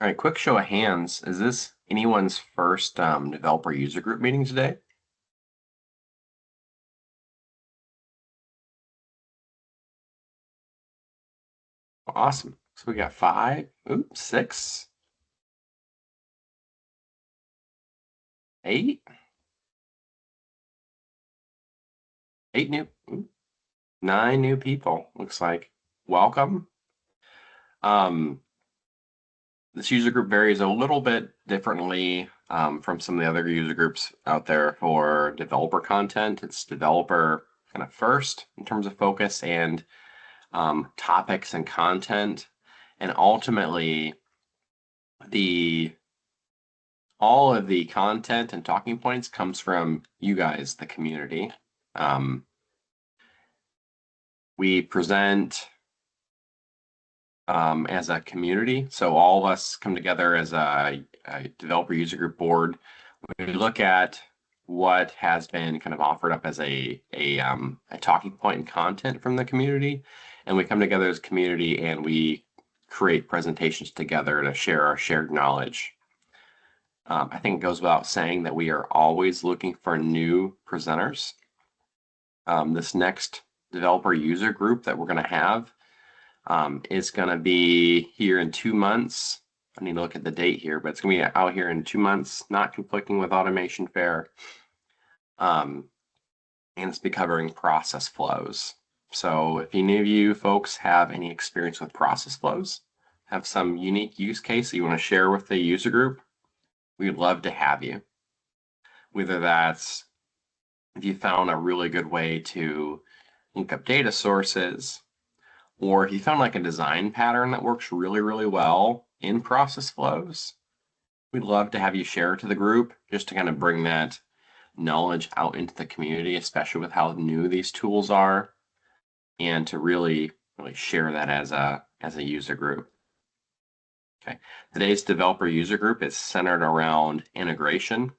All right, quick show of hands. Is this anyone's first developer user group meeting today? Awesome. So we got 5, oops, 6, 8, 8 new, 9 new people. Looks like. Welcome. Um, this user group varies a little bit differently from some of the other user groups out there for developer content. It's developer kind of first in terms of focus and topics and content. And ultimately, all of the content and talking points comes from you guys, the community. We present as a community, so all of us come together as a developer user group board. We look at what has been kind of offered up as a talking point and content from the community, and we come together as a community and we create presentations together to share our shared knowledge. I think it goes without saying that we are always looking for new presenters. This next developer user group that we're going to have is going to be here in 2 months. I need to look at the date here, but it's going to be out here in 2 months, not conflicting with Automation Fair. And it's be covering process flows. So if any of you folks have any experience with process flows, have some unique use case that you want to share with the user group, we'd love to have you. Whether that's if you found a really good way to link up data sources, or if you found like a design pattern that works really, really well in process flows, we'd love to have you share it to the group just to kind of bring that knowledge out into the community, especially with how new these tools are, and to really share that as a user group. Okay, today's developer user group is centered around integration.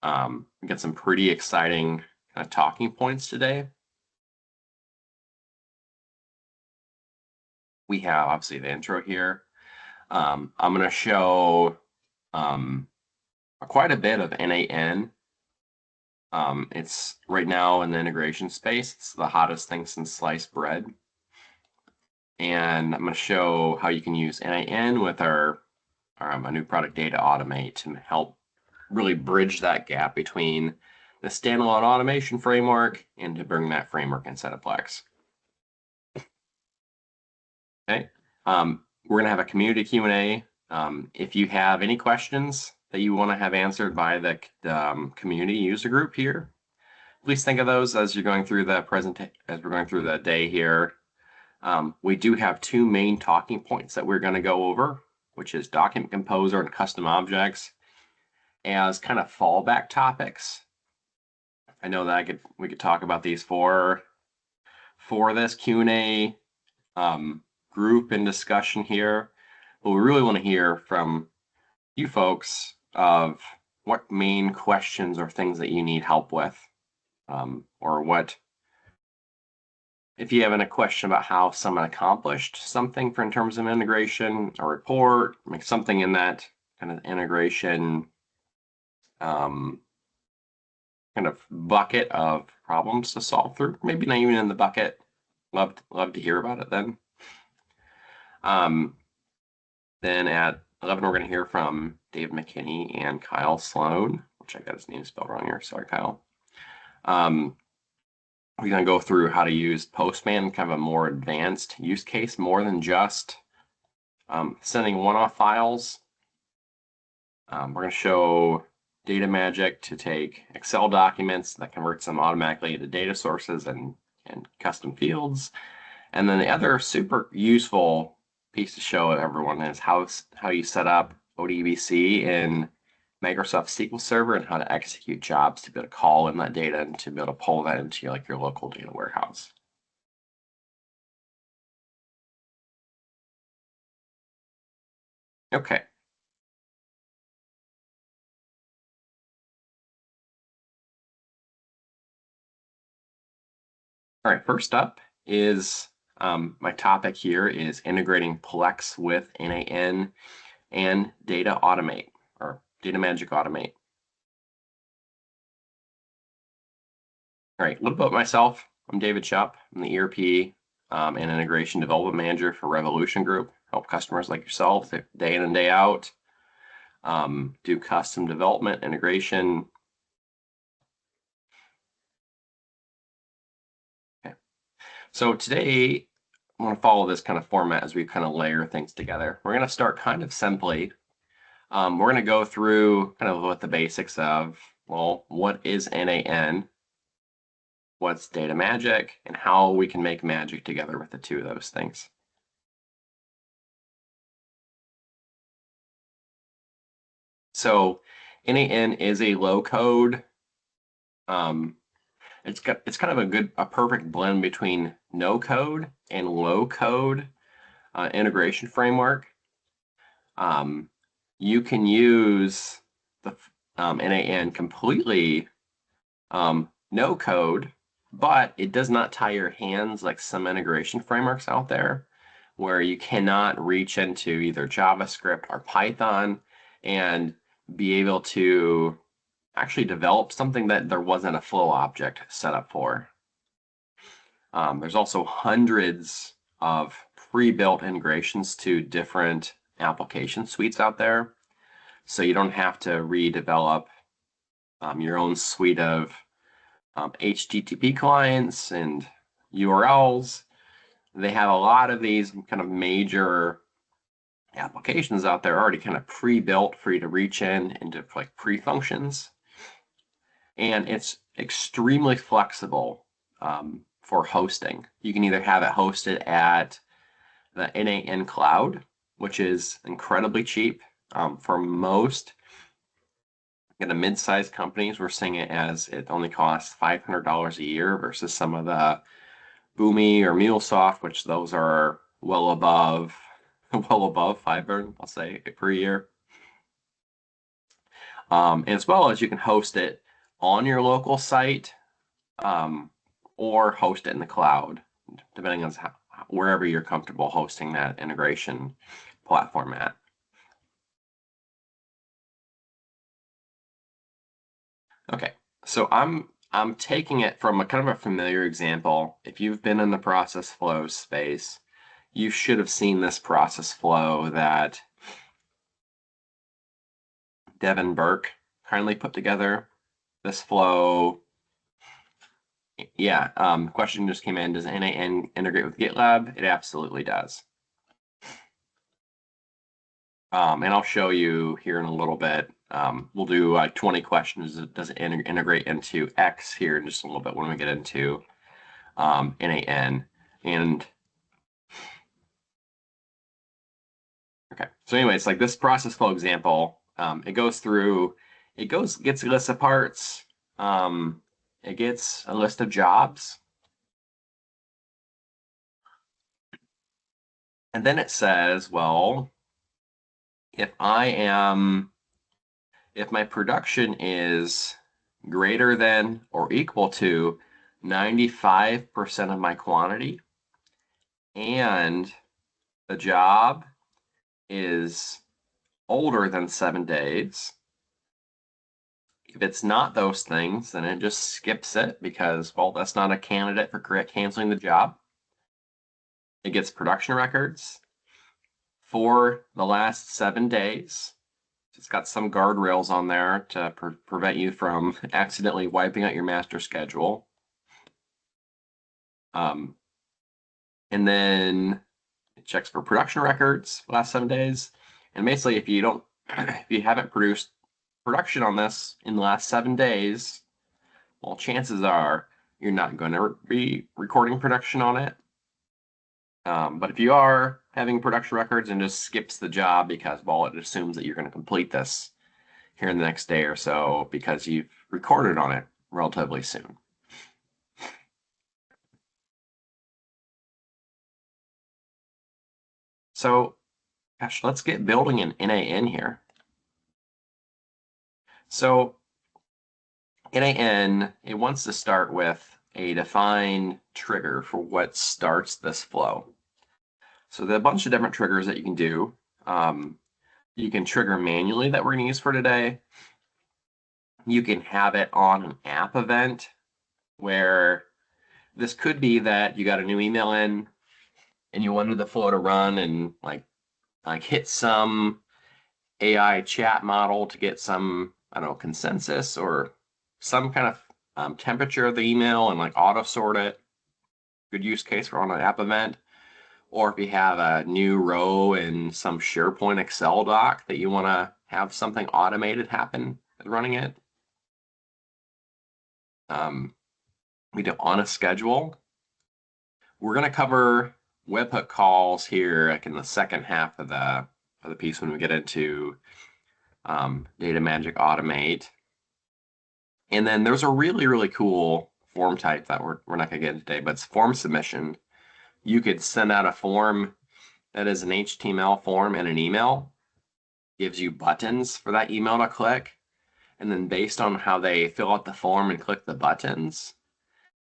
We got some pretty exciting kind of talking points today. We have obviously the intro here. I'm going to show quite a bit of N8N. It's right now in the integration space. It's the hottest thing since sliced bread. And I'm going to show how you can use N8N with our new product Data Automate to help really bridge that gap between the standalone automation framework and to bring that framework inside of Plex. Okay, we're going to have a community Q&A. If you have any questions that you want to have answered by the community user group here, please think of those as you're going through the as we're going through the day here. We do have 2 main talking points that we're going to go over, which is Document Composer and Custom Objects, as kind of fallback topics. I know that we could talk about these for this Q&A group and discussion here, but we really want to hear from you folks of what main questions or things that you need help with, or what if you have a question about how someone accomplished something in terms of integration, a report, like something in that kind of integration kind of bucket of problems to solve through. Maybe not even in the bucket. Love to hear about it then. Then at 11, we're going to hear from Dave McKinney and Kyle Sloan, which I got his name spelled wrong here. Sorry, Kyle. We're going to go through how to use Postman, kind of a more advanced use case, more than just sending one-off files. We're going to show Data Magic to take Excel documents that converts them automatically into data sources and custom fields. And then the other super useful piece to show everyone is how you set up ODBC in Microsoft SQL Server and how to execute jobs to be able to call in that data and to be able to pull that into your local data warehouse. Okay. All right, first up is My topic here is integrating Plex with NAN and Data Automate, or Data Magic Automate. All right, a little bit about myself. I'm David Shupp. I'm the ERP and Integration Development Manager for Revolution Group. Help customers like yourself day in and day out. Do custom development, integration. Okay. So today, I want to follow this kind of format as we kind of layer things together. We're going to start kind of simply. We're going to go through kind of what the basics of, well, what is NAN? What's Data Magic, and how we can make magic together with the two of those things. So NAN is a low code. It's kind of a perfect blend between no code and low code integration framework. You can use the NAN completely no code, but it does not tie your hands like some integration frameworks out there where you cannot reach into either JavaScript or Python and be able to actually develop something that there wasn't a flow object set up for. There's also hundreds of pre-built integrations to different application suites out there. So you don't have to redevelop your own suite of HTTP clients and URLs. They have a lot of these kind of major applications out there already kind of pre-built for you to reach into like pre-functions. And it's extremely flexible for hosting. You can either have it hosted at the NAN cloud, which is incredibly cheap. For most mid-sized companies, we're seeing it as it only costs $500 a year versus some of the Boomi or MuleSoft, which those are well above $500, I'll say, per year. As well as you can host it on your local site or host it in the cloud, depending on wherever you're comfortable hosting that integration platform at. Okay, so I'm taking it from a kind of a familiar example. If you've been in the process flow space, you should have seen this process flow that Devin Burke kindly put together. This flow, yeah, question just came in, does NAN integrate with GitLab? It absolutely does. And I'll show you here in a little bit. We'll do 20 questions. Does it integrate into X here in just a little bit when we get into NAN. And okay, so anyways, like this process flow example, it goes through, gets a list of parts, it gets a list of jobs, and then it says, well, if my production is greater than or equal to 95% of my quantity, and the job is older than 7 days. If it's not those things, then it just skips it because, well, that's not a candidate for canceling the job. It gets production records for the last 7 days. It's got some guardrails on there to prevent you from accidentally wiping out your master schedule. And then it checks for production records last 7 days. And basically, if you haven't produced production on this in the last 7 days, well, chances are you're not going to be recording production on it. But if you are having production records and just skips the job because, well, it assumes that you're going to complete this here in the next day or so because you've recorded on it relatively soon. So, gosh, let's get building an NAN here. So NAN, it wants to start with a defined trigger for what starts this flow. So there are a bunch of different triggers that you can do. You can trigger manually that we're going to use for today. You can have it on an app event where this could be that you got a new email in and you wanted the flow to run and like hit some AI chat model to get some, I don't know, consensus or some kind of temperature of the email and like auto sort it. Good use case for on an app event. Or if you have a new row in some SharePoint Excel doc that you want to have something automated happen running it. We do on a schedule. We're going to cover webhook calls here like in the second half of the piece when we get into Data Magic Automate. And then there's a really, really cool form type that we're not going to get into today, but it's form submission. You could send out a form that is an HTML form in an email, gives you buttons for that email to click, and then based on how they fill out the form and click the buttons,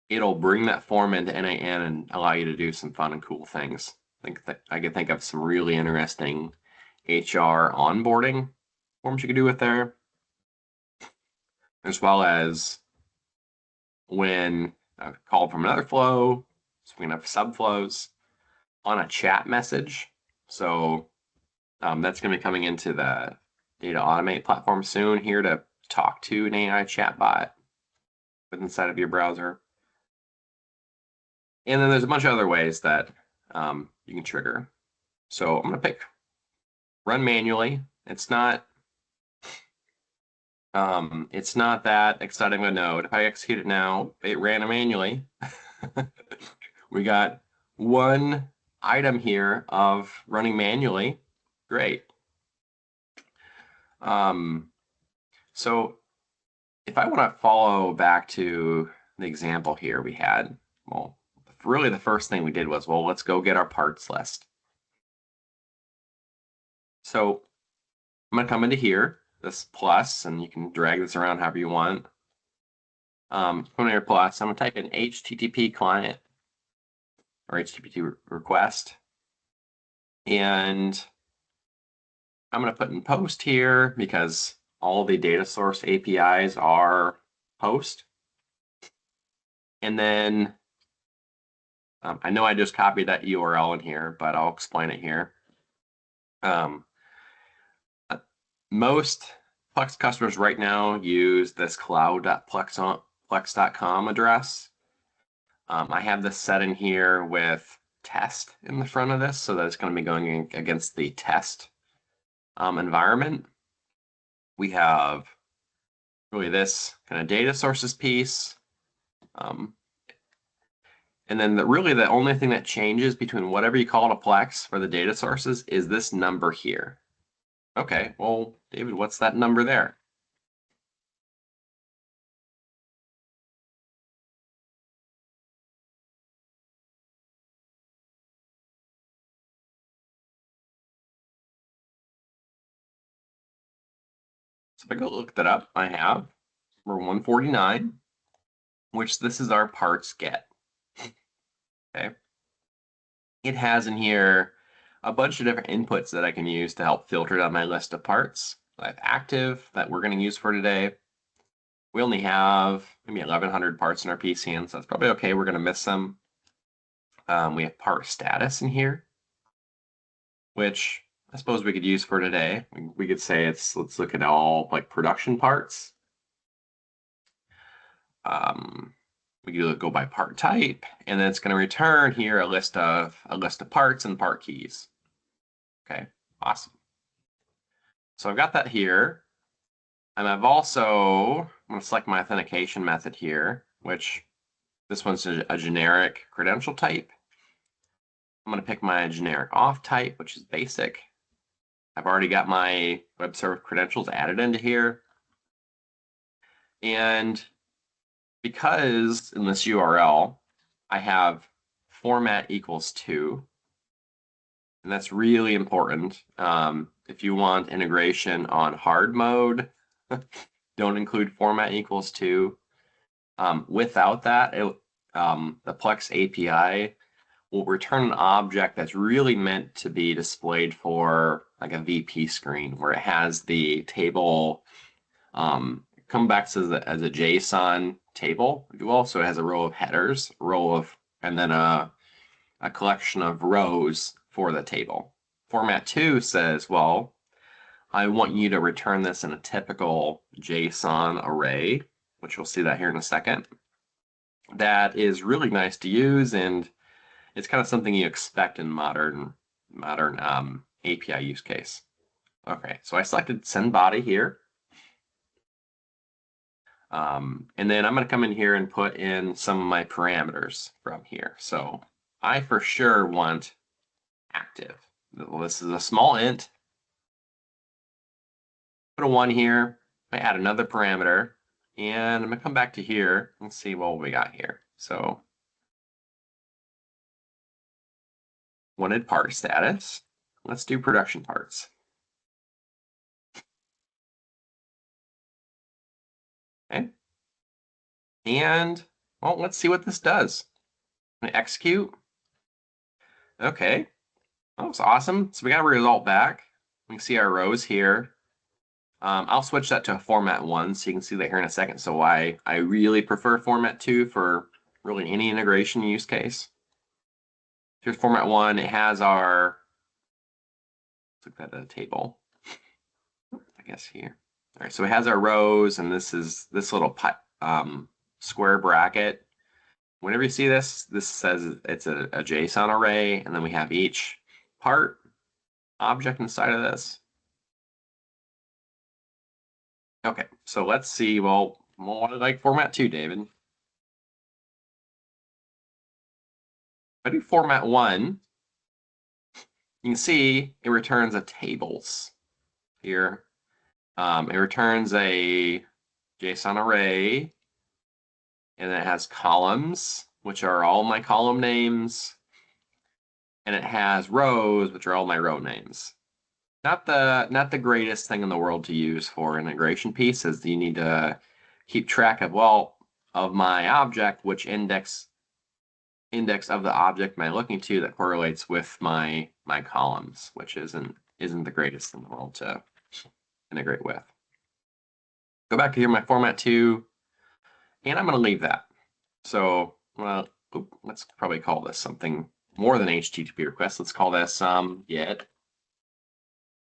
it'll bring that form into NAN and allow you to do some fun and cool things. I could think of some really interesting HR onboarding forms you could do with there, as well as when called from another flow, so we can have subflows on a chat message. So that's going to be coming into the Data Automate platform soon here to talk to an AI chatbot with inside of your browser. And then there's a bunch of other ways that you can trigger. So I'm going to pick run manually. It's not that exciting of a node. If I execute it now, it ran manually. We got one item here of running manually. Great. So if I want to follow back to the example here we had, well, really the first thing we did was, well, let's go get our parts list. So I'm going to come into here, this plus, and you can drag this around however you want. Come to your plus, I'm going to type in HTTP client or HTTP request. And I'm going to put in post here because all the data source APIs are post. And then I know I just copied that URL in here, but I'll explain it here. Most Plex customers right now use this cloud.plex.com address. I have this set in here with test in the front of this, so that it's going to be going against the test environment. We have really this kind of data sources piece. And then really the only thing that changes between whatever you call it a Plex for the data sources is this number here. Okay, well, David, what's that number there? So if I go look that up, I have number 149, which this is our parts get. Okay. It has in here a bunch of different inputs that I can use to help filter down my list of parts. I have active that we're going to use for today. We only have maybe 1,100 parts in our PCN, so that's probably okay. We're going to miss some. We have part status in here, which I suppose we could use for today. We could say let's look at all like production parts. We could go by part type, and then it's going to return here a list of parts and part keys. Okay, awesome. So I've got that here. And I'm going to select my authentication method here, which this one's a generic credential type. I'm going to pick my generic auth type, which is basic. I've already got my web server credentials added into here. And because in this URL, I have format equals 2, and that's really important. If you want integration on hard mode, don't include format equals 2. Without that, the Plex API will return an object that's really meant to be displayed for like a VP screen where it has the table come back as a JSON table, if you will. So it has a row of headers, and then a collection of rows for the table. Format 2 says, well, I want you to return this in a typical JSON array, which we'll see that here in a second. That is really nice to use, and it's kind of something you expect in modern API use case. Okay, so I selected send body here. And then I'm going to come in here and put in some of my parameters from here. So I for sure want active. Well, this is a small int. Put a 1 here. I add another parameter. And I'm going to come back to here and see what we got here. So wanted part status. Let's do production parts. Okay. And, well, let's see what this does. I'm gonna execute. Okay. That was awesome. So we got a result back. We can see our rows here. I'll switch that to a format 1 so you can see that here in a second. So why I really prefer format 2 for really any integration use case. Here's format 1. It has our, let's look at the table, I guess here. All right, so it has our rows, and this is this little square bracket. Whenever you see this, this says it's a JSON array, and then we have each part object inside of this. Okay, so let's see. Well, what do you like format 2, David? If I do format 1, you can see it returns a tables here. It returns a JSON array, and it has columns, which are all my column names, and it has rows, which are all my row names. Not the greatest thing in the world to use for integration pieces. You need to keep track of, well, of my object, which index of the object am I looking to that correlates with my columns, which isn't the greatest in the world to integrate with. Go back to here, my format 2, and I'm going to leave that. So, well, let's probably call this something more than HTTP request. Let's call this get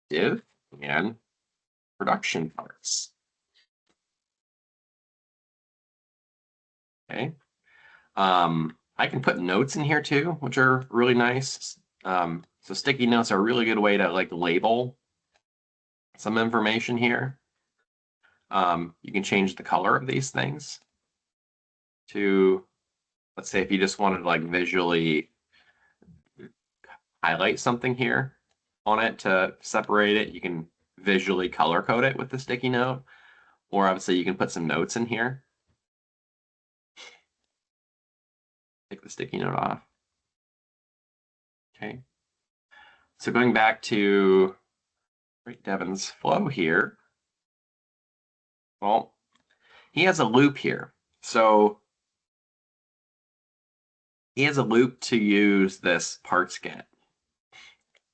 div and production parts. Okay. I can put notes in here too, which are really nice. So sticky notes are a really good way to like label some information here. You can change the color of these things to, let's say if you just wanted to like visually highlight something here on it to separate it, you can visually color code it with the sticky note, or obviously you can put some notes in here. Take the sticky note off. Okay. So going back to Devin's flow here, well, he has a loop here. So he has a loop to use this parts get.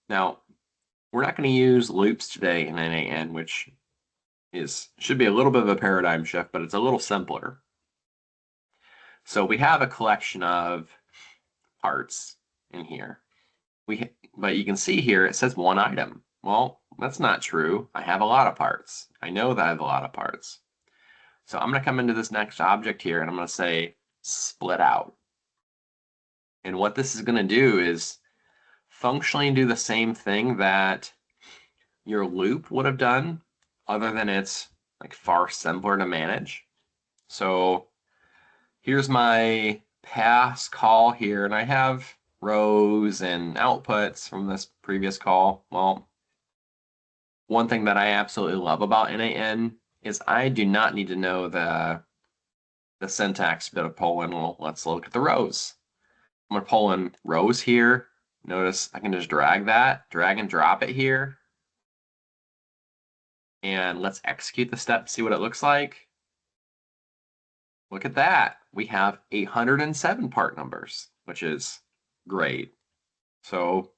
Now, we're not going to use loops today in NAN, which should be a little bit of a paradigm shift, but it's a little simpler. So we have a collection of parts in here. But you can see here it says 1 item. Well, that's not true. I have a lot of parts. I know that I have a lot of parts. So I'm going to come into this next object here and I'm going to say split out. And what this is going to do is functionally do the same thing that your loop would have done, other than it's like far simpler to manage. So here's my pass call here, and I have rows and outputs from this previous call. Well, one thing that I absolutely love about NAN is I do not need to know the syntax bit of pulling. Well, let's look at the rows. I'm going to pull in rows here. Notice I can just drag and drop it here. And let's execute the step, see what it looks like. Look at that. we have 807 part numbers, which is great. So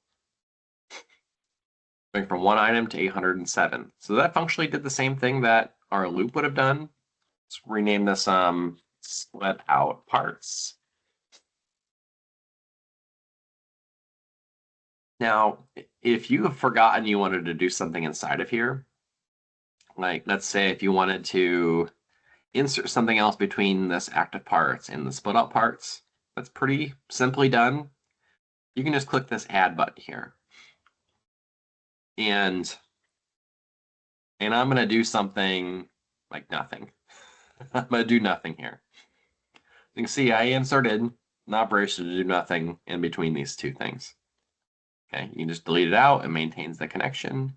going from one item to 807. So that functionally did the same thing that our loop would have done. Let's rename this split out parts. Now, if you have forgotten you wanted to do something inside of here, like let's say if you wanted to insert something else between this active parts and the split out parts, that's pretty simply done. You can just click this add button here. And I'm going to do something like nothing. I'm going to do nothing here. You can see I inserted an operation to do nothing in between these two things. Okay, you can just delete it out. It maintains the connection.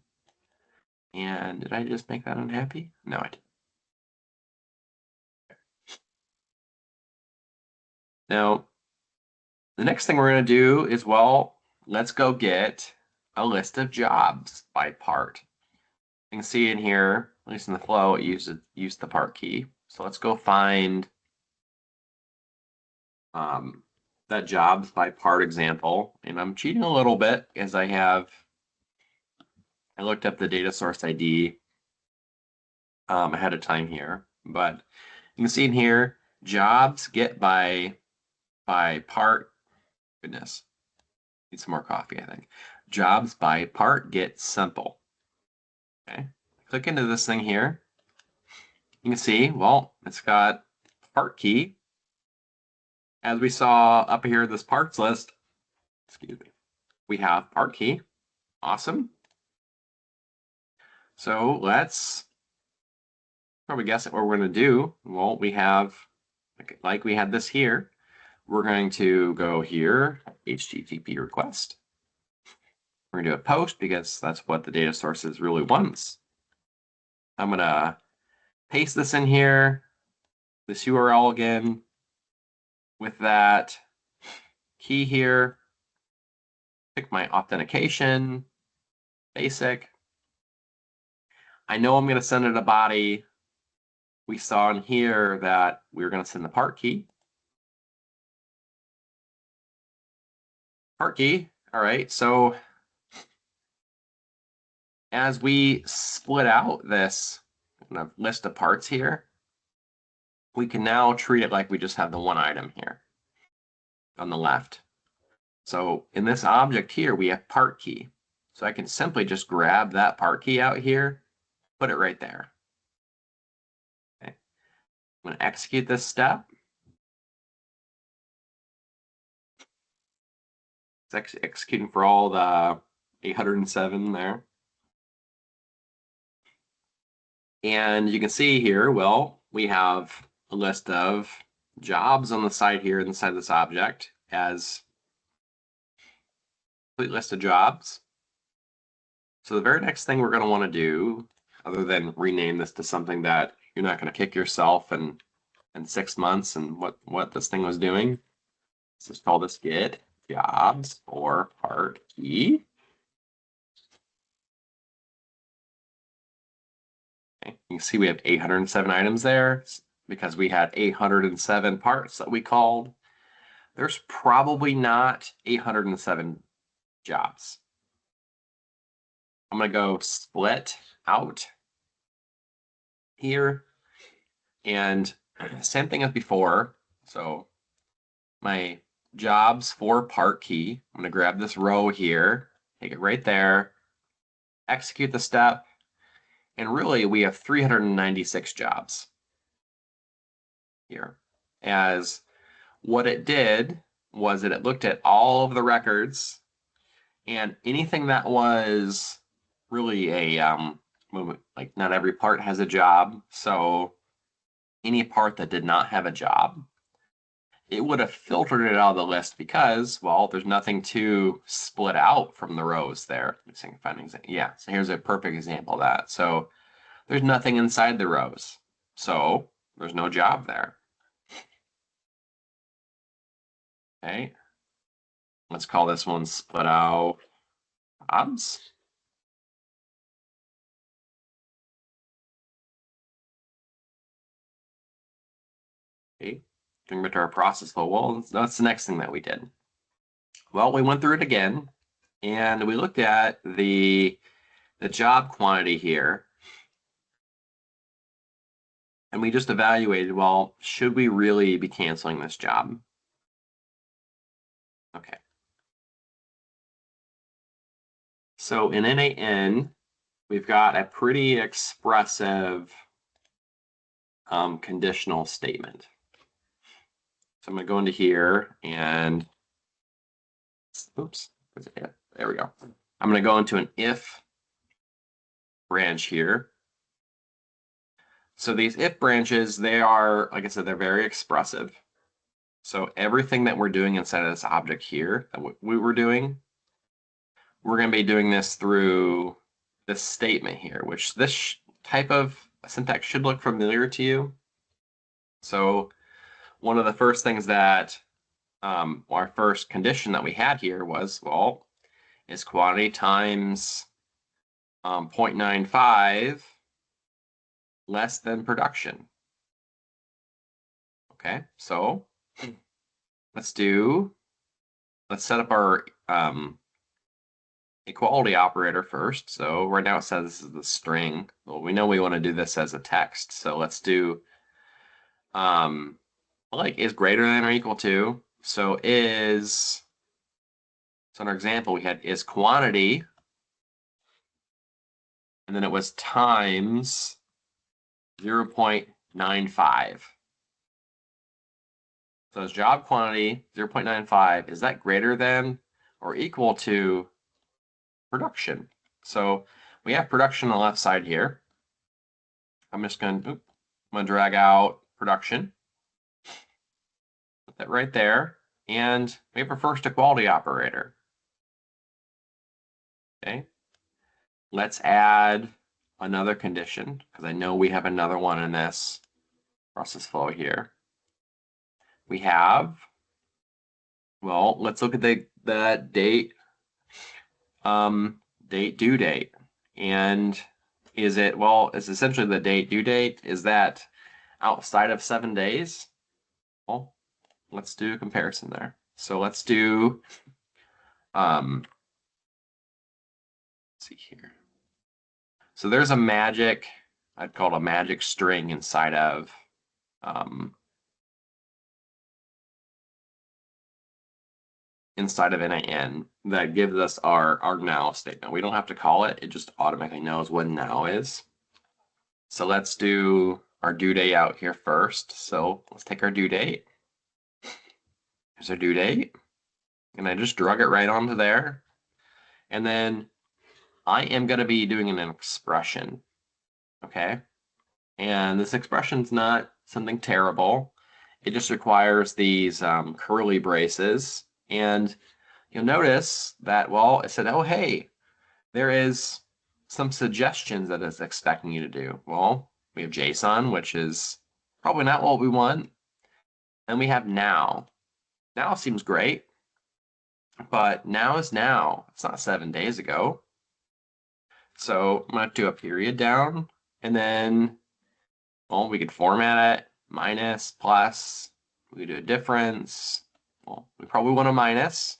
And did I just make that unhappy? No, I didn't. Now, the next thing we're going to do is, well, let's go get a list of jobs by part. You can see in here, at least in the flow, it used the part key. So let's go find that jobs by part example. And I'm cheating a little bit as I looked up the data source ID ahead of time here. But you can see in here, jobs get by part. Goodness, need some more coffee, I think. Jobs by part get simple. Okay, click into this thing here. You can see, well, it's got part key. As we saw up here, this parts list, excuse me, we have part key. Awesome. So let's probably guess at what we're going to do. Well, we have, like we had this here, we're going to go here, HTTP request. We're going to do a post because that's what the data sources really wants. I'm going to paste this in here, this URL again, with that key here, pick my authentication, basic. I know I'm going to send it a body. We saw in here that we were going to send the part key. Part key, all right, so as we split out this kind of list of parts here, we can now treat it like we just have the one item here on the left. So in this object here, we have part key. So I can simply just grab that part key out here, put it right there. Okay. I'm going to execute this step. It's executing for all the 807 there. And you can see here, well, we have a list of jobs on the side here inside this object as complete list of jobs. So the very next thing we're going to want to do, other than rename this to something that you're not going to kick yourself in 6 months and what this thing was doing, let's just call this get jobs for part key. Okay. You can see we have 807 items there because we had 807 parts that we called. There's probably not 807 jobs. I'm going to go split out here and same thing as before. So my jobs for part key, I'm going to grab this row here, take it right there, execute the step, and really we have 396 jobs here. As what it did was that it looked at all of the records and anything that was really a like not every part has a job, so any part that did not have a job, it would have filtered it out of the list because, well, there's nothing to split out from the rows there. Let me see if I can find an yeah, so here's a perfect example of that. So there's nothing inside the rows, so there's no job there. Okay, let's call this one split out jobs. Okay, Going back to our process flow, well, that's the next thing that we did. Well, we went through it again, and we looked at the job quantity here. And we just evaluated, well, should we really be canceling this job? Okay. So in NaN, we've got a pretty expressive conditional statement. So I'm going to go into here and, oops, there we go. I'm going to go into an if branch here. So these if branches, they are, like I said, they're very expressive. So everything that we're doing inside of this object here that we were doing, we're going to be doing this through this statement here, which this type of syntax should look familiar to you. So one of the first things that our first condition that we had here was, well, is quantity times 0.95 less than production. Okay, so let's set up our equality operator first. So right now it says this is the string. Well, we know we want to do this as a text. So let's do like is greater than or equal to. So in our example, we had is quantity, and then it was times 0.95. So is job quantity 0.95, is that greater than or equal to production? So we have production on the left side here. I'm just going to drag out production. Put that right there. And we have our first equality operator. Okay. Let's add another condition, because I know we have another one in this process flow here. We have, well, let's look at the date, due date. And it's essentially the date due date. Is that outside of 7 days? Well, let's do a comparison there. So let's do, let's see here. So there's a magic, I'd call it a magic string inside of NaN that gives us our now statement. We don't have to call it, it just automatically knows what now is. So let's do our due date out here first. So let's take our due date. Here's our due date. And I just drug it right onto there. And then I am going to be doing an expression. Okay. And this expression's not something terrible. It just requires these curly braces. And you'll notice that, well, it said, oh, hey, there is some suggestions that it's expecting you to do. Well, we have JSON, which is probably not what we want. And we have now. Now seems great, but now is now. It's not 7 days ago. So I'm going to do a period down, and then, well, we could format it, minus, plus, we could do a difference. Well, we probably want a minus.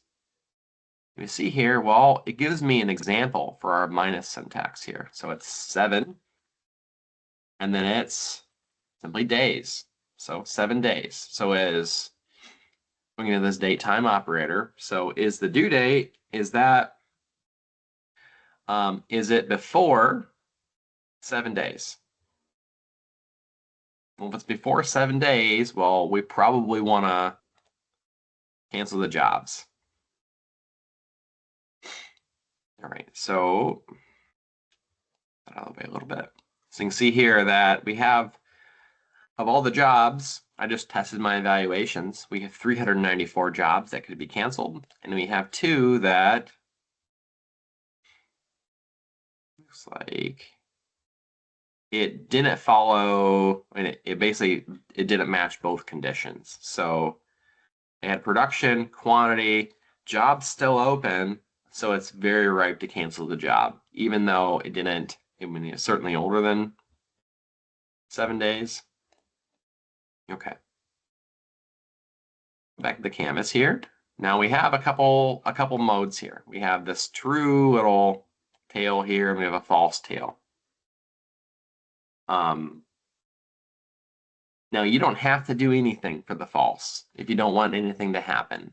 You see here, well, it gives me an example for our minus syntax here. So it's 7, and then it's simply days. So 7 days. So is looking at this date time operator. So is the due date, is it before 7 days? Well, if it's before 7 days, well, we probably want to cancel the jobs. All right, so out of the way a little bit. So you can see here that we have, of all the jobs, I just tested my evaluations. We have 394 jobs that could be canceled, and we have 2 that looks like it didn't follow, and it basically didn't match both conditions. So it had production, quantity, jobs still open, so it's very ripe to cancel the job, even though it didn't. I mean, it's certainly older than 7 days. Okay. back to the canvas here. Now we have a couple modes here. We have this true little tail here, and we have a false tail. Now you don't have to do anything for the false if you don't want anything to happen.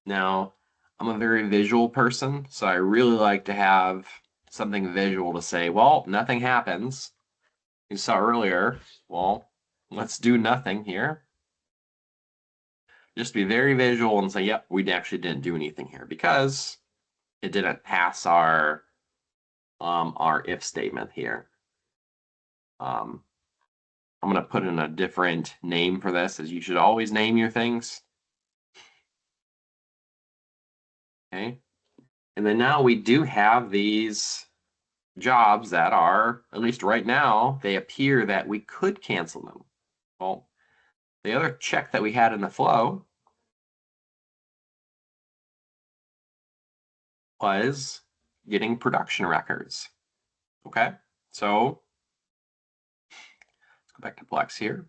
Now, I'm a very visual person, so I really like to have something visual to say, well, nothing happens. You saw earlier, well, let's do nothing here. Just be very visual and say, yep, we actually didn't do anything here because it didn't pass our if statement here. I'm going to put in a different name for this, as you should always name your things. Okay. And then now we do have these jobs that are, at least right now, they appear that we could cancel them. Well, the other check that we had in the flow was getting production records. Okay, so let's go back to Plex here.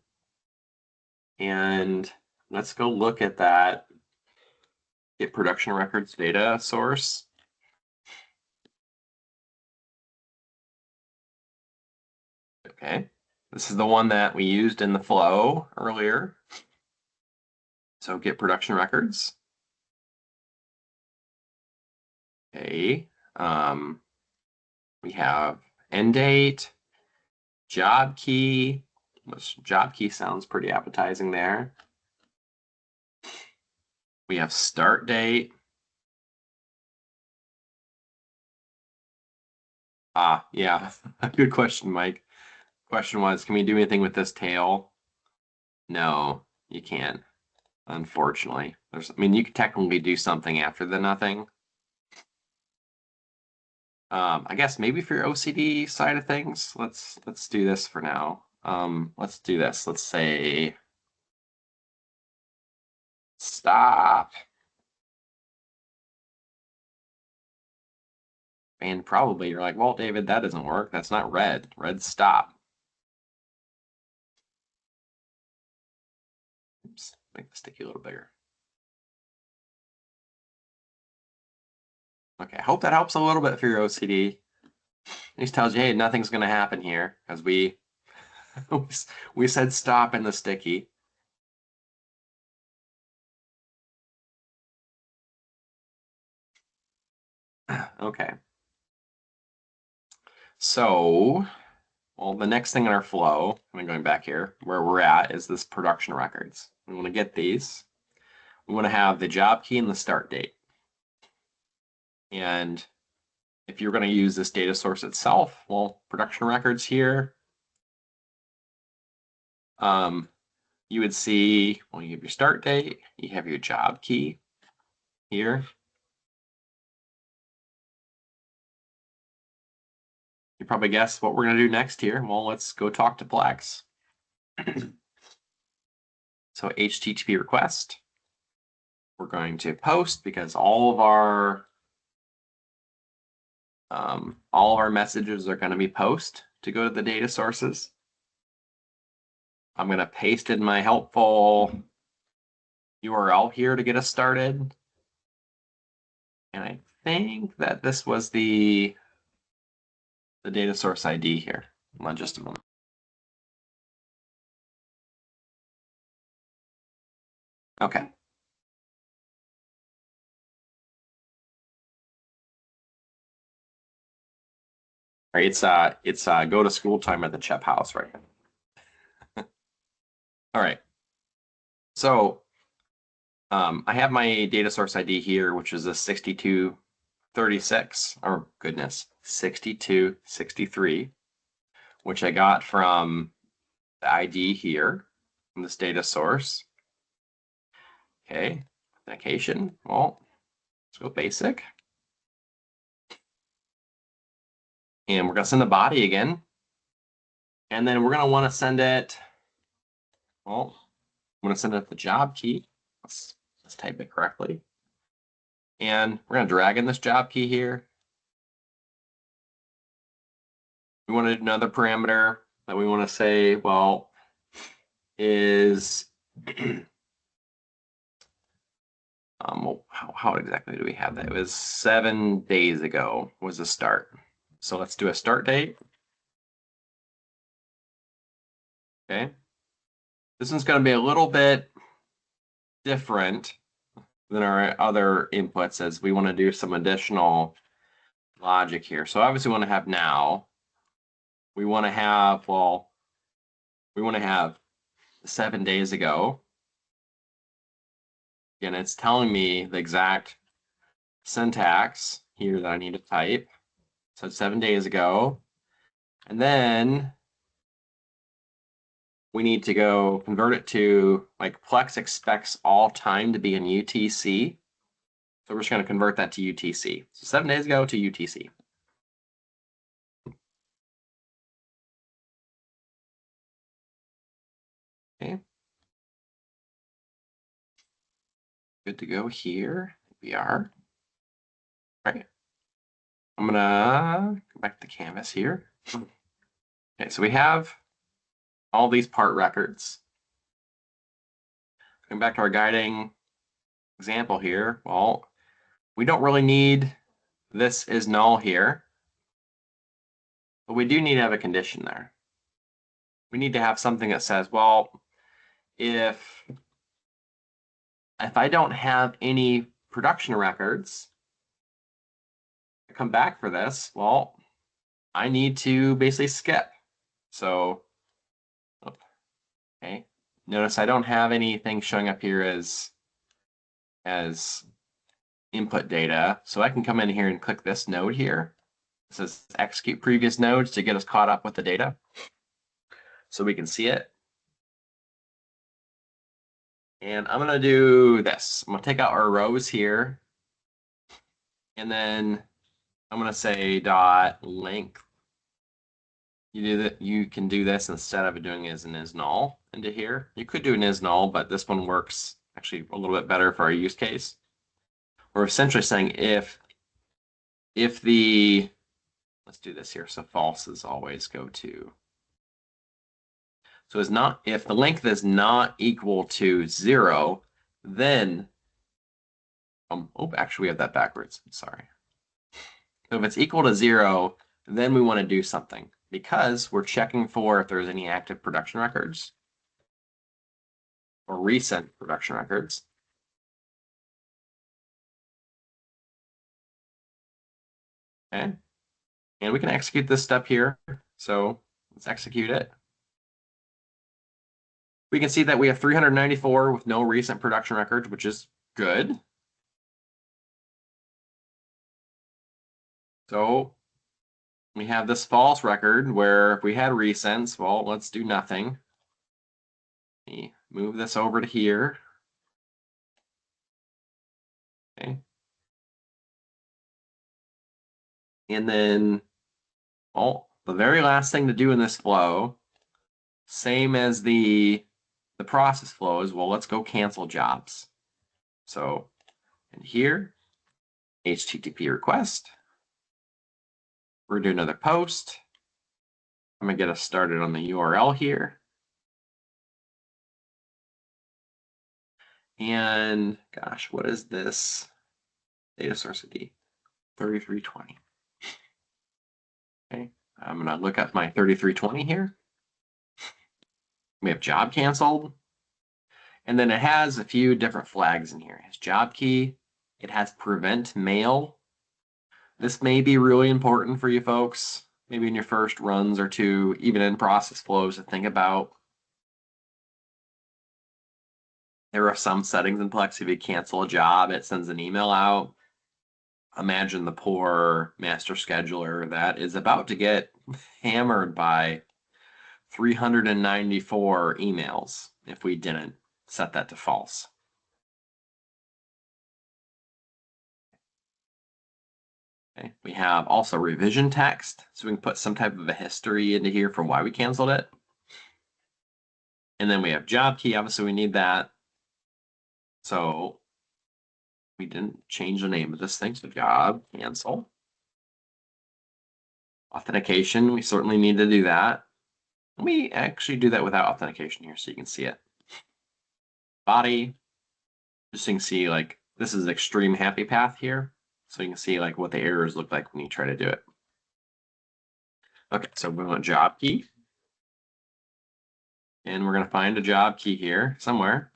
And let's go look at that get production records data source. Okay, this is the one that we used in the flow earlier. So get production records. Okay, we have end date, job key, which job key sounds pretty appetizing there. We have start date. Yeah, good question, Mike. Question was, can we do anything with this tail? No, you can't, unfortunately. I mean, you could technically do something after the nothing. I guess maybe for your OCD side of things, let's do this for now. Let's do this. Let's say stop. And probably you're like, well, David, that doesn't work. That's not red. Red stop. Oops, make the sticky a little bigger. Okay, I hope that helps a little bit for your OCD. It just tells you, hey, nothing's going to happen here because we we said stop in the sticky. Okay. So, well, the next thing in our flow, I'm going back here, where we're at is this production records. We want to get these. We want to have the job key and the start date. And if you're going to use this data source itself, well, production records here, you would see, well, you have your start date, you have your job key here. You probably guess what we're going to do next here. Well, let's go talk to Plex. So HTTP request. We're going to post because all of our messages are going to be post to go to the data sources. I'm going to paste in my helpful URL here to get us started. And I think that this was the data source ID here. Hold on just a moment. Okay. All right, it's go to school time at the Chep house right now. All right. So I have my data source ID here, which is a 6236, or goodness, 6263, which I got from the ID here from this data source. Okay, authentication. Well, let's go basic. And we're going to send the body again. And then we're going to want to send it, well, I'm going to send it the job key. Let's type it correctly. And we're going to drag in this job key here. We wanted another parameter that we want to say, well, is Well, how exactly do we have that? It was 7 days ago was the start. So let's do a start date. Okay. This one's going to be a little bit different than our other inputs as we want to do some additional logic here. So obviously we want to have now. We want to have, well, we want to have 7 days ago. Again, it's telling me the exact syntax here that I need to type. So 7 days ago. And then we need to go convert it to, like, Plex expects all time to be in UTC. So we're just going to convert that to UTC. So 7 days ago to UTC. Okay. Good to go here. We are. All right. I'm gonna go back to Canvas here. Okay, so we have all these part records. Going back to our guiding example here. Well, we don't really need this is null here, but we do need to have a condition there. We need to have something that says, well, if I don't have any production records, I come back for this, well, I need to basically skip. So, okay, notice I don't have anything showing up here as input data. So I can come in here and click this node here. It says execute previous nodes to get us caught up with the data so we can see it. And I'm going to do this. I'm going to take out our rows here. And then I'm going to say dot length. You can do this instead of doing as an is null into here. You could do an is null, but this one works actually a little bit better for our use case. We're essentially saying if the, let's do this here. So false is always go to. So it's not, if the length is not equal to 0, then, actually we have that backwards. Sorry. So if it's equal to 0, then we want to do something because we're checking for if there's any active production records or recent production records. Okay. And we can execute this step here. So let's execute it. We can see that we have 394 with no recent production records, which is good. So we have this false record where if we had recents, well, let's do nothing. Move this over to here. Okay. And then, well, the very last thing to do in this flow, same as the process flow is, well, let's go cancel jobs. So, in here, HTTP request. We're gonna do another post. I'm gonna get us started on the URL here. And gosh, what is this data source ID? 3320. Okay, I'm gonna look at my 3320 here. We have job canceled. And then it has a few different flags in here. It has job key. It has prevent mail. This may be really important for you folks, maybe in your first runs or two, even in process flows to think about. There are some settings in Plex. If you cancel a job, it sends an email out. Imagine the poor master scheduler that is about to get hammered by 394 emails if we didn't set that to false. Okay. We have also revision text, so we can put some type of a history into here for why we canceled it. And then we have job key, obviously we need that. So we didn't change the name of this thing, so job cancel. Authentication, we certainly need to do that. We actually do that without authentication here, so you can see it. Body, just so you can see like This is extreme happy path here. So you can see like what the errors look like when you try to do it. Okay, so we want job key. And we're going to find a job key here somewhere.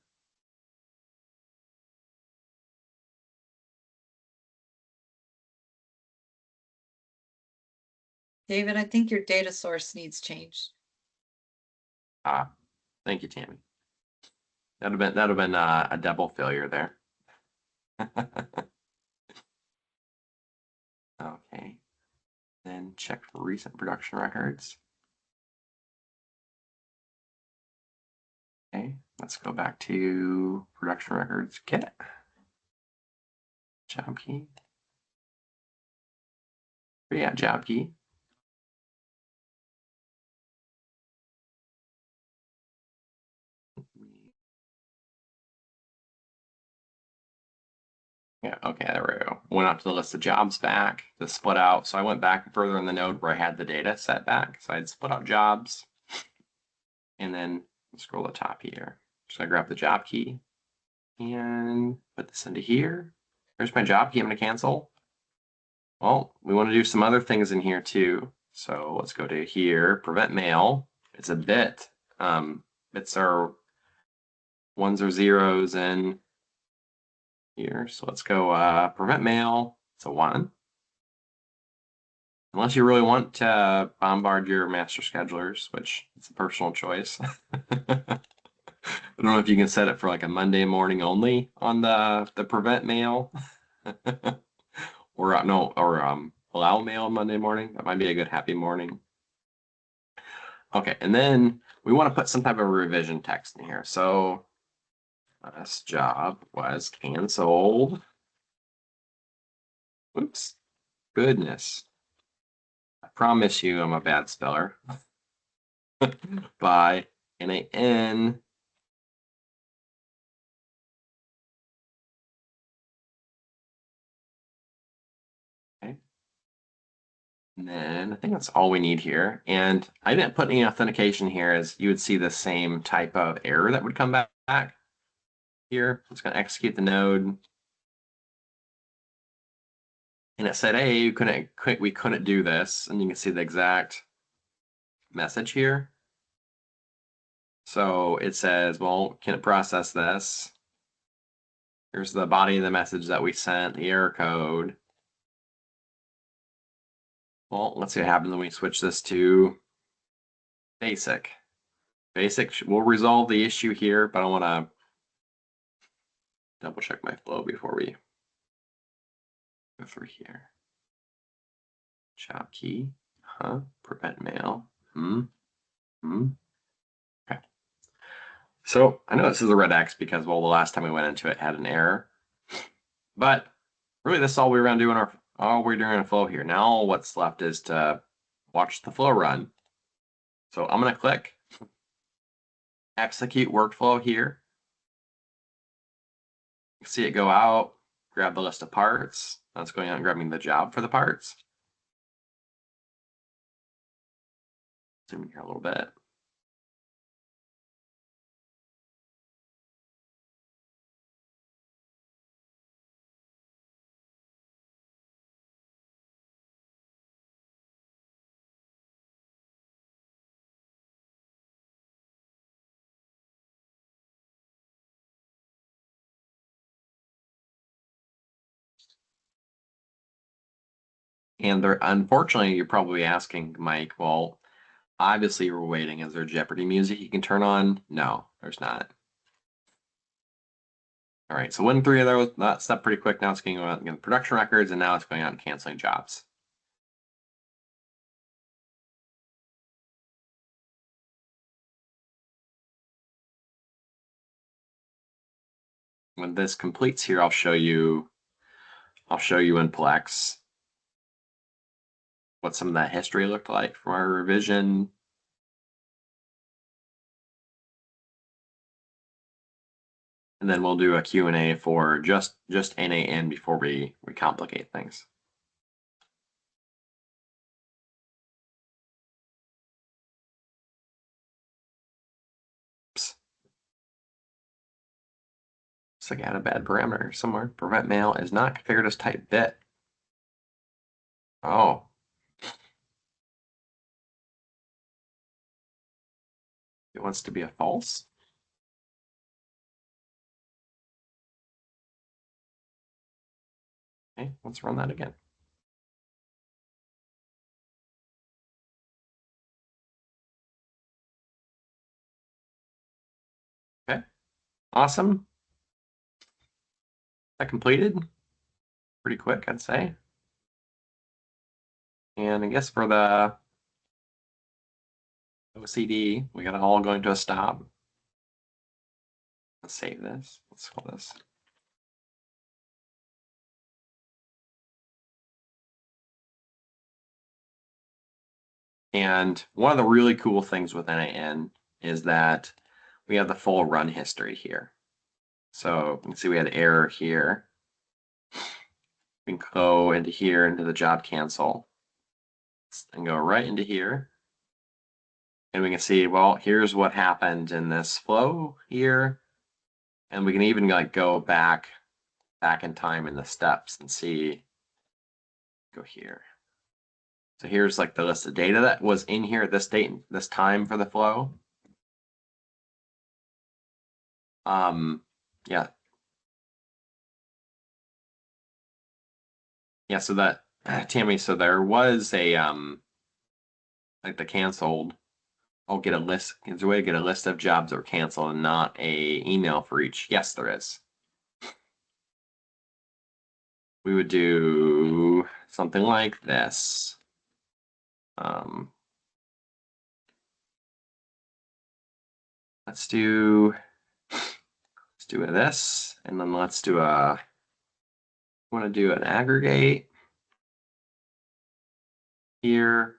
David, I think your data source needs changed. Ah, thank you, Tammy. That'd have been a double failure there. Okay. Then check for recent production records. Okay, let's go back to production records kit. Job key. Yeah, job key. Yeah, okay, there we go. Went out to the list of jobs back to split out. So I went back further in the node where I had the data set back. So I'd split out jobs. And then scroll to the top here. So I grab the job key and put this into here. There's my job key. I'm going to cancel. Well, we want to do some other things in here too. So let's go to here, prevent mail. It's a bit. Bits are ones or zeros in here. So let's go prevent mail. It's a 1. Unless you really want to bombard your master schedulers, which it's a personal choice. I don't know if you can set it for like a Monday morning only on the prevent mail, or no, or allow mail on Monday morning. That might be a good happy morning. Okay, and then we want to put some type of revision text in here. So this job was canceled. Oops, goodness. I promise you I'm a bad speller. By NaN. Okay. And then I think that's all we need here. And I didn't put any authentication here, as you would see the same type of error that would come back here. It's going to execute the node. And it said, hey, we couldn't do this. And you can see the exact message here. So it says, well, can it process this? Here's the body of the message that we sent, the error code. Well, let's see what happens when we switch this to basic. Basic will resolve the issue here, but I want to double check my flow before we go through here. Job key, prevent mail. Okay. So I know this is a red X because, well, the last time we went into it had an error. But really, this is all we're going to do in our flow here. Now what's left is to watch the flow run. So I'm going to click execute workflow here. See it go out, grab the list of parts. That's going out and grabbing the job for the parts. Zoom in here a little bit. And unfortunately, you're probably asking, Mike, well, obviously we're waiting. Is there Jeopardy music you can turn on? No, there's not. All right, so went 3 of those, that step pretty quick. Now it's going out and getting production records, and now it's going out and canceling jobs. When this completes here, I'll show you in Plex what some of that history looked like from our revision. And then we'll do a Q&A for just NaN before we complicate things. Looks like I had a bad parameter somewhere. Prevent mail is not configured as type bit. Oh. It wants to be a false. Okay, let's run that again. Okay, awesome. That completed pretty quick, I'd say. And I guess for the OCD, we got it all going to a stop. Let's save this. Let's call this. And one of the really cool things with NAN is that we have the full run history here. So you can see we had error here. We can go into here, into the job cancel, and go right into here. And we can see, well, here's what happened in this flow here. And we can even like go back in time in the steps and see, go here. So here's like the list of data that was in here at this date, this time for the flow. Yeah. Yeah, so that, Tammy, so there was a, like the canceled, I'll get a list, there's a way to get a list of jobs that were canceled and not a email for each. Yes, there is. We would do something like this. Let's do this, and then let's do a, want to do an aggregate here.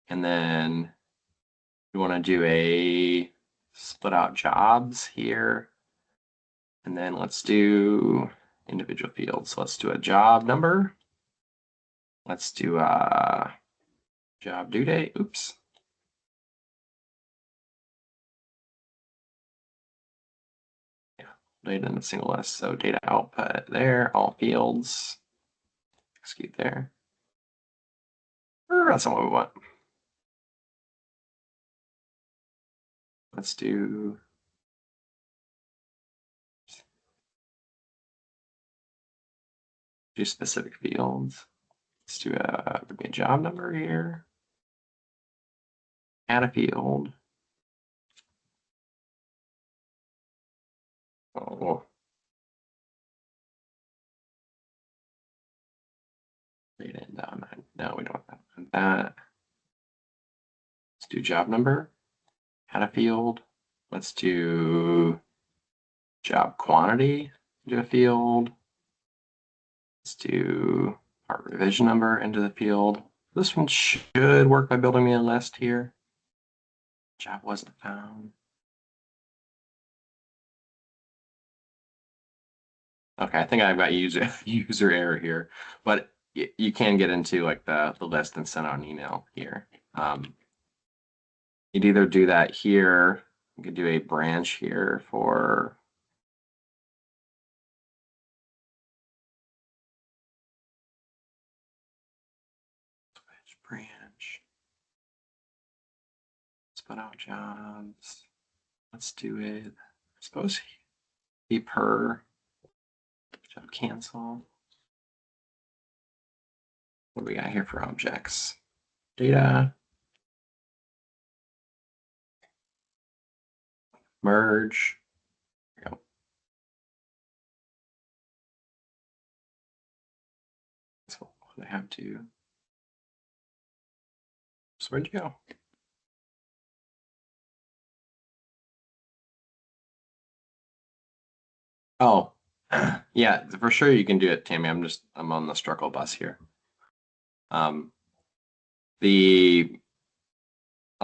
And then we want to do a split out jobs here. And then let's do individual fields. So let's do a job number. Let's do a job due date. Oops. Yeah, data in a single list. So data output there, all fields. Execute there. That's not what we want. Let's do specific fields. Let's do a job number here. Add a field. Oh. Data and down. No, we don't want that. Let's do job number. Add a field. Let's do job quantity. Do a field. Let's do part revision number into the field. This one should work by building me a list here. Job wasn't found. Okay, I think I've got user error here, but you can get into like the list and send out an email here. You'd either do that here. You could do a branch here for branch. Split out jobs. Let's do it. I suppose he per job cancel. What do we got here for objects? Data. Merge. There we go. So I have to. So where'd you go? Oh, yeah, for sure you can do it, Tammy. I'm on the struggle bus here. I'll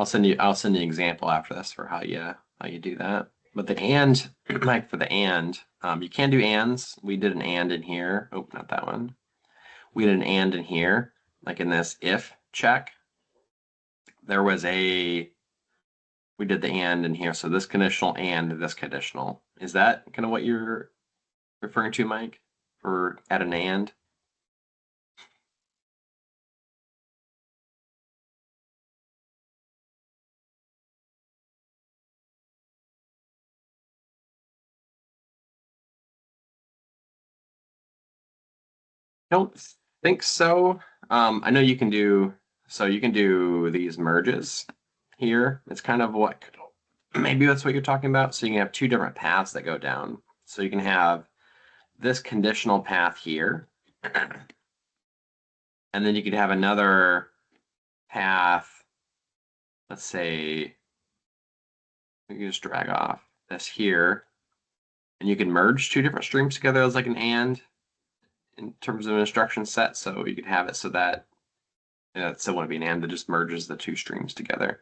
send you an example after this for how you do that. But the and, like for the and, you can do ands. We did an and in here. Oh, not that one. We did an and in here, like in this if check. There was a we did the and in here. So this conditional and this conditional. Is that kind of what you're referring to, Mike? For add an and? Don't think so. I know you can do, so you can do these merges here. It's kind of what, maybe that's what you're talking about. So you can have two different paths that go down. So you can have this conditional path here, and then you could have another path. Let's say we can just drag off this here, and you can merge two different streams together as like an and in terms of an instruction set. So you could have it so that it still wouldn't be an and that just merges the two streams together.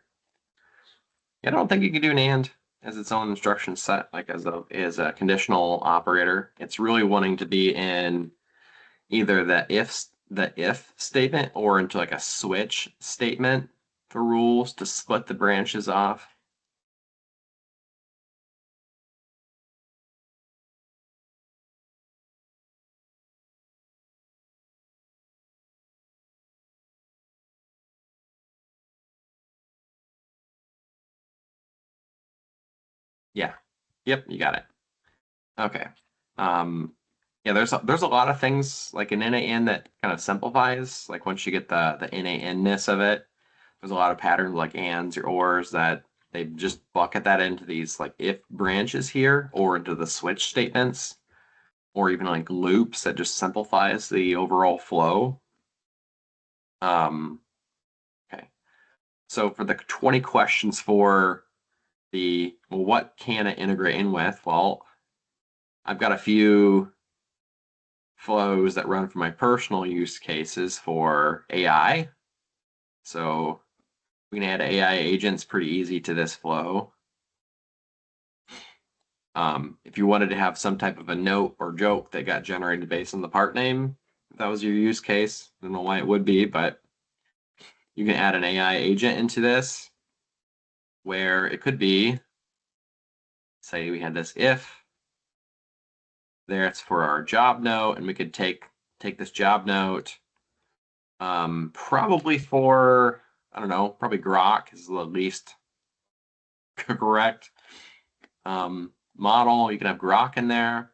I don't think you can do an and as its own instruction set, like as a conditional operator. It's really wanting to be in either the if statement or into like a switch statement for rules to split the branches off. Yeah. Yep, you got it. Okay. Yeah, there's a lot of things like an NaN that kind of simplifies. Like once you get the NaN-ness of it, there's a lot of patterns like ands or ors that they just bucket that into these like if branches here or into the switch statements or even like loops that just simplifies the overall flow. Okay. So for the 20 questions for well, what can it integrate in with? Well, I've got a few flows that run for my personal use cases for AI. So we can add AI agents pretty easy to this flow. If you wanted to have some type of a note or joke that got generated based on the part name, if that was your use case, I don't know why it would be, but you can add an AI agent into this where it could be, say we had this if, there it's for our job note, and we could take this job note, probably for, I don't know, probably Grok is the least correct model. You can have Grok in there,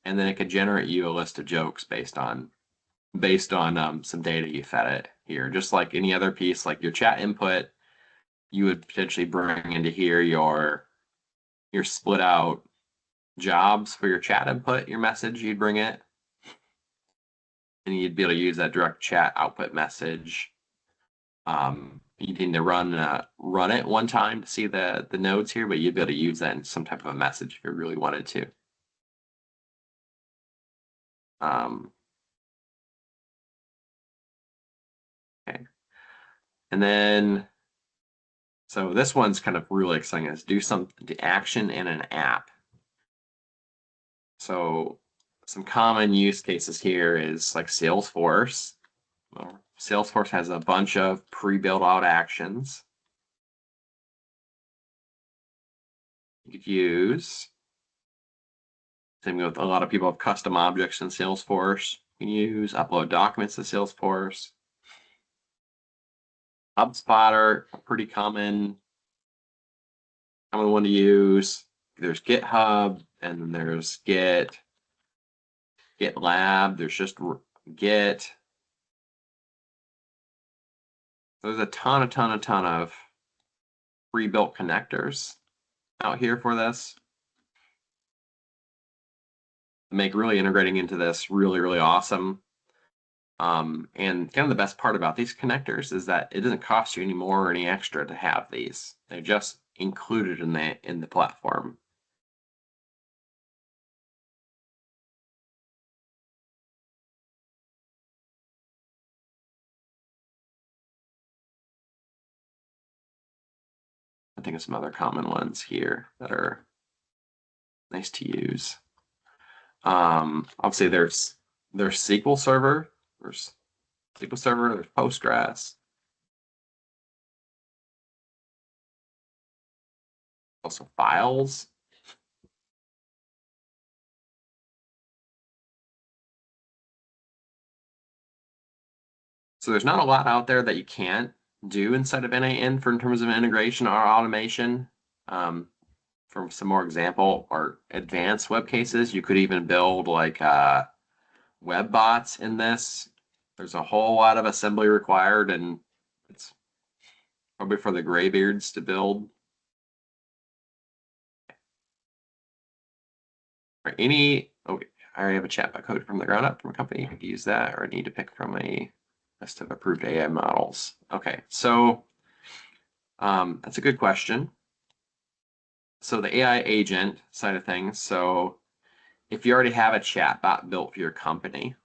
and then it could generate you a list of jokes based on some data you fed it here. Just like any other piece, like your chat input, you would potentially bring into here your split out jobs for your chat input, your message, you'd bring it. And you'd be able to use that direct chat output message. You need to run it one time to see the nodes here, but you'd be able to use that in some type of a message if you really wanted to. Okay. And then, so this one's kind of really exciting, is do the action in an app. So some common use cases here is like Salesforce. Well, Salesforce has a bunch of pre-built out actions you could use. Same with a lot of people have custom objects in Salesforce. You can use upload documents to Salesforce. HubSpot, a pretty common one to use. There's GitHub, and then there's GitLab. There's just Git. There's a ton of pre-built connectors out here for this. Make really integrating into this really awesome. And kind of the best part about these connectors is that it doesn't cost you any more or any extra to have these. They're just included in the platform. I think of some other common ones here that are nice to use. Obviously there's SQL Server, there's Postgres. Also files. So there's not a lot out there that you can't do inside of NAN for in terms of integration or automation. From some more example or advanced web cases, you could even build like web bots in this. There's a whole lot of assembly required, and it's probably for the graybeards to build. Or I already have a chatbot code from the ground up from a company. I could use that, or I need to pick from a list of approved AI models. Okay, so that's a good question. So the AI agent side of things. So if you already have a chatbot built for your company,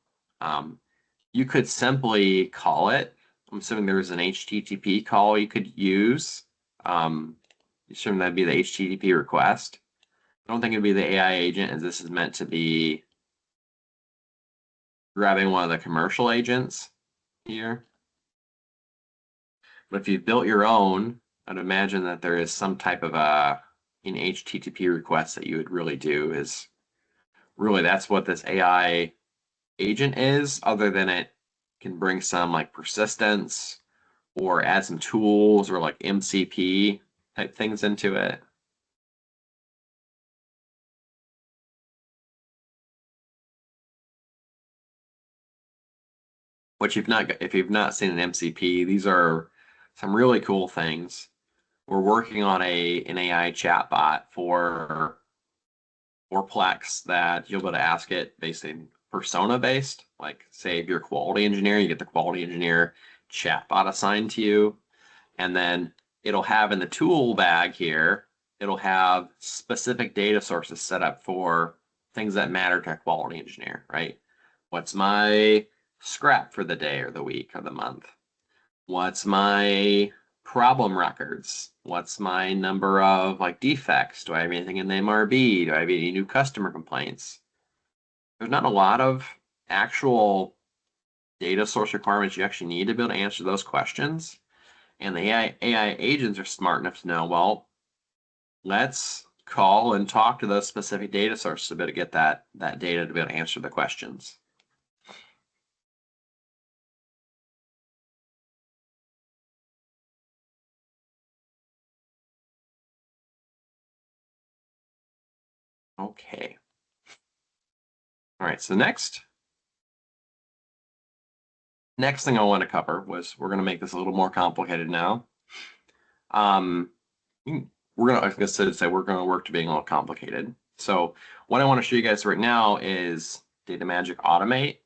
you could simply call it. I'm assuming there's an HTTP call you could use. Assume that'd be the HTTP request. I don't think it'd be the AI agent, as this is meant to be grabbing one of the commercial agents here. But if you built your own, I'd imagine that there is some type of an HTTP request that you would really do. Is really that's what this AI agent is, other than it can bring some like persistence or add some tools or like MCP type things into it. Which if you've not seen an MCP, these are some really cool things. We're working on an AI chatbot for Plex that you'll be able to ask it basically persona based. Like say if you're a quality engineer, you get the quality engineer chatbot assigned to you, and then it'll have in the tool bag here, it'll have specific data sources set up for things that matter to a quality engineer, right? What's my scrap for the day or the week or the month? What's my problem records? What's my number of like defects? Do I have anything in the MRB? Do I have any new customer complaints? There's not a lot of actual data source requirements you actually need to be able to answer those questions. And the AI agents are smart enough to know, well, let's call and talk to those specific data sources to be able to get that data to be able to answer the questions. Okay. All right, so next thing I want to cover was we're going to make this a little more complicated now. I was going to say we're going to work to being a little complicated. So what I want to show you guys right now is DataMagic Automate.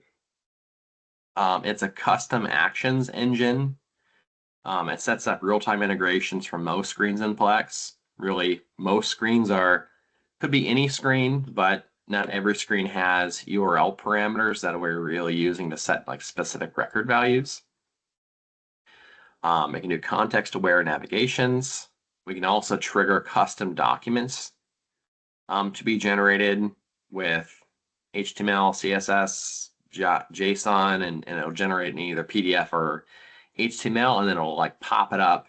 It's a custom actions engine. It sets up real-time integrations from most screens in Plex. Really, most screens could be any screen, but not every screen has URL parameters that we're really using to set like specific record values. It can do context-aware navigations. We can also trigger custom documents to be generated with HTML, CSS, JSON, and it'll generate in either PDF or HTML, and then it'll like pop it up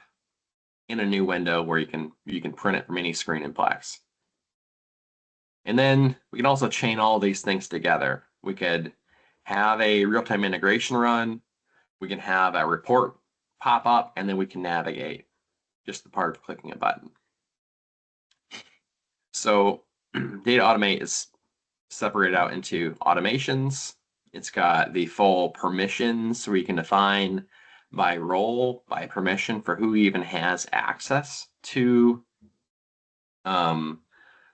in a new window where you can print it from any screen in Plex. And then we can also chain all these things together. We could have a real-time integration run. We can have a report pop up, and then we can navigate just the part of clicking a button. So Data Automate is separated out into automations. It's got the full permissions, so we can define by role, by permission for who even has access to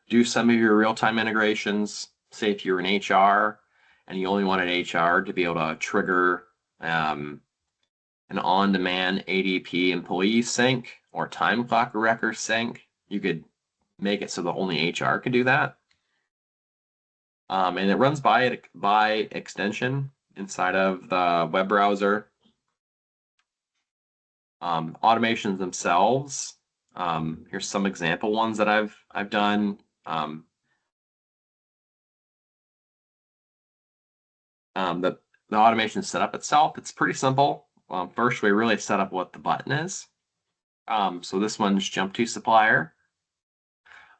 do some of your real-time integrations. Say if you're in HR and you only wanted HR to be able to trigger an on-demand ADP employee sync or time clock record sync, you could make it so that only HR could do that. And it runs by extension inside of the web browser. Automations themselves. Here's some example ones that I've done. The automation setup itself, it's pretty simple. First, we really set up what the button is. So this one's jump to supplier.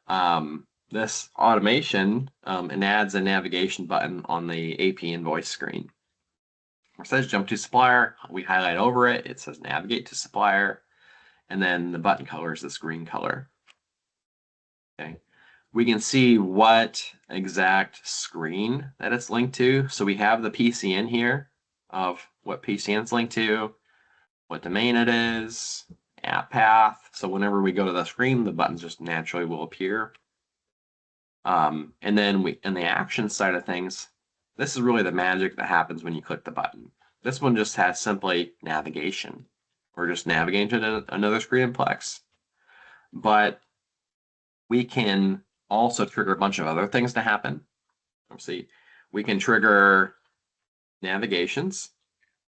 this automation and adds a navigation button on the AP invoice screen. It says jump to supplier. We highlight over it. It says navigate to supplier. And then the button color is this green color. Okay. We can see what exact screen that it's linked to. So we have the PCN here of what PCN is linked to, what domain it is, app path. So whenever we go to the screen, the buttons just naturally will appear. And then in the action side of things, this is really the magic that happens when you click the button. This one just has simply navigation. We're just navigating to another screen in Plex. But we can also trigger a bunch of other things to happen. Let's see. We can trigger navigations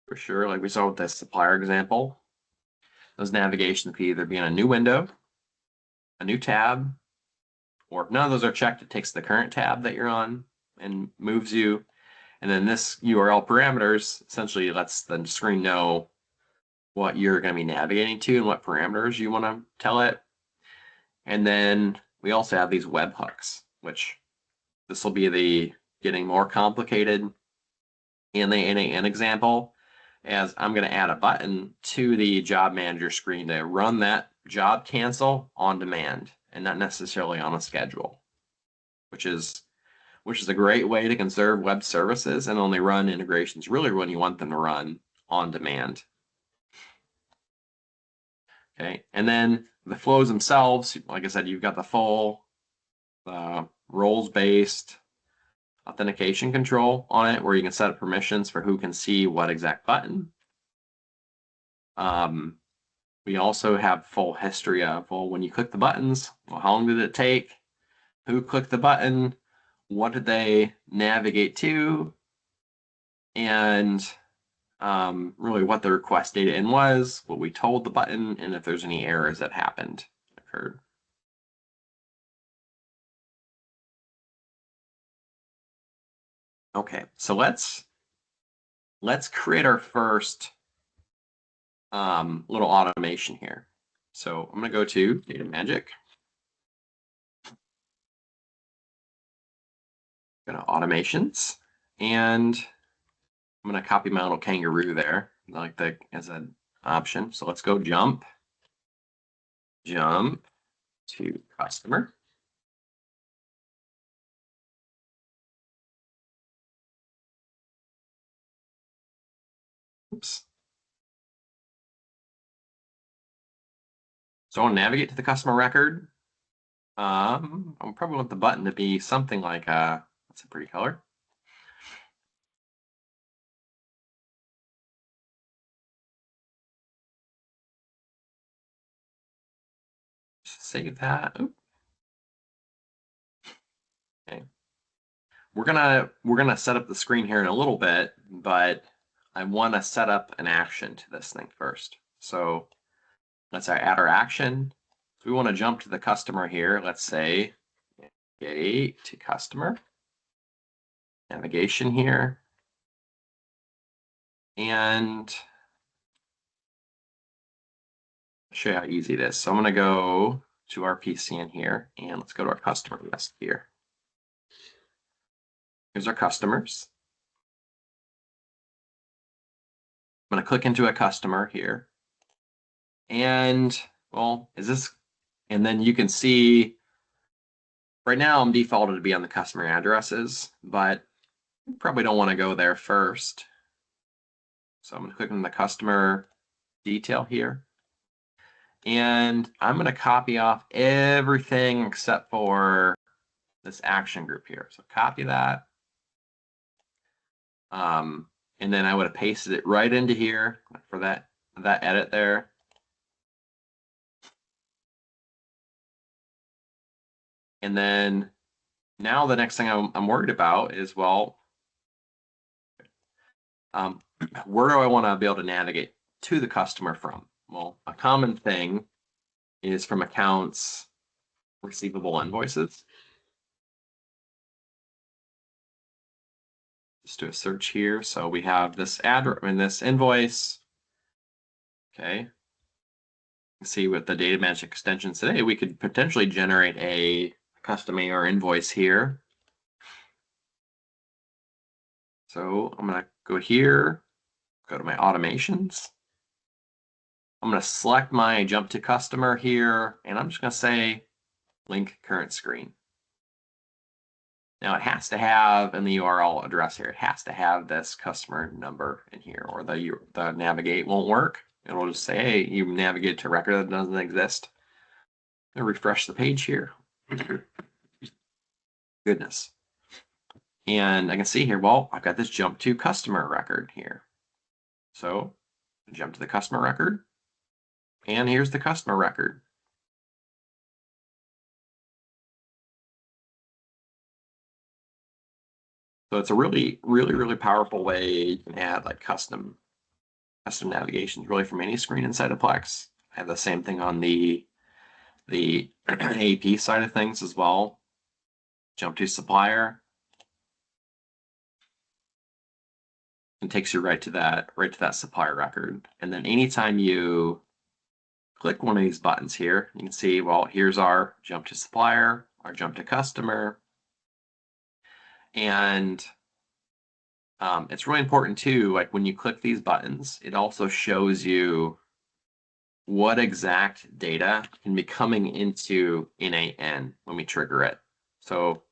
for sure, like we saw with the supplier example. Those navigations can either be in a new window, a new tab, or if none of those are checked, it takes the current tab that you're on and moves you. And then this URL parameters essentially lets the screen know what you're going to be navigating to and what parameters you want to tell it. And then we also have these webhooks, which this will be the getting more complicated in an example, as I'm going to add a button to the job manager screen to run that job cancel on demand and not necessarily on a schedule, which is a great way to conserve web services and only run integrations really when you want them to run on demand. Okay, and then the flows themselves, like I said, you've got the full roles-based authentication control on it, where you can set up permissions for who can see what exact button. We also have full history of, well, when you click the buttons, well, how long did it take? Who clicked the button? What did they navigate to? And really what the request data in was, what we told the button, and if there's any errors that occurred. Okay, so let's create our first little automation here. So I'm going to go to Data Magic. Go to Automations, and I'm going to copy my little kangaroo there, like that as an option. So let's go jump to customer. Oops. So I want to navigate to the customer record. I'll probably want the button to be something like that's a pretty color. Save that. Oop. Okay. We're gonna set up the screen here in a little bit, but I want to set up an action to this thing first. So let's add our action. So we want to jump to the customer here. Let's say navigate to customer. Navigation here. And I'll show you how easy it is. So I'm going to go to our PCN here, and let's go to our customer list here. Here's our customers. I'm going to click into a customer here. And, well, and then you can see, right now I'm defaulted to be on the customer addresses, but you probably don't want to go there first. So I'm going to click on the customer detail here. And I'm going to copy off everything except for this action group here. So copy that. And then I would have pasted it right into here for that edit there. And then now the next thing I'm worried about is, well, where do I want to be able to navigate to the customer from? Well, a common thing is from accounts receivable invoices. Just do a search here. So we have this address and this invoice. Okay. See with the Data Magic extensions today, we could potentially generate a custom AR invoice here. So I'm going to go here, go to my automations. I'm going to select my jump to customer here, and I'm just going to say link current screen. Now it has to have in the URL address here, it has to have this customer number in here, or the navigate won't work. It'll just say, hey, you navigate to a record that doesn't exist. I'll refresh the page here. Goodness. And I can see here, well, I've got this jump to customer record here. So jump to the customer record, and here's the customer record. So it's a really, really, really powerful way you can add like custom navigations really from any screen inside of Plex. I have the same thing on the AP side of things as well. Jump to supplier. It takes you right to that supplier record. And then anytime you click one of these buttons here, you can see, well, here's our jump to supplier, our jump to customer. And it's really important too, like when you click these buttons, it also shows you what exact data can be coming into NAN when we trigger it. So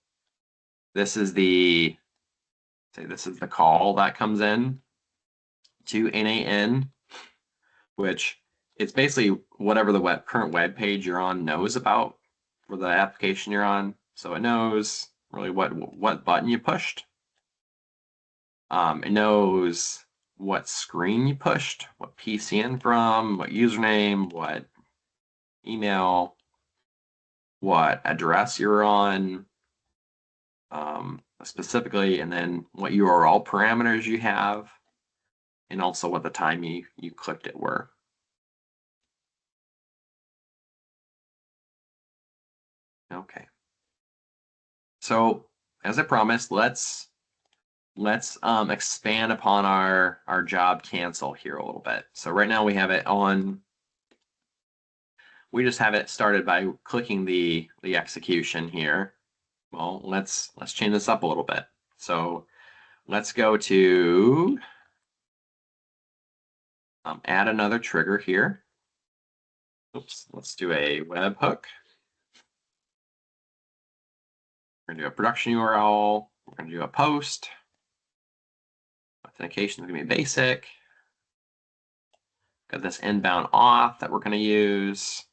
this is the call that comes in to NAN, which it's basically whatever the current web page you're on knows about for the application you're on. So it knows really what button you pushed. It knows what screen you pushed, what PCN from, what username, what email, what address you're on, specifically, and then what URL parameters you have, and also what the time you clicked it were. Okay. So as I promised, let's expand upon our job cancel here a little bit. So right now we have it on. We just have it started by clicking the execution here. Well, let's change this up a little bit. So let's go to add another trigger here. Oops, let's do a webhook. We're gonna do a production URL. We're gonna do a post. Authentication is gonna be basic. Got this inbound auth that we're gonna use.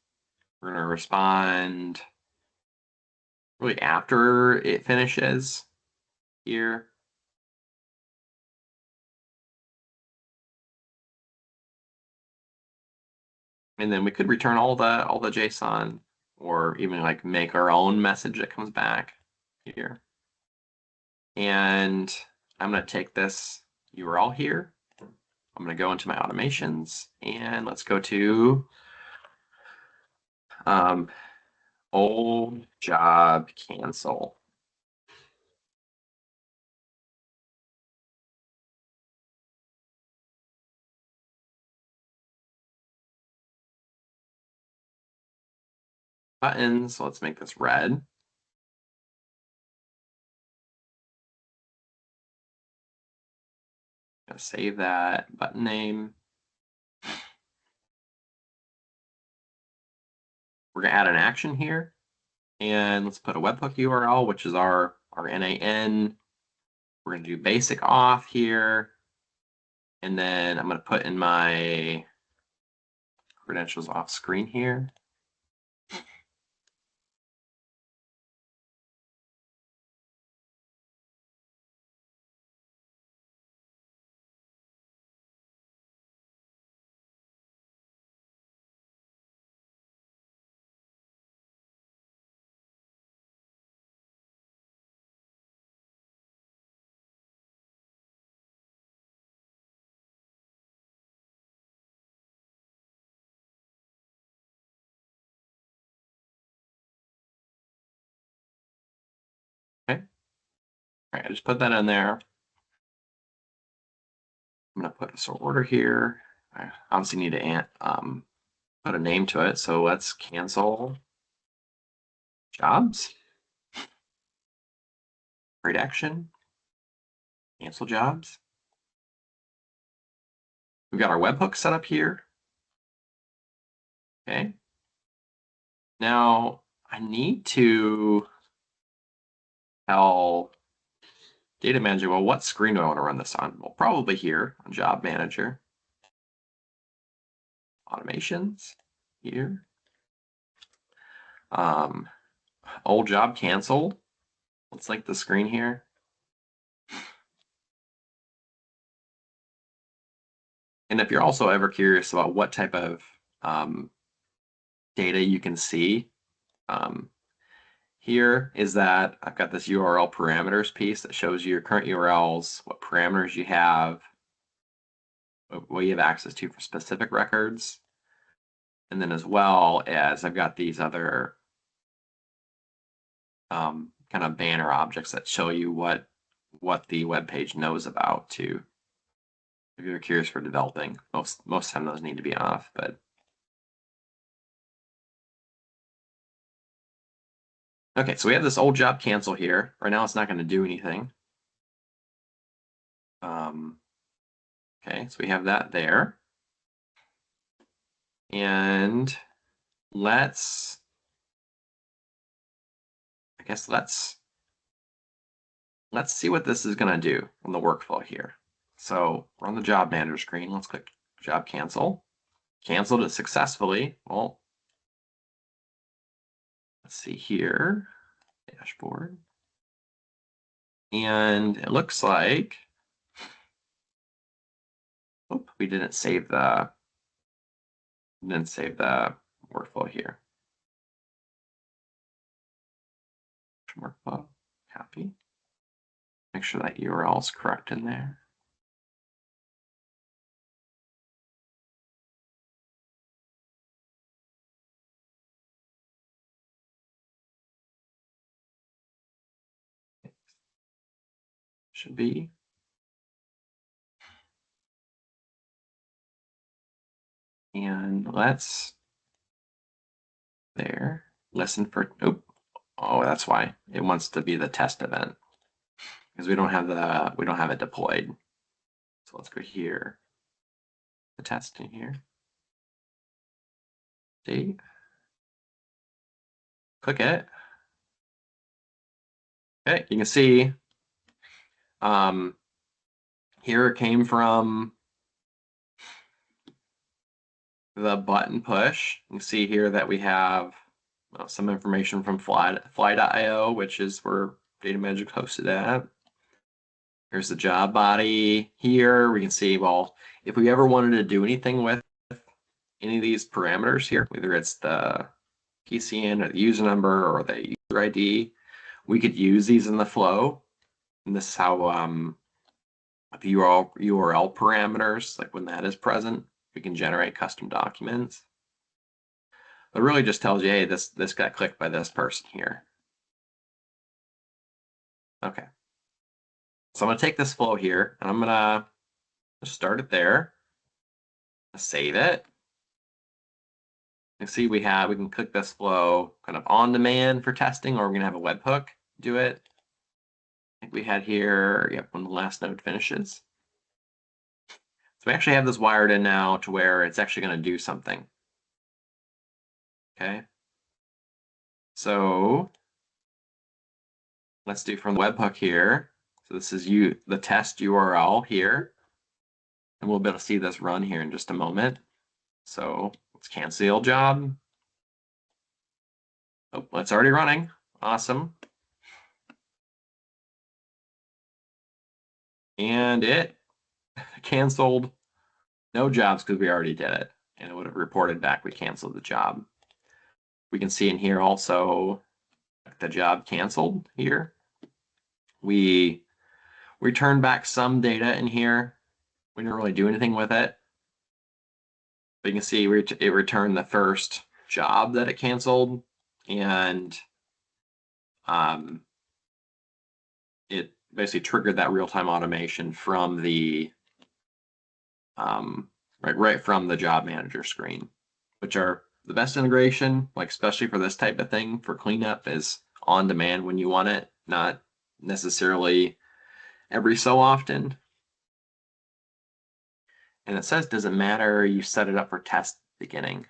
We're gonna respond really after it finishes here. And then we could return all the JSON, or even like make our own message that comes back here. And I'm going to take this URL here. I'm going to go into my automations, and let's go to old job cancel. Buttons, so let's make this red. Gonna save that button name. We're gonna add an action here, and let's put a webhook URL, which is our NAN. We're gonna do basic auth here, and then I'm gonna put in my credentials off screen here. Okay. All right, I just put that in there. I'm gonna put a sort order here. I obviously need to put a name to it. So let's cancel jobs. Create action. Cancel jobs. We've got our webhook set up here. Okay. Now I need to tell Data Manager, well, what screen do I want to run this on? Well, probably here on Job Manager. Automations here. Old job canceled. Let's link the screen here. And if you're also ever curious about what type of data you can see, here is that I've got this URL parameters piece that shows you your current URLs, what parameters you have, what you have access to for specific records. And then as well as I've got these other kind of banner objects that show you what the web page knows about too. If you're curious for developing, most of the time those need to be off, but okay, so we have this old job cancel here. Right now it's not going to do anything. Okay, so we have that there. And let's see what this is going to do on the workflow here. So we're on the job manager screen. Let's click job cancel. Canceled it successfully. Well, let's see here, dashboard. And it looks like, we didn't save the workflow here. Workflow, copy. Make sure that URL is correct in there. Should be. And let's listen for, oh, that's why it wants to be the test event because we don't have it deployed. So let's go here, the test in here, date, click it. Okay, you can see here it came from the button push. You can see here that we have some information from fly.io, which is where Data Magic hosted at. Here's the job body here. We can see, well, if we ever wanted to do anything with any of these parameters here, whether it's the PCN or the user number or the user ID, we could use these in the flow. And this is how the URL parameters, like when that is present, we can generate custom documents. It really just tells you, hey, this got clicked by this person here. Okay. So I'm going to take this flow here and I'm going to start it there. Save it. You see we can click this flow kind of on demand for testing, or we're going to have a webhook do it. I think we had here, yep, when the last node finishes. So we actually have this wired in now to where it's actually going to do something. Okay. So let's do from the webhook here. So this is the test URL here. And we'll be able to see this run here in just a moment. So let's cancel the old job. Oh, it's already running. Awesome. And it canceled no jobs because we already did it. And it would have reported back we canceled the job. We can see in here also the job canceled here. We returned back some data in here. We didn't really do anything with it. But you can see it returned the first job that it canceled, and it basically triggered that real-time automation from the right from the job manager screen, which are the best integration, like especially for this type of thing for cleanup, is on demand when you want it, not necessarily every so often. And it says, does it matter you set it up for test beginning?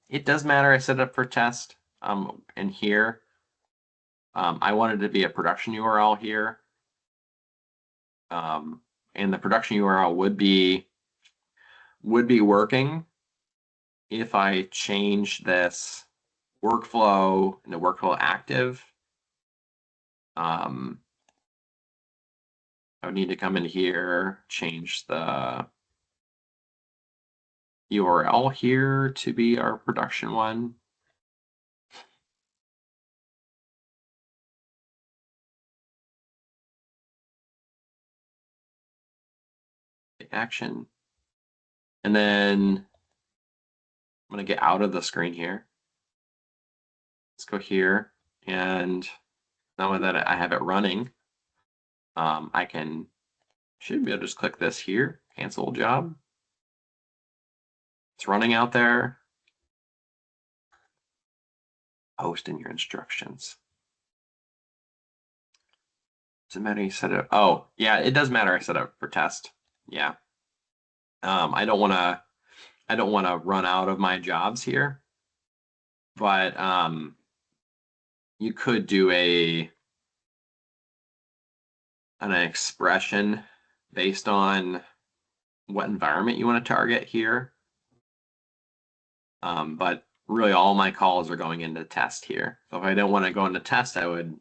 It does matter I set it up for test in here. I wanted to be a production URL here. And the production URL would be working if I change this workflow into workflow active. I would need to come in here, change the URL here to be our production one. Action. And then I'm going to get out of the screen here. Let's go here. And now that I have it running, I should be able to just click this here, cancel job. It's running out there. Post in your instructions. Does it matter you set it up? Oh, yeah, it does matter I set it up for test. Yeah. I don't want to run out of my jobs here, but you could do an expression based on what environment you want to target here. But really all my calls are going into test here. So if I don't want to go into test, I would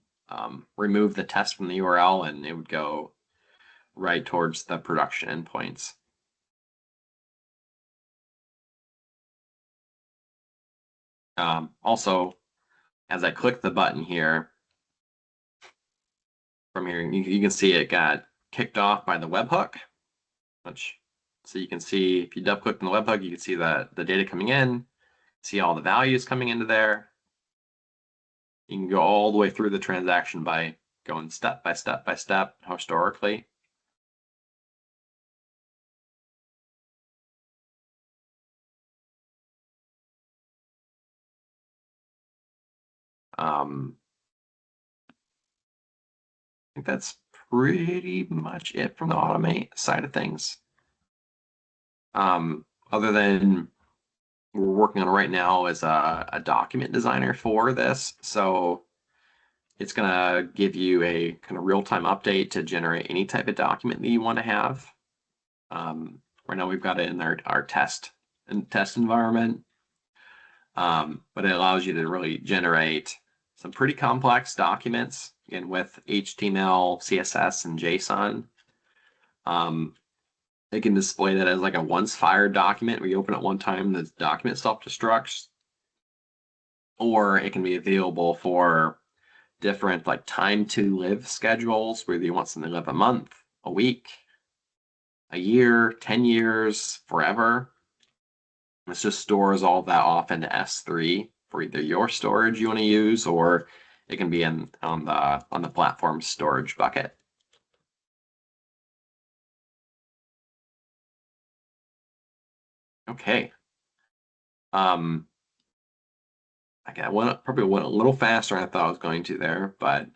remove the test from the URL and it would go right towards the production endpoints. Also, as I click the button here, from here, you can see it got kicked off by the webhook, so you can see if you double click on the webhook, you can see the data coming in, see all the values coming into there. You can go all the way through the transaction by going step by step by step historically. I think that's pretty much it from the automate side of things. Other than we're working on right now is a document designer for this. So it's going to give you a kind of real-time update to generate any type of document that you want to have. Right now we've got it in our test environment, but it allows you to really generate some pretty complex documents, again, with HTML, CSS, and JSON. They can display that as like a once fired document where you open it one time, the document self-destructs, or it can be available for different like time to live schedules, whether you want something to live a month, a week, a year, 10 years, forever. This just stores all that off into S3 for either your storage you want to use, or it can be on the platform storage bucket. Okay. I probably went a little faster than I thought I was going to there, but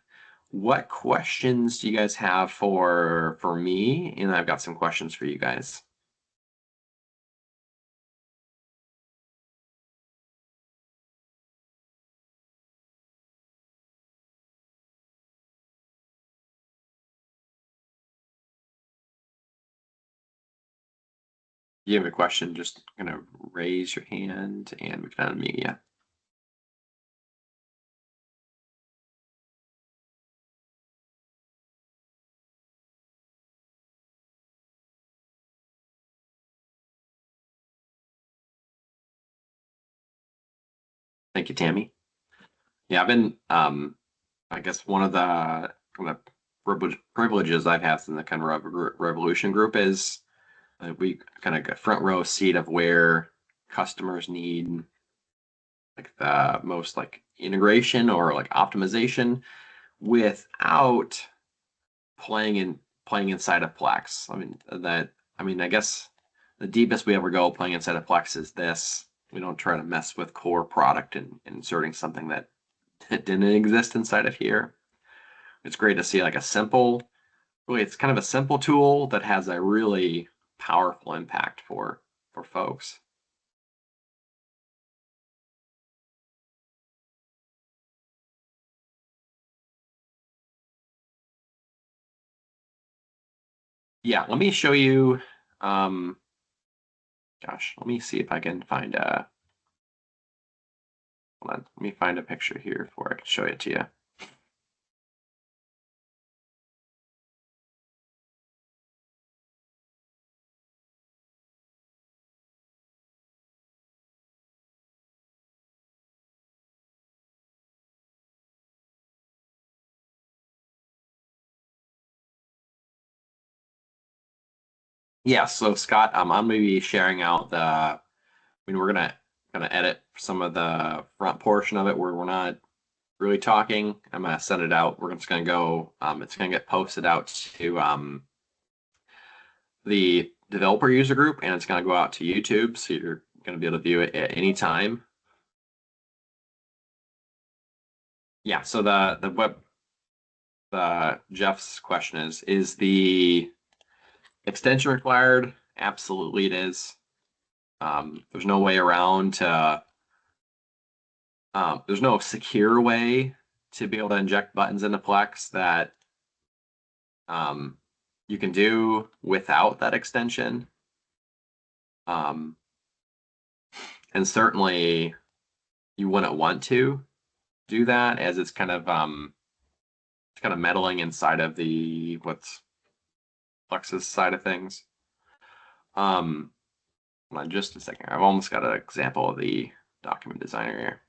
what questions do you guys have for me? And I've got some questions for you guys. If you have a question, just kind of raise your hand and we can unmute you. Thank you, Tammy. Yeah, I've been, I guess one of the kind of privileges I've had in the kind of Revolution group is we kind of got front row seat of where customers need like the most like integration or like optimization without playing inside of Plex. I mean, I guess the deepest we ever go playing inside of Plex is this. We don't try to mess with core product and inserting something that didn't exist inside of here. it's great to see like a simple, really, it's kind of a simple tool that has a really powerful impact for folks. Yeah, let me show you. Gosh, let me see if I can find a. Hold on, let me find a picture here before I can show it to you. Yeah, so Scott, I'm gonna be sharing out the. I mean, we're gonna edit some of the front portion of it where we're not really talking. I'm gonna send it out. We're just gonna go. It's gonna get posted out to the developer user group, and it's gonna go out to YouTube, so you're gonna be able to view it at any time. Yeah. So the Jeff's question is the extension required? Absolutely, it is. There's no way around to. There's no secure way to be able to inject buttons into Plex that um, you can do without that extension. Um, and certainly you wouldn't want to do that as it's kind of meddling inside of the what's Plex's side of things. Hold on just a second. I've almost got an example of the document designer here.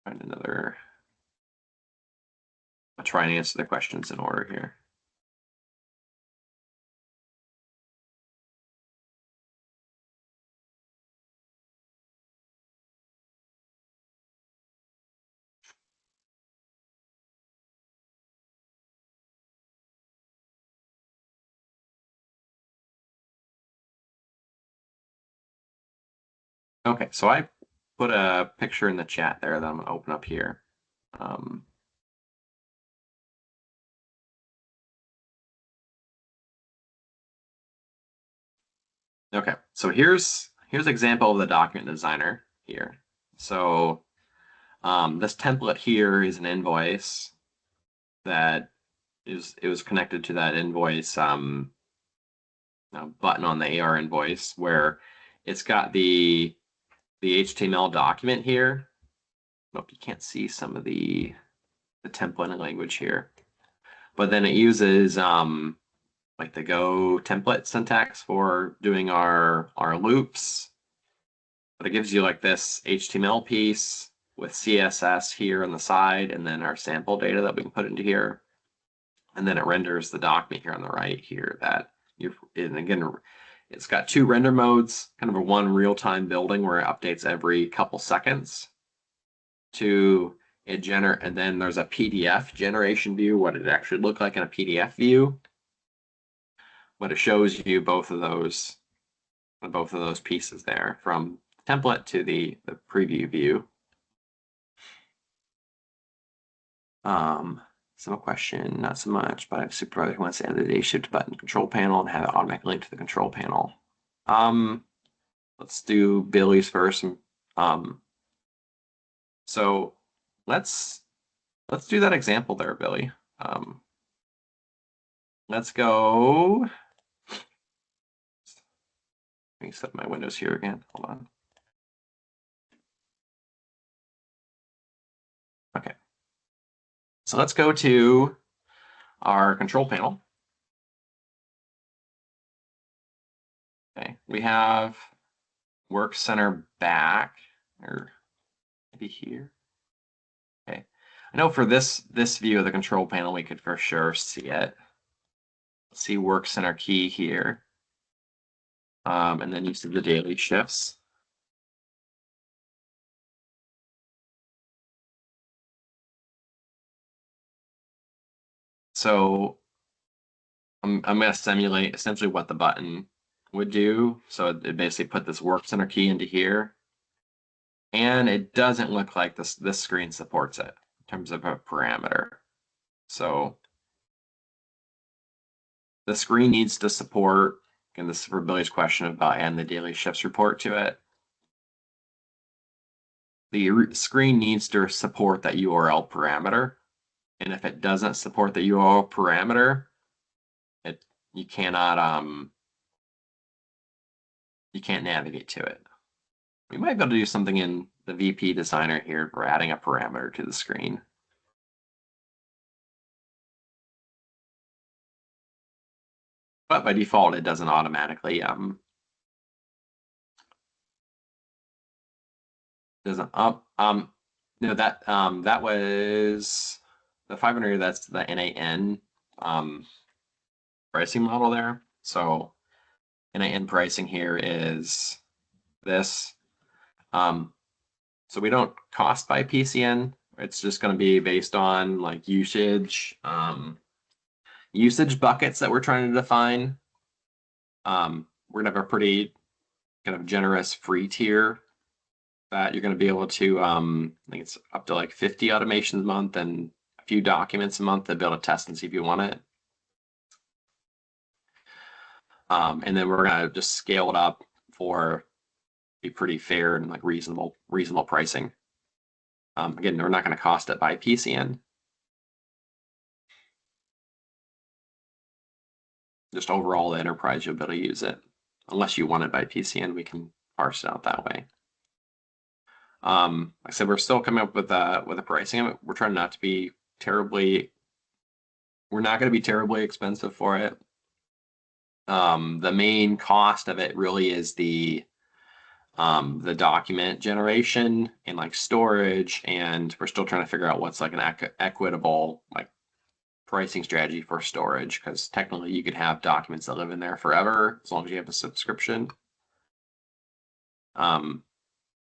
Find another. I'll try and answer the questions in order here. Okay, so I put a picture in the chat there that I'm going to open up here. Okay, so here's an example of the document designer here. So this template here is an invoice that it was connected to that invoice button on the AR invoice where it's got the HTML document here. I hope you can't see some of the template language here, but then it uses like the Go template syntax for doing our loops. But it gives you like this HTML piece with CSS here on the side, and then our sample data that we can put into here. And then it renders the document here on the right here that and again, it's got two render modes, kind of a one real-time building where it updates every couple seconds to it and then there's a PDF generation view, what it actually looked like in a PDF view. But it shows you both of those pieces there from template to the preview view. Some question, not so much, but I have a supervisor who wants to add the day shift button control panel and have it automatically link to the control panel. Let's do Billy's first. So let's do that example there, Billy. Let's go. Let me set my windows here again. Hold on. Okay. So let's go to our control panel. Okay, we have Work Center back, or maybe here. Okay, I know for this view of the control panel, we could for sure see it. Let's see Work Center key here, and then you see the daily shifts. So I'm going to simulate essentially what the button would do. So it basically put this Work Center key into here. And it doesn't look like this screen supports it in terms of a parameter. So the screen needs to support, and this is for Billy's question about adding the daily shifts report to it. The screen needs to support that URL parameter. And if it doesn't support the URL parameter, you can't navigate to it. We might be able to do something in the VP designer here for adding a parameter to the screen. But by default, it doesn't automatically doesn't up no, that was the 500. That's the NAN pricing model there. So NAN pricing here is this. So we don't cost by PCN. It's just going to be based on like usage buckets that we're trying to define. We're gonna have a pretty kind of generous free tier that you're going to be able to, I think it's up to like 50 automations a month and a few documents a month to be able to test and see if you want it. And then we're going to just scale it up for be pretty fair and like reasonable pricing. Again, we're not going to cost it by PCN. Just overall, the enterprise, you'll be able to use it. Unless you want it by PCN, we can parse it out that way. Like I said, we're still coming up with a pricing of it. We're trying not to be terribly. We're not going to be terribly expensive for it. The main cost of it really is the document generation and like storage, and we're still trying to figure out what's like an equitable like pricing strategy for storage, because technically you could have documents that live in there forever as long as you have a subscription.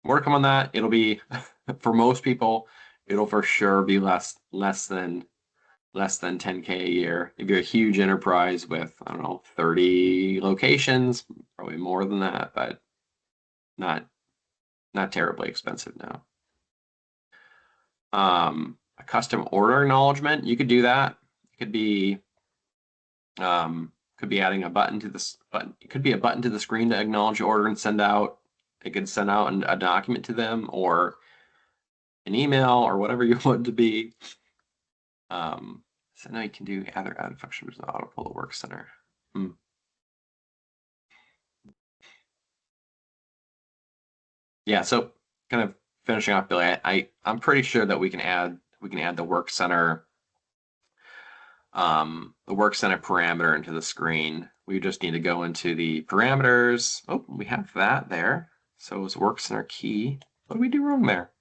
More to come on that. It'll be for most people, it'll for sure be less than 10K a year. If you're a huge enterprise with, I don't know, 30 locations, probably more than that, but not terribly expensive now. A custom order acknowledgement, you could do that. It could be adding a button to this button. It could be a button to the screen to acknowledge your order and send out. It could send out a document to them or an email or whatever you want it to be. So now you can do other add functions with auto pull the work center. Yeah, so kind of finishing off, Billy, I'm pretty sure that we can add the work center parameter into the screen. We just need to go into the parameters. Oh, we have that there. So it's work center key. What did we do wrong there?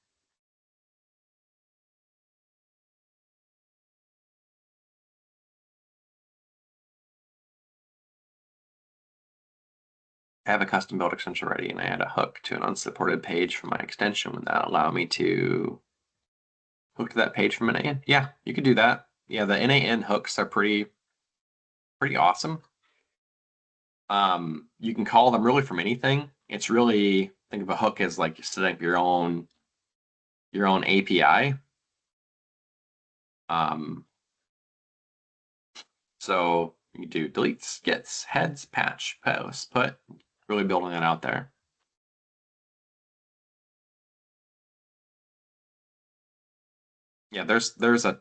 I have a custom build extension ready, and I add a hook to an unsupported page from my extension. Would that allow me to hook to that page from NAN? Yeah, you could do that. Yeah, the NAN hooks are pretty awesome. You can call them really from anything. It's really, think of a hook as like setting up your own API. So you can do deletes, gets, heads, patch, post, put, really building it out there. Yeah, there's a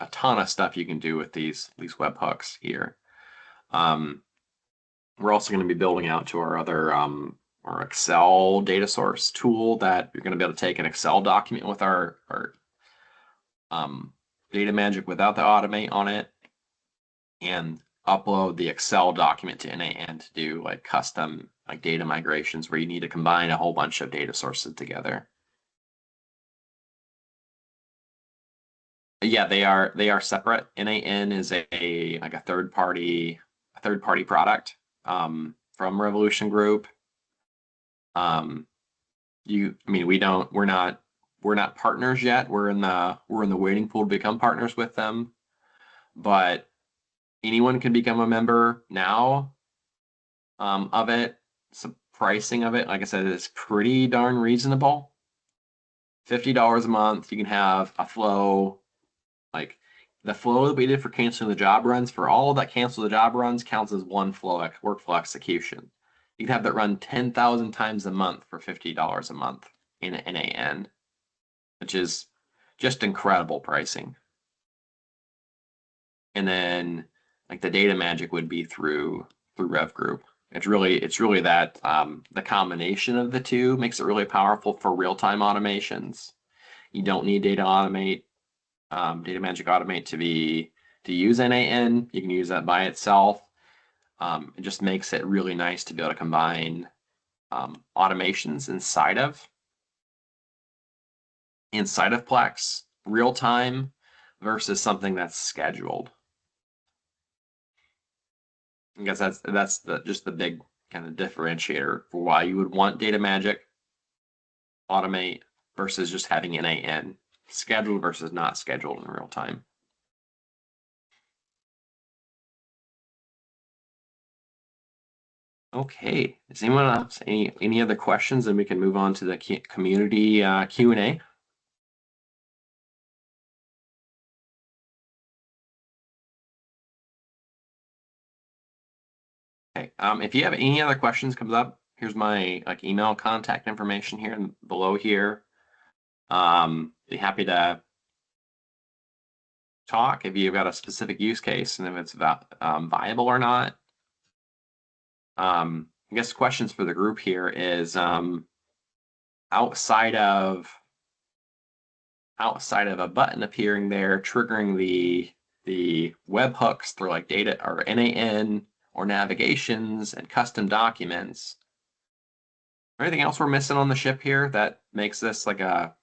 ton of stuff you can do with these webhooks here. We're also going to be building out to our other our Excel data source tool that you're going to be able to take an Excel document with our data magic without the automate on it and upload the Excel document to NAN to do like custom like data migrations where you need to combine a whole bunch of data sources together. Yeah, they are separate. NAN is a like a third party product from Revolution Group. We're not partners yet. We're in the waiting pool to become partners with them, but anyone can become a member now of it. So pricing of it, like I said, is pretty darn reasonable. $50 a month. You can have a flow, like the flow that we did for canceling the job runs. For all that cancel the job runs counts as one flow workflow execution. You can have that run 10,000 times a month for $50 a month in NAN, which is just incredible pricing. And then like the data magic would be through Rev Group. It's really that the combination of the two makes it really powerful for real-time automations. You don't need Data Automate, Data Magic Automate to use NAN. You can use that by itself. It just makes it really nice to be able to combine automations inside of Plex, real time versus something that's scheduled. I guess that's just the big kind of differentiator for why you would want Data Magic Automate versus just having NAN, scheduled versus not scheduled in real time. Okay, does anyone else any other questions? And we can move on to the community Q&A. Okay, if you have any other questions comes up, here's my email contact information here and below here. Be happy to talk if you've got a specific use case and if it's viable or not. I guess questions for the group here is outside of a button appearing there triggering the webhooks through like data or NAN or navigations and custom documents. Anything else we're missing on the ship here that makes this like a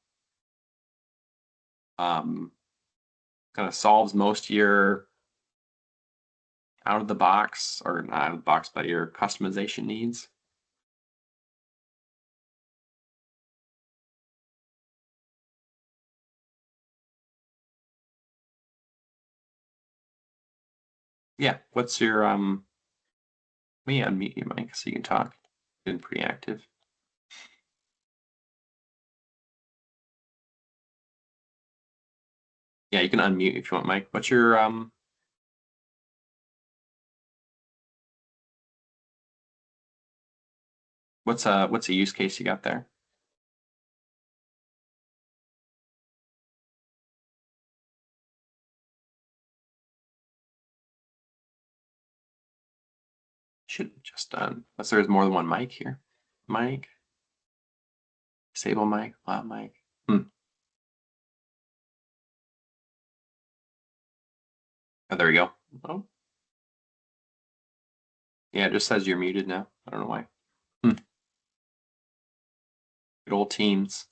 kind of solves most of your out of the box, or not out of the box, but your customization needs? Yeah, what's your let me unmute your mic so you can talk. Been pretty active. Yeah, you can unmute if you want, Mike. What's your what's a use case you got there? Should have just done. Unless there's more than one mic here. Mic. Disable mic. Loud mic. Oh, there we go. Oh. Yeah, it just says you're muted now. I don't know why. Good old Teams.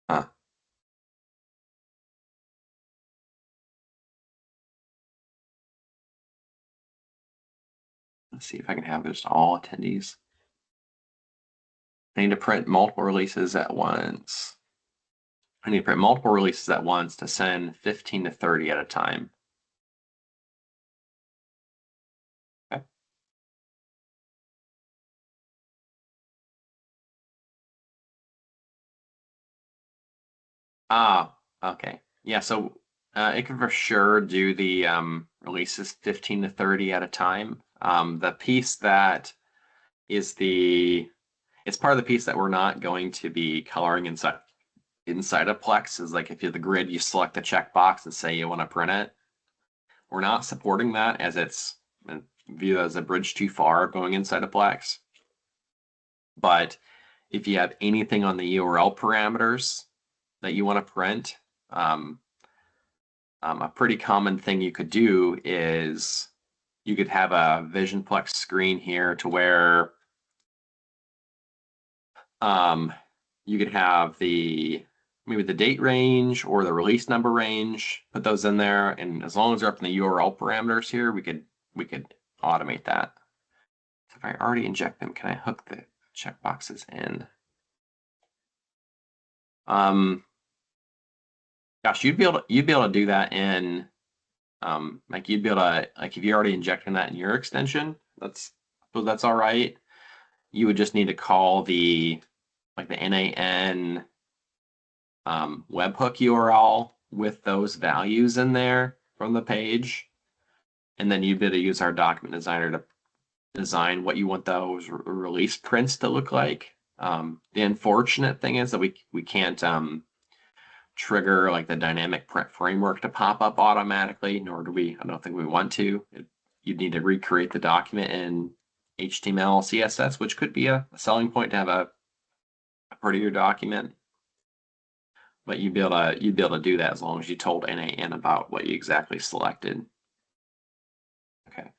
Huh. Let's see if I can have just all attendees. I need to print multiple releases at once. I need to print multiple releases at once to send 15 to 30 at a time. Okay. Ah, okay. Yeah, so it can for sure do the releases 15 to 30 at a time. The piece that is it's part of the piece that we're not going to be coloring inside of Plex is like if you have the grid, you select the checkbox and say you want to print it. We're not supporting that as it's viewed as a bridge too far going inside of Plex. But if you have anything on the URL parameters that you want to print, a pretty common thing you could do is you could have a VisionPlex screen here to where you could have maybe the date range or the release number range, put those in there, and as long as they're up in the URL parameters here, we could automate that. So if I already inject them, can I hook the checkboxes in? Gosh, you'd be able to do that in Like you'd be able to, like if you're already injecting that in your extension, that's all right. You would just need to call the NAN webhook URL with those values in there from the page. And then you'd be able to use our document designer to design what you want those release prints to look like. The unfortunate thing is that we can't trigger like the dynamic print framework to pop up automatically, nor do we, I don't think we want to. You'd need to recreate the document in HTML, CSS, which could be a selling point to have a prettier document. But you'd be able to do that as long as you told NAN about what you exactly selected. Okay.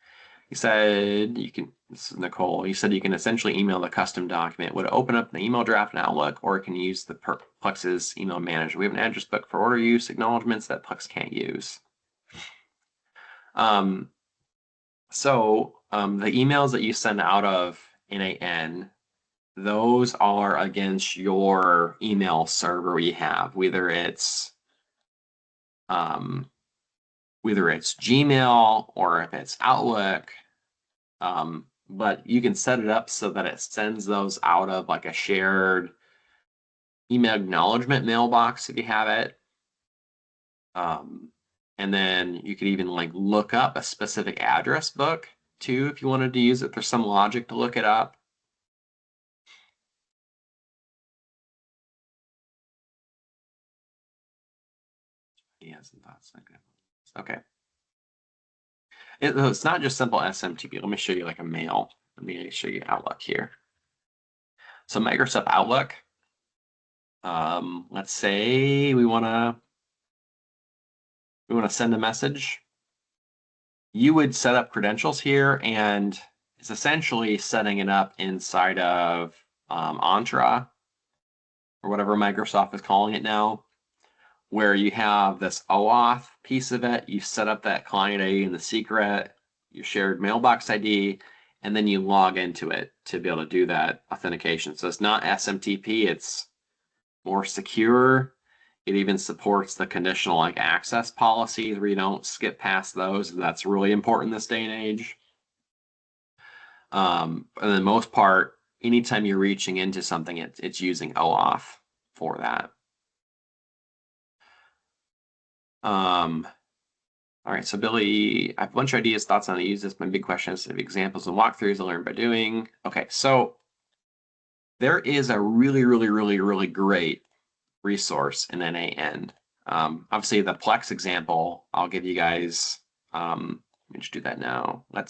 You said you can, this is Nicole, you said you can essentially email the custom document. Would it open up the email draft in Outlook, or can you use the Plex's email manager? We have an address book for order use acknowledgements that Plex can't use. The emails that you send out of NAN, those are against your email server we have, whether it's Gmail or if it's Outlook. But you can set it up so that it sends those out of like a shared email acknowledgement mailbox if you have it. And then you could even like look up a specific address book too if you wanted to use it. There's some logic to look it up. Yes, and thoughts. Okay. It's not just simple SMTP. Let me show you like a mail. Let me show you Outlook here. So Microsoft Outlook. Let's say we want to send a message. You would set up credentials here, and it's essentially setting it up inside of Entra or whatever Microsoft is calling it now, where you have this OAuth piece of it. You set up that client ID and the secret, your shared mailbox ID, and then you log into it to be able to do that authentication. So it's not SMTP, it's more secure. It even supports the conditional like access policies where you don't skip past those. And that's really important this day and age. And the most part, anytime you're reaching into something, it's using OAuth for that. All right, so Billy, I have a bunch of ideas, thoughts on how to use this. My big question is examples and walkthroughs I learned by doing. Okay, so there is a really great resource in NAN. Obviously, the Plex example, I'll give you guys. Let me just do that now. I'm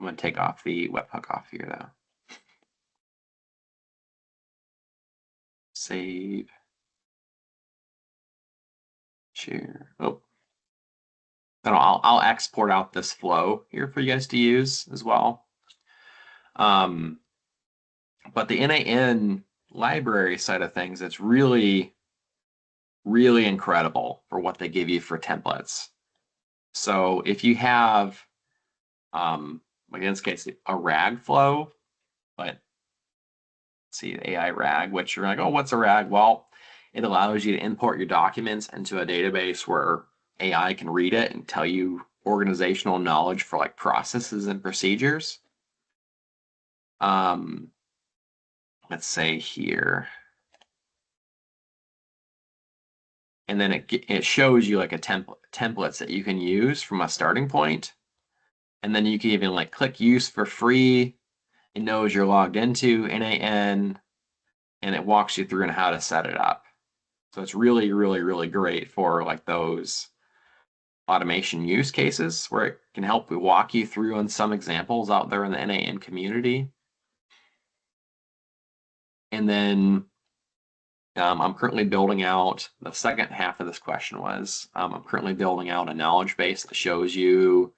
going to take off the webhook off here, though. Save. Share. Oh. I'll export out this flow here for you guys to use as well. But the NAN library side of things, it's really incredible for what they give you for templates. So if you have, like in this case, a RAG flow, but see AI RAG, which you're like, oh, what's a RAG? Well, it allows you to import your documents into a database where AI can read it and tell you organizational knowledge for like processes and procedures. Let's say here. And then it shows you like a templates that you can use from a starting point. And then you can even like click use for free. It knows you're logged into NAN and it walks you through on how to set it up. So it's really great for like those automation use cases where it can help walk you through on some examples out there in the NAN community. And then I'm currently building out, the second half of this question was, I'm currently building out a knowledge base that shows you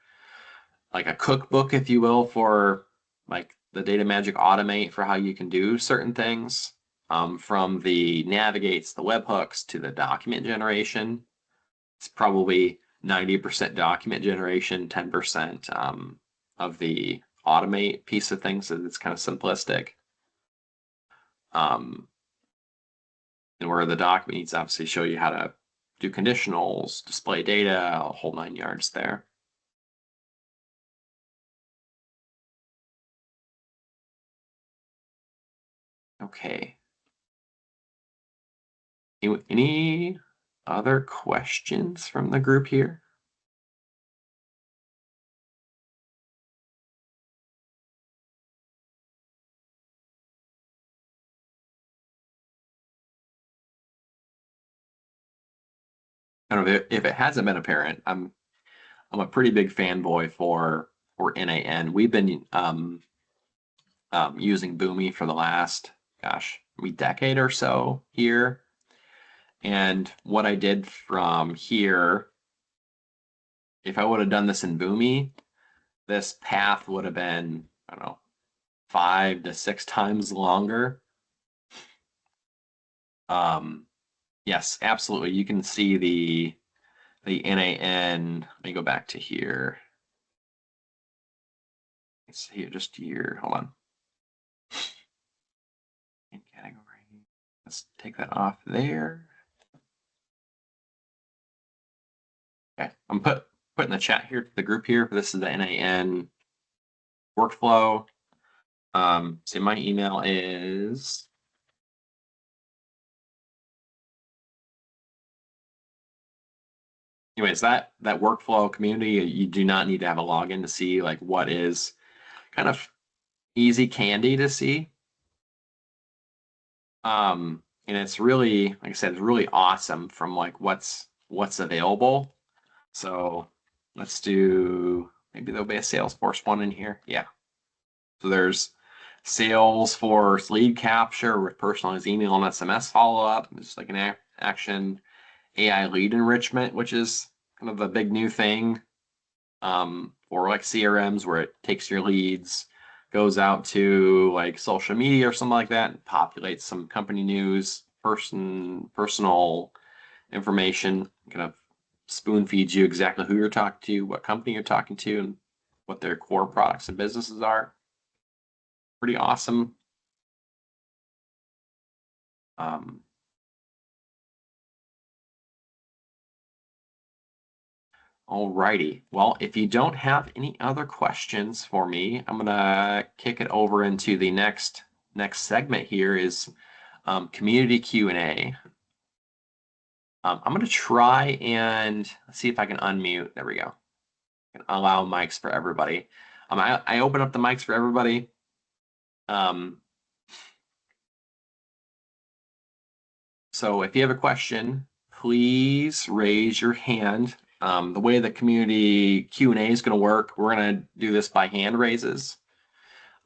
like a cookbook, if you will, for like the Data Magic Automate for how you can do certain things, from the navigates, the webhooks to the document generation. It's probably 90% document generation, 10% of the automate piece of things. So it's kind of simplistic. And where the document needs to obviously show you how to do conditionals, display data, a whole 9 yards there. Okay. Any other questions from the group here? I don't know if it hasn't been apparent. I'm a pretty big fanboy for NAN. We've been using Boomi for the last, gosh, maybe decade or so here. And what I did from here, if I would have done this in Boomi, this path would have been, I don't know, 5 to 6 times longer. Yes, absolutely. You can see the NAN. Let me go back to here. Let's see, just here. Hold on. In category. Let's take that off there. Okay, I'm putting the chat here to the group here. This is the NAN workflow. So my email is anyways, that workflow community, you do not need to have a login to see like what is kind of easy candy to see. And it's really, like I said, it's really awesome from like what's available. So let's do, maybe there'll be a Salesforce one in here. Yeah. So there's sales for lead capture with personalized email and SMS follow-up. It's like an action AI lead enrichment, which is kind of a big new thing for like CRMs where it takes your leads, goes out to like social media or something like that, and populates some company news, personal information, kind of spoon feeds you exactly who you're talking to, what company you're talking to, and what their core products and businesses are. Pretty awesome. Alrighty. Well, if you don't have any other questions for me, I'm gonna kick it over into the next segment here is community Q&A. I'm gonna try and let's see if I can unmute. There we go. Allow mics for everybody. I open up the mics for everybody. So if you have a question, please raise your hand. The way the community Q&A is going to work, we're going to do this by hand raises.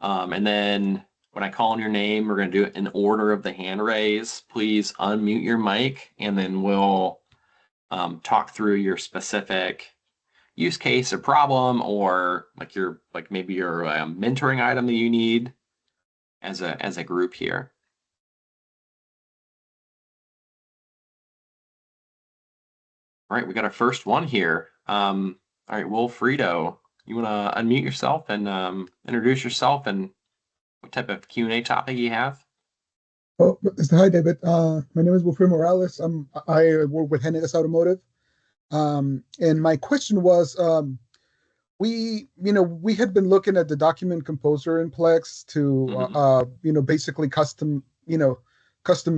And then when I call on your name, we're going to do it in order of the hand raise. Please unmute your mic, and then we'll talk through your specific use case or problem, or like maybe your mentoring item that you need as a group here. All right, we got our first one here. All right, Wilfredo, you want to unmute yourself and introduce yourself and what type of Q&A topic you have? Oh, hi, David. My name is Wilfredo Morales. I work with Henniges Automotive. And my question was, we had been looking at the document composer in Plex to, basically custom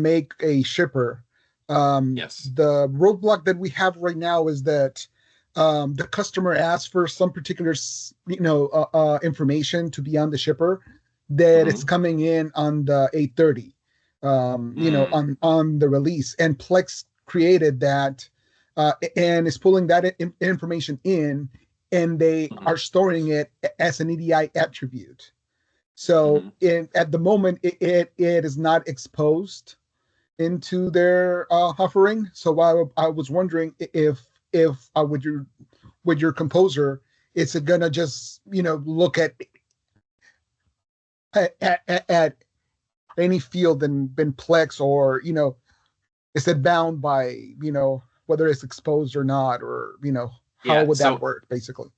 make a shipper. Yes. The roadblock that we have right now is that the customer asks for some particular, information to be on the shipper that it's coming in on the 830, on the release. And Plex created that and is pulling that information in, and they are storing it as an EDI attribute. So at the moment, it is not exposed into their offering. So I was wondering if with your composer, it's gonna just look at any field in Plex, or is it bound by whether it's exposed or not, or how would that work basically?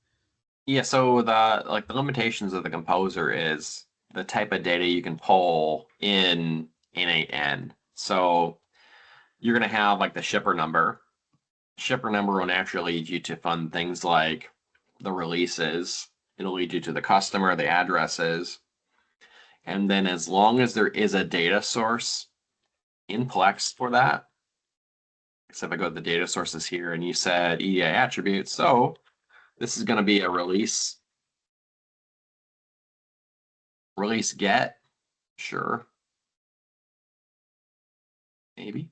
Yeah, so the limitations of the composer is the type of data you can pull in N8N. So you're going to have like the shipper number. Shipper number will naturally lead you to fund things like the releases. It'll lead you to the customer, the addresses. And then as long as there is a data source in Plex for that, except I go to the data sources here and you said EDI attributes. So this is going to be a release get. Sure. Maybe.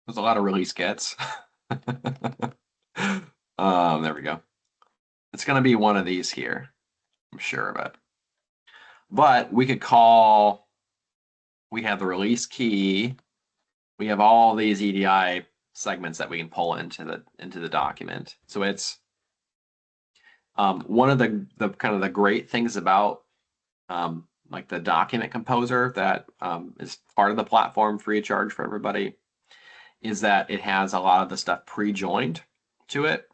There's a lot of release gets. There we go. It's going to be one of these here. I'm sure of it. But we could call, we have the release key. We have all these EDI segments that we can pull into the document. So it's one of the kind of the great things about like the document composer that is part of the platform free of charge for everybody is that it has a lot of the stuff pre-joined to it.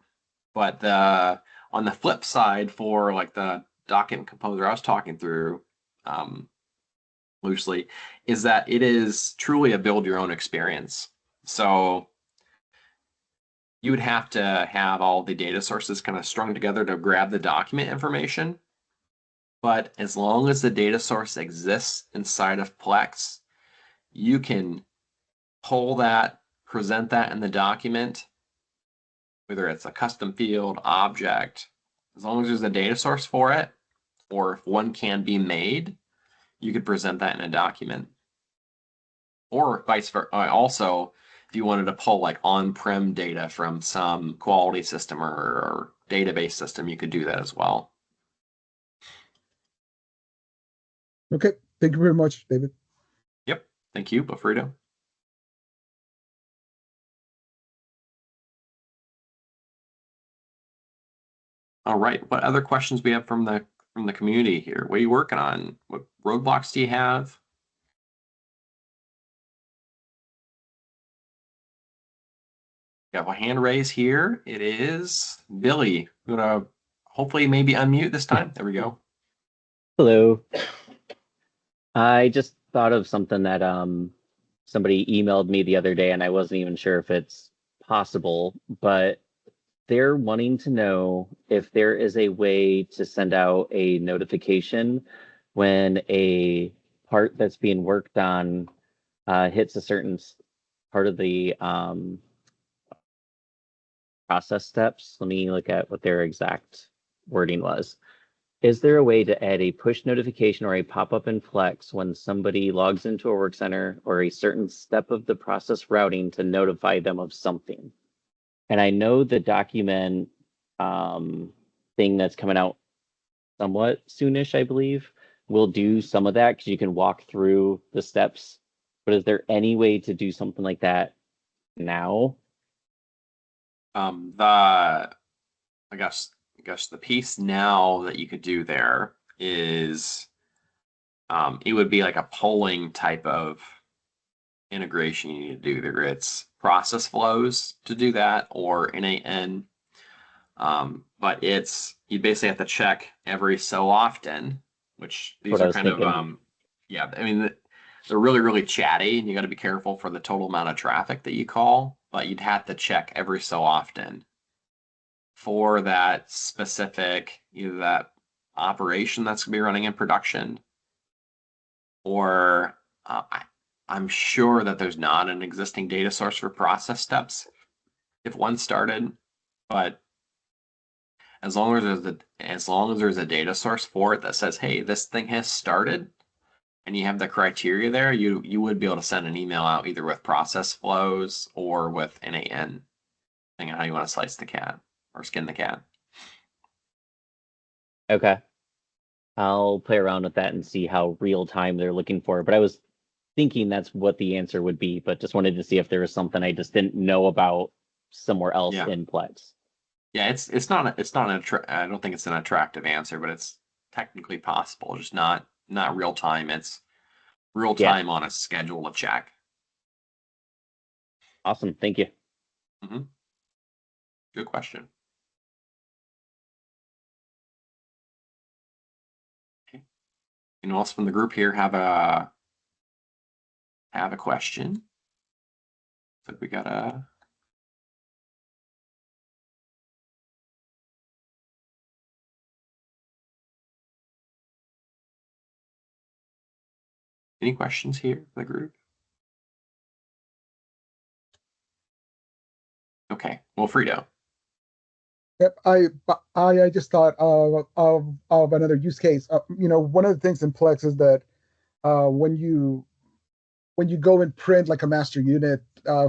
But on the flip side for like the document composer I was talking through loosely is that it is truly a build your own experience. So you would have to have all the data sources kind of strung together to grab the document information. But as long as the data source exists inside of Plex, you can pull that, present that in the document, whether it's a custom field, object, as long as there's a data source for it, or if one can be made, you could present that in a document. Or vice versa. Also, if you wanted to pull like on-prem data from some quality system or database system, you could do that as well. Okay, thank you very much, David. Yep. Thank you, Bafredo. All right. What other questions we have from the community here? What are you working on? What roadblocks do you have? We have a hand raise here. It is Billy. I'm gonna hopefully maybe unmute this time. There we go. Hello. I just thought of something that somebody emailed me the other day, and I wasn't even sure if it's possible, but they're wanting to know if there is a way to send out a notification when a part that's being worked on hits a certain part of the process steps. Let me look at what their exact wording was. Is there a way to add a push notification or a pop-up in Plex when somebody logs into a work center or a certain step of the process routing to notify them of something? And I know the document thing that's coming out somewhat soonish, I believe, will do some of that because you can walk through the steps. But is there any way to do something like that now? I guess the piece now that you could do there is it would be like a polling type of integration you need to do. Either it's process flows to do that or NAN. But you basically have to check every so often, which these are kind of yeah, I mean they're really, really chatty and you got to be careful for the total amount of traffic that you call, but you'd have to check every so often for that specific, either that operation that's going to be running in production, or I'm sure that there's not an existing data source for process steps if one started, but as long as there's a data source for it that says, hey, this thing has started, and you have the criteria there, you would be able to send an email out either with process flows or with NAN, depending on how you want to slice the cat or skin the cat. Okay. I'll play around with that and see how real time they're looking for. But I was thinking that's what the answer would be, but just wanted to see if there was something I just didn't know about somewhere else in Plex. Yeah, it's not I don't think it's an attractive answer, but it's technically possible. Just not real time. It's real time on a schedule to check. Awesome. Thank you. Mm-hmm. Good question. Okay. Anyone else from the group here have a question? Looks like we got a Any questions here for the group? Okay, well, Frito. Yep, I just thought of another use case. One of the things in Plex is that when you go and print like a master unit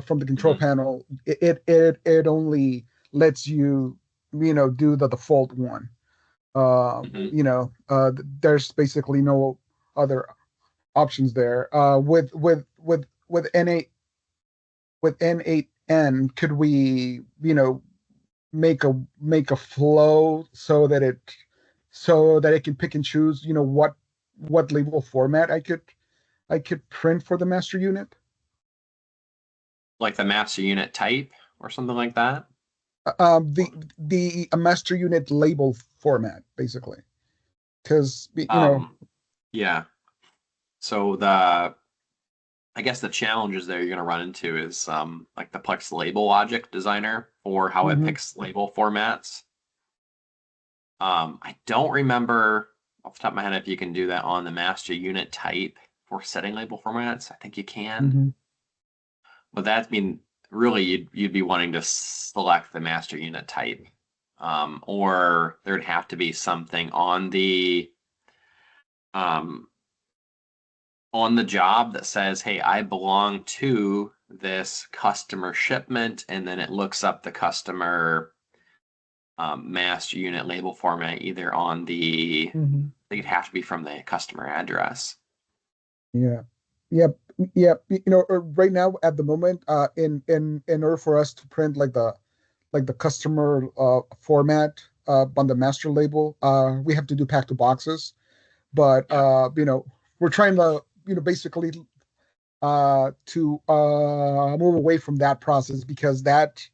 from the control Mhm. panel, it only lets you do the default one. Mhm. There's basically no other options there. With N8N, could we make a flow so that it can pick and choose what label format I could print for the master unit? Like the master unit type or something like that? The master unit label format, basically, because Yeah. So I guess the challenges there you're going to run into is like the Plex label logic designer or how it Mhm. picks label formats. I don't remember off the top of my head if you can do that on the master unit type for setting label formats. I think you can. Mhm. But that mean really you'd be wanting to select the master unit type. Or there'd have to be something um, on the job that says, hey, I belong to this customer shipment, and then it looks up the customer master unit label format either on Mhm. they'd have to be from the customer address. Yeah. Yep. Yep. Right now at the moment, in order for us to print like the customer format on the master label, we have to do pack to boxes. But Yeah. we're trying to basically to move away from that process, because that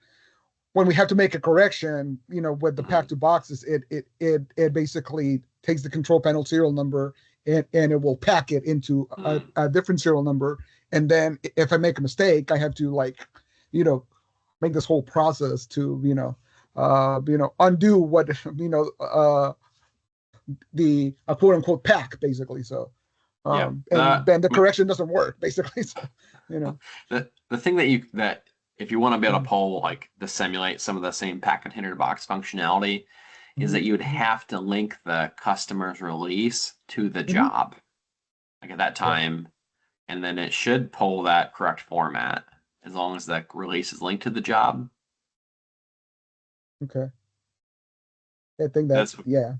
when we have to make a correction, with the pack Mhm. to boxes, it basically takes the control panel serial number, and it will pack it into Mm. a different serial number. And then if I make a mistake, I have to you know, make this whole process to, undo what, the quote unquote pack, basically. So, Yeah. and then the correction doesn't work, basically. So, The thing that if you want to be able to Mhm. pull like to simulate some of the same pack and hindered box functionality, is Mhm. that you would have to link the customer's release to the Mhm. job, like at that Yeah. time, and then it should pull that correct format as long as the release is linked to the job. Okay. I think that, That's yeah.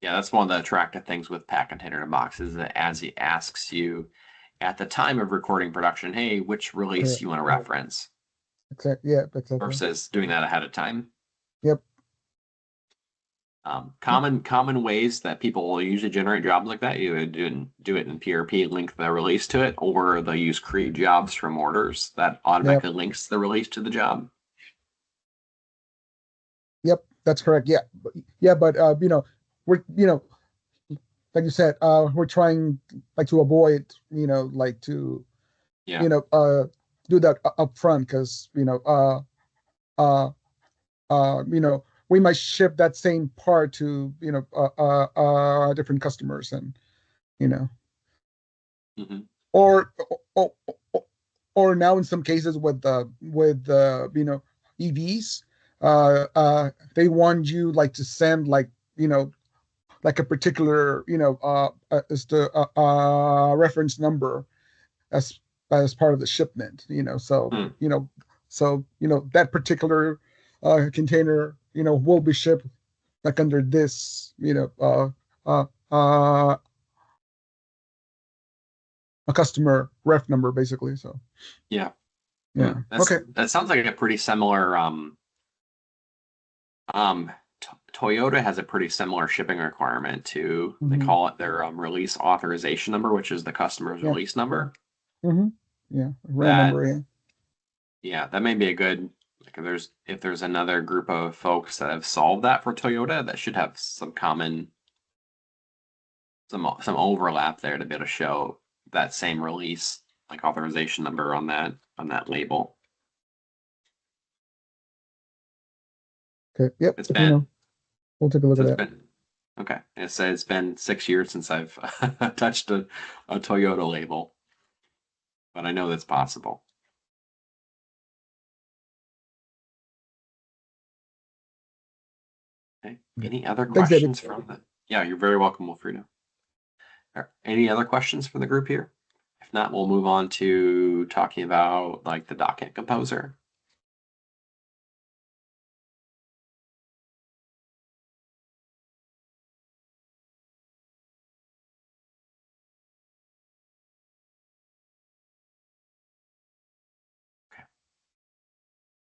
Yeah, that's one of the attractive things with pack and hindered boxes that as it asks you at the time of recording production, hey, which release Correct. you want to reference Exactly. Yeah. Exactly. versus doing that ahead of time. Yep. Common ways that people will usually generate jobs like that, you would do it in PRP, link the release to it, or they'll use create jobs from orders that Yep. automatically links the release to the job. Yep. That's correct. Yeah. Yeah. But we're like you said, we're trying like to avoid, like to Yeah. you know uh do that up front, because uh we might ship that same part to different customers, and you know Hmm. or or, or now in some cases with EVs, they want you like to send like like a particular as the reference number as part of the shipment, so Hmm. that particular container will be shipped like under this a customer ref number, basically. So Yeah. Hmm. yeah. Okay. That sounds like a pretty similar Toyota has a pretty similar shipping requirement to, they Hmm. call it their release authorization number, which is the customer's Yeah. release number. Hmm. Yeah. RAN That, number. Yeah. yeah, that may be a good, like if there's another group of folks that have solved that for Toyota, that should have some overlap there to be able to show that same release, like authorization number on that label. Okay. Yep. It's Good to been know. We'll take a look so at it's that. been Okay. It's been 6 years since I've touched a Toyota label, but I know that's possible. Okay. Any other Thanks, David. questions from the? Yeah, you're very welcome, Wilfredo. Any other questions for the group here? If not, we'll move on to talking about like the document composer.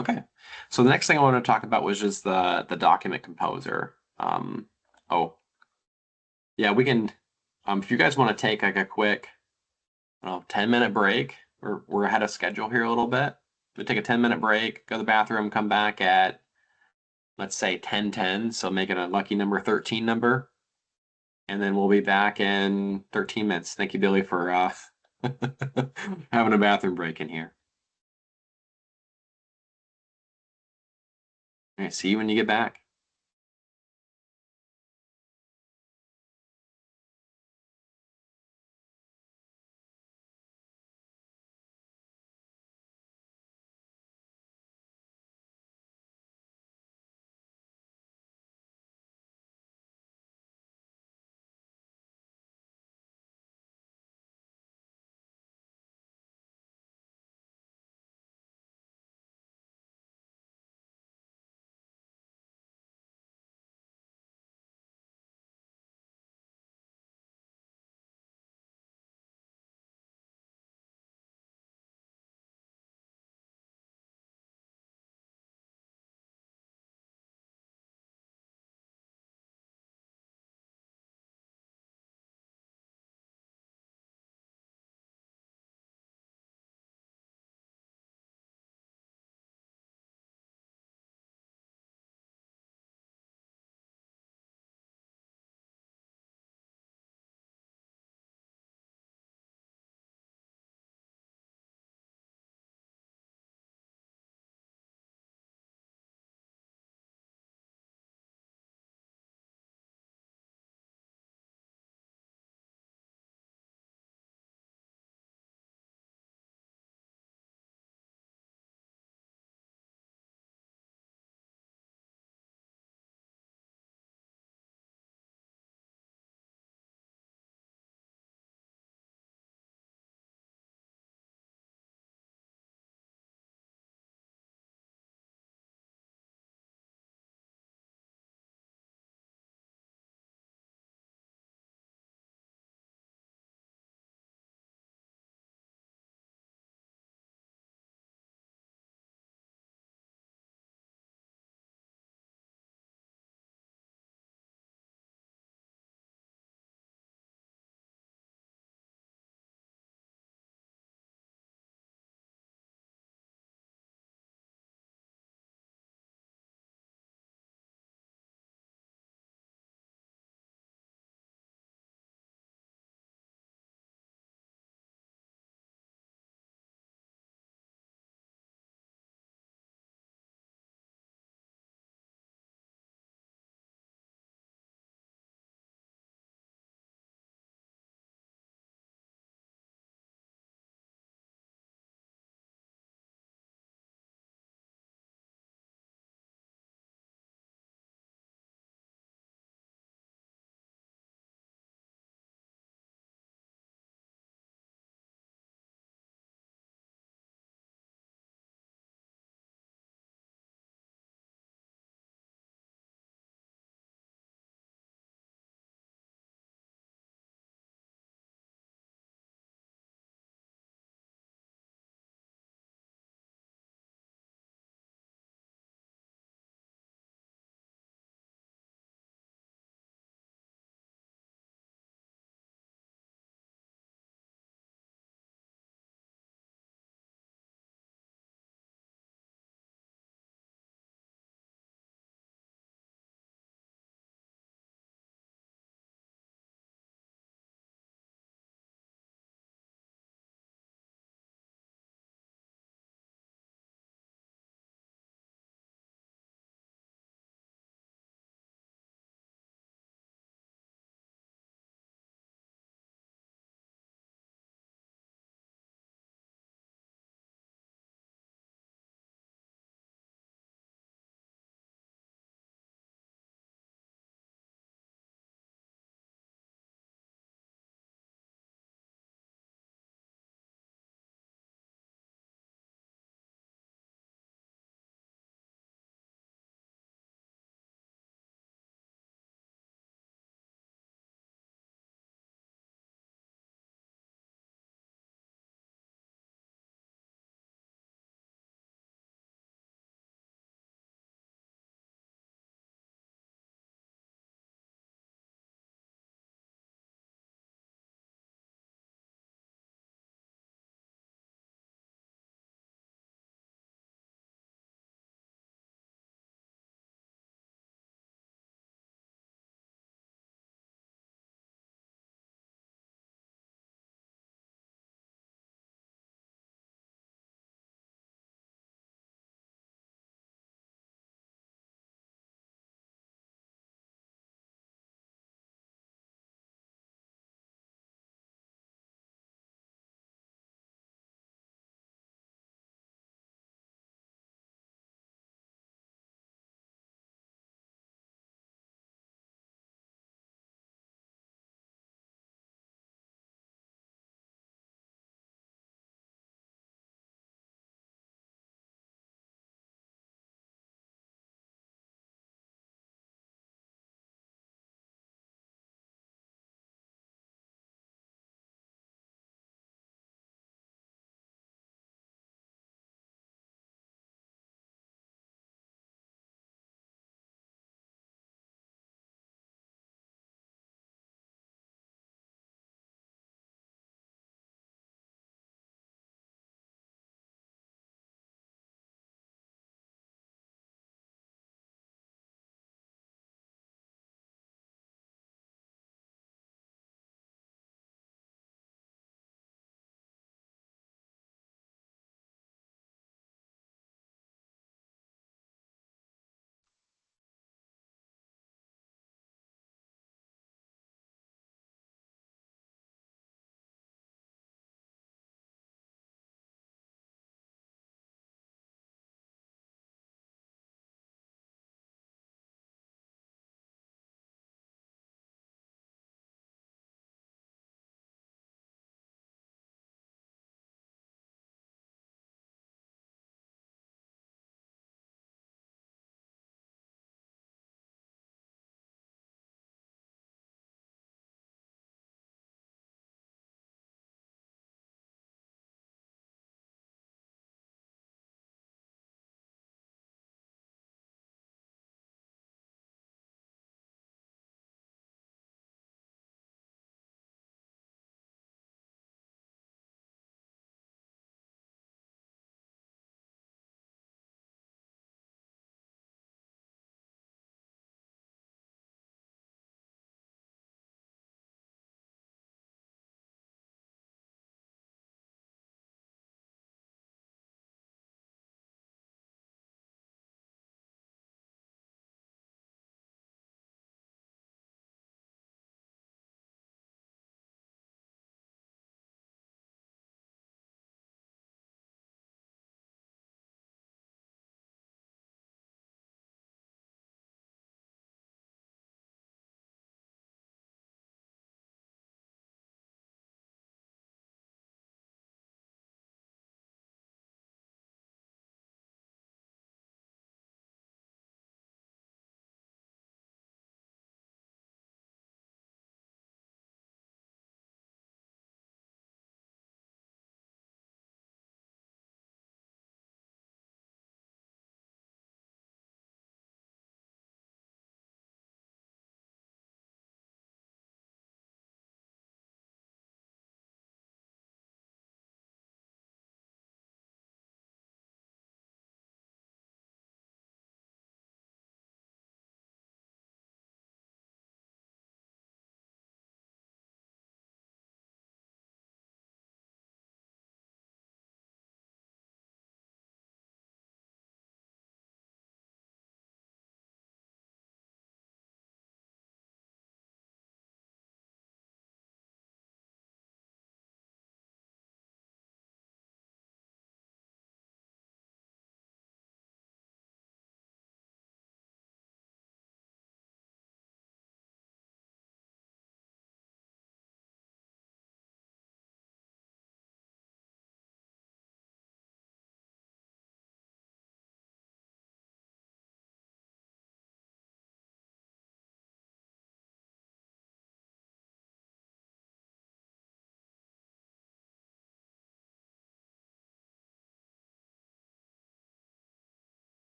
Okay. So the next thing I want to talk about was just the document composer. Oh, yeah, we can. If you guys want to take like a quick, 10-minute break, we're ahead of schedule here a little bit. We take a 10-minute break, go to the bathroom, come back at, let's say 10:10. So make it a lucky number 13 number, and then we'll be back in 13 minutes. Thank you, Billy, for having a bathroom break in here. All right, see you when you get back.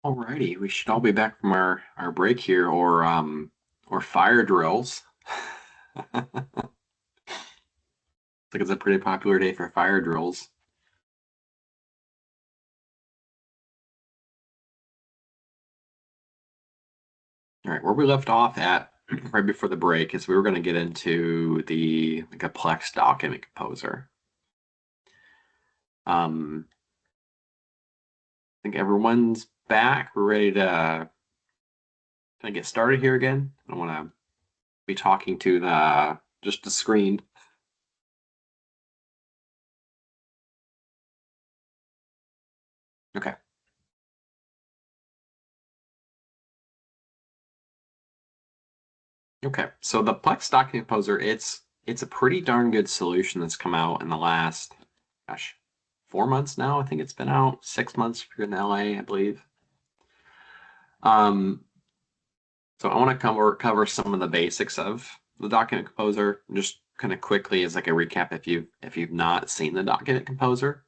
Alrighty, we should all be back from our break here, or fire drills. Looks like it's a pretty popular day for fire drills. All right, where we left off at right before the break is we were going to get into the Plex document composer. I think everyone's back. We're ready to kind of get started here again. I don't want to be talking to just the screen. Okay. Okay, so the Plex document composer, it's a pretty darn good solution that's come out in the last, gosh, 4 months now. I think it's been out 6 months if you're in LA, I believe. So I want to cover some of the basics of the document composer, just kind of quickly as like a recap if you've not seen the document composer,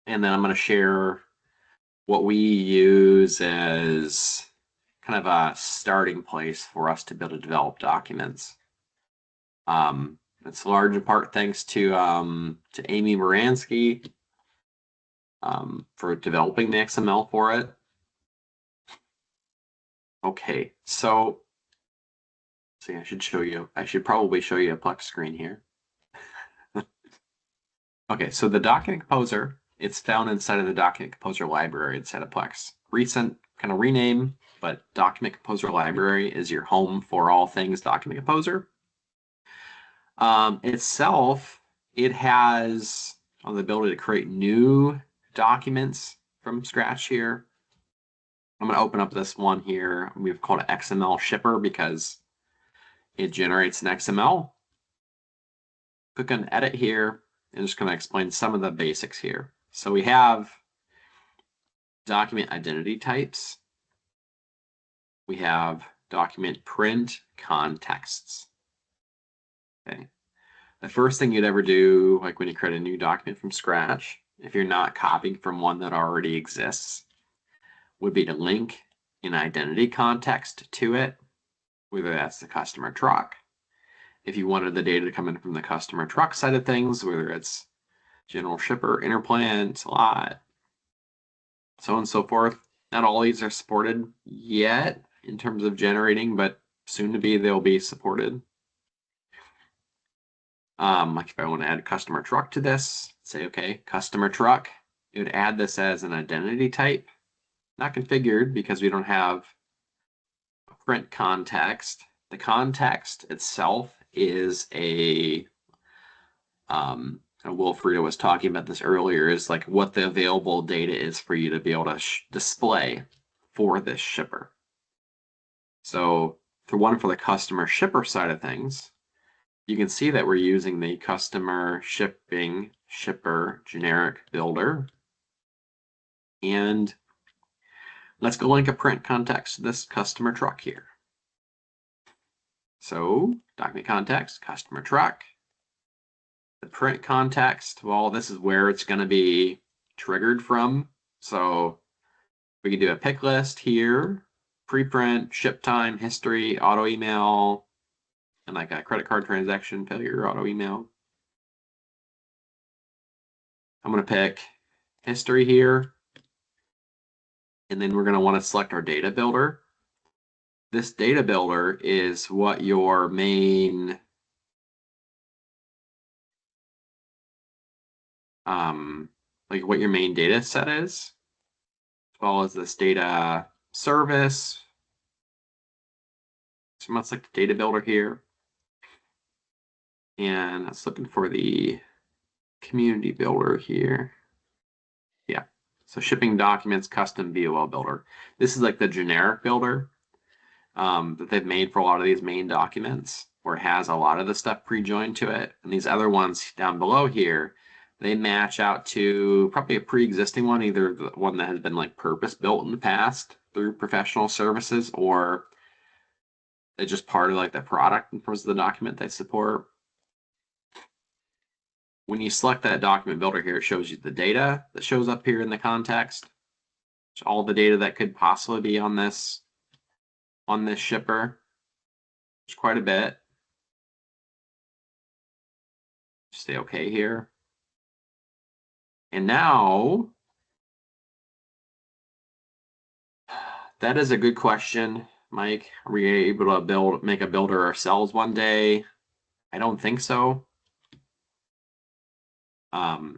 and then I'm going to share what we use as kind of a starting place for us to be able to develop documents. It's large in part thanks to Amy Moransky for developing the XML for it. Okay, so see, I should probably show you a Plex screen here. Okay, so the document composer, it's found inside of the document composer library inside of Plex. Recent kind of rename, but document composer library is your home for all things document composer. Itself, it has the ability to create new documents from scratch here. I'm going to open up this one here. We've called it XML shipper because it generates an XML. Click on edit here and just going to explain some of the basics here. So we have document identity types. We have document print contexts. Okay. The first thing you'd ever do, like when you create a new document from scratch, if you're not copying from one that already exists, would be to link an identity context to it, whether that's the customer truck. If you wanted the data to come in from the customer truck side of things, whether it's general shipper, interplant, lot, so on and so forth. Not all these are supported yet in terms of generating, but soon to be they'll be supported. Like if I want to add a customer truck to this, say, okay, customer truck, it would add this as an identity type, not configured because we don't have a print context. The context itself is Wilfredo was talking about this earlier, is like what the available data is for you to be able to display for this shipper. So for the customer shipper side of things, you can see that we're using the customer shipping shipper generic builder. And let's go link a print context to this customer truck here. So document context, customer truck. The print context, well, this is where it's going to be triggered from. So we can do a pick list here, preprint, ship time, history, auto email, and like a credit card transaction failure auto email. I'm going to pick history here. And then we're going to want to select our data builder. This data builder is what your main what your main data set is, as well as this data service. So let's select the data builder here. And it's looking for the community builder here. Yeah, so shipping documents, custom BOL builder. This is like the generic builder that they've made for a lot of these main documents, where it has a lot of the stuff pre-joined to it. And these other ones down below here, they match out to probably a pre-existing one, either the one that has been like purpose-built in the past through professional services, or it's just part of like the product in terms of the document they support. When you select that document builder here, it shows you the data that shows up here in the context. all the data that could possibly be on this shipper. There's quite a bit. Stay okay here. And now, that is a good question, Mike. Are we able to make a builder ourselves one day? I don't think so.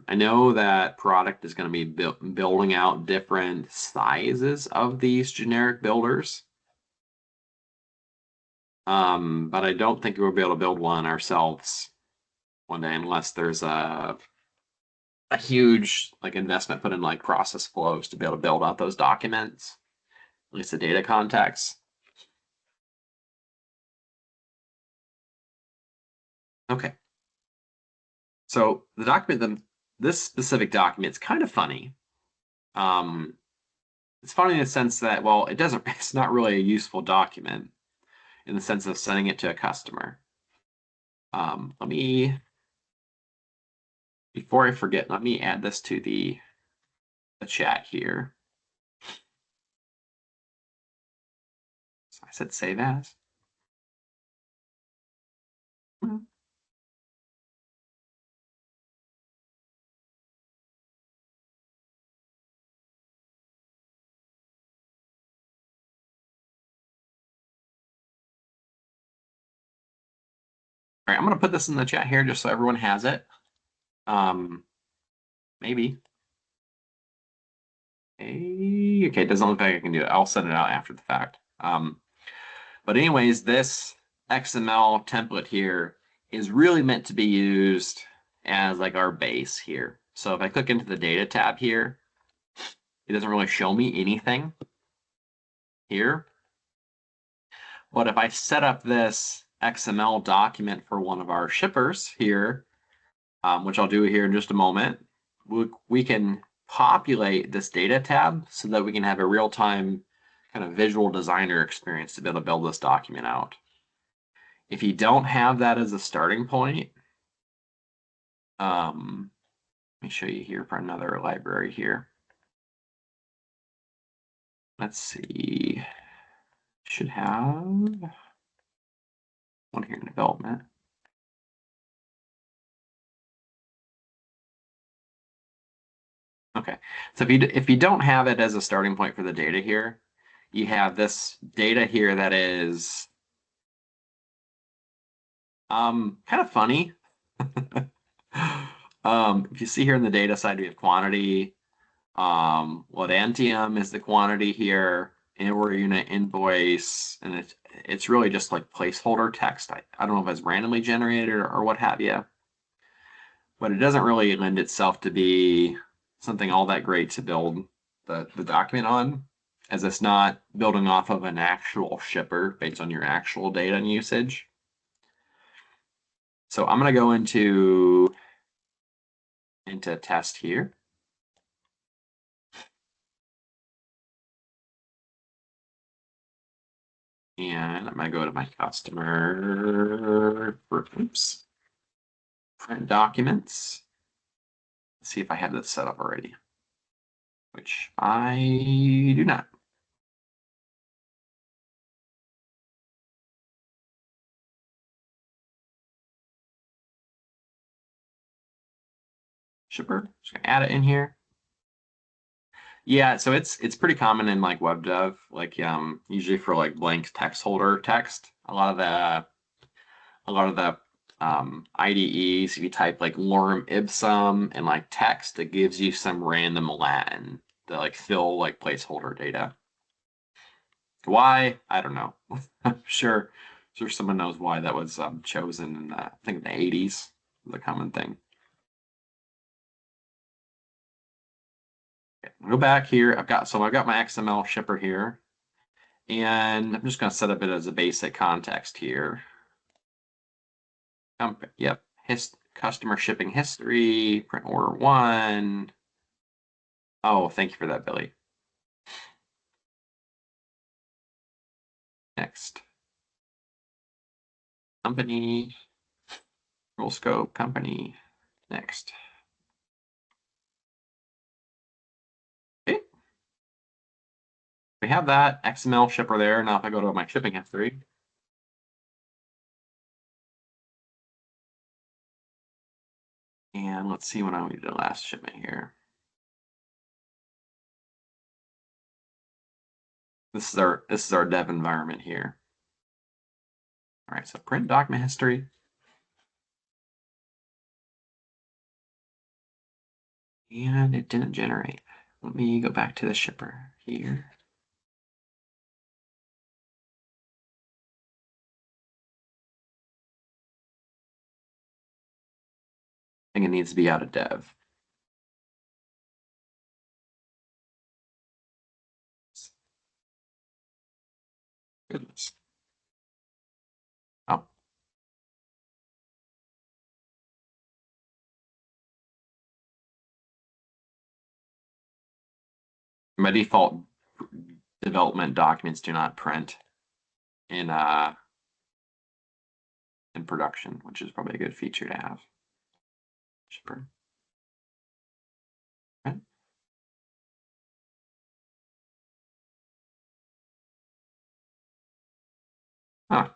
I know that product is going to be building out different sizes of these generic builders. But I don't think we'll be able to build one ourselves one day unless there's a huge like investment put in like process flows to be able to build out those documents, at least the data context. Okay. So the document, this specific document is kind of funny. It's funny in the sense that, well, it's not really a useful document in the sense of sending it to a customer. Before I forget, let me add this to the chat here. So I said save as. All right, I'm going to put this in the chat here just so everyone has it. Maybe. Okay, it doesn't look like I can do it. I'll send it out after the fact. But anyways, this XML template here is really meant to be used as like our base here. So if I click into the data tab here, it doesn't really show me anything here. But if I set up this XML document for one of our shippers here, which I'll do here in just a moment, we can populate this data tab so that we can have a real-time kind of visual designer experience to be able to build this document out. If you don't have that as a starting point, let me show you here for another library here. Let's see, should have one here in development. Okay, so if you don't have it as a starting point for the data here, you have this data here that is kind of funny. If you see here in the data side, we have quantity. Laudantium is the quantity here, and we're unit invoice, and it's really just like placeholder text. I don't know if it's randomly generated or what have you, but it doesn't really lend itself to be something all that great to build the document on, as it's not building off of an actual shipper based on your actual data and usage. So I'm going to go into test here. And I'm going to go to my customer, oops, print documents. Let's see if I have this set up already, which I do not. Shipper, just gonna add it in here. Yeah, so it's pretty common in like web dev, like usually for like blank text holder text. A lot of the IDEs, if you type like lorem ipsum and like text, it gives you some random Latin to like fill like placeholder data. Why? I don't know. I'm sure someone knows why that was chosen in I think the 80s, the common thing. Go back here. I've got my XML shipper here, and I'm just going to set up it as a basic context here. Yep, customer shipping history, print order 1. Oh, thank you for that, Billy. Next. Company, rule scope, company. Next. Okay. We have that XML shipper there. Now if I go to my shipping history. And let's see when I did the last shipment here. This is our dev environment here. All right, so print document history. And it didn't generate. Let me go back to the shipper here. I think it needs to be out of dev. Goodness. Oh. By default, development documents do not print in production, which is probably a good feature to have. Shipper. Okay. Huh.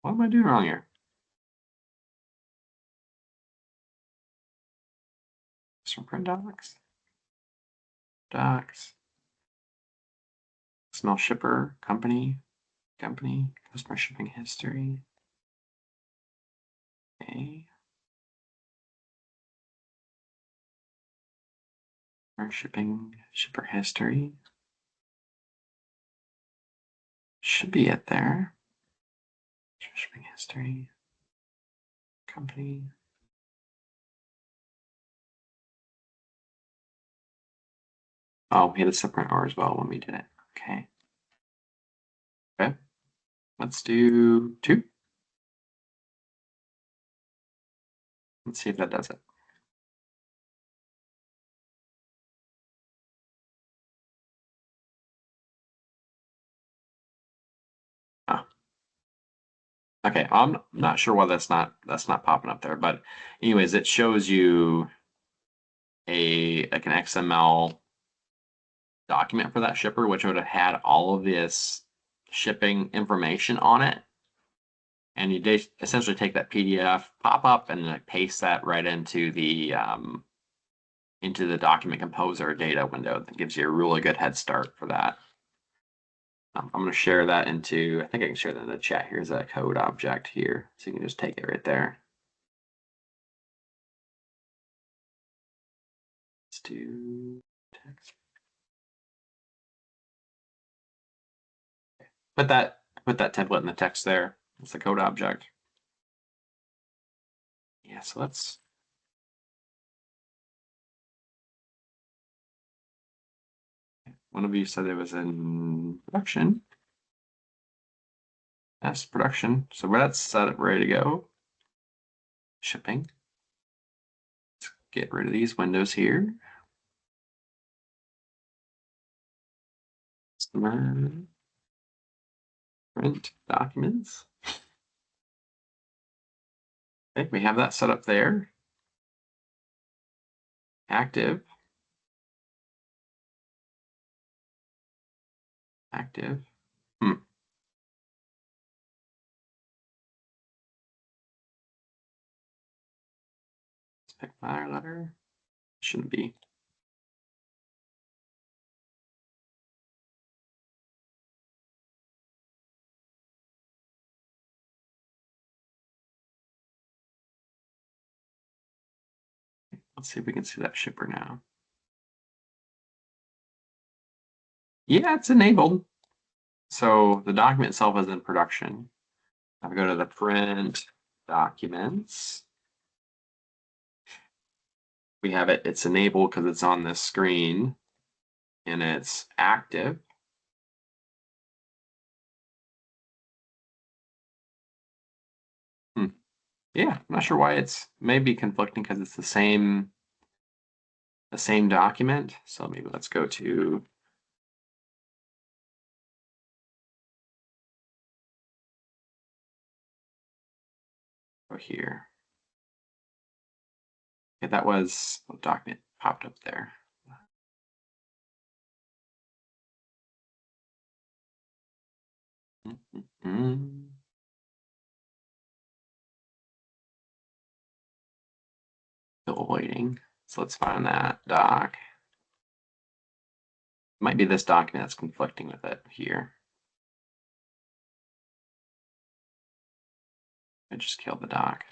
What am I doing wrong here? From print docs. Docs. Small shipper, company, customer shipping history. Okay. Our shipping, shipper history. Should be it there. Shipping history. Company. Oh, we had a separate R as well when we did it. Okay. Okay. Let's do 2. Let's see if that does it. Oh. Okay, I'm not sure why that's not popping up there, but anyways, it shows you like an XML document for that shipper, which would have had all of this shipping information on it. And you essentially take that PDF, pop up, and then paste that right into the document composer data window. That gives you a really good head start for that. I'm going to share that into, I think I can share that in the chat. Here's a code object here. So you can just take it right there. Let's do text. Put that template in the text there. It's the code object. Yeah, so let's. One of you said it was in production. Yes, production. So that's set up, ready to go. Shipping. Let's get rid of these windows here. Print documents. Okay, we have that set up there. Active. Active. Let's pick fire letter. Shouldn't be. Let's see if we can see that shipper now. Yeah, it's enabled. So the document itself is in production. I'll go to the print documents. We have it, it's enabled because it's on this screen and it's active. Yeah, I'm not sure why it's maybe conflicting because it's the same document. So maybe let's go to here. Okay, that was what document popped up there. Still waiting. So let's find that doc. Might be this document that's conflicting with it here. I just killed the doc.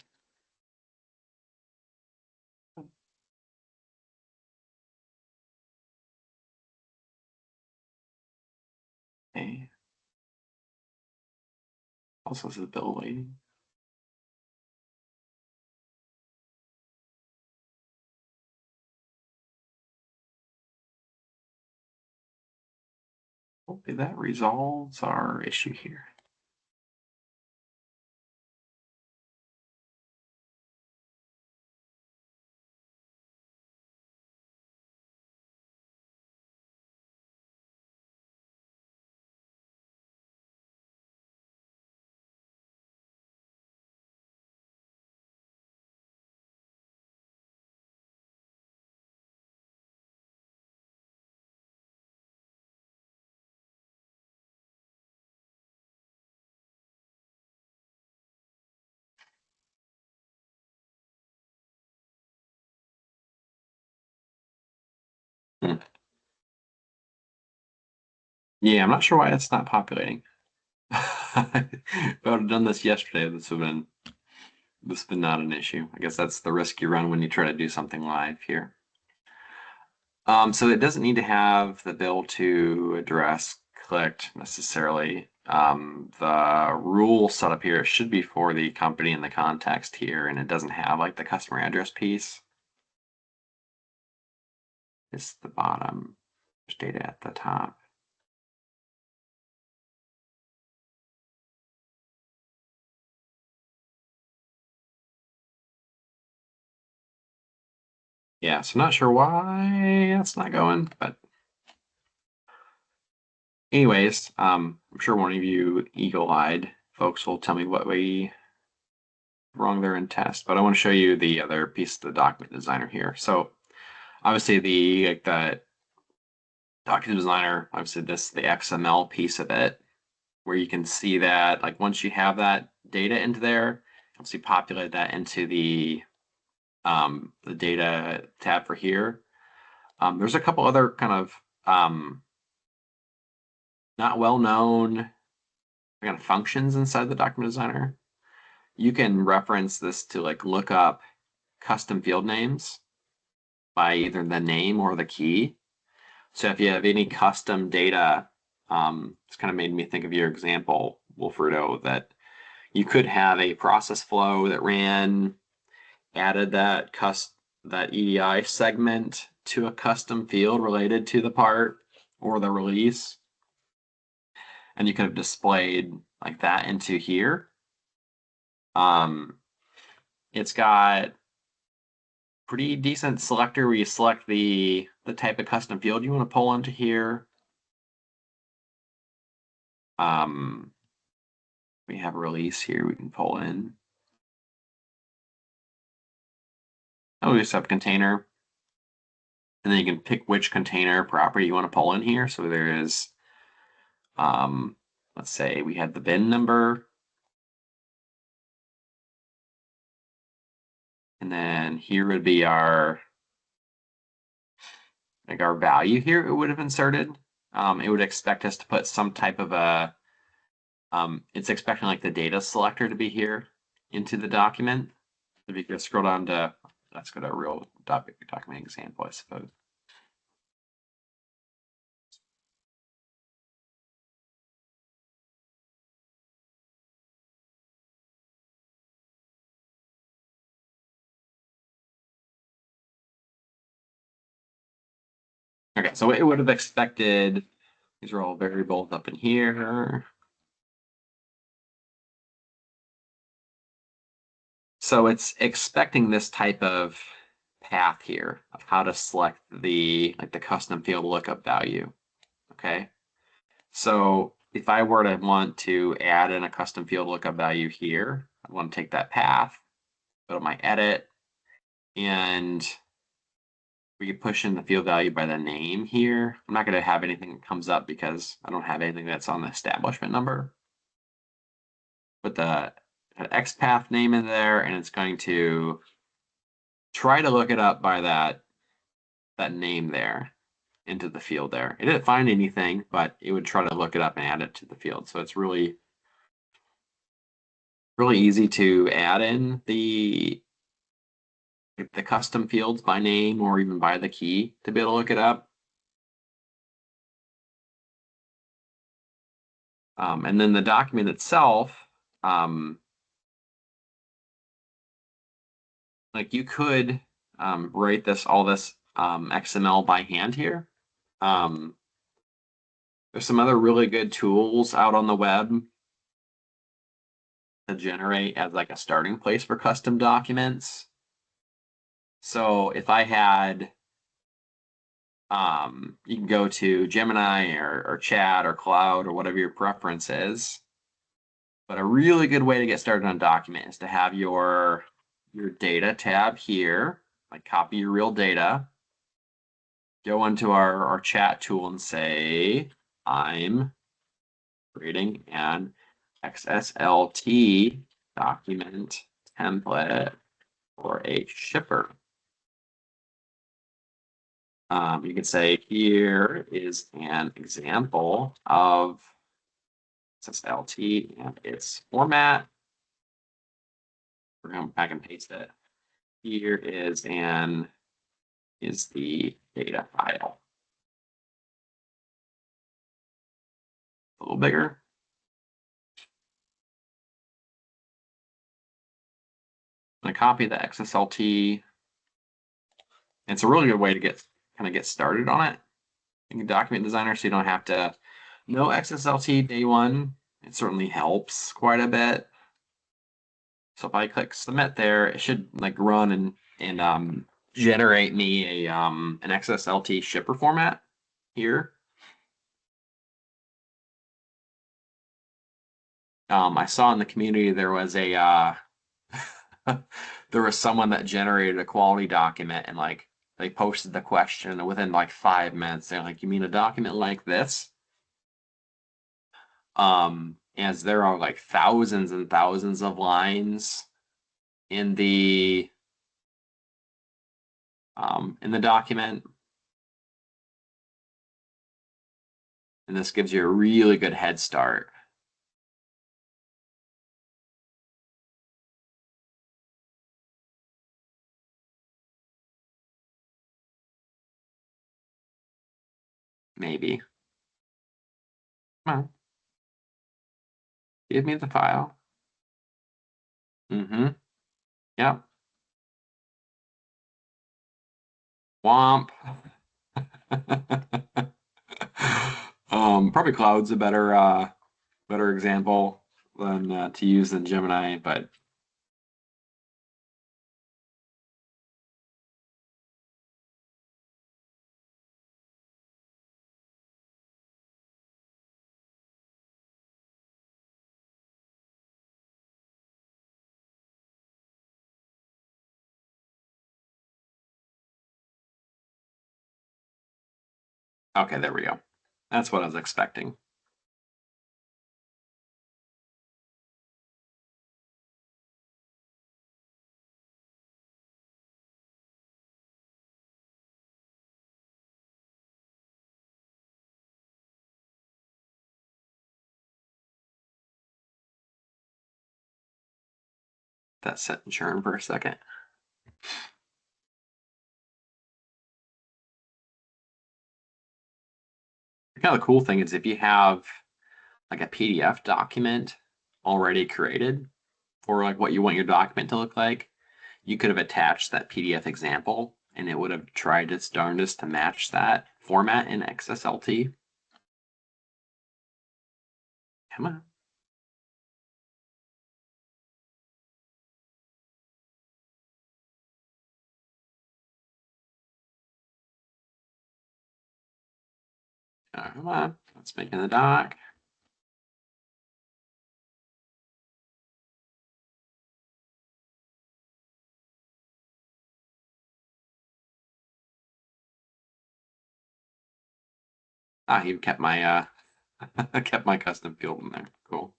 Okay. Also says bill waiting. Hopefully that resolves our issue here. Yeah, I'm not sure why it's not populating. If I would have done this yesterday, this would have been not an issue. I guess that's the risk you run when you try to do something live here. So it doesn't need to have the bill to address clicked necessarily. The rule set up here should be for the company and the context here, and it doesn't have like the customer address piece. It's the bottom. There's data at the top. Yeah, so I'm not sure why that's not going, but anyways, I'm sure one of you eagle-eyed folks will tell me what we wrong there in test, but I want to show you the other piece of the document designer here. So obviously the document designer, obviously this the XML piece of it, where you can see that like once you have that data into there, obviously populate that into the data tab for here. There's a couple other kind of not well known kind of functions inside the document designer. You can reference this to like look up custom field names by either the name or the key. So if you have any custom data, it's kind of made me think of your example, Wilfredo, that you could have a process flow that ran, added that EDI segment to a custom field related to the part or the release. And you could have displayed like that into here. It's got pretty decent selector where you select the type of custom field you want to pull into here. We have a release here we can pull in. Oh, we just have container. And then you can pick which container property you want to pull in here. So there is, let's say we had the bin number. And then here would be our value here it would have inserted. It would expect us to put some type of a, it's expecting like the data selector to be here into the document. If you could scroll down to, let's go to a real document example, I suppose. Okay, so it would have expected, these are all variables up in here. So it's expecting this type of path here of how to select the custom field lookup value. Okay. So if I were to want to add in a custom field lookup value here, I want to take that path, go to my edit, and we can push in the field value by the name here. I'm not going to have anything that comes up because I don't have anything that's on the establishment number. put the XPath name in there, and it's going to try to look it up by that name there into the field there. It didn't find anything, but it would try to look it up and add it to the field. So it's really easy to add in the custom fields by name or even by the key to be able to look it up. And then the document itself, like you could write all this XML by hand here. There's some other really good tools out on the web to generate as like a starting place for custom documents. So if I had, you can go to Gemini or Chat or Cloud or whatever your preference is. But a really good way to get started on a document is to have your data tab here, like copy your real data, go into our chat tool and say, I'm creating an XSLT document template for a shipper. You can say, here is an example of XSLT and its format. We're going to back and paste it. Here is the data file. A little bigger. I'm going to copy the XSLT. It's a really good way to get started on it in Document Designer, so you don't have to know XSLT day one. It certainly helps quite a bit. So if I click submit there, it should like run and generate me an XSLT shipper format here. I saw in the community there was a there was someone that generated a quality document and like they posted the question and within like 5 minutes they're like, you mean a document like this? As there are like thousands and thousands of lines in the document. And this gives you a really good head start. Maybe. Come on. Give me the file. Mm-hmm. Yep. Womp. Probably Cloud's a better example than to use than Gemini, but okay, there we go. That's what I was expecting. That set and churn for a second. Kind of the cool thing is if you have like a PDF document already created for like what you want your document to look like, you could have attached that PDF example and it would have tried its darndest to match that format in XSLT. Come on. Come on. Let's make in the doc. Ah, he kept my kept my custom field in there. Cool.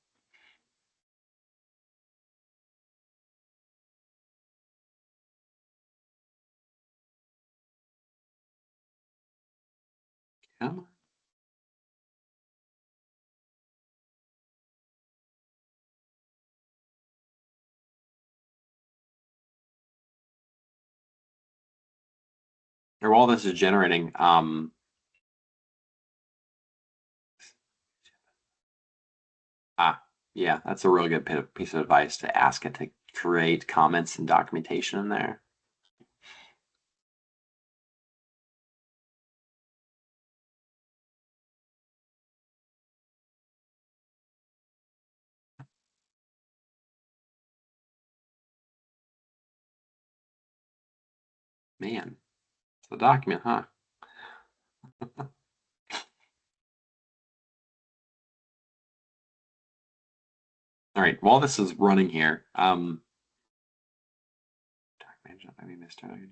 Come on. Or while this is generating, yeah, that's a really good piece of advice to ask it to create comments and documentation in there. Man, it's the document, huh? All right, while this is running here, did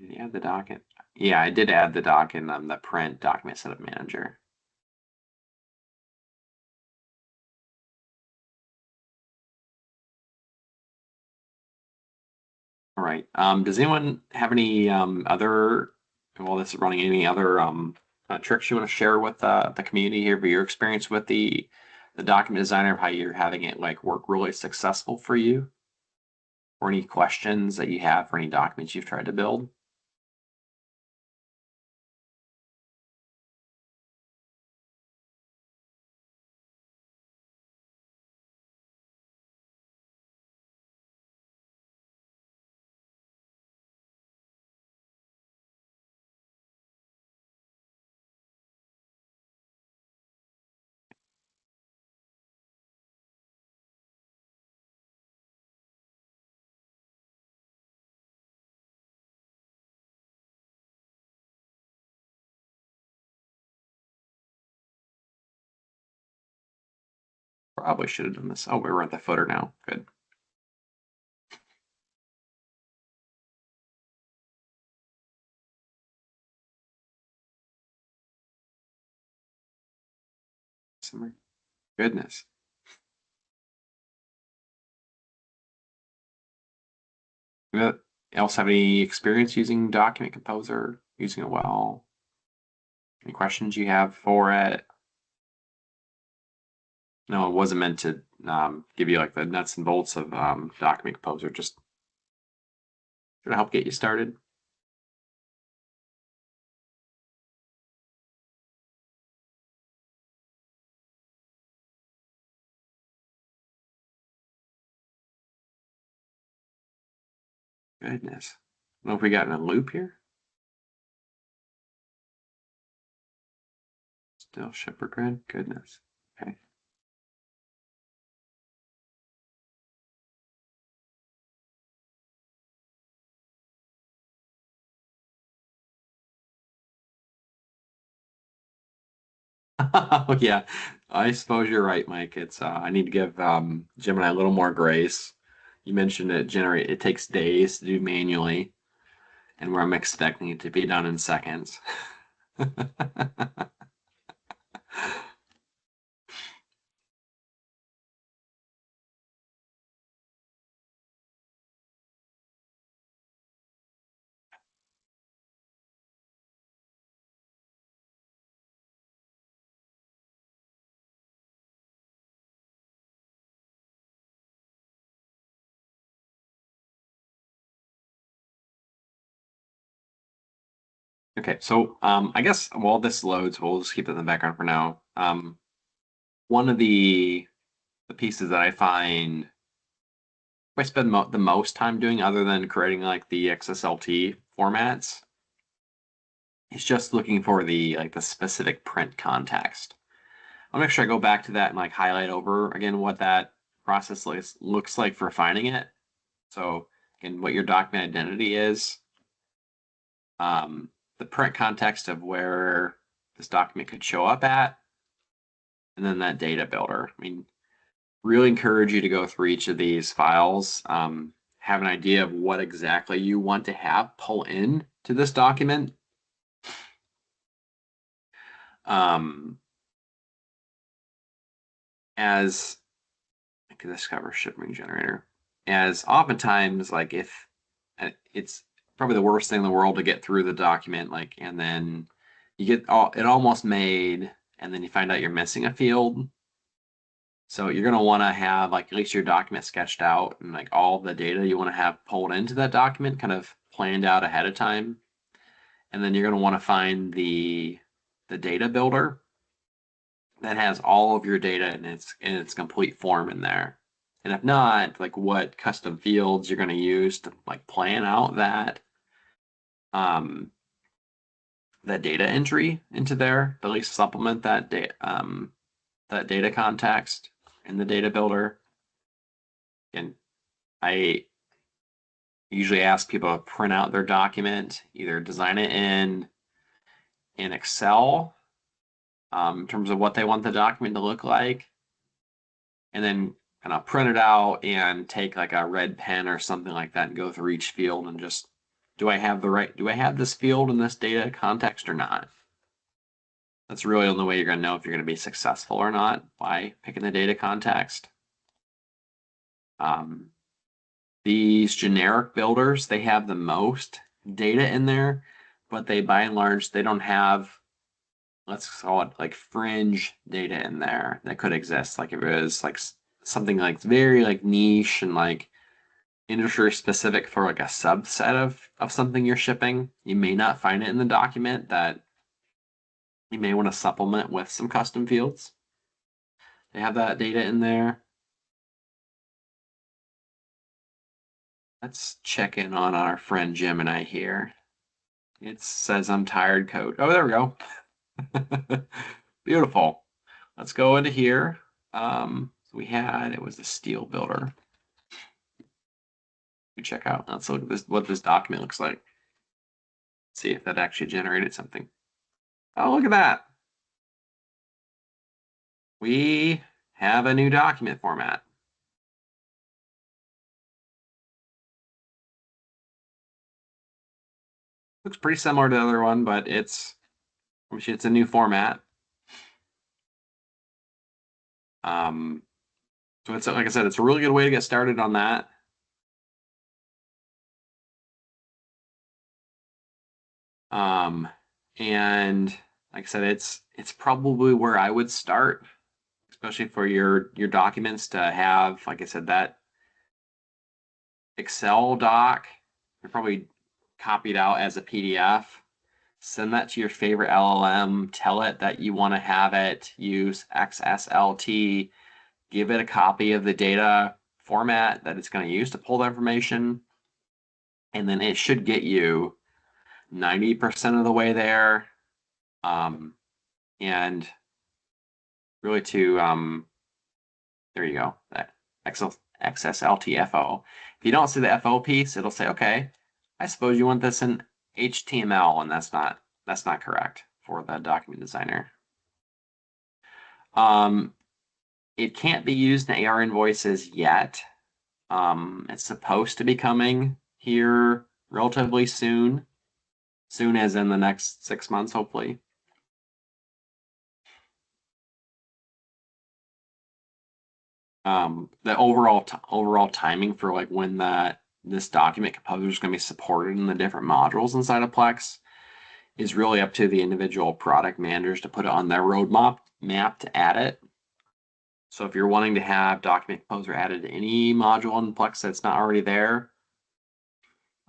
you add the docket? Yeah, I did add the doc in the print document setup manager. All right. Does anyone have any other, while this is running, any other tricks you want to share with the community here for your experience with the document designer, of how you're having it like work really successful for you? Or any questions that you have for any documents you've tried to build? Probably should have done this. Oh, we're at the footer now. Good. Summary. Goodness. Anyone else have any experience using Document Composer, using it well? Any questions you have for it? No, it wasn't meant to give you like the nuts and bolts of Document Composer, just to help get you started. Goodness. I don't know if we got in a loop here. Still Shepherd Grid. Goodness. Okay. Oh yeah, I suppose you're right, Mike. It's I need to give Gemini a little more grace. You mentioned it takes days to do manually, and where I'm expecting it to be done in seconds. Okay, so I guess while this loads, we'll just keep it in the background for now. One of the pieces that I find I spend the most time doing, other than creating like the XSLT formats, is just looking for the specific print context. I'll make sure I go back to that and like highlight over again what that process looks like for finding it. So again, what your document identity is, the print context of where this document could show up at, and then that data builder. I mean, really encourage you to go through each of these files, have an idea of what exactly you want to have pull in to this document. As I can discover shipping generator, as oftentimes like if it's probably the worst thing in the world to get through the document, like, and then you get it almost made, and then you find out you're missing a field. So you're going to want to have like at least your document sketched out and like all the data you want to have pulled into that document kind of planned out ahead of time. And then you're going to want to find the data builder that has all of your data in its complete form in there. And if not, like what custom fields you're going to use to like plan out that that data entry into there, to at least supplement that data context in the data builder. And I usually ask people to print out their document, either design it in Excel in terms of what they want the document to look like, and then kind of print it out and take like a red pen or something like that and go through each field and just, do I have this field in this data context or not? That's really the only way you're going to know if you're going to be successful or not, by picking the data context. These generic builders, they have the most data in there, but they by and large, they don't have, let's call it like fringe data in there that could exist. Like if it was like something like very like niche and like industry specific for like a subset of something you're shipping, you may not find it in the document. That you may want to supplement with some custom fields. They have that data in there. Let's check in on our friend Gemini here. It says I'm tired code. Oh, there we go. Beautiful. Let's go into here. So it was the steel builder. Check out. Let's look at what this document looks like. See if that actually generated something. Oh, look at that. We have a new document format. Looks pretty similar to the other one, but it's a new format. So it's, like I said, it's a really good way to get started on that. And like I said, it's probably where I would start, especially for your documents, to have, like I said, that Excel doc, you're probably copied out as a PDF. Send that to your favorite LLM, tell it that you want to have it use XSLT, give it a copy of the data format that it's going to use to pull the information, and then it should get you 90% of the way there. And really there you go, that XSLTFO. If you don't see the FO piece, it'll say, okay, I suppose you want this in HTML, and that's not correct for the document designer. It can't be used in AR invoices yet. It's supposed to be coming here relatively soon. Soon as in the next 6 months, hopefully. The overall timing for like when this document composer is going to be supported in the different modules inside of Plex is really up to the individual product managers to put it on their roadmap to add it. So if you're wanting to have document composer added to any module in Plex that's not already there,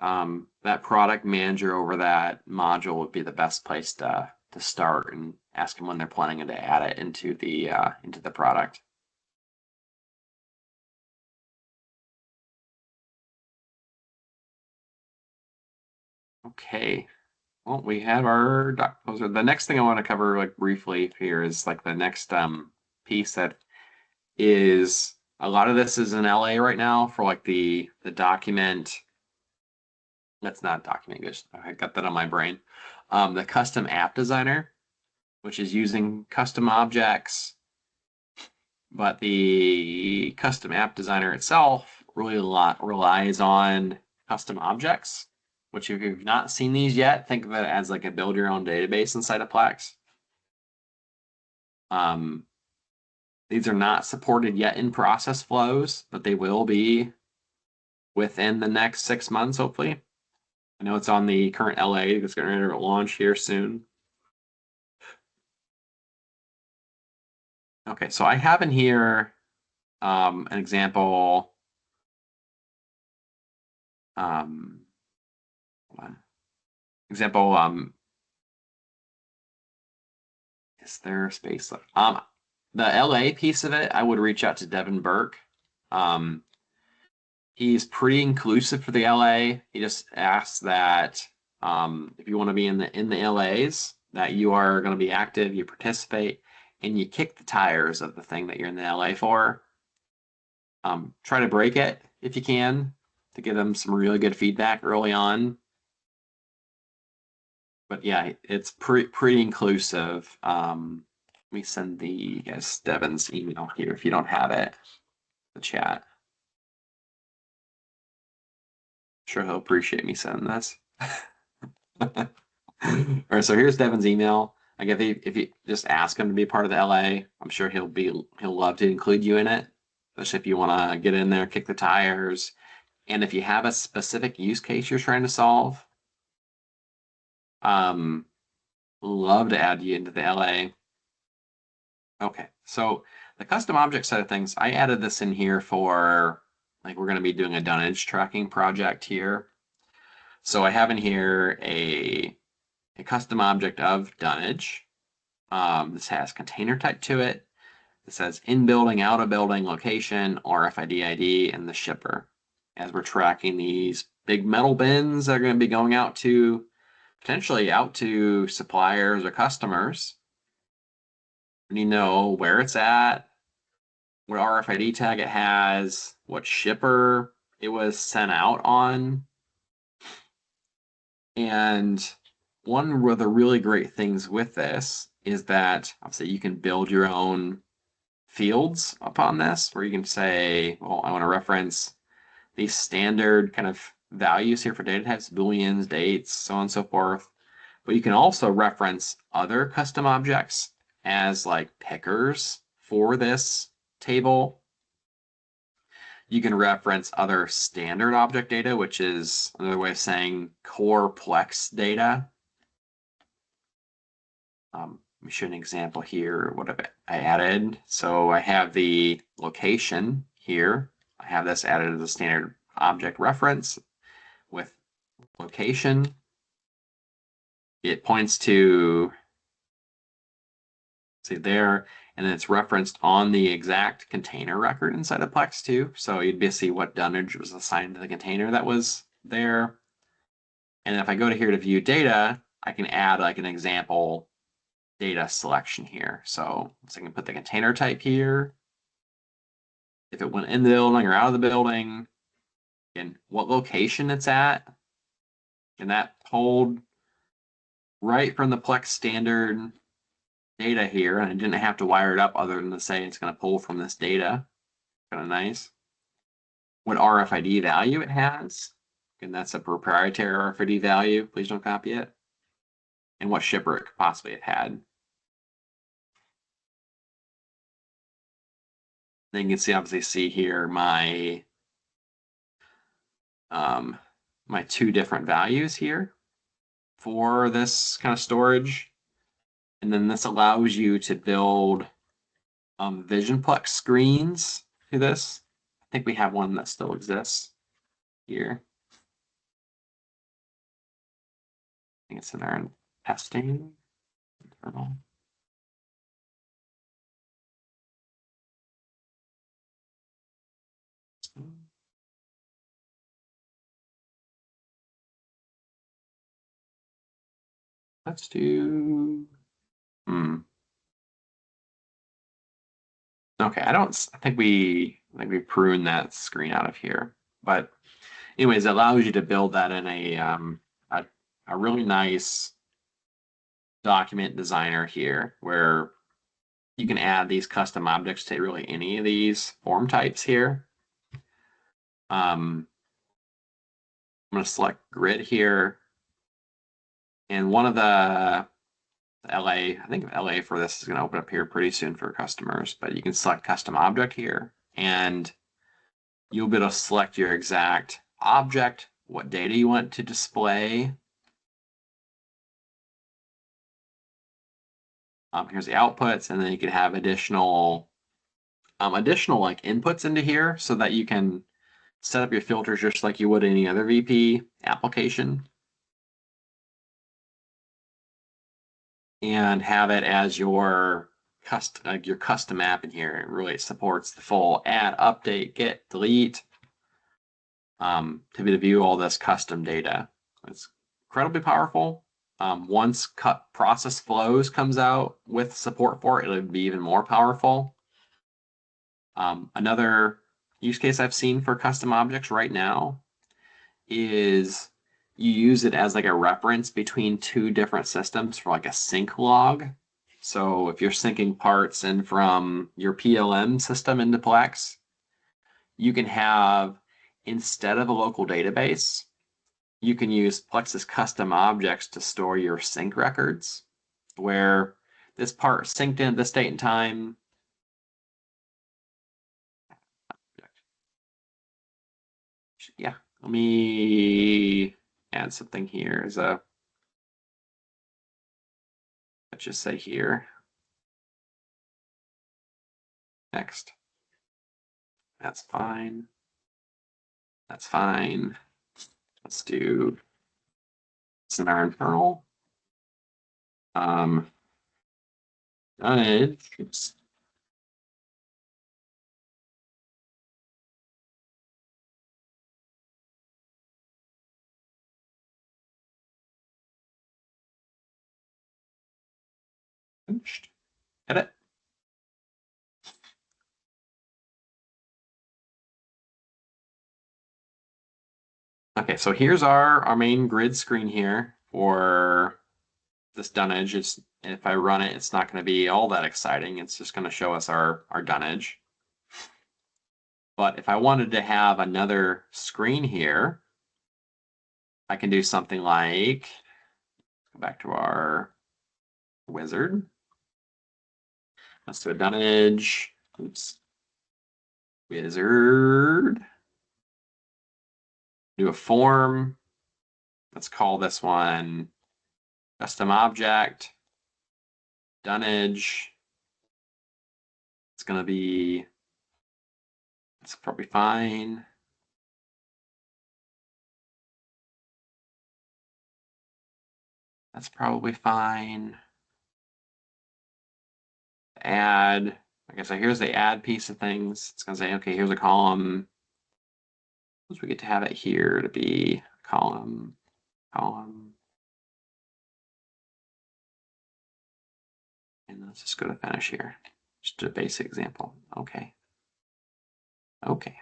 that product manager over that module would be the best place to start and ask them when they're planning to add it into the product. Okay, well, we have our doc composer. The next thing I want to cover like briefly here is like the next piece that is, a lot of this is in LA right now for like the document. That's not document good. I got that on my brain. The custom app designer, which is using custom objects, but the custom app designer itself really relies on custom objects, which if you've not seen these yet, think of it as like a build your own database inside of Plex. These are not supported yet in process flows, but they will be within the next 6 months, hopefully. I know it's on the current LA. It's going to launch here soon. Okay, so I have in here an example. Hold on. Example, is there a space left? The LA piece of it, I would reach out to Devin Burke. He's pretty inclusive for the LA. He just asks that if you want to be in the LAs, that you are going to be active, you participate, and you kick the tires of the thing that you're in the LA for. Try to break it if you can to give them some really good feedback early on. But yeah, it's pretty inclusive. Let me send the guys Devin's email here if you don't have it. The chat. Sure, he'll appreciate me sending this. All right, so here's Devin's email. Like if you just ask him to be part of the LA, I'm sure he'll love to include you in it, especially if you want to get in there, kick the tires, and if you have a specific use case you're trying to solve, love to add you into the LA. Okay, so the custom object side of things, I added this in here for like we're going to be doing a dunnage tracking project here. So I have in here a custom object of dunnage. This has container type to it. It says in building, out of building, location, RFID ID, and the shipper. As we're tracking these big metal bins that are going to be going out to potentially out to suppliers or customers. You know where it's at, what RFID tag it has, what shipper it was sent out on. And one of the really great things with this is that obviously you can build your own fields upon this where you can say, well, I want to reference these standard kind of values here for data types, booleans, dates, so on and so forth. But you can also reference other custom objects as like pickers for this table. You can reference other standard object data, which is another way of saying core Plex data. Let me show an example here. What have I added? So I have the location here. I have this added as a standard object reference with location. It points to, see there, and then it's referenced on the exact container record inside of Plex too. So you'd be able to see what dunnage was assigned to the container that was there. And if I go to here to view data, I can add like an example data selection here. So I can put the container type here. If it went in the building or out of the building, and what location it's at. And that pulled right from the Plex standard data here, and I didn't have to wire it up other than to say it's going to pull from this data. Kind of nice. What RFID value it has, and that's a proprietary RFID value. Please don't copy it. And what shipper it could possibly have had. Then you can see, obviously, see here my my two different values here for this kind of storage. And then this allows you to build VisionPlex screens to this. I think we have one that still exists here. I think it's in there in testing. Internal. Let's do. Okay, I think we pruned that screen out of here. But anyways, it allows you to build that in a really nice document designer here where you can add these custom objects to really any of these form types here. I'm going to select grid here. And one of the LA, I think LA for this is going to open up here pretty soon for customers, but you can select custom object here and you'll be able to select your exact object, what data you want to display. Here's the outputs, and then you can have additional like inputs into here so that you can set up your filters just like you would any other VP application. And have it as your custom app in here. It really supports the full add, update, get, delete, to be able to view all this custom data. It's incredibly powerful. Once process flows comes out with support for it, it'll be even more powerful. Another use case I've seen for custom objects right now is you use it as like a reference between two different systems for like a sync log. So if you're syncing parts in from your PLM system into Plex, you can have, instead of a local database, you can use Plex's custom objects to store your sync records, where this part synced in at this date and time. Yeah, let me add something here as a, let's just say here, next. That's fine. That's fine. Let's do our internal. Oops. Finished. Edit. Okay, so here's our main grid screen here for this dunnage. It's, if I run it, it's not going to be all that exciting. It's just going to show us our dunnage. But if I wanted to have another screen here, I can do something like, go back to our wizard. Let's do a dunnage. Oops. Wizard. Do a form. Let's call this one custom object. Dunnage. It's going to be, it's probably fine. That's probably fine. Add, okay, so here's the add piece of things. It's going to say, okay, here's a column. Suppose we get to have it here to be column. And let's just go to finish here. Just a basic example. Okay. Okay.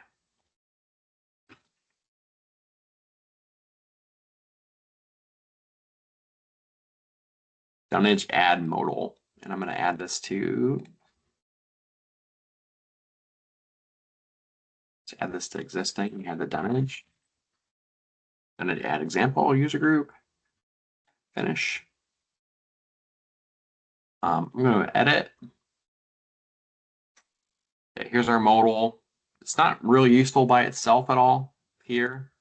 Dunnage add modal. And I'm going to add this to, let's add this to existing. We have the dunnage. Dunnage add example user group. Finish. I'm going to edit. Okay, here's our modal. It's not really useful by itself at all here,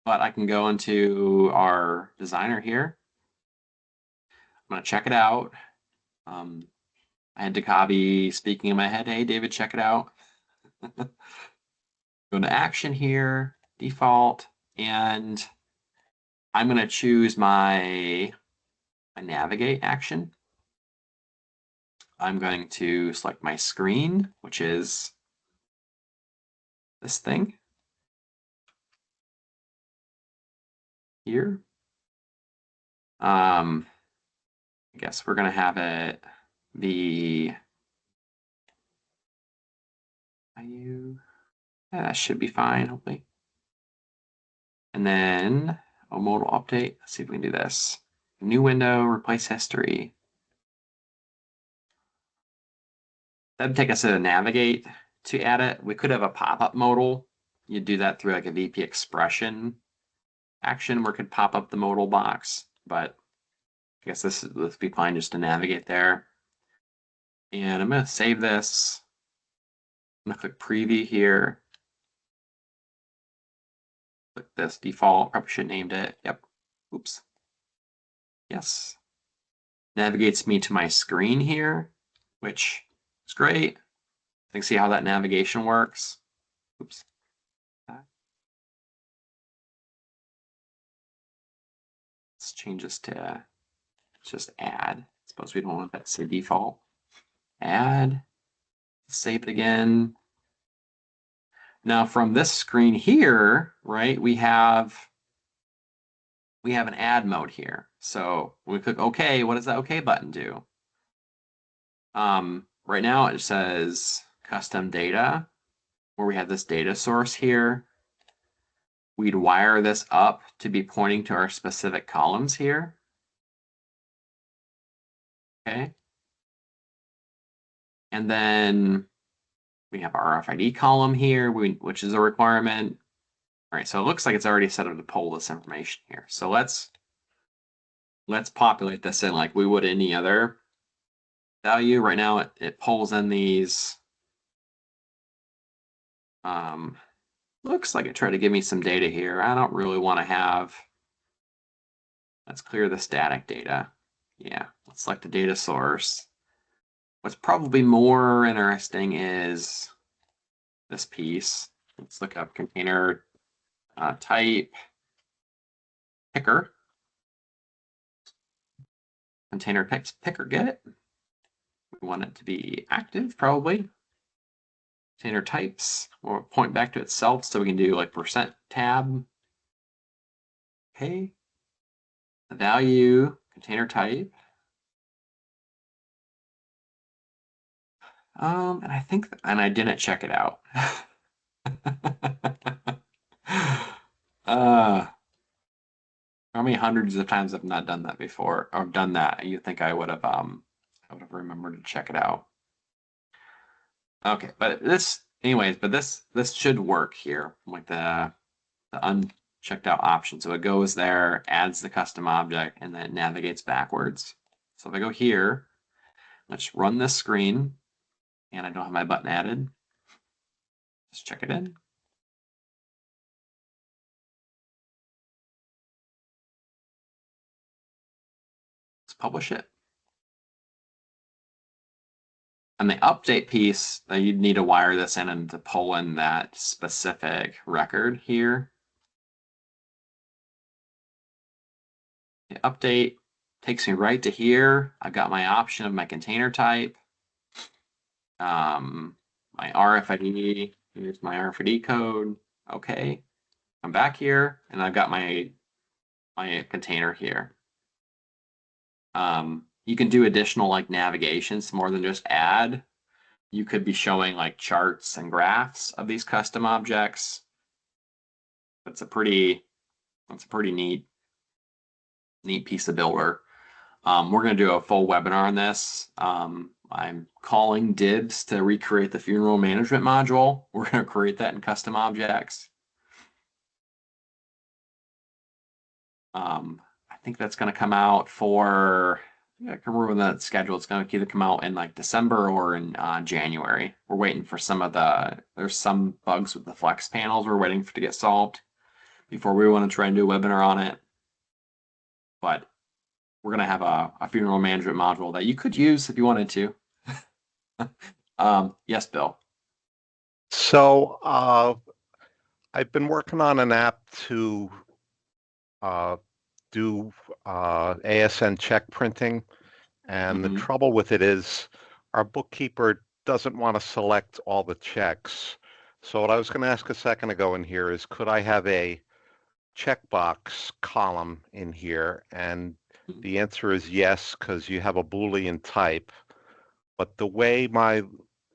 but I can go into our designer here. I'm going to check it out. I had Dakabi speaking in my head, hey, David, check it out. Go to action here, default, and I'm going to choose my navigate action. I'm going to select my screen, which is this thing here. I guess we're going to have it be, yeah, that should be fine, hopefully. And then modal update. Let's see if we can do this. New window, replace history. That'd take us to navigate to add it. We could have a pop-up modal. You'd do that through like a VP expression action where it could pop up the modal box, but I guess this would be fine just to navigate there. And I'm going to save this. I'm going to click preview here. Click this default. Probably should have named it. Yep. Oops. Yes. navigates me to my screen here, which is great. You can see how that navigation works. Oops. Let's change this to just add. Suppose we don't want that to say default. Add, save it again. Now from this screen here, right, we have an add mode here. So when we click OK, what does that OK button do? Right now it says custom data, where we have this data source here. We'd wire this up to be pointing to our specific columns here. Okay. And then we have our RFID column here, which is a requirement. All right, so it looks like it's already set up to pull this information here. So let's populate this in like we would any other value. Right now it pulls in these. Looks like it tried to give me some data here. I don't really want to have. Let's clear the static data. Yeah, let's select the data source. What's probably more interesting is this piece. Let's look up container type picker. Container picker, get it? We want it to be active, probably. Container types, or point back to itself, so we can do like %tab. Okay. The value, container type. And I think, and I didn't check it out. How many hundreds of times I've not done that before, or done that? You think I would have remembered to check it out. Okay, but this, anyways, but this should work here, like the unchecked out option. So it goes there, adds the custom object, and then navigates backwards. So if I go here, let's run this screen, and I don't have my button added. Just check it in. Let's publish it. And the update piece, you'd need to wire this in and to pull in that specific record here. The update takes me right to here. I've got my option of my container type. My RFID, here's my RFID code. Okay. I'm back here and I've got my container here. You can do additional like navigations more than just add. You could be showing like charts and graphs of these custom objects. That's a pretty neat piece of builder. We're going to do a full webinar on this. I'm calling dibs to recreate the funeral management module. We're going to create that in custom objects. I think that's going to come out for, I can remember that schedule. It's going to either come out in like December or in January. We're waiting for there's some bugs with the flex panels we're waiting for to get solved before we want to try and do a webinar on it. But we're going to have a funeral management module that you could use if you wanted to. Yes, Bill. So I've been working on an app to do ASN check printing, and the trouble with it is our bookkeeper doesn't want to select all the checks. So what I was going to ask a second ago in here is, could I have a checkbox column in here? And the answer is yes, because you have a Boolean type. But the way my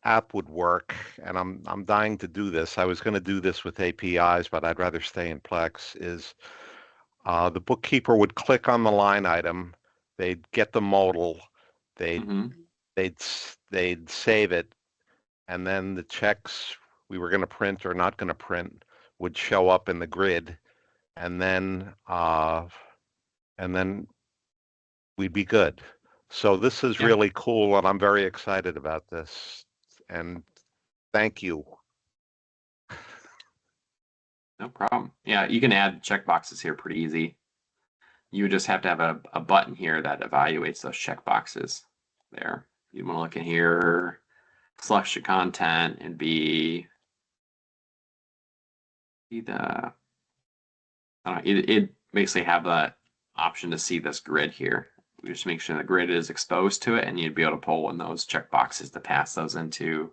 app would work, and I'm dying to do this, I was going to do this with APIs, but I'd rather stay in Plex, is the bookkeeper would click on the line item, they'd get the modal, they'd save it, and then the checks we were going to print or not going to print would show up in the grid, and then we'd be good. So this is really cool, and I'm very excited about this. And thank you. No problem. Yeah, you can add checkboxes here pretty easy. you just have to have a button here that evaluates those checkboxes there. You want to look in here, selection content, and be the, I don't know, it basically have the option to see this grid here. We just make sure the grid is exposed to it, and you'd be able to pull in those checkboxes to pass those into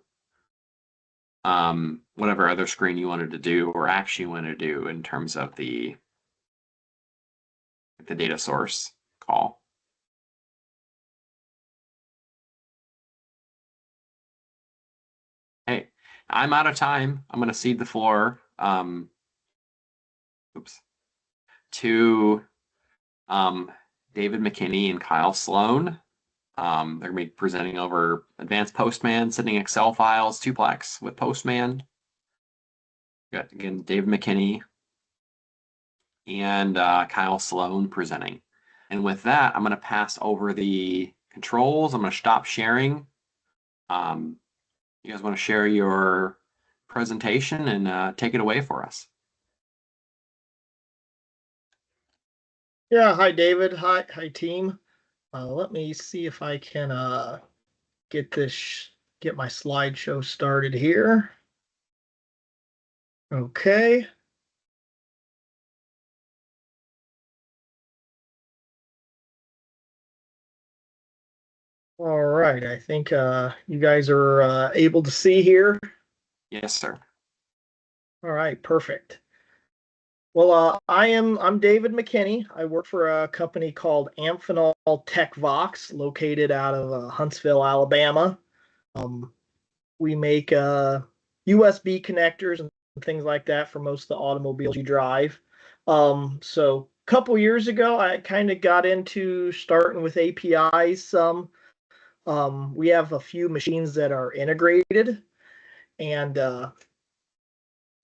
whatever other screen you wanted to do or action you want to do in terms of the data source call. Hey, I'm out of time. I'm going to cede the floor to David McKinney and Kyle Sloan. They're going to be presenting over Advanced Postman, sending Excel files to Plex with Postman. Got, again, David McKinney and Kyle Sloan presenting. And with that, I'm going to pass over the controls. I'm going to stop sharing. You guys want to share your presentation and take it away for us? Yeah, hi David. Hi team. Let me see if I can get my slideshow started here. Okay. All right, I think you guys are able to see here. Yes, sir. All right, perfect. Well, I'm David McKinney. I work for a company called Amphenol TechVox, located out of Huntsville, Alabama. We make USB connectors and things like that for most of the automobiles you drive. So a couple years ago, I kind of got into starting with APIs some. We have a few machines that are integrated, and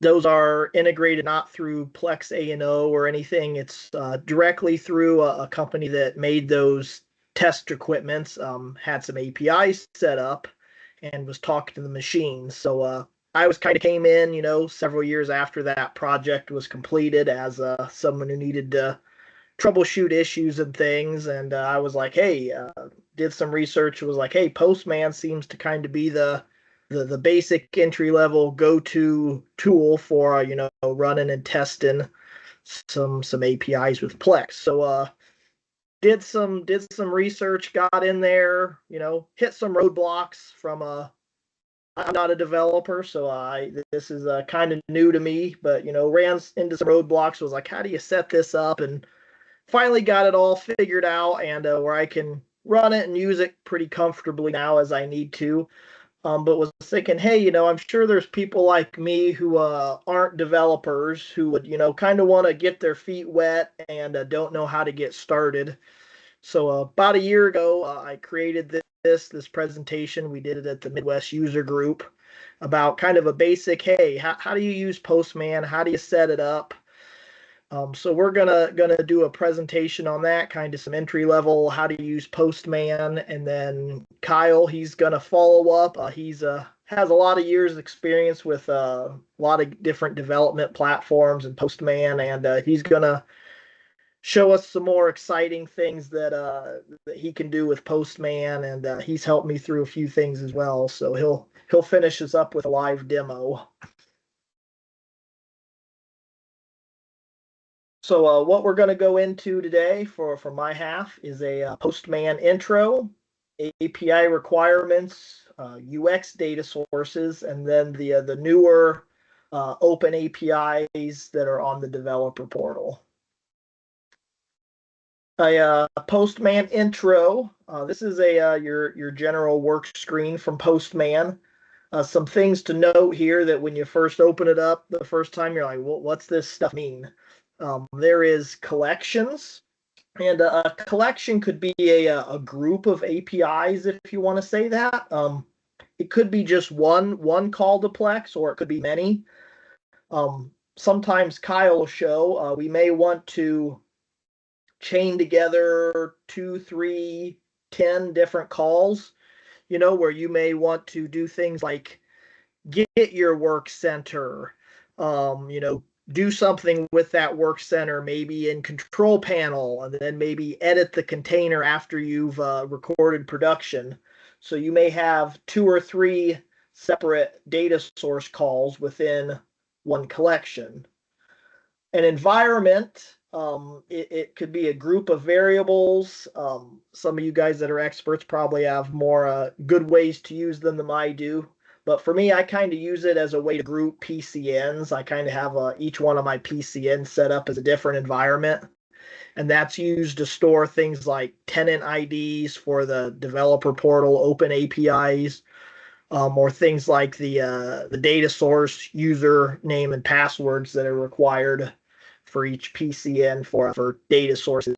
those are integrated not through Plex A&O or anything. It's directly through a company that made those test equipments, had some APIs set up, and was talking to the machines. So I was kind of came in, several years after that project was completed as someone who needed to troubleshoot issues and things. And I was like, hey, did some research. It was like, hey, Postman seems to kind of be the basic entry level go-to tool for running and testing some APIs with Plex. So did some research, got in there, hit some roadblocks from I'm not a developer, so this is kind of new to me, but ran into some roadblocks. Was like, how do you set this up? And finally got it all figured out, and where I can run it and use it pretty comfortably now as I need to. But was thinking, hey, I'm sure there's people like me who aren't developers who would, kind of want to get their feet wet and don't know how to get started. So about a year ago, I created this presentation. We did it at the Midwest User Group about kind of a basic, hey, how do you use Postman? How do you set it up? So we're gonna do a presentation on that, kind of some entry level, how to use Postman, and then Kyle, he's gonna follow up. He's has a lot of years of experience with a lot of different development platforms and Postman, and he's gonna show us some more exciting things that he can do with Postman, and he's helped me through a few things as well. So he'll finish us up with a live demo. So what we're going to go into today for my half is a Postman intro, API requirements, UX data sources, and then the newer open APIs that are on the developer portal. A Postman intro. This is your general work screen from Postman. Some things to note here that when you first open it up the first time, you're like, well, what's this stuff mean? There is collections, and a collection could be a group of APIs, if you want to say that. It could be just one call to Plex, or it could be many. Sometimes Kyle will show we may want to chain together 2, 3, 10 different calls, where you may want to do things like get your work center, do something with that work center, maybe in control panel, and then maybe edit the container after you've recorded production. So you may have 2 or 3 separate data source calls within one collection. An environment, it could be a group of variables. Some of you guys that are experts probably have more good ways to use them than I do. But for me, I kind of use it as a way to group PCNs. I kind of have each one of my PCNs set up as a different environment. And that's used to store things like tenant IDs for the developer portal, open APIs, or things like the data source, user name, and passwords that are required for each PCN for data sources.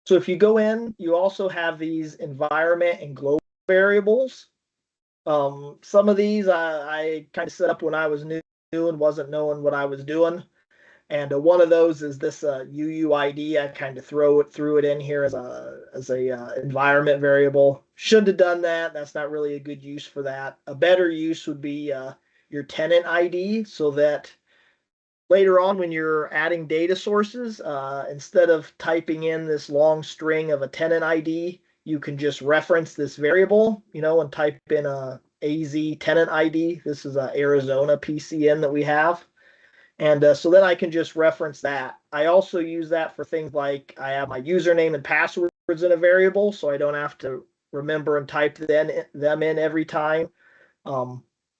So if you go in, you also have these environment and global variables. Some of these I kind of set up when I was new and wasn't knowing what I was doing. And one of those is this UUID. I kind of threw it in here as a environment variable. Shouldn't have done that. That's not really a good use for that. A better use would be your tenant ID, so that later on when you're adding data sources, instead of typing in this long string of a tenant ID, you can just reference this variable, and type in a AZ tenant ID. This is a Arizona PCN that we have. And so then I can just reference that. I also use that for things like I have my username and passwords in a variable, so I don't have to remember and type them in every time.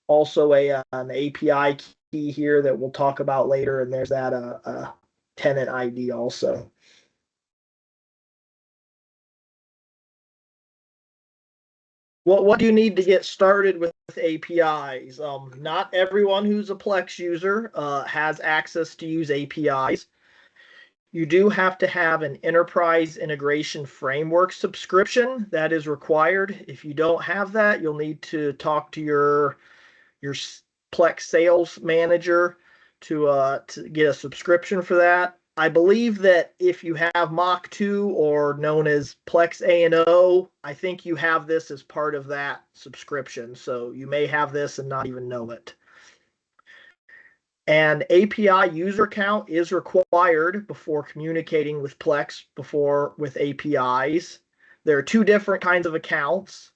Also an API key here that we'll talk about later, and there's that tenant ID also. What do you need to get started with APIs? Not everyone who's a Plex user has access to use APIs. You do have to have an Enterprise Integration Framework subscription. That is required. If you don't have that, you'll need to talk to your Plex sales manager to get a subscription for that. I believe that if you have Mach 2, or known as Plex A&O, I think you have this as part of that subscription. So you may have this and not even know it. And API user account is required before communicating with Plex with APIs. There are 2 different kinds of accounts.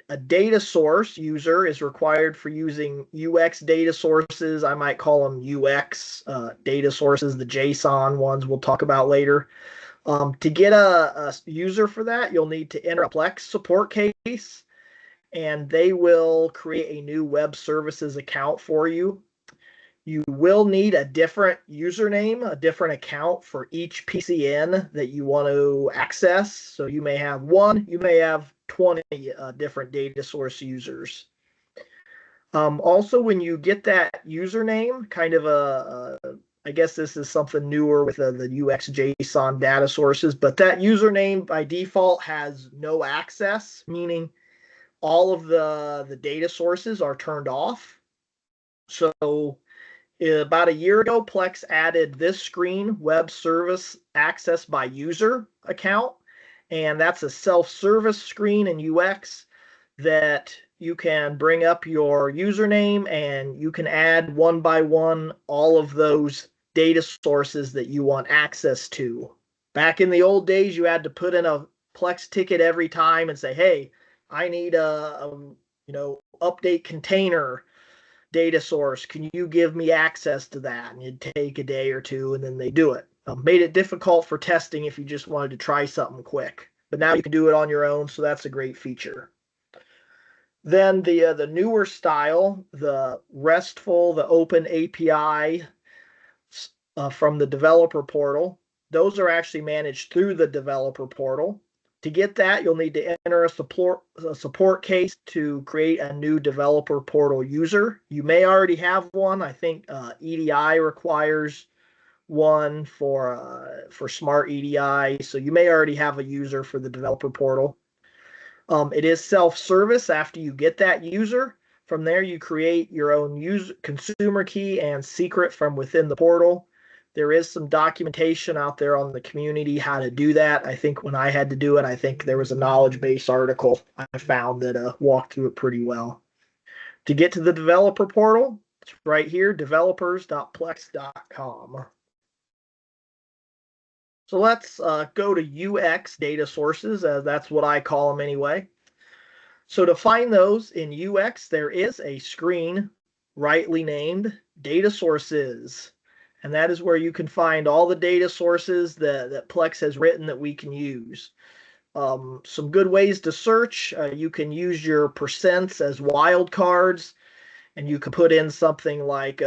A data source user is required for using UX data sources. I might call them UX data sources, the JSON ones we'll talk about later. To get a user for that, you'll need to enter a Plex support case, and they will create a new web services account for you. You will need a different username, a different account for each PCN that you want to access. So you may have 1, you may have 20 different data source users. Also, when you get that username, kind of I guess this is something newer with the UX JSON data sources, but that username by default has no access, meaning all of the data sources are turned off. So about a year ago, Plex added this screen, web service access by user account. And that's a self-service screen in UX that you can bring up your username, and you can add one by one all of those data sources that you want access to. Back in the old days, you had to put in a Plex ticket every time and say, hey, I need a update container data source. Can you give me access to that? And it'd take a day or 2, and then they do it. Made it difficult for testing if you just wanted to try something quick. But now you can do it on your own, so that's a great feature. Then the newer style, the RESTful, the open API from the developer portal, those are actually managed through the developer portal. To get that, you'll need to enter a support case to create a new developer portal user. You may already have one. I think EDI requires one for Smart EDI, so you may already have a user for the developer portal. It is self-service after you get that user. From there, you create your own consumer key and secret from within the portal. There is some documentation out there on the community how to do that. I think when I had to do it, I think there was a knowledge base article I found that walked through it pretty well. To get to the developer portal, it's right here, developers.plex.com. So let's go to UX data sources, as that's what I call them anyway. So to find those in UX, there is a screen rightly named data sources. And that is where you can find all the data sources that Plex has written that we can use. Some good ways to search. You can use your percents as wildcards, and you can put in something like,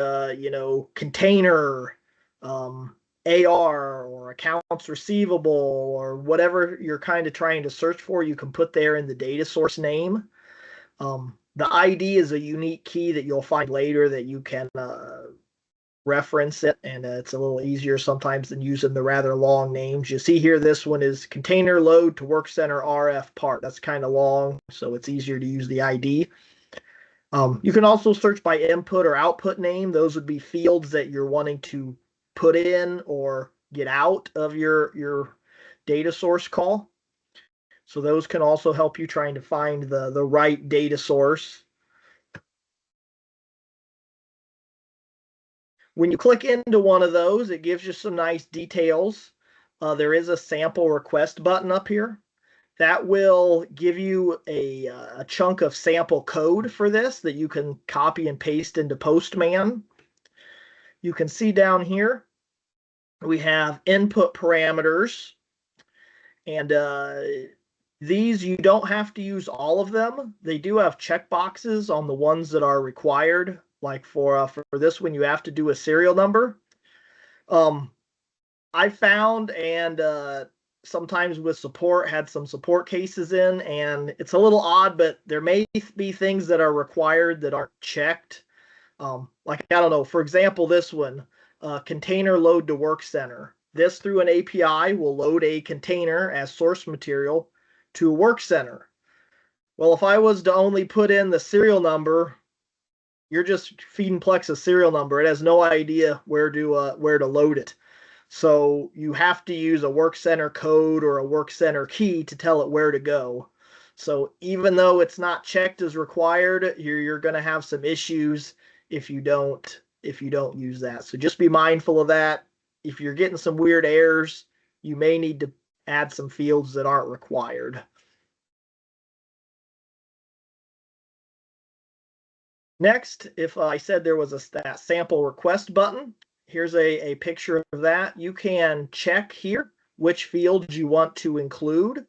container, AR, or accounts receivable, or whatever you're kind of trying to search for, you can put there in the data source name. The ID is a unique key that you'll find later that you can reference it, and it's a little easier sometimes than using the rather long names. You see here, this one is container load to work center RF part. That's kind of long, so it's easier to use the ID. You can also search by input or output name. Those would be fields that you're wanting to put in or get out of your data source call. So those can also help you trying to find the right data source. When you click into one of those, it gives you some nice details. There is a sample request button up here. That will give you a chunk of sample code for this that you can copy and paste into Postman. You can see down here, we have input parameters. And these, you don't have to use all of them. They do have checkboxes on the ones that are required. Like for this one, you have to do a serial number. I found, and sometimes with support, had some support cases in, and it's a little odd, but there may be things that are required that aren't checked. Like, I don't know, for example, this one, container load to work center. This, through an API, will load a container as source material to a work center. Well, if I was to only put in the serial number, you're just feeding Plex a serial number. It has no idea where to load it. So you have to use a work center code or a work center key to tell it where to go. So even though it's not checked as required, you're going to have some issues if you don't use that. So just be mindful of that. If you're getting some weird errors, you may need to add some fields that aren't required. Next, if I said there was that sample request button, here's a picture of that. You can check here which fields you want to include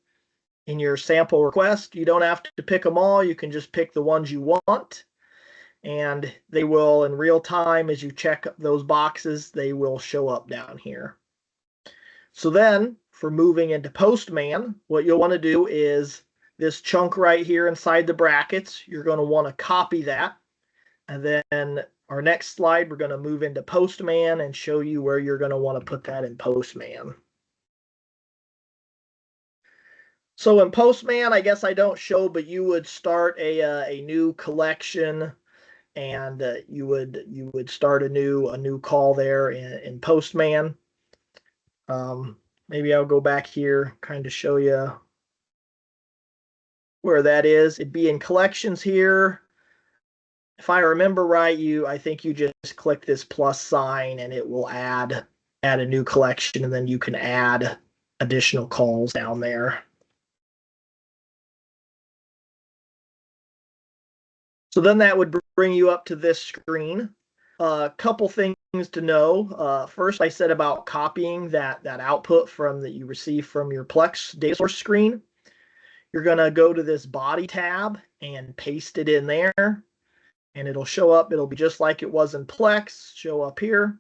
in your sample request. You don't have to pick them all. You can just pick the ones you want. And they will, in real time, as you check those boxes, they will show up down here. So then, for moving into Postman, what you'll want to do is this chunk right here inside the brackets, you're going to want to copy that. And then our next slide, we're going to move into Postman and show you where you're going to want to put that in Postman. So in Postman, I guess I don't show, but you would start a new collection, and you would start a new call there in Postman. Maybe I'll go back here, kind of show you where that is. It'd be in collections here. If I remember right, I think you just click this plus sign and it will add a new collection, and then you can add additional calls down there. So then that would bring you up to this screen. A couple things to know. First, I said about copying that output that you receive from your Plex data source screen. You're going to go to this body tab and paste it in there. And it'll show up. It'll be just like it was in Plex. Show up here.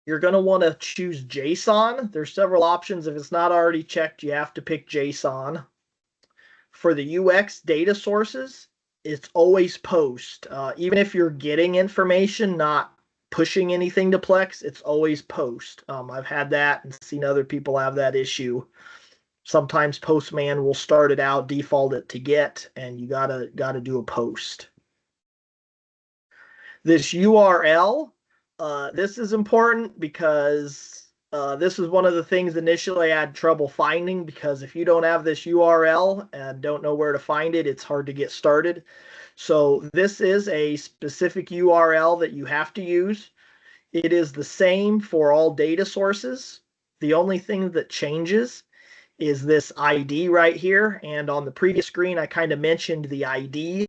You're going to want to choose JSON. There's several options. If it's not already checked, you have to pick JSON. For the UX data sources, it's always post. Even if you're getting information, not pushing anything to Plex, it's always post. I've had that and seen other people have that issue. Sometimes Postman will start it out, default it to get, and you gotta do a post. This URL, this is important because This is one of the things initially I had trouble finding, because if you don't have this URL and don't know where to find it, it's hard to get started. So this is a specific URL that you have to use. It is the same for all data sources. The only thing that changes is this ID right here. And on the previous screen, I kind of mentioned the ID.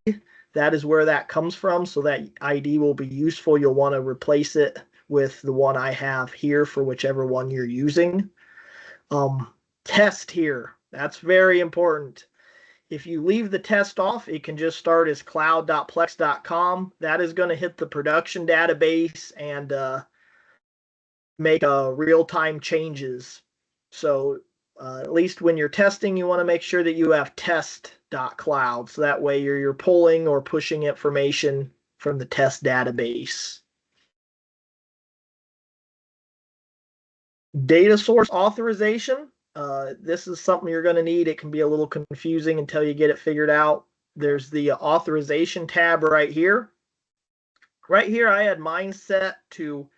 That is where that comes from. So that ID will be useful. You'll want to replace it with the one I have here for whichever one you're using. Test here. That's very important. If you leave the test off, it can just start as cloud.plex.com. That is going to hit the production database and make real-time changes. So at least when you're testing, you want to make sure that you have test.cloud. So that way you're pulling or pushing information from the test database. Data source authorization. This is something you're going to need. It can be a little confusing until you get it figured out. There's the authorization tab right here. Right here, I had mine set to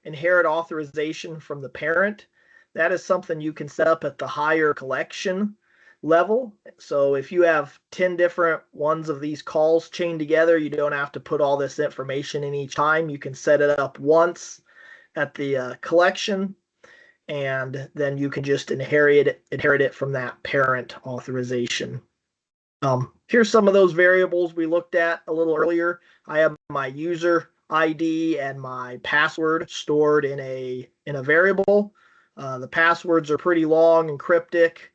inherit authorization from the parent. That is something you can set up at the higher collection level. So if you have 10 different ones of these calls chained together, you don't have to put all this information in each time. You can set it up once at the collection, and then you can just inherit it from that parent authorization. Here's some of those variables we looked at a little earlier. I have my user ID and my password stored in a variable. The passwords are pretty long and cryptic,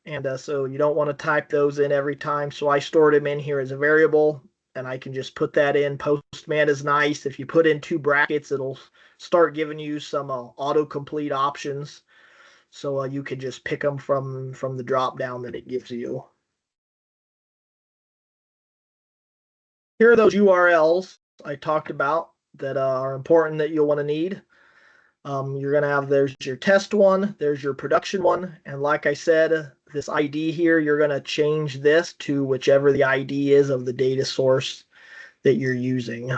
and so you don't want to type those in every time. So I stored them in here as a variable, and I can just put that in. Postman is nice. If you put in 2 brackets, it'll start giving you some autocomplete options. So you can just pick them from the drop down that it gives you. Here are those URLs I talked about that are important that you'll want to need. You're going to have, there's your test one, there's your production one, and like I said, this ID here, you're going to change this to whichever the ID is of the data source that you're using.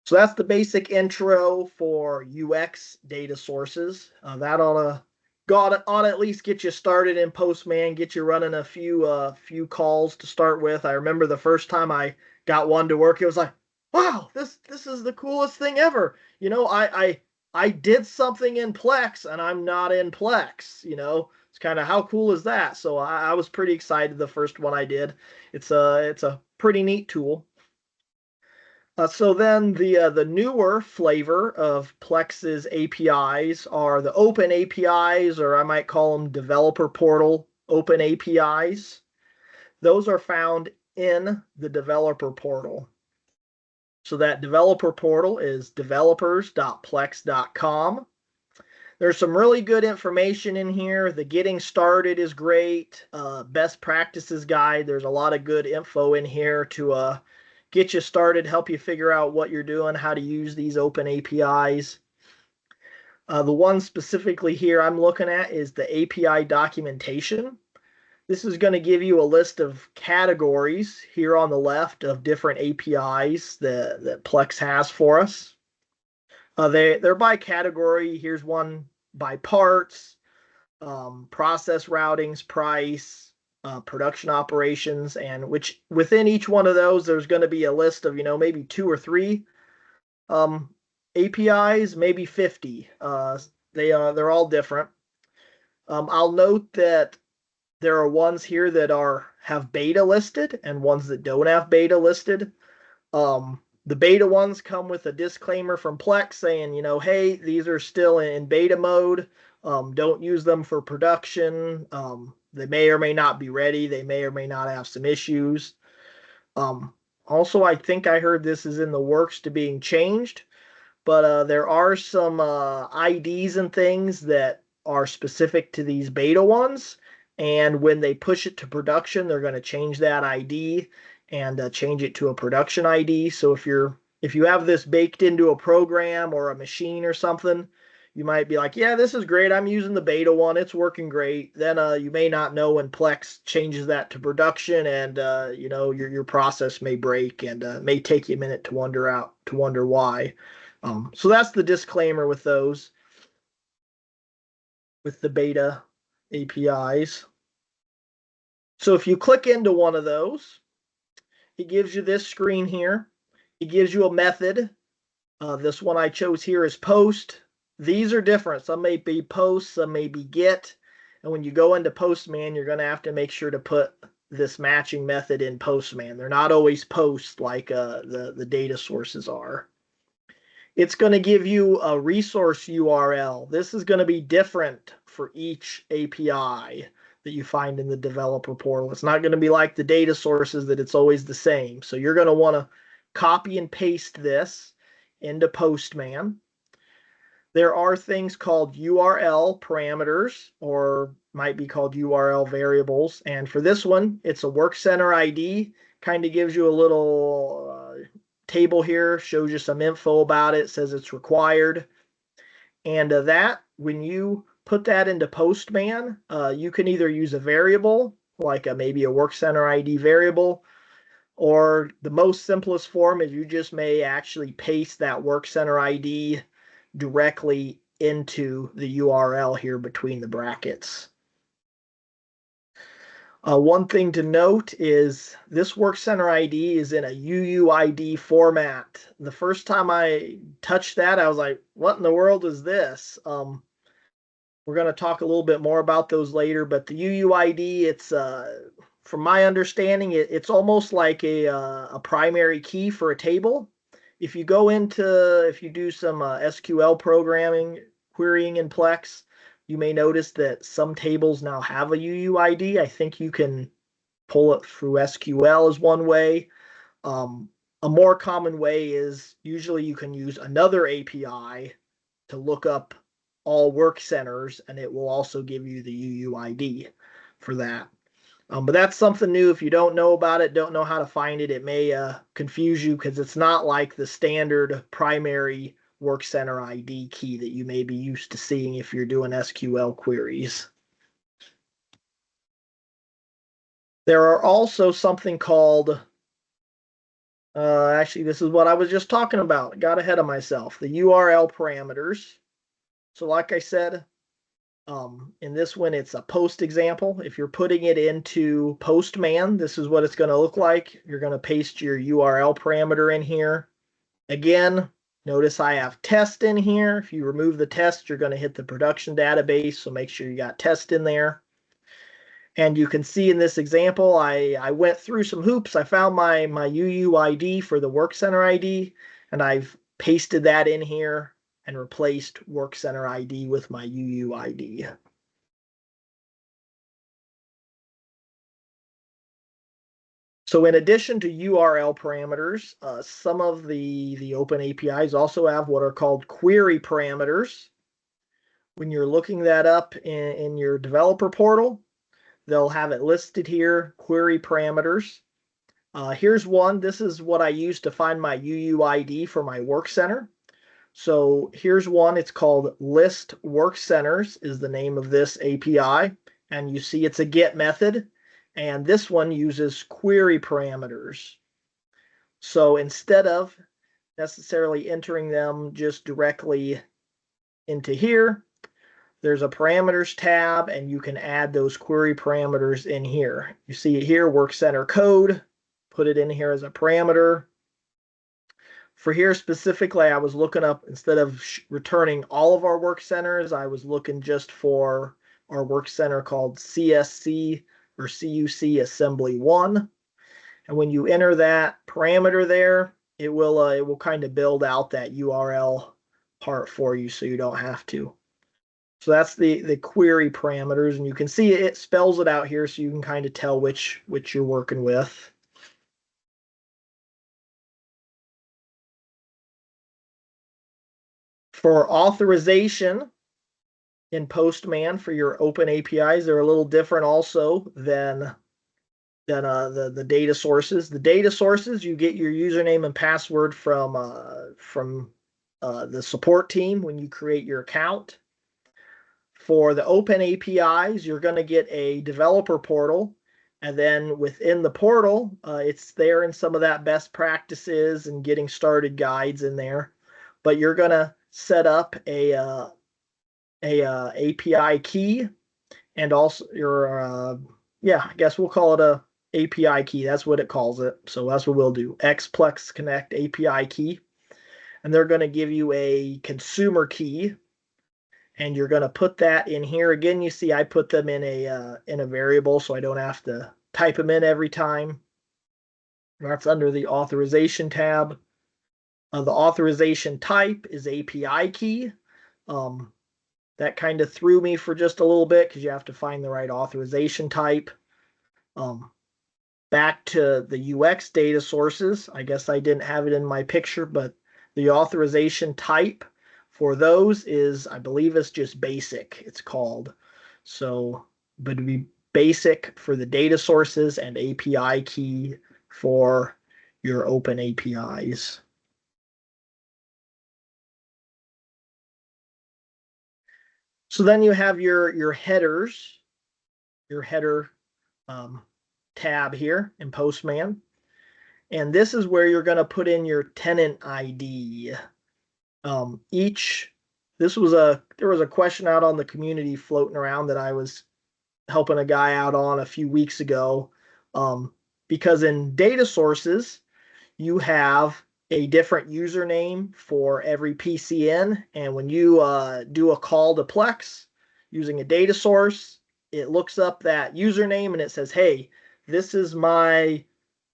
So that's the basic intro for UX data sources. That ought to at least get you started in Postman, get you running a few calls to start with. I remember the first time I got one to work, it was like, wow, this is the coolest thing ever. You know, I did something in Plex and I'm not in Plex. You know, it's kind of, how cool is that? So I was pretty excited the first one I did. It's a pretty neat tool. So then the newer flavor of Plex's APIs are the open APIs, or I might call them developer portal open APIs. Those are found in the developer portal. So that developer portal is developers.plex.com. There's some really good information in here. The getting started is great. Best practices guide. There's a lot of good info in here to get you started, help you figure out what you're doing, how to use these open APIs. The one specifically here I'm looking at is the API documentation. This is going to give you a list of categories here on the left of different APIs that Plex has for us. They're by category. Here's one by parts, process routings, price, production operations, and which within each one of those, there's going to be a list of, maybe 2 or 3 APIs, maybe 50. They're all different. I'll note that there are ones here that have beta listed and ones that don't have beta listed. The beta ones come with a disclaimer from Plex saying, hey, these are still in beta mode. Don't use them for production. They may or may not be ready. They may or may not have some issues. Also, I think I heard this is in the works to being changed, but there are some IDs and things that are specific to these beta ones. And when they push it to production, they're going to change that ID and change it to a production ID. So if you have this baked into a program or a machine or something, you might be like, yeah, this is great. I'm using the beta one. It's working great. Then you may not know when Plex changes that to production, and your process may break, and may take you a minute to wonder why. So that's the disclaimer with those, with the beta APIs. So if you click into one of those, it gives you this screen here. It gives you a method. This one I chose here is post. These are different. Some may be post, some may be get. And when you go into Postman, you're going to have to make sure to put this matching method in Postman. They're not always post like the data sources are. It's going to give you a resource URL. This is going to be different for each API that you find in the developer portal. It's not going to be like the data sources that it's always the same. So you're going to want to copy and paste this into Postman. There are things called URL parameters, or might be called URL variables. And for this one, it's a Work Center ID. Kind of gives you a little table here, shows you some info about it, says it's required. And that, when you put that into Postman, you can either use a variable, like maybe a Work Center ID variable, or the most simplest form is you just may actually paste that Work Center ID directly into the URL here between the brackets. One thing to note is this Work Center ID is in a UUID format. The first time I touched that, I was like, what in the world is this? We're going to talk a little bit more about those later, but the UUID, it's from my understanding, it's almost like a primary key for a table. If you do some SQL programming, querying in Plex, you may notice that some tables now have a UUID. I think you can pull it through SQL as one way. A more common way is usually you can use another API to look up all work centers, and it will also give you the UUID for that. But that's something new. If you don't know about it, don't know how to find it, it may confuse you because it's not like the standard primary Work Center ID key that you may be used to seeing if you're doing SQL queries. There are also something called, actually, this is what I was just talking about. Got ahead of myself. The URL parameters. So like I said, in this one, it's a post example. If you're putting it into Postman, this is what it's going to look like. You're going to paste your URL parameter in here. Again, notice I have test in here. If you remove the test, you're going to hit the production database. So make sure you got test in there. And you can see in this example, I went through some hoops. I found my UUID for the Work Center ID, and I've pasted that in here and replaced Work Center ID with my UUID. So in addition to URL parameters, some of the open APIs also have what are called query parameters. When you're looking that up in your developer portal, they'll have it listed here, query parameters. Here's one. This is what I use to find my UUID for my Work Center. So here's one. It's called List Work Centers is the name of this API. And you see it's a get method. And this one uses query parameters. So instead of necessarily entering them just directly into here, there's a parameters tab, and you can add those query parameters in here. You see it here, Work Center code, put it in here as a parameter. For here specifically, I was looking up, instead of returning all of our work centers, I was looking just for our work center called CSC or CUC Assembly 1. And when you enter that parameter there, it will kind of build out that URL part for you so you don't have to. So that's the query parameters, and you can see it spells it out here so you can kind of tell which you're working with. For authorization in Postman for your open APIs, they're a little different also than the data sources. The data sources, you get your username and password from the support team when you create your account. For the open APIs, you're going to get a developer portal, and then within the portal, it's there in some of that best practices and getting started guides in there. but you're gonna set up a API key, and also your yeah, I guess we'll call it a API key. That's what it calls it. So that's what we'll do. XPlex Connect API key, and they're going to give you a consumer key, and you're going to put that in here. Again, you see I put them in a variable, so I don't have to type them in every time. That's under the authorization tab. The authorization type is API key. That kind of threw me for just a little bit because you have to find the right authorization type. Back to the UX data sources. I guess I didn't have it in my picture, but the authorization type for those is, I believe it's just basic, it's called. So, but it'd be basic for the data sources and API key for your open APIs. So then you have your headers, your header tab here in Postman. And this is where you're going to put in your tenant ID. There was a question out on the community floating around that I was helping a guy out on a few weeks ago. Because in data sources, you have a different username for every PCN. And when you do a call to Plex using a data source, it looks up that username and it says, hey, this is my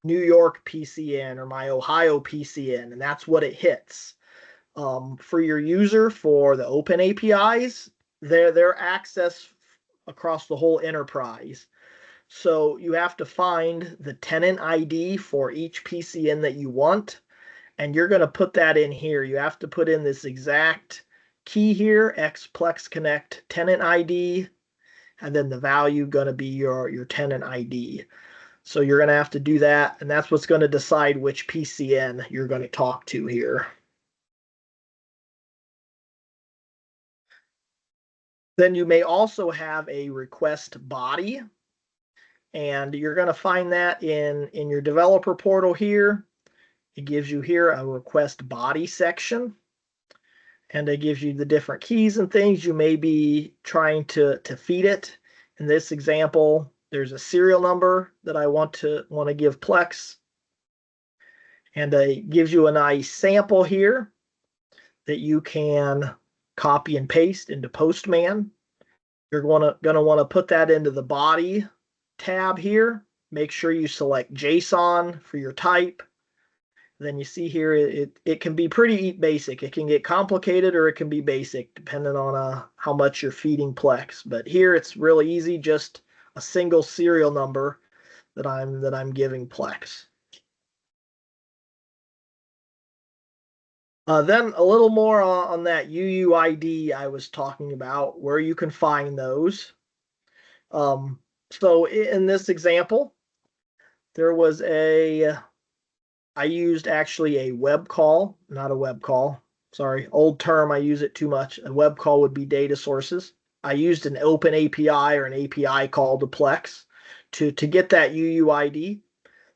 New York PCN or my Ohio PCN, and that's what it hits. For your user, for the open APIs, their access across the whole enterprise. So you have to find the tenant ID for each PCN that you want, and you're going to put that in here. You have to put in this exact key here, XPlex Connect tenant ID, and then the value going to be your tenant ID. So you're going to have to do that, and that's what's going to decide which PCN you're going to talk to here. Then you may also have a request body, and you're going to find that in your developer portal here. It gives you here a request body section, and it gives you the different keys and things you may be trying to feed it. In this example, there's a serial number that I want to give Plex, and it gives you a nice sample here that you can copy and paste into Postman. You're going to want to put that into the body tab here. Make sure you select JSON for your type. Then you see here it can be pretty basic. It can get complicated or it can be basic depending on how much you're feeding Plex. But here it's really easy, just a single serial number that I'm giving Plex. Then a little more on that UUID I was talking about, where you can find those. So in this example, there was I used actually a web call, not a web call. Sorry, old term, I use it too much. A web call would be data sources. I used an open API or an API call to Plex to get that UUID.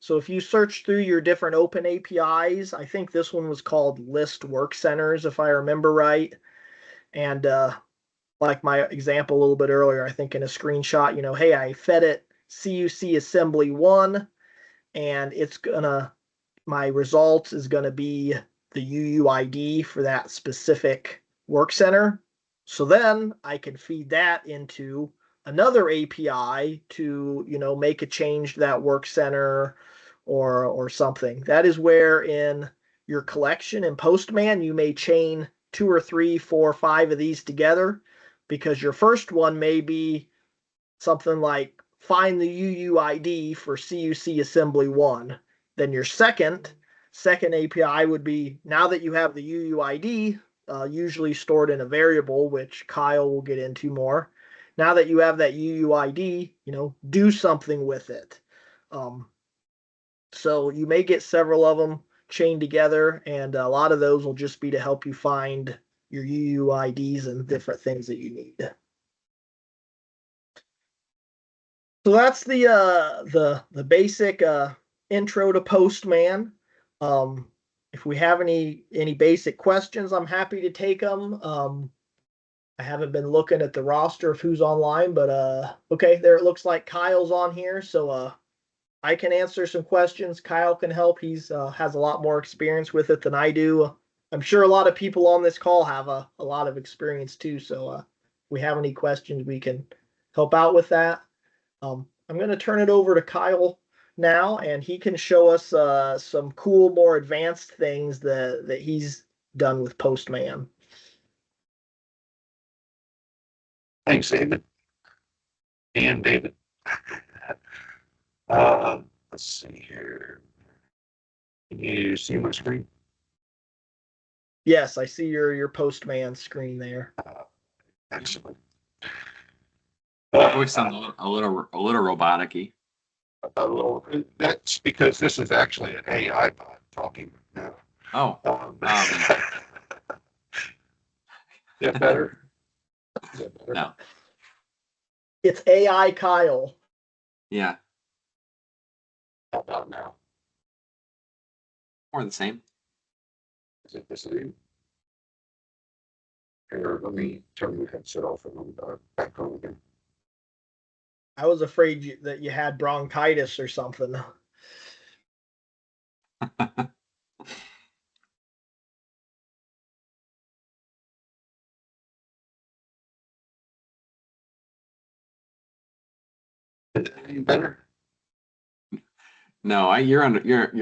So if you search through your different open APIs, I think this one was called List Work Centers, if I remember right. And like my example a little bit earlier, I think in a screenshot, hey, I fed it CUC assembly 1, and my results is gonna be the UUID for that specific work center. So then I can feed that into another API to, make a change to that work center or something. That is where in your collection in Postman, you may chain 2 or 3, 4, 5 of these together, because your first one may be something like find the UUID for CUC assembly 1. Then your second API would be, now that you have the UUID, usually stored in a variable, which Kyle will get into more. Now that you have that UUID, do something with it. So you may get several of them chained together, and a lot of those will just be to help you find your UUIDs and different things that you need. So that's the basic intro to Postman. if we have any basic questions, I'm happy to take them. I haven't been looking at the roster of who's online, but okay, there it looks like Kyle's on here, so I can answer some questions. Kyle can help. He's has a lot more experience with it than I do. I'm sure a lot of people on this call have a lot of experience too. So if we have any questions, we can help out with that. I'm going to turn it over to Kyle now, and he can show us some cool, more advanced things that he's done with Postman. Thanks, David. And David. Let's see here. Can you see my screen? Yes, I see your Postman screen there. Excellent. Voice sounds a little robotic-y. A little. That's because this is actually an AI bot talking now. Oh, Is that better? Is that better? no. It's AI Kyle. Yeah, How about now? more the same. Is it the same? Here, let me turn the headset off and I'm back on again. I was afraid that you had bronchitis or something. Is it any better? No, you're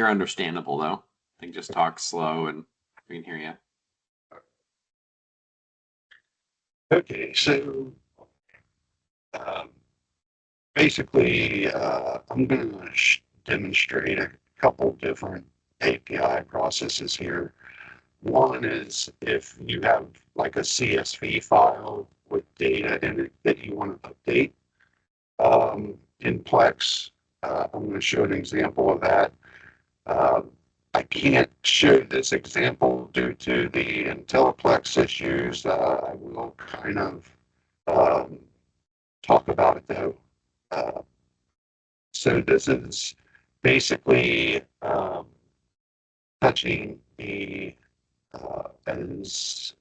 understandable though. I think just talk slow and we can hear you. Okay, so um, basically, I'm going to demonstrate a couple different API processes here. One is if you have like a CSV file with data in it that you want to update in Plex. I'm going to show an example of that. I can't show this example due to the IntelliPlex issues. I will kind of talk about it though. So this is basically touching the, as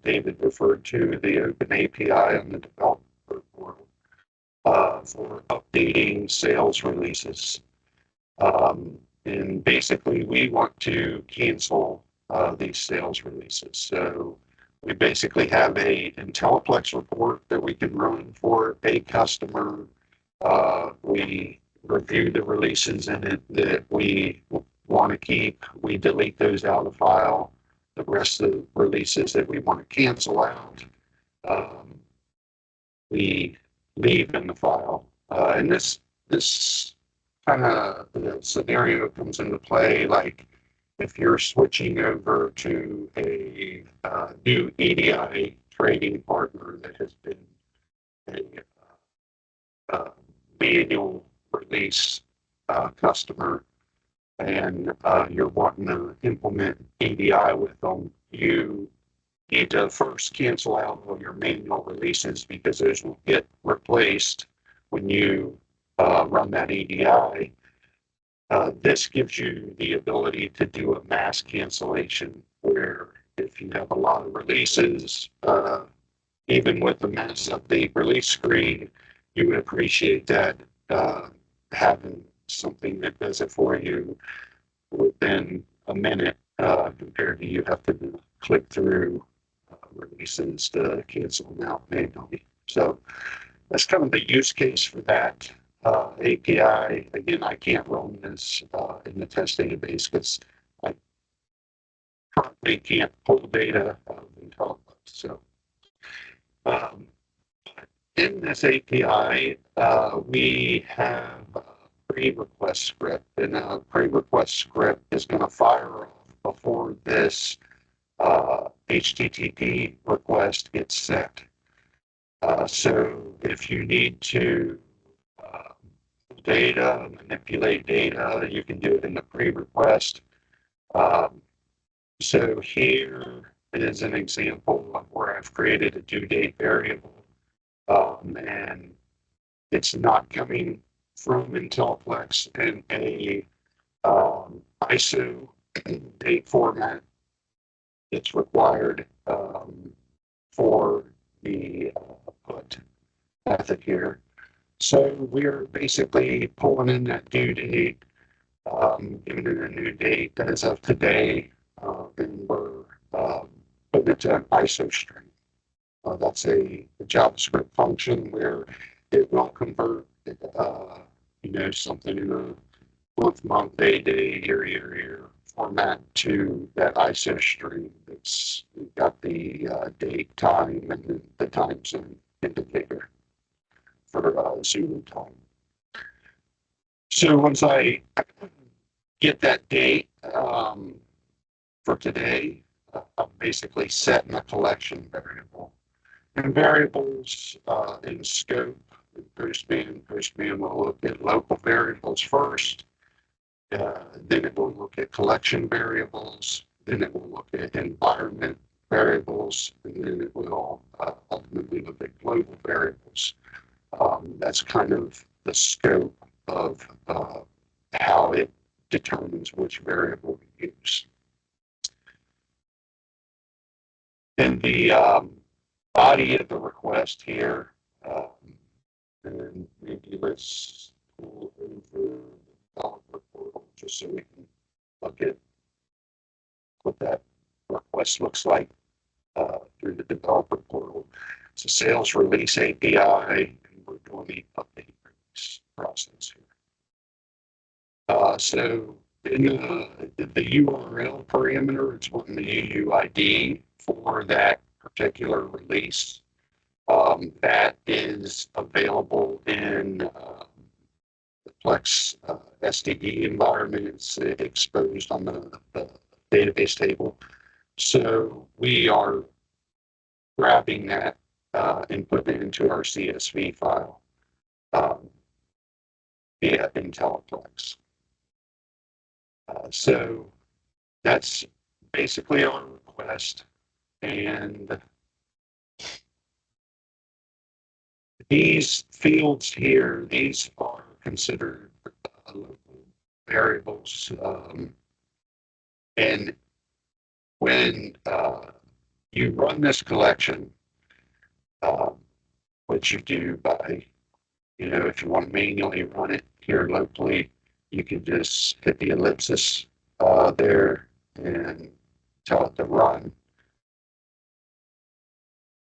David referred to, the Open API on the developer portal for updating sales releases. And basically, we want to cancel these sales releases. So we basically have a IntelliPlex report that we can run for a customer. We review the releases in it that we want to keep. We delete those out of the file. The rest of the releases that we want to cancel out, we leave in the file. And this kind of scenario comes into play, like if you're switching over to a new EDI trading partner that has been a manual release customer, and you're wanting to implement EDI with them, you need to first cancel out all your manual releases because those will get replaced when you run that EDI. This gives you the ability to do a mass cancellation where if you have a lot of releases, even with the mass update release screen, you would appreciate that having something that does it for you within a minute compared to you have to click through releases to cancel them out manually. So that's kind of the use case for that API. Again, I can't run this in the test database because I currently can't pull data out of IntelliPlex. So in this API, we have a pre-request script, and a pre-request script is going to fire off before this HTTP request gets sent. So if you need to data, manipulate data, you can do it in the pre-request. So here is an example of where I've created a due date variable. And it's not coming from IntelliPlex in a ISO date format that's required for the put method here. So we're basically pulling in that due date, giving it a new date as of today, and we're putting it to an ISO string. That's a JavaScript function where it will convert, something in a month, day, year format to that ISO string that's got the date, time, and the time zone indicator for Zulu time. So once I get that date for today, I'm basically setting a collection variable. And variables in scope, Postman will look at local variables first. Then it will look at collection variables. Then it will look at environment variables. And then it will ultimately look at global variables. That's kind of the scope of how it determines which variable to use. And the body of the request here, and maybe let's pull over the developer portal just so we can look at what that request looks like through the developer portal. It's a sales release API, and we're doing the update release process here. So in the URL parameter, it's wanting the UUID for that particular release. That is available in the Plex SDE environment. It's exposed on the database table. So we are grabbing that and putting it into our CSV file via IntelliPlex. So that's basically our request. And these fields here, these are considered local variables. And when you run this collection, which you do by, if you want to manually run it here locally, you can just hit the ellipsis there and tell it to run.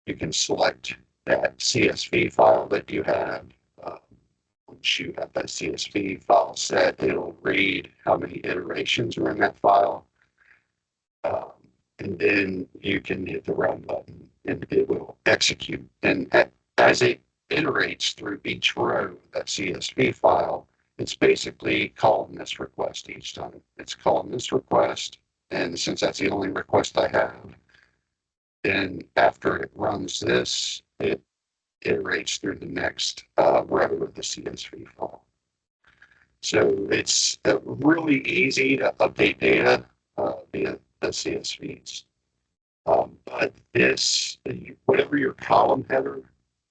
You can select that CSV file that you have. Once you have that CSV file set, it'll read how many iterations are in that file. And then you can hit the run button and it will execute. And as it iterates through each row of that CSV file, it's basically calling this request each time. It's calling this request. And since that's the only request I have, then after it runs this, it iterates through the next row of the CSV file. So it's really easy to update data via the CSVs. But this, whatever your column header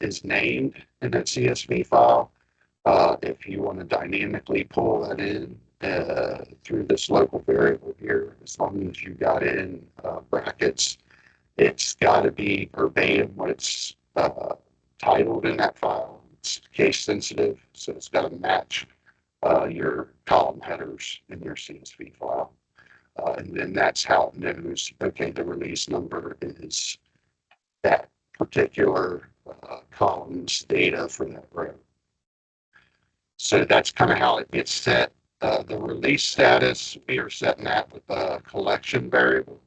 is named in that CSV file, if you want to dynamically pull that in through this local variable here, as long as you got in brackets, it's got to be verbatim what it's titled in that file. It's case sensitive, so it's got to match your column headers in your CSV file. And then that's how it knows, okay, the release number is that particular column's data for that row. So that's kind of how it gets set. The release status, we are setting that with a collection variable.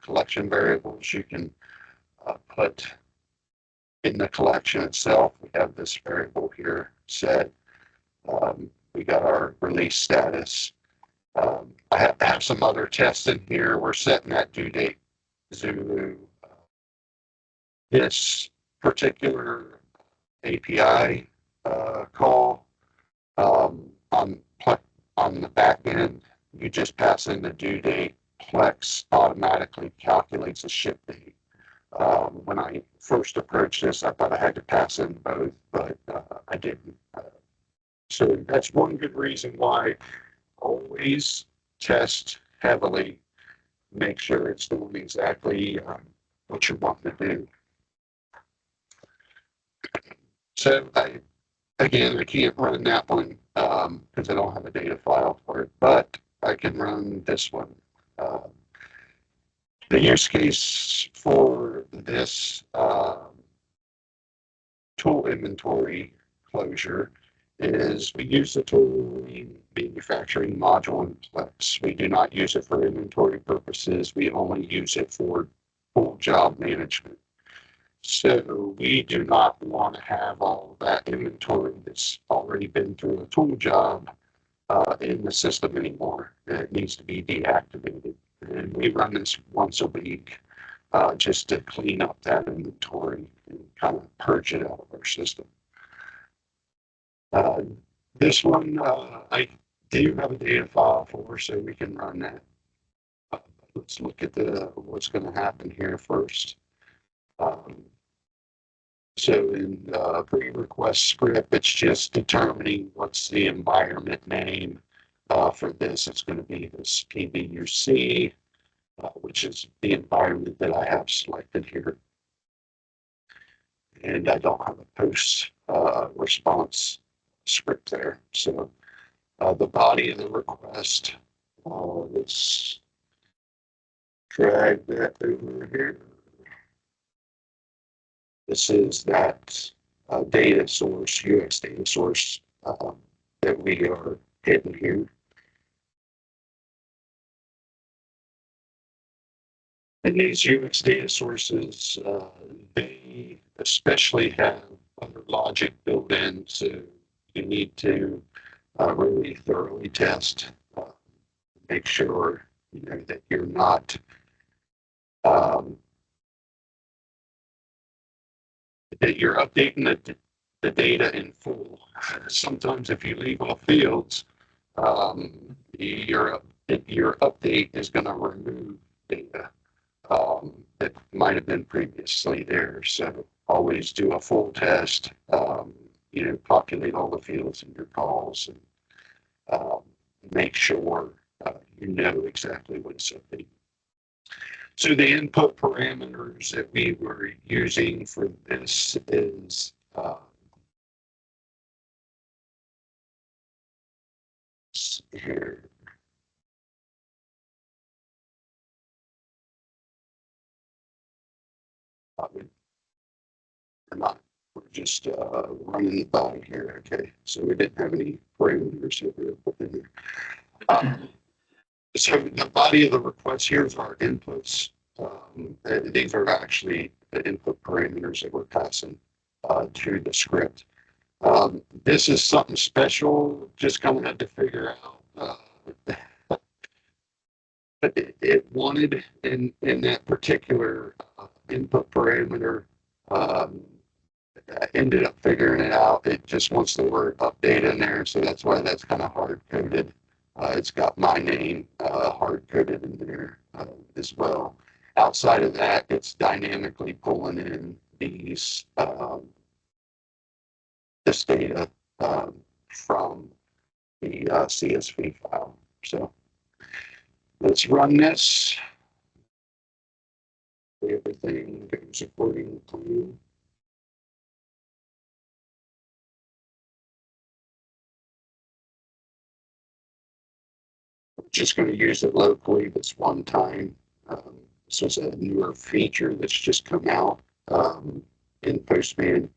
Collection variables you can put in the collection itself. We have this variable here set. We got our release status. I have some other tests in here. We're setting that due date Zulu. This particular API call on the back end, you just pass in the due date. Plex automatically calculates a ship date. When I first approached this, I thought I had to pass in both, but I didn't. So that's one good reason why always test heavily, make sure it's doing exactly what you're wanting to do. So again, I can't run that one because I don't have a data file for it, but I can run this one. The use case for this tool inventory closure is we use the tool in manufacturing module in Plex. We do not use it for inventory purposes. We only use it for full job management. So we do not want to have all that inventory that's already been through a tool job in the system anymore. It needs to be deactivated. And we run this once a week just to clean up that inventory and kind of purge it out of our system. This one I do have a data file for, so we can run that. Let's look at what's going to happen here first. So in the pre-request script, it's just determining what's the environment name for this. It's going to be this PBUC, which is the environment that I have selected here. And I don't have a post response script there. So the body of the request, let's drag that over here. This is that data source, UX data source that we are hitting here. And these UX data sources, they especially have other logic built in, so you need to really thoroughly test, make sure that you're not that you're updating the data in full. Sometimes if you leave off fields, your update is going to remove data that might have been previously there. So always do a full test, populate all the fields in your calls and make sure you know exactly what's updated. So the input parameters that we were using for this is here. We're just running the body here. Okay, so we didn't have any parameters that we were putting in there. So the body of the request, here's our inputs. These are actually the input parameters that we're passing to the script. This is something special, just coming to figure out. But it wanted in that particular input parameter, ended up figuring it out. It just wants the word update in there, so that's why that's kind of hard coded. It's got my name hard coded in there as well. Outside of that, it's dynamically pulling in these this data from the CSV file. So let's run this. Everything goes according to plan. Just going to use it locally this one time. This is a newer feature that's just come out in Postman.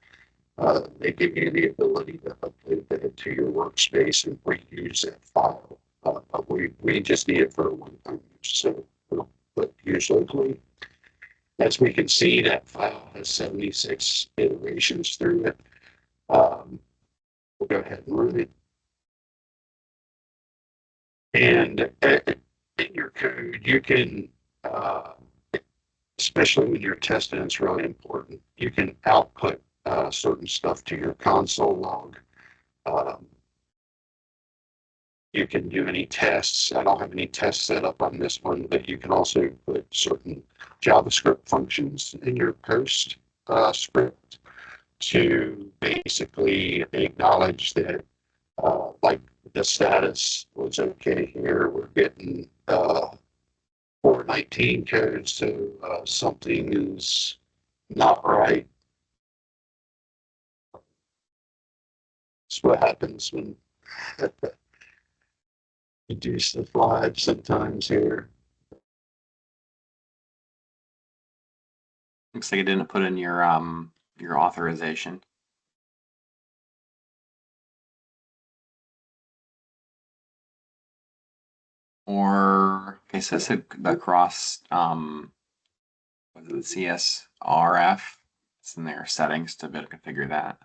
They give you the ability to upload that to your workspace and reuse that file. But we just need it for a one-time use, so we'll put use locally. As we can see, that file has 76 iterations through it. We'll go ahead and run it. And in your code, you can, especially when you're testing, it's really important. You can output certain stuff to your console log. You can do any tests. I don't have any tests set up on this one, but you can also put certain JavaScript functions in your post script to basically acknowledge that, like the status was okay here. We're getting 419 codes, so something is not right. That's what happens when you do stuff live sometimes here. Looks like it didn't put in your authorization. Or okay, so it said across was it the CSRF? It's in their settings to be able to configure that.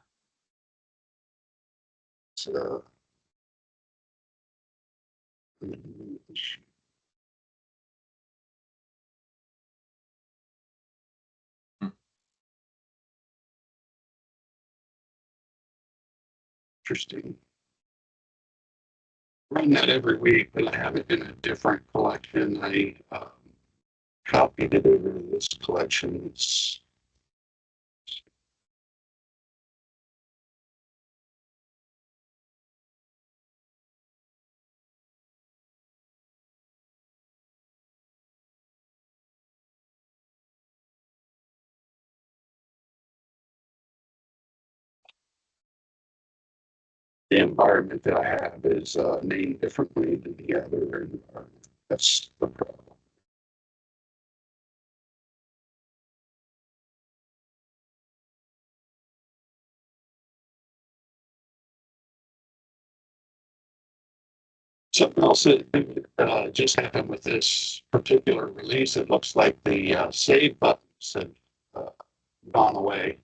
So, interesting. Run that every week, but I have it in a different collection. I copied it over to this collection. It's the environment that I have is named differently than the other, and that's the problem. Something else that just happened with this particular release, it looks like the save buttons have gone away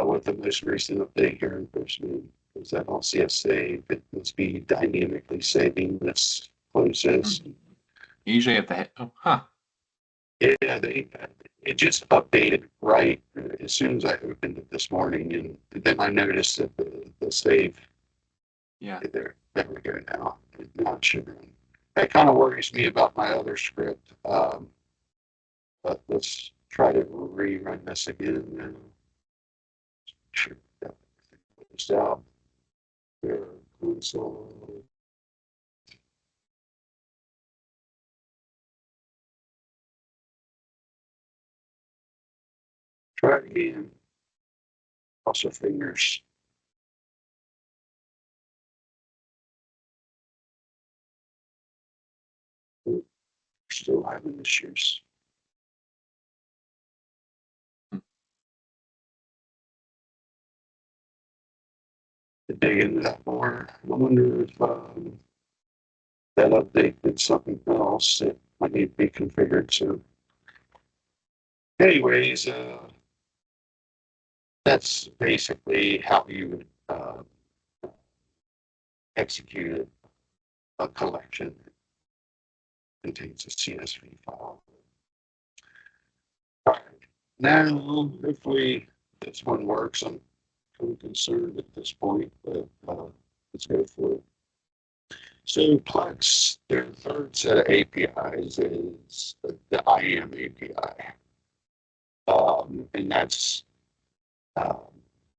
with the most recent update here in Postman. Because I don't see a save. It must be dynamically saving this closes. You usually have to hit. Oh, huh. Yeah, it just updated right as soon as I opened it this morning, and then I noticed that the save. Yeah. There we go now. Not sure. That kind of worries me about my other script. But let's try to rerun this again now. Sure. That closed out. There, console. Try it again. Cross our fingers. Still having issues. To dig into that more, I wonder if that update did something else that might need to be configured. So, anyways, that's basically how you would execute a collection that contains a CSV file. All right, now hopefully this one works. I'm kind of concerned at this point, but let's go for it. So Plex, their third set of APIs is the IAM API. And that's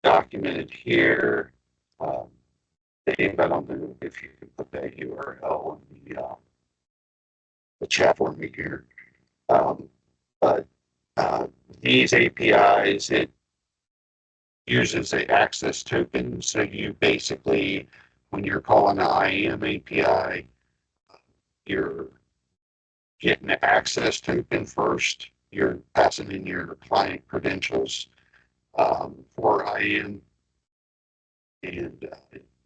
documented here. Dave, I don't know if you can put that URL in the chat for me here. But these APIs, it uses an access token. So you basically, when you're calling an IAM API, you're getting an access token first. You're passing in your client credentials for IAM and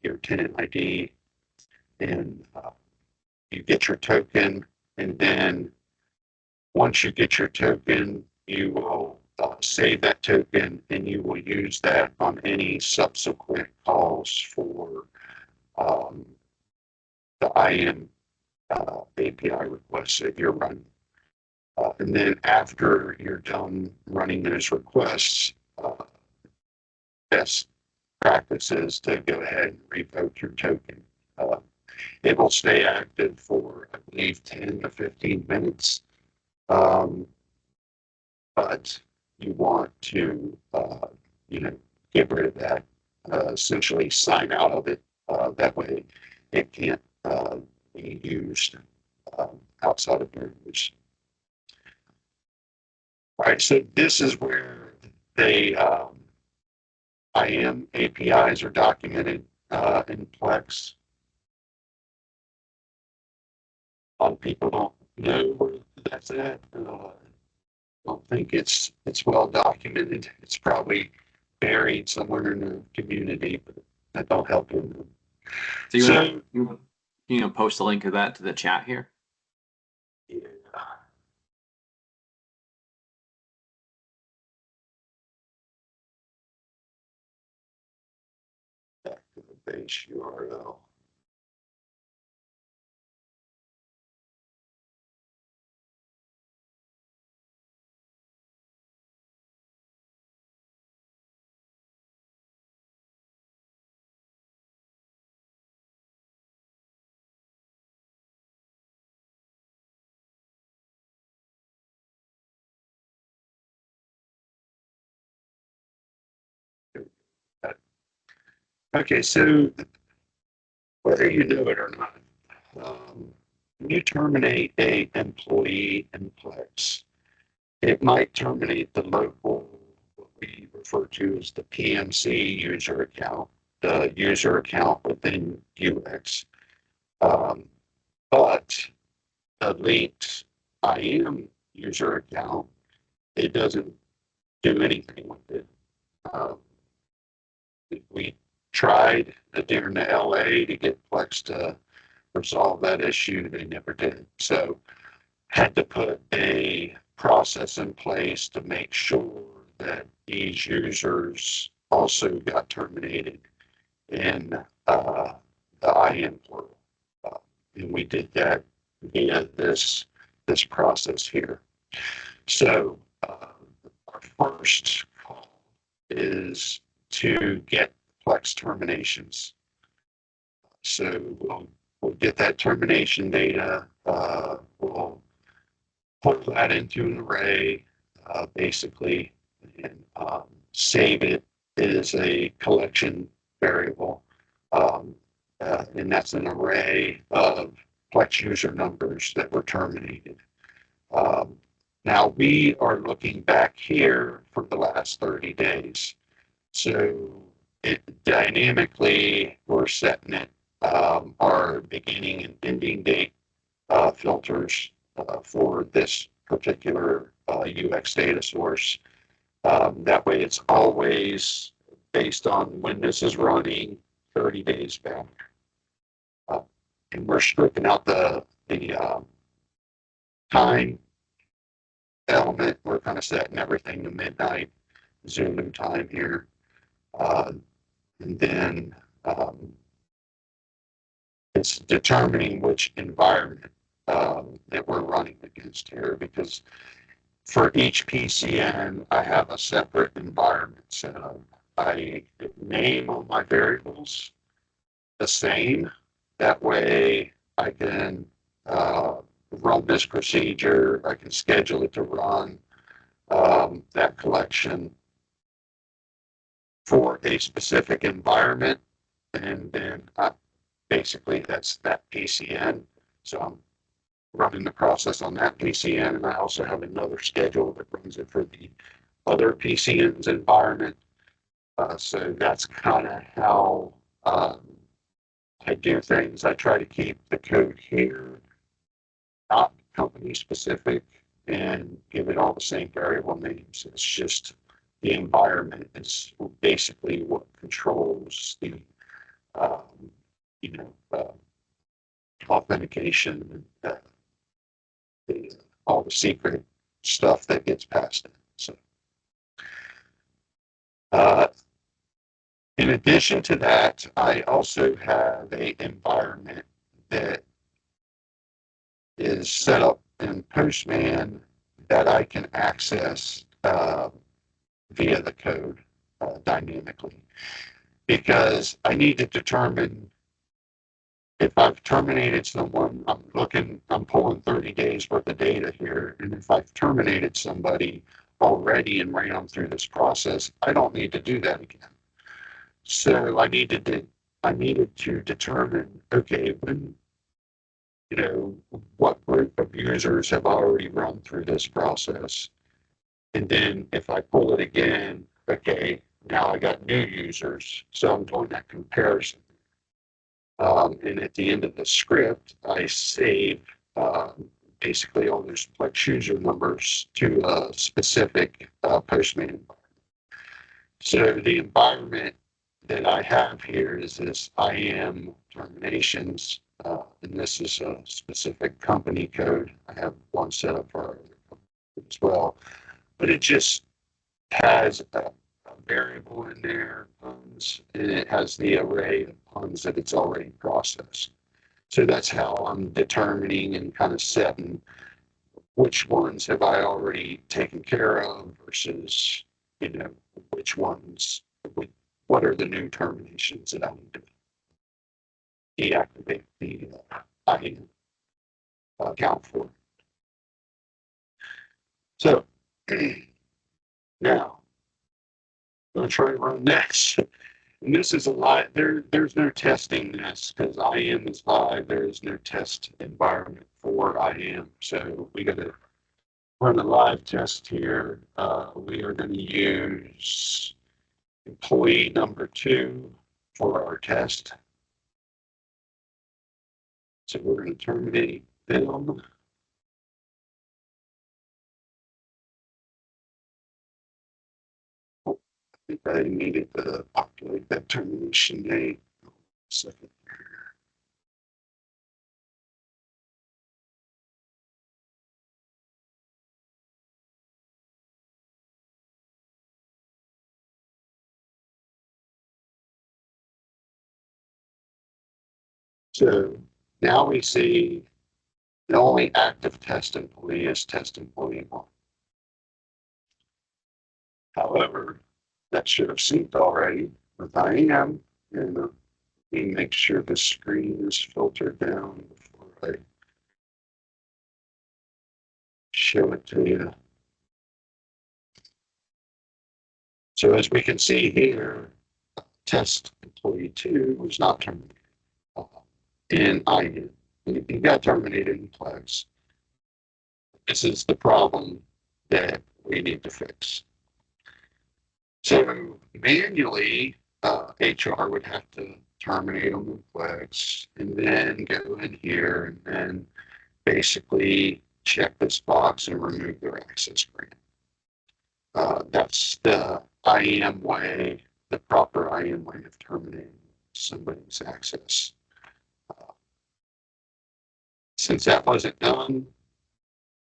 your tenant ID, and you get your token, and then once you get your token, you will save that token, and you will use that on any subsequent calls for the IAM API requests that you're running. And then after you're done running those requests, best practice is to go ahead and revoke your token. It will stay active for, I believe, 10 to 15 minutes. But you want to, get rid of that, essentially sign out of it That way it can't be used outside of your use. All right, so this is where they IAM APIs are documented in Plex. A lot of people don't know where that's at. Don't think it's well documented. It's probably buried somewhere in the community, but that don't help you. So you So- want to, post a link of that to the chat here? Yeah. Back to the base URL. Okay, so whether you know it or not, when you terminate a employee in Plex, it might terminate the local, what we refer to as the PMC user account, the user account within UX. But the linked IAM user account, it doesn't do anything with it. We tried during the LA to get Plex to resolve that issue. They never did. So had to put a process in place to make sure that these users also got terminated in the IAM portal. And we did that via this process here. So our first call is to get Plex terminations. So we'll get that termination data. We'll put that into an array, basically, and save it as a collection variable. And that's an array of Plex user numbers that were terminated. Now we are looking back here for the last 30 days. So it dynamically, we're setting it our beginning and ending date filters for this particular UX data source. That way it's always based on when this is running 30 days back. And we're stripping out the time element. We're kind of setting everything to midnight Zulu time here. And then it's determining which environment that we're running against here, because for each PCN, I have a separate environment set up. I name all my variables the same. That way I can run this procedure. I can schedule it to run that collection for a specific environment. And then basically that's that PCN. So I'm running the process on that PCN, and I also have another schedule that runs it for the other PCN's environment. So that's kind of how I do things. I try to keep the code here not company specific and give it all the same variable names. It's just the environment is basically what controls the authentication and all the secret stuff that gets passed in. So in addition to that, I also have an environment that is set up in Postman that I can access via the code dynamically, because I need to determine if I've terminated someone. I'm pulling 30 days worth of data here, and if I've terminated somebody already and ran them through this process, I don't need to do that again. So I need to I needed to determine, okay, when, what group of users have already run through this process. And then if I pull it again, okay, now I got new users. So I'm doing that comparison. And at the end of the script, I save basically all those Plex user numbers to a specific Postman. So the environment that I have here is this IAM terminations, and this is a specific company code. I have one set up for our as well, but it just has a variable in there, puns, and it has the array of puns that it's already processed. So that's how I'm determining and kind of setting which ones have I already taken care of versus, which ones, what are the new terminations that I need to deactivate the IAM account for. So now I'm going to try to run this. And this is a lot. There's no testing this because IAM is live. There is no test environment for IAM. So we got to run a live test here. We are going to use employee number 2 for our test. So we're going to terminate them. I think I needed to populate that termination date. Second. So now we see the only active test employee is test employee 1. However, that should have synced already with IAM, and let me make sure the screen is filtered down before I show it to you. So as we can see here, test employee 2 was not terminated in IAM. He got terminated in Plex. This is the problem that we need to fix. So manually, HR would have to terminate them in Plex and then go in here and then basically check this box and remove their access grant. That's the IAM way, the proper IAM way of terminating somebody's access. Since that wasn't done,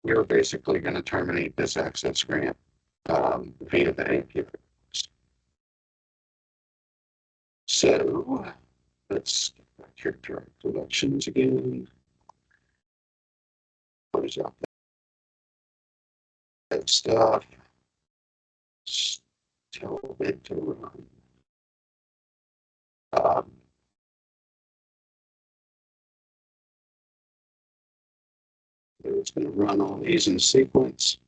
we were basically going to terminate this access grant via the API. So let's get back here to our collections again. Close out that stuff. Tell it to run. It's going to run all these in sequence.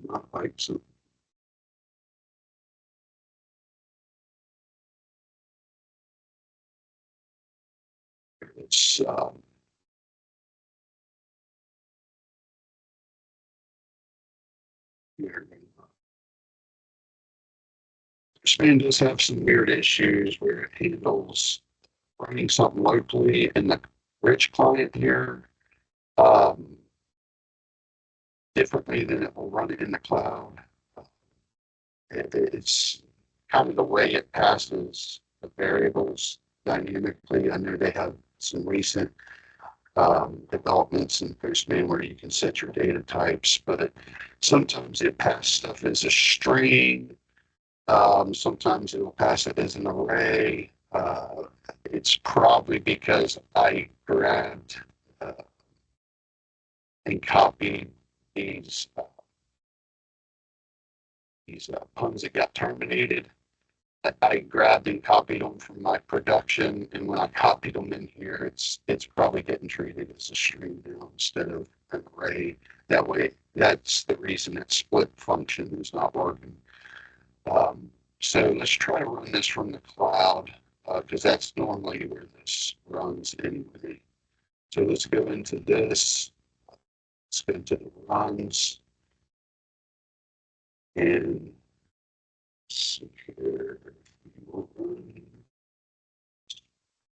Not like some. It's Span does have some weird issues where it handles running something locally in the rich client here differently than it will run it in the cloud. It's kind of the way it passes the variables dynamically. I know they have some recent developments in Postman where you can set your data types, but sometimes it passes stuff as a string. Sometimes it will pass it as an array. It's probably because I grabbed and copied these puns that got terminated. I grabbed and copied them from my production, and when I copied them in here, it's probably getting treated as a string now instead of an array. That way, that's the reason that split function is not working. So let's try to run this from the cloud, because that's normally where this runs anyway. So let's go into this. Let's go into the runs. And see here, we will run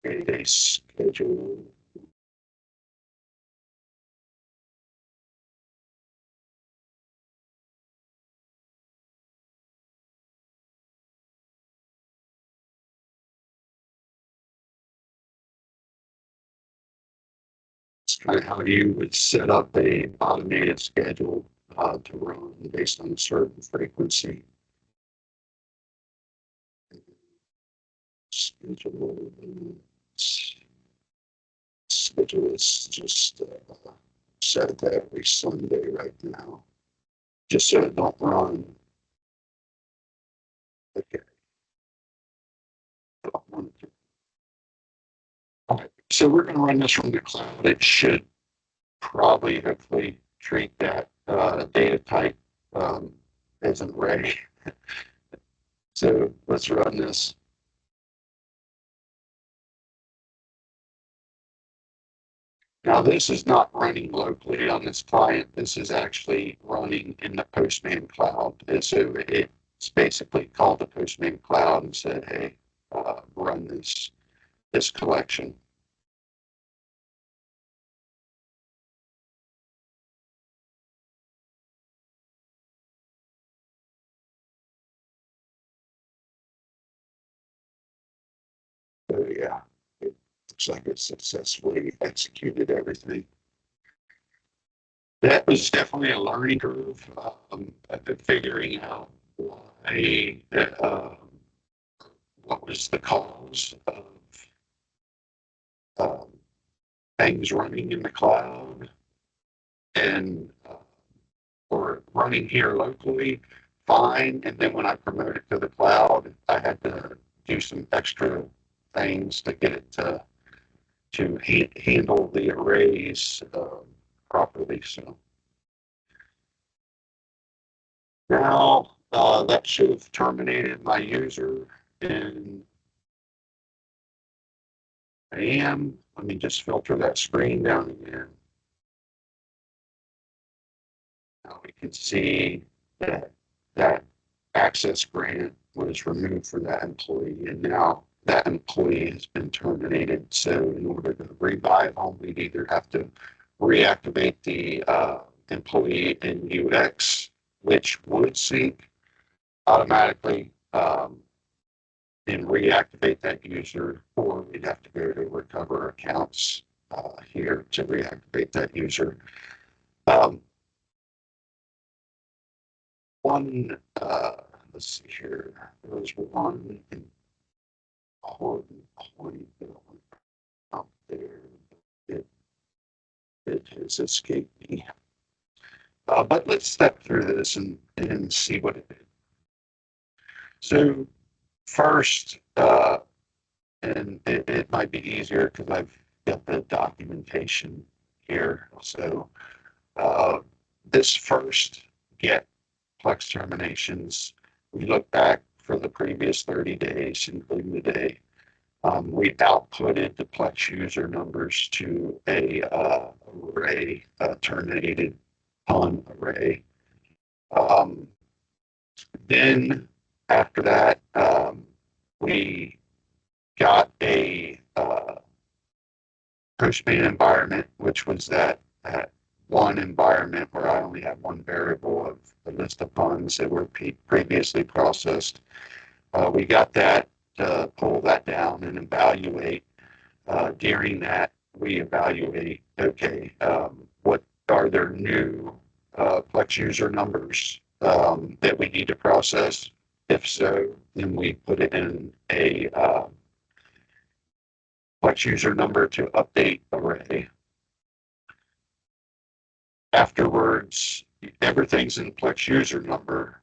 a schedule. It's kind of how you would set up a automated schedule to run based on a certain frequency. Schedule is just set it to every Sunday right now, just so it don't run. Okay. All right, so we're going to run this from the cloud. It should probably, hopefully, treat that data type as an array. So let's run this. Now this is not running locally on this client. This is actually running in the Postman cloud. And so it's basically called the Postman cloud and said, hey, run this collection. So yeah, it looks like it successfully executed everything. That was definitely a learning curve, figuring out why, what was the cause of things running in the cloud and or running here locally, fine. And then when I promoted to the cloud, I had to do some extra things to get it to handle the arrays properly. So now that should have terminated my user, and I am. Let me just filter that screen down again. Now we can see that that access grant was removed for that employee, and now that employee has been terminated. So in order to revive them, we'd either have to reactivate the employee in UX, which would sync automatically, and reactivate that user, or we'd have to go to recover accounts here to reactivate that user. Let's see here, there was one important point out there. It has escaped me. But let's step through this and see what it did. So first, and it might be easier because I've got the documentation here. So this first get Plex terminations, we look back for the previous 30 days, including the day. We outputted the Plex user numbers to a array, terminated PUN array. Then after that, we got a Postman environment, which was that one environment where I only have one variable of the list of puns that were previously processed. We got that to pull that down and evaluate. During that, we evaluate, okay, what are there new Plex user numbers that we need to process? If so, then we put it in a Plex user number to update array. Afterwards, everything's in Plex user number.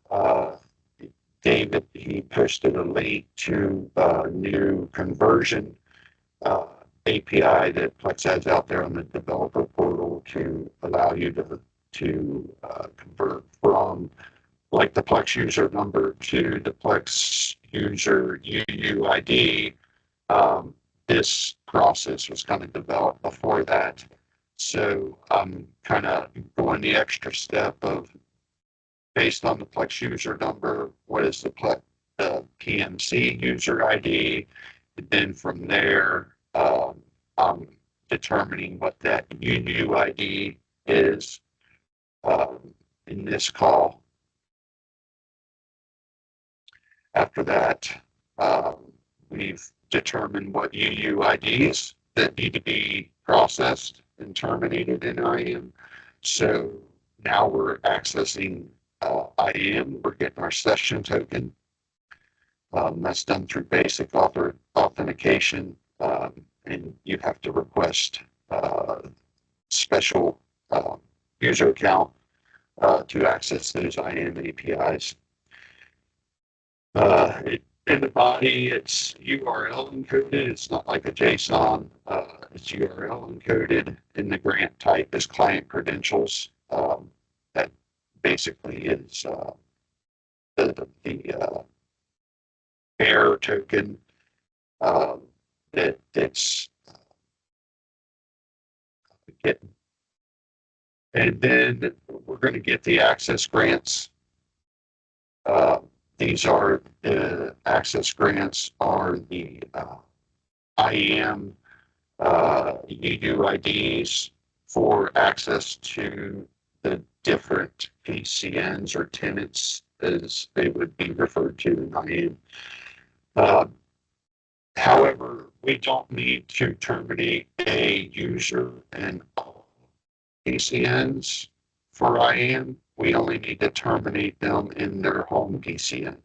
David, he posted a link to a new conversion API that Plex has out there on the developer portal to allow you to convert from like the Plex user number to the Plex user UUID. This process was kind of developed before that. So I'm kind of going the extra step of, based on the Plex user number, what is the PMC user ID? And then from there, I'm determining what that UUID is in this call. After that, we've determined what UUIDs that need to be processed and terminated in IAM. So now we're accessing IAM, we're getting our session token. That's done through basic authentication, and you have to request special user account to access those IAM APIs. In the body, it's URL encoded. It's not like a JSON. It's URL encoded, and the grant type is client credentials. That basically is the bearer token that's getting. And then we're going to get the access grants. These are the access grants are the IAM UUIDs for access to the different PCNs or tenants, as they would be referred to in IAM. However, we don't need to terminate a user and all PCNs for IAM. We only need to terminate them in their home PCN.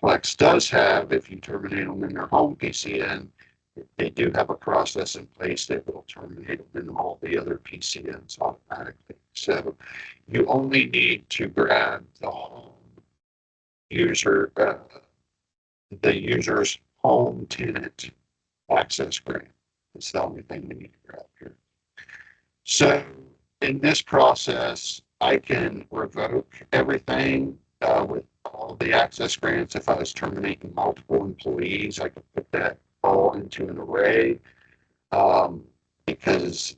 Plex does have, if you terminate them in their home PCN, they do have a process in place that will terminate them in all the other PCNs automatically. So you only need to grab the home user, the user's home tenant access grant. It's the only thing we need to grab here. So in this process, I can revoke everything with all the access grants. If I was terminating multiple employees, I could put that all into an array because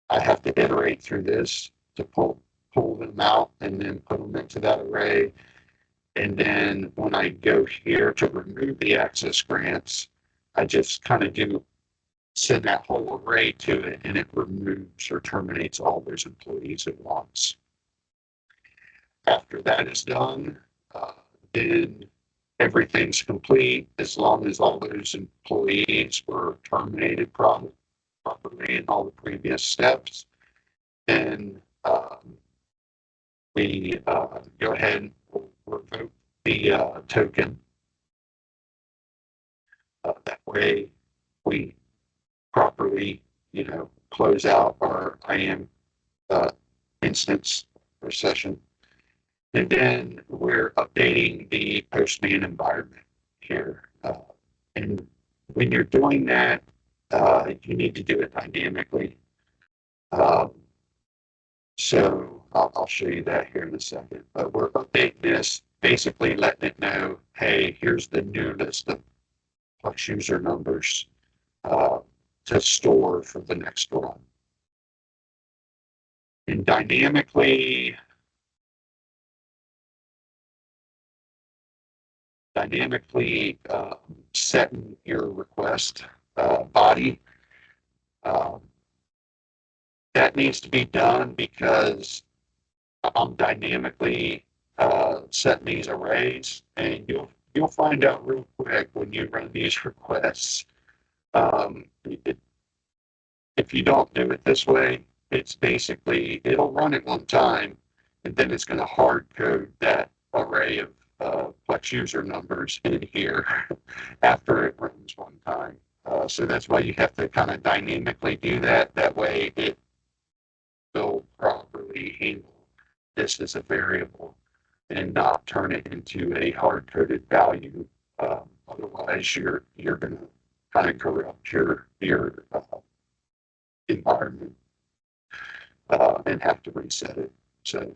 I have to iterate through this to pull them out and then put them into that array. And then when I go here to remove the access grants, I just kind of send that whole array to it, and it removes or terminates all those employees at once. After that is done, then everything's complete. As long as all those employees were terminated properly in all the previous steps, then we go ahead and revoke the token. That way we properly, close out our IAM instance or session. And then we're updating the Postman environment here. And when you're doing that, you need to do it dynamically. So I'll show you that here in a second. But we're updating this, basically letting it know, hey, here's the new list of Plex user numbers to store for the next one. And dynamically setting your request body. That needs to be done because I'm dynamically setting these arrays, and you'll find out real quick when you run these requests. If you don't do it this way, it's basically, it'll run it one time, and then it's going to hard code that array of Plex user numbers in here after it runs one time. So that's why you have to kind of dynamically do that. That way it will properly handle this as a variable and not turn it into a hard coded value. Otherwise you're going to kind of corrupt your environment and have to reset it. So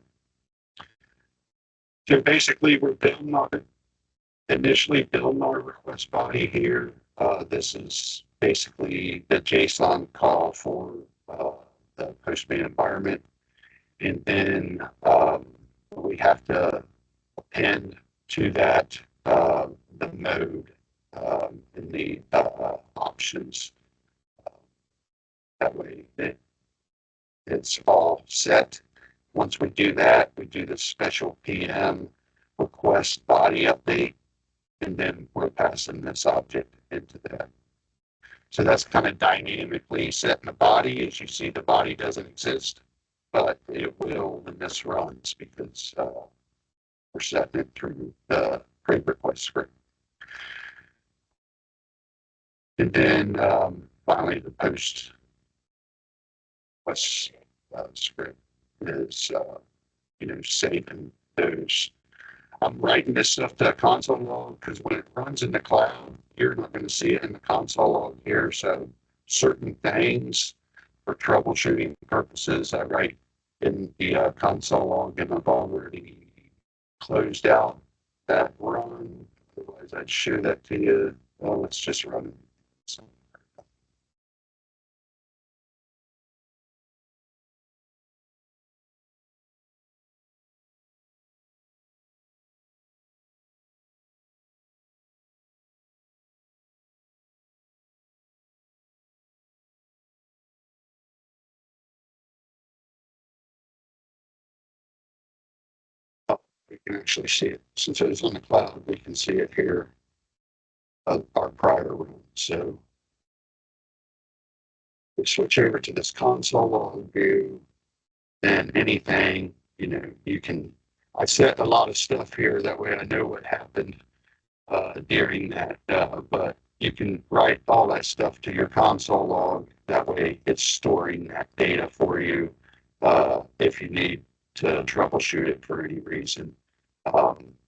basically, we're initially building our request body here. This is basically the JSON call for the Postman environment. And then we have to append to that the mode and the options. That way it's all set. Once we do that, we do the special PM request body update, and then we're passing this object into that. So that's kind of dynamically setting the body. As you see, the body doesn't exist, but it will when this runs because we're setting it through the create request script. And then finally, the post request script is saving those. I'm writing this stuff to a console log because when it runs in the cloud, you're not going to see it in the console log here. So certain things for troubleshooting purposes, I write in the console log, and I've already closed out that run. Otherwise, I'd show that to you. Well, it's just running. So, we can actually see it. Since it was on the cloud, we can see it here, our prior run. So we switch over to this console log view, and anything, you can, I set a lot of stuff here. That way I know what happened during that, but you can write all that stuff to your console log. That way it's storing that data for you if you need to troubleshoot it for any reason.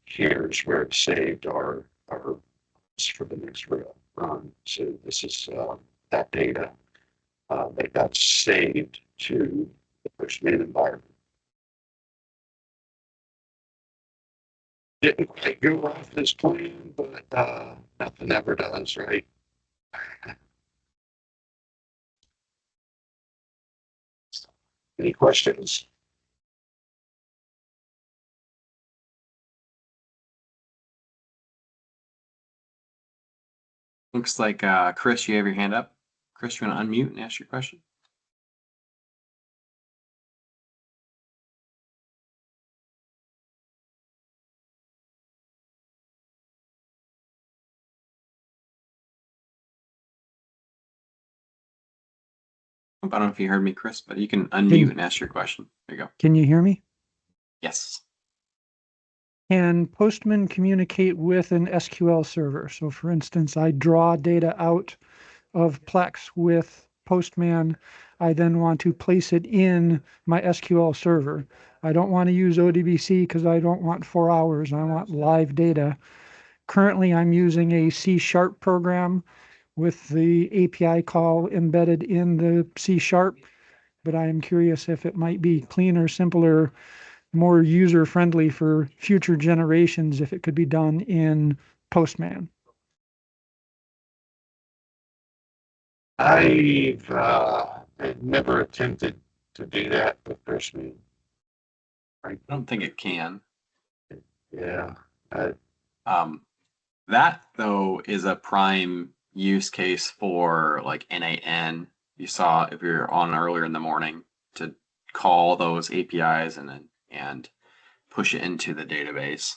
Here's where it's saved our for the next run. So this is that data that got saved to the Postman environment. Didn't quite go off this plan, but nothing ever does, right? Any questions? Looks like Chris, you have your hand up. Chris, you want to unmute and ask your question? I don't know if you heard me, Chris, but you can unmute and ask your question. There you go. Can you hear me? Yes. Can Postman communicate with an SQL server? So for instance, I draw data out of Plex with Postman. I then want to place it in my SQL server. I don't want to use ODBC because I don't want 4 hours. I want live data. Currently, I'm using a C# program with the API call embedded in the C#, but I am curious if it might be cleaner, simpler, more user-friendly for future generations if it could be done in Postman. I've never attempted to do that with Postman. I don't think it can. Yeah. That though is a prime use case for like NAN. You saw if you're on earlier in the morning to call those APIs and push it into the database.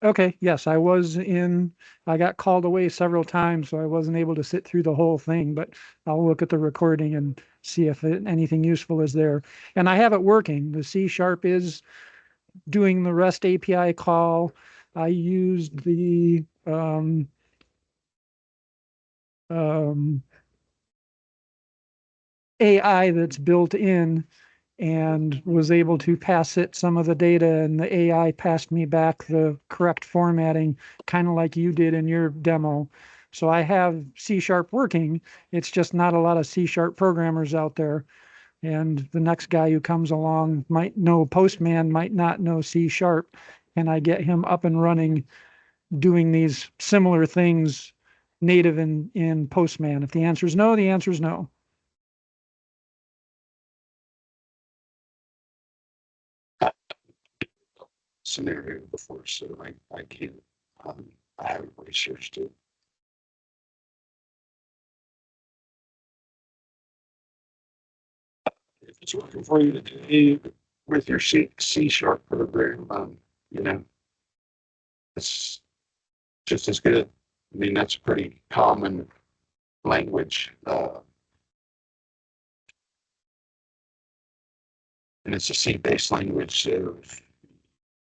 Okay, yes, I got called away several times, so I wasn't able to sit through the whole thing, but I'll look at the recording and see if anything useful is there. And I have it working. The C# is doing the REST API call. I used the AI that's built in and was able to pass it some of the data, and the AI passed me back the correct formatting, kind of like you did in your demo. So I have C# working. It's just not a lot of C# programmers out there. And the next guy who comes along might know Postman, might not know C#, and I get him up and running doing these similar things native in Postman. If the answer is no, the answer is no. Scenario before, so I can't, I haven't researched it. If it's working for you today with your C program, you know, it's just as good. I mean, that's a pretty common language, and it's a C-based language. So if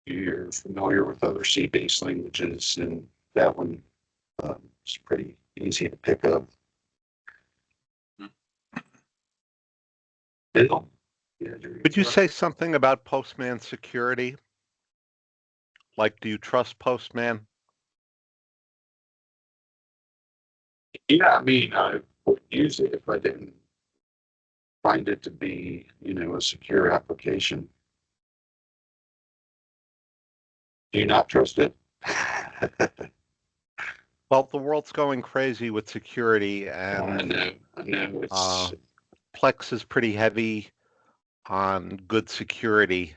you're familiar with other C-based languages, and that one is pretty easy to pick up. Bill? Could you say something about Postman security? Like, do you trust Postman? Yeah, I mean, I would use it if I didn't find it to be, you know, a secure application. Do you not trust it? Well, the world's going crazy with security, I and know, it's, Plex is pretty heavy on good security.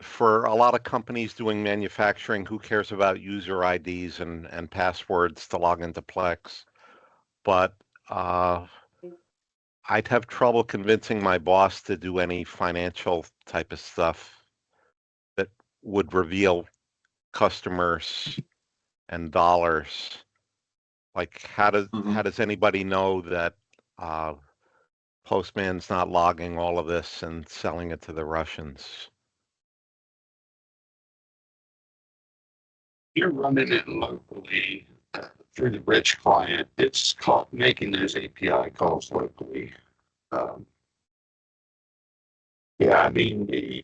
For a lot of companies doing manufacturing, who cares about user IDs and passwords to log into Plex? But I'd have trouble convincing my boss to do any financial type of stuff that would reveal customers and dollars. Like, how does anybody know that Postman's not logging all of this and selling it to the Russians? you're running it locally through the rich client. It's called making those API calls locally. Yeah, I mean,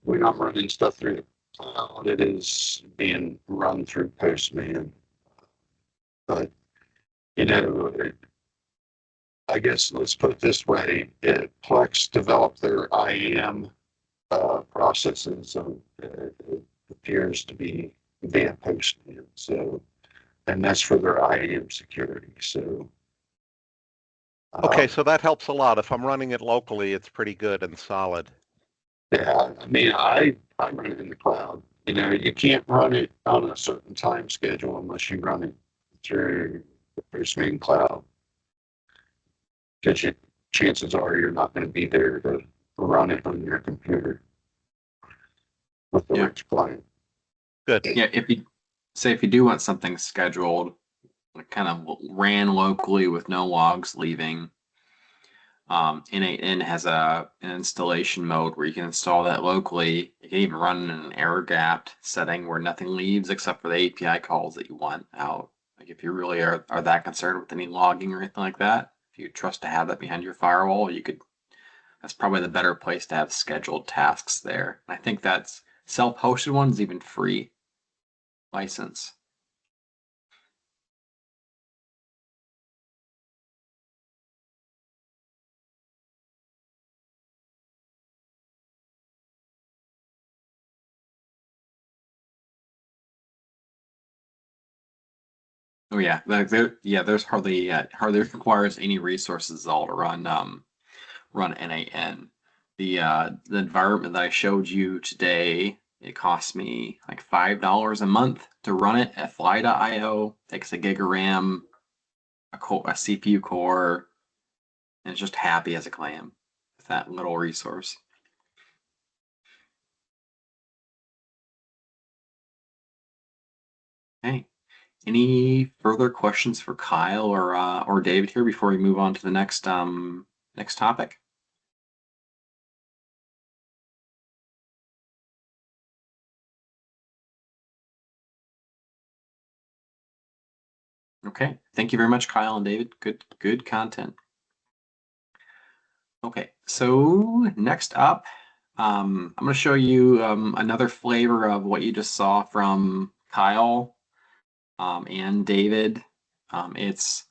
when I'm running stuff through the cloud, it is being run through Postman. But, you know, I guess let's put it this way, Plex developed their IAM processes, so it appears to be via Postman. So, and that's for their IAM security. So, Okay, so that helps a lot. If I'm running it locally, it's pretty good and solid. yeah, I mean, I run it in the cloud. You know, you can't run it on a certain time schedule unless you run it through the Postman cloud. Because chances are you're not going to be there to run it on your computer with the rich client. Good. Yeah, if you do want something scheduled, like kind of ran locally with no logs leaving, N8N has an installation mode where you can install that locally. You can even run in an air-gapped setting where nothing leaves except for the API calls that you want out. Like if you really are that concerned with any logging or anything like that, if you trust to have that behind your firewall, that's probably the better place to have scheduled tasks there. I think that's self-hosted one's even free license. Oh yeah, there's hardly requires any resources at all to run N8N. The environment that I showed you today, it cost me like $5 a month to run it at Fly.io. Takes a gig of RAM, a CPU core, and it's just happy as a clam with that little resource. Okay. Any further questions for Kyle or David here before we move on to the next topic? Okay. Thank you very much, Kyle and David. Good content. Okay, so next up, I'm going to show you another flavor of what you just saw from Kyle and David. It's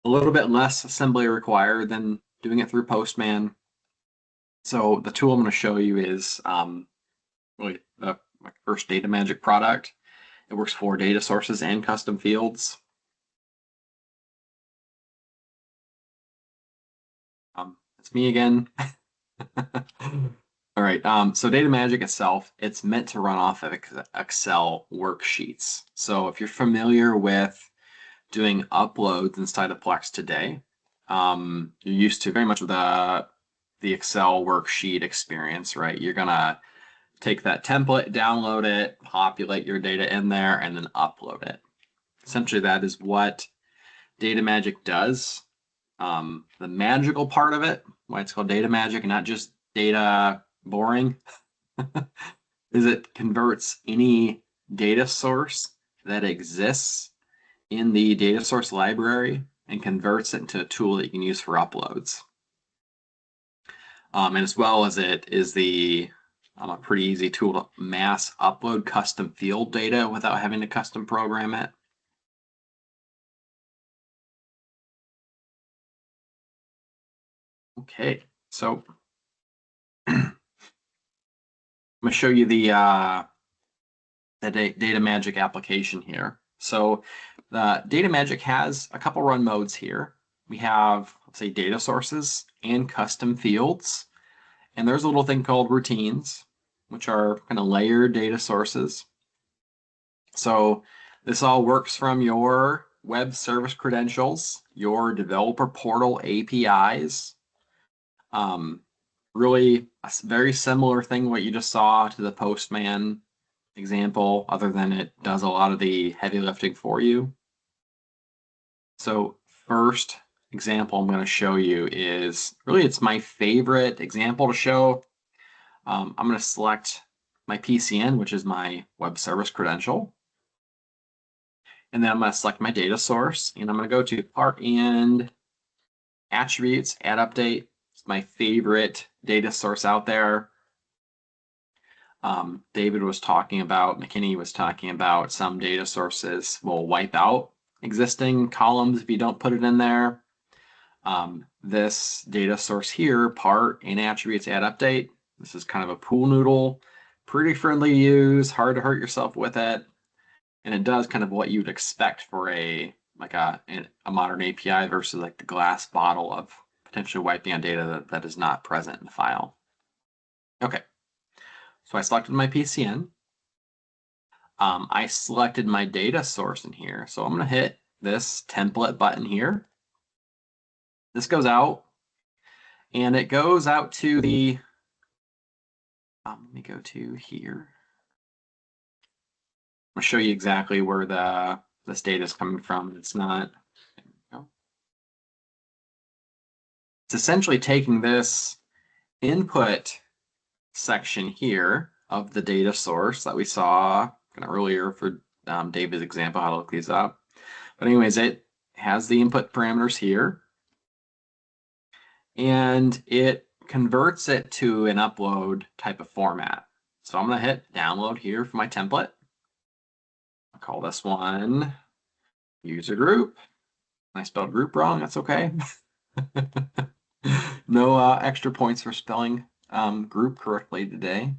a little bit less assembly required than doing it through Postman. So the tool I'm going to show you is really my first Data Magic product. It works for data sources and custom fields. It's me again. All right, so Data Magic itself, it's meant to run off of Excel worksheets. So if you're familiar with doing uploads inside of Plex today, you're used to very much of the Excel worksheet experience, right? You're gonna take that template, download it, populate your data in there, and then upload it. Essentially, that is what Data Magic does. The magical part of it, why it's called Data Magic and not just data boring, is it converts any data source that exists in the data source library and converts it into a tool that you can use for uploads. And as well as it is a pretty easy tool to mass upload custom field data without having to custom program it. Okay, so I'm going to show you the Data Magic application here. So the Data Magic has a couple run modes here. We have, let's say, data sources and custom fields. And there's a little thing called routines, which are kind of layered data sources. So this all works from your web service credentials, your developer portal APIs. Really a very similar thing what you just saw to the Postman example, other than it does a lot of the heavy lifting for you. So first example I'm going to show you is really, it's my favorite example to show. I'm going to select my PCN, which is my web service credential. And then I'm going to select my data source, and I'm going to go to part and attributes, add update. It's my favorite data source out there. David was talking about, McKinney was talking about some data sources will wipe out existing columns if you don't put it in there. This data source here, part and attributes, add update. This is kind of a pool noodle, pretty friendly to use, hard to hurt yourself with it. And it does kind of what you'd expect for a modern API versus like the glass bottle of potentially wiping out data that is not present in the file. Okay, so I selected my PCN. I selected my data source in here. So I'm going to hit this template button here. This goes out, and it goes out to the, let me go to here. I'm going to show you exactly where this data is coming from. It's not, there we go. It's essentially taking this input section here of the data source that we saw kind of earlier for David's example, how to look these up. But anyways, it has the input parameters here, and it converts it to an upload type of format. So I'm going to hit download here for my template. I'll call this one user group. I spelled group wrong. That's okay. No extra points for spelling group correctly today.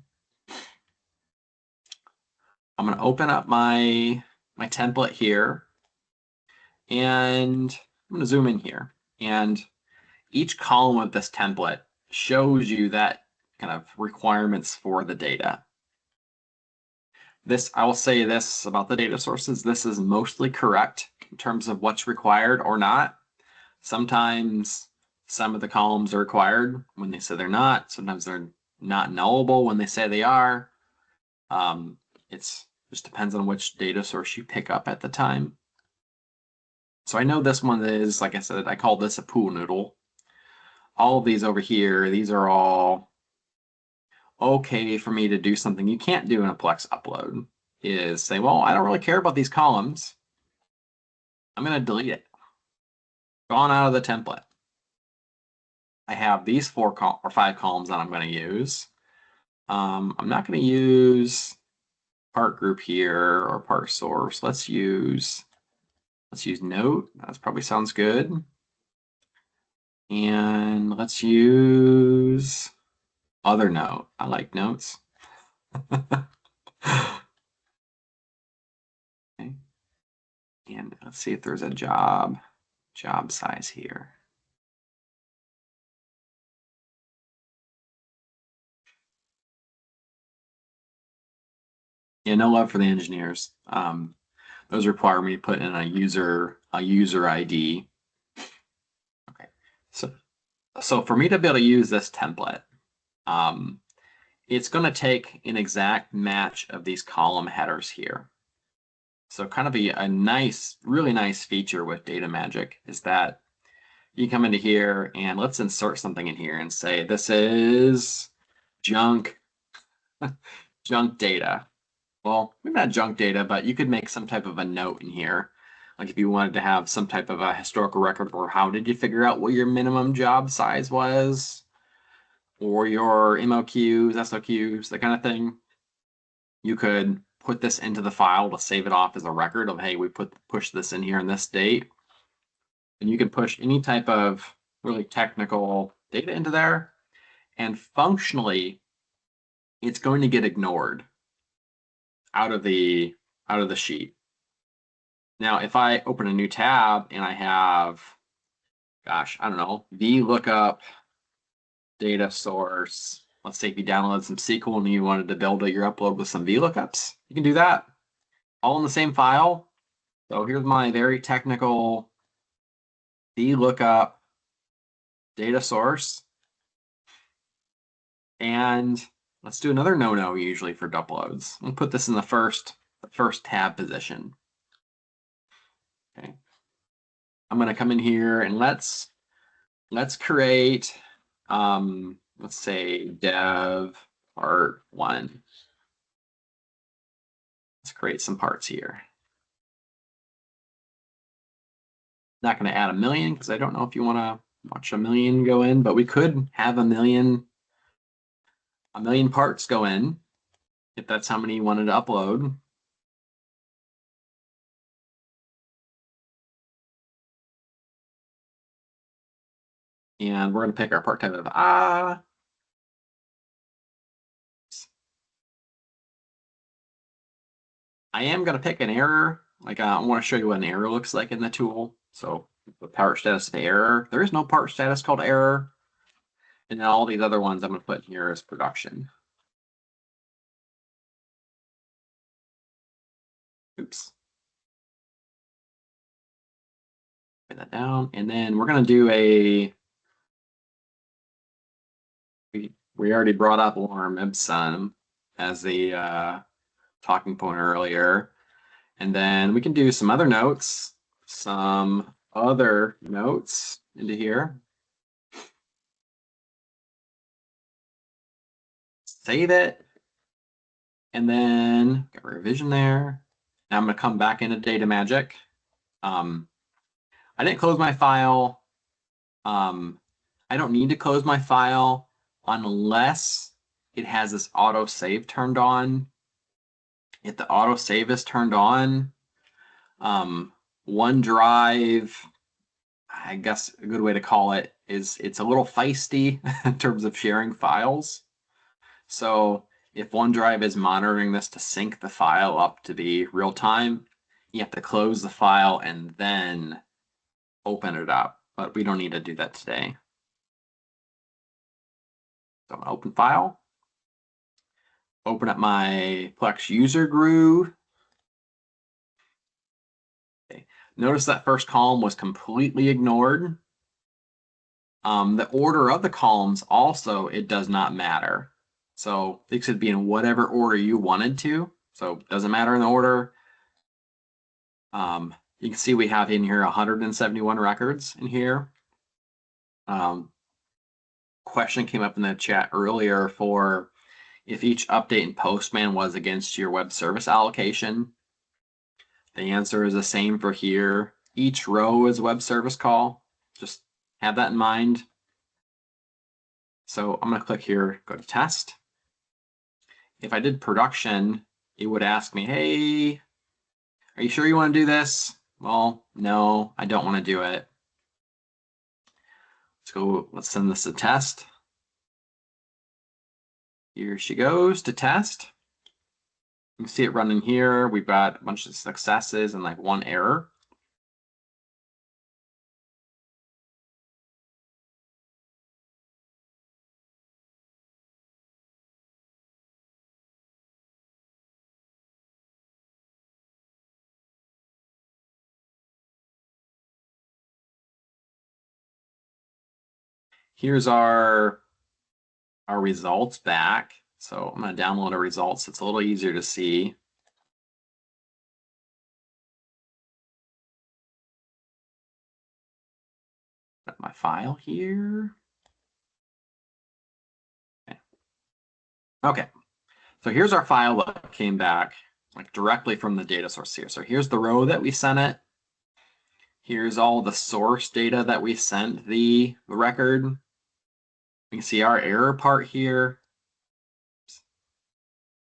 I'm going to open up my template here, and I'm going to zoom in here. And each column of this template shows you that kind of requirements for the data. This, I will say this about the data sources, this is mostly correct in terms of what's required or not. Sometimes some of the columns are required when they say they're not. Sometimes they're not nullable when they say they are. It's just depends on which data source you pick up at the time. So I know this one is, like I said, I call this a pool noodle. All of these over here, these are all okay for me to do something you can't do in a Plex upload, is say, well, I don't really care about these columns. I'm going to delete it. Gone out of the template. I have these 4 or 5 columns that I'm going to use. I'm not going to use part group here or part source. Let's use note. That probably sounds good. And let's use other note. I like notes. Okay. And let's see if there's a job size here. Yeah, no love for the engineers. Those require me to put in a user ID. Okay, so for me to be able to use this template, it's going to take an exact match of these column headers here. So kind of a nice, really nice feature with Data Magic is that you come into here and let's insert something in here and say this is junk data. Well, maybe not junk data, but you could make some type of a note in here. Like if you wanted to have some type of a historical record, or how did you figure out what your minimum job size was, or your MOQs, SOQs, that kind of thing. You could put this into the file to save it off as a record of, hey, we push this in here in this date. And you can push any type of really technical data into there, and functionally, it's going to get ignored out of the sheet. Now, if I open a new tab and I have, gosh, I don't know, VLOOKUP data source. Let's say if you download some SQL and you wanted to build your upload with some VLOOKUPs, you can do that all in the same file. So here's my very technical VLOOKUP data source. And let's do another no-no usually for uploads. We'll put this in the first tab position. Okay. I'm going to come in here and let's create, let's say dev part 1. Let's create some parts here. Not going to add 1,000,000 because I don't know if you want to watch 1,000,000 go in, but we could have 1,000,000 parts go in if that's how many you wanted to upload. And we're going to pick our part type of I am going to pick an error. Like I want to show you what an error looks like in the tool. So the part status of error. There is no part status called error. And then all these other ones I'm going to put here as production. Oops. Put that down. And then we're going to do a, we already brought up Lorem Ipsum as the talking point earlier. And then we can do some other notes into here. Save it. And then got a revision there. Now I'm going to come back into Data Magic. I didn't close my file. I don't need to close my file unless it has this auto save turned on. If the auto save is turned on, OneDrive, I guess a good way to call it is it's a little feisty in terms of sharing files. So if OneDrive is monitoring this to sync the file up to be real time, you have to close the file and then open it up. But we don't need to do that today. So I'm gonna open file. Open up my Plex user GRUE. Okay. Notice that first column was completely ignored. The order of the columns also, it does not matter. So these could be in whatever order you wanted to. So it doesn't matter in the order. You can see we have in here 171 records in here. Question came up in the chat earlier for if each update in Postman was against your web service allocation. The answer is the same for here. Each row is a web service call. Just have that in mind. So I'm going to click here, go to test. If I did production, it would ask me, hey, are you sure you want to do this? Well, no, I don't want to do it. Let's send this to test. Here she goes to test. You can see it running here. We've got a bunch of successes and like one error. Here's our results back. So I'm going to download our results. It's a little easier to see. Got my file here. Okay. So here's our file that came back like directly from the data source here. So here's the row that we sent it. Here's all the source data that we sent the record. We can see our error part here.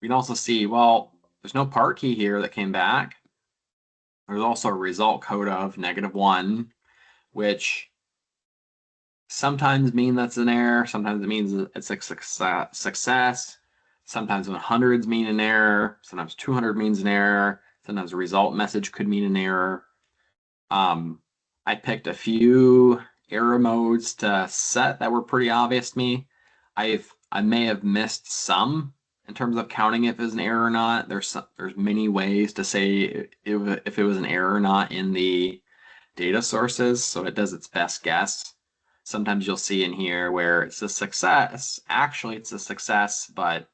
We can also see, well, there's no part key here that came back. There's also a result code of -1, which sometimes means that's an error. Sometimes it means it's a success. Sometimes when hundreds mean an error. Sometimes 200 means an error. Sometimes a result message could mean an error. I picked a few error modes to set that were pretty obvious to me. I may have missed some in terms of counting if it was an error or not. There's many ways to say if it was an error or not in the data sources, so it does its best guess. Sometimes you'll see in here where it's a success. Actually, it's a success, but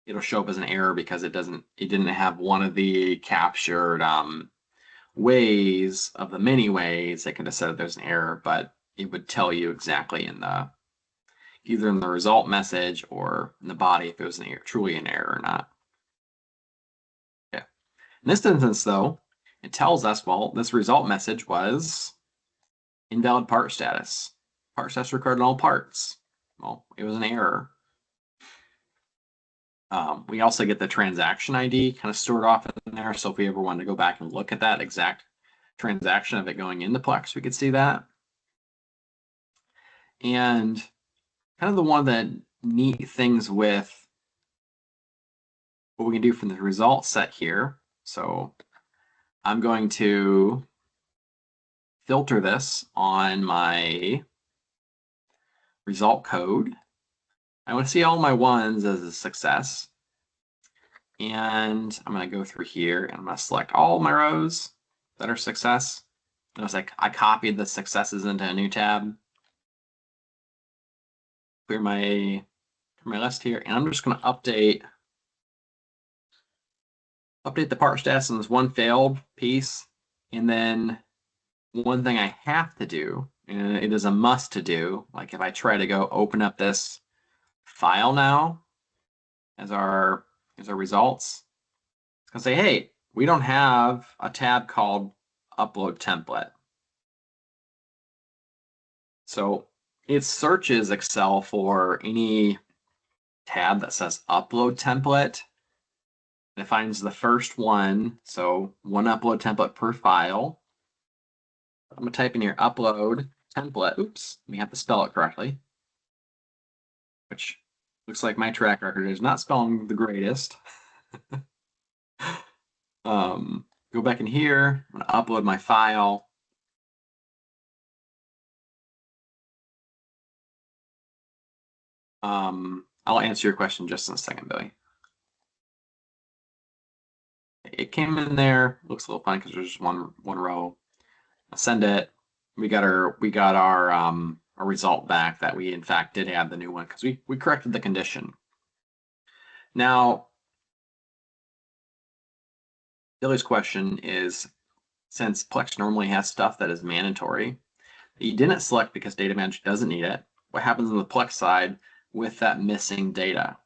it'll show up as an error because it didn't have one of the captured ways of the many ways. They could have said there's an error, but it would tell you exactly in the either in the result message or in the body if it was truly an error or not. Okay. In this instance, though, it tells us, well, this result message was invalid part status. Part status recorded all parts. Well, it was an error. We also get the transaction ID kind of stored off in there. So if we ever wanted to go back and look at that exact transaction of it going into Plex, we could see that. And kind of the one of the neat things with what we can do from the result set here. So I'm going to filter this on my result code. I want to see all my ones as a success. And I'm going to go through here and I'm going to select all my rows that are success. Notice I copied the successes into a new tab. Clear my list here, and I'm just going to update the part status in this one failed piece. And then one thing I have to do, and it is a must to do, like if I try to go open up this file now as our results, it's going to say, hey, we don't have a tab called upload template. So it searches Excel for any tab that says upload template. And it finds the first one, so one upload template per file. I'm going to type in here upload template. Oops, we have to spell it correctly, which looks like my track record is not spelling the greatest. Go back in here, I'm going to upload my file. I'll answer your question just in a second, Billy. It came in there. Looks a little funny because there's just one row. I'll send it. We got our result back that we in fact did have the new one because we corrected the condition. Now, Billy's question is, since Plex normally has stuff that is mandatory, that you didn't select because Data Manager doesn't need it, what happens on the Plex side with that missing data?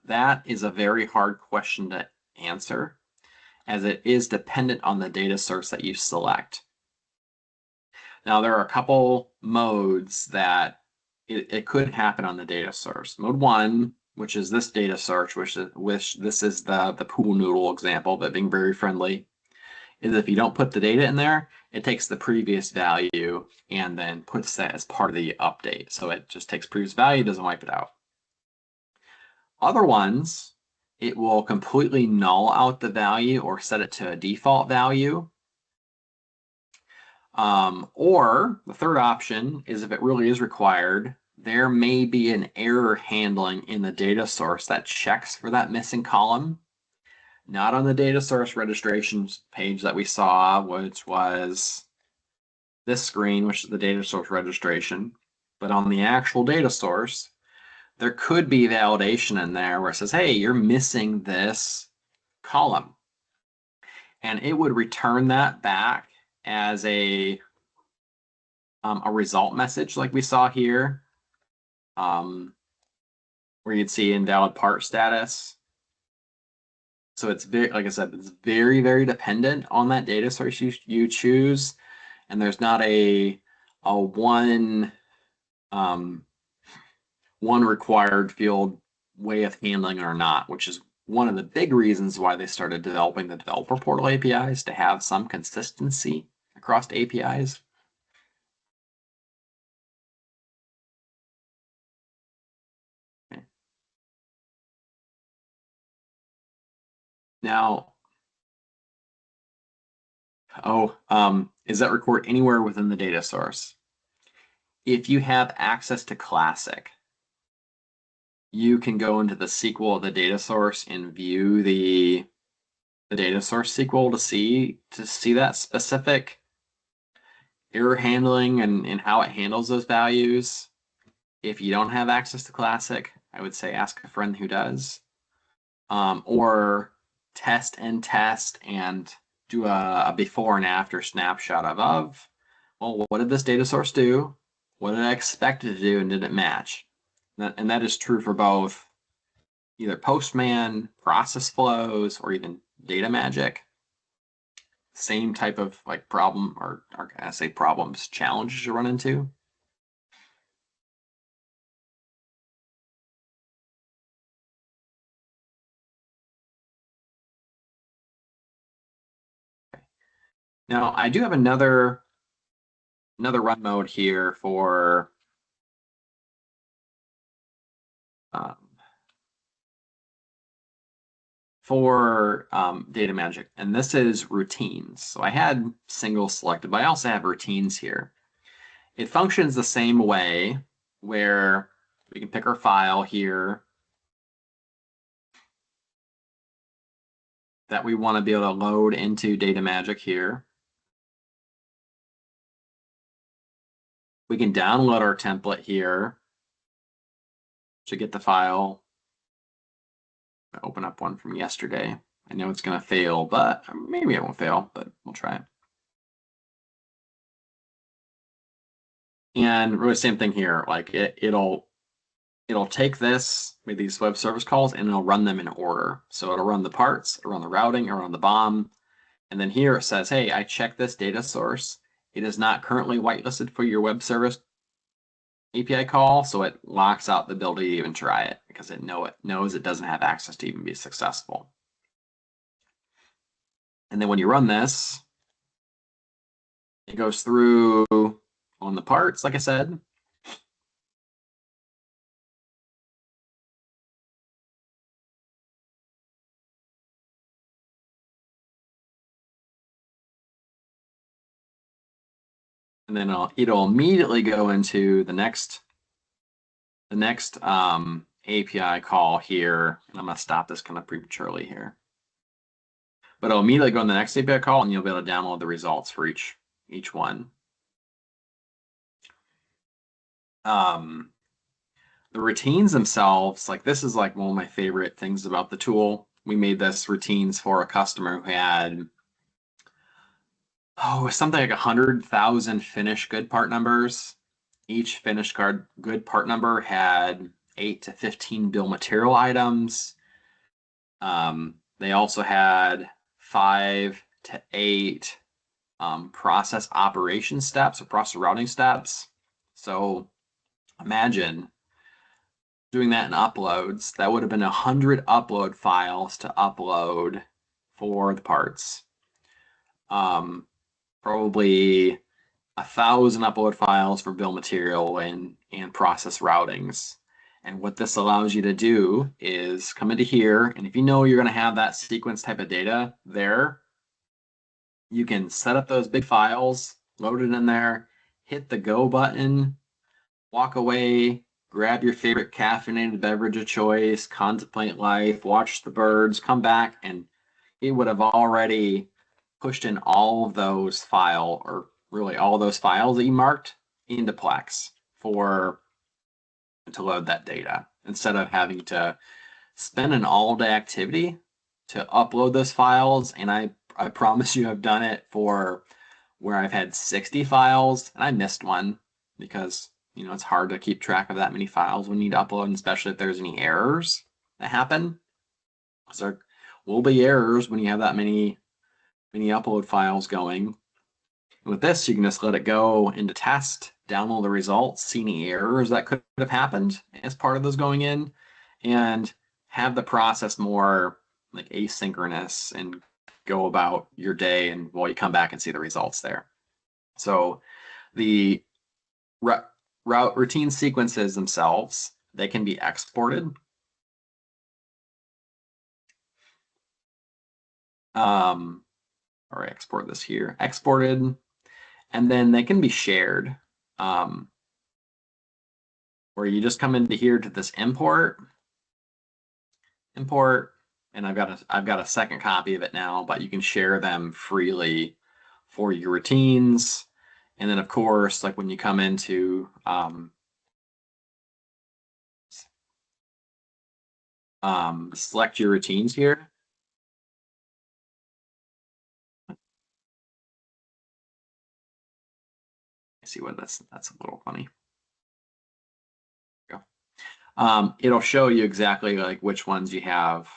That is a very hard question to answer, as it is dependent on the data source that you select. Now, there are a couple modes that it could happen on the data source. Mode 1, which is this data search, which this is the pool noodle example, but being very friendly, is if you don't put the data in there, it takes the previous value and then puts that as part of the update. So it just takes previous value, doesn't wipe it out. Other ones, it will completely null out the value or set it to a default value. Or the third option is if it really is required, there may be an error handling in the data source that checks for that missing column. Not on the data source registrations page that we saw, which was this screen, which is the data source registration, but on the actual data source, there could be validation in there where it says, hey, you're missing this column. And it would return that back as a result message like we saw here, where you'd see invalid part status. So it's very, like I said, it's very, very dependent on that data source you choose. And there's not a one required field way of handling it or not, which is one of the big reasons why they started developing the developer portal APIs, to have some consistency across APIs. Okay. Now, is that record anywhere within the data source? If you have access to Classic, you can go into the SQL of the data source and view the data source SQL to see that specific error handling and how it handles those values. If you don't have access to Classic, I would say ask a friend who does, or test and do a before and after snapshot of, well, what did this data source do? What did I expect it to do, and did it match? And that is true for both either Postman, process flows, or even data magic. Same type of like problem, or I say problems, challenges you run into. Now I do have another run mode here for data magic, and this is routines. So I had singles selected, but I also have routines here. It functions the same way, where we can pick our file here that we want to be able to load into data magic here. We can download our template here to get the file. I'll open up one from yesterday. I know it's going to fail, but maybe it won't fail, but we'll try it. And really same thing here, like it'll take this with these web service calls and it'll run them in order. So it'll run the parts, it'll run the routing, it'll run the BOM. And then here it says, hey, I checked this data source. It is not currently whitelisted for your web service API call, so it locks out the ability to even try it because it knows it doesn't have access to even be successful. And then when you run this, it goes through on the parts, like I said. And then it'll immediately go into the next API call here. And I'm going to stop this kind of prematurely here. But it'll immediately go on the next API call, and you'll be able to download the results for each one. The routines themselves, like this is like one of my favorite things about the tool. We made this routines for a customer who had something like 100,000 finished good part numbers. Each finished good part number had 8 to 15 bill material items. They also had 5 to 8 process operation steps or process routing steps. So imagine doing that in uploads. That would have been 100 upload files to upload for the parts. Probably 1,000 upload files for bill material and process routings. And what this allows you to do is come into here, and if you know you're going to have that sequence type of data there, you can set up those big files, load it in there, hit the go button, walk away, grab your favorite caffeinated beverage of choice, contemplate life, watch the birds, come back, and it would have already pushed in all of those file, or really all those files that you marked into Plex to load that data, instead of having to spend an all-day activity to upload those files. And I promise you I've done it for where I've had 60 files, and I missed one because, you know, it's hard to keep track of that many files when you need to upload, and especially if there's any errors that happen. So there will be errors when you have that many upload files going. With this, you can just let it go into test, download the results, see any errors that could have happened as part of those going in, and have the process more like asynchronous and go about your day, and while you come back and see the results there. So the routine sequences themselves, they can be exported. Or export this here, exported, and then they can be shared. Where you just come into here to this import, and I've got a second copy of it now, but you can share them freely for your routines. And then of course, like when you come into select your routines here. I see what that's a little funny. It'll show you exactly like which ones you have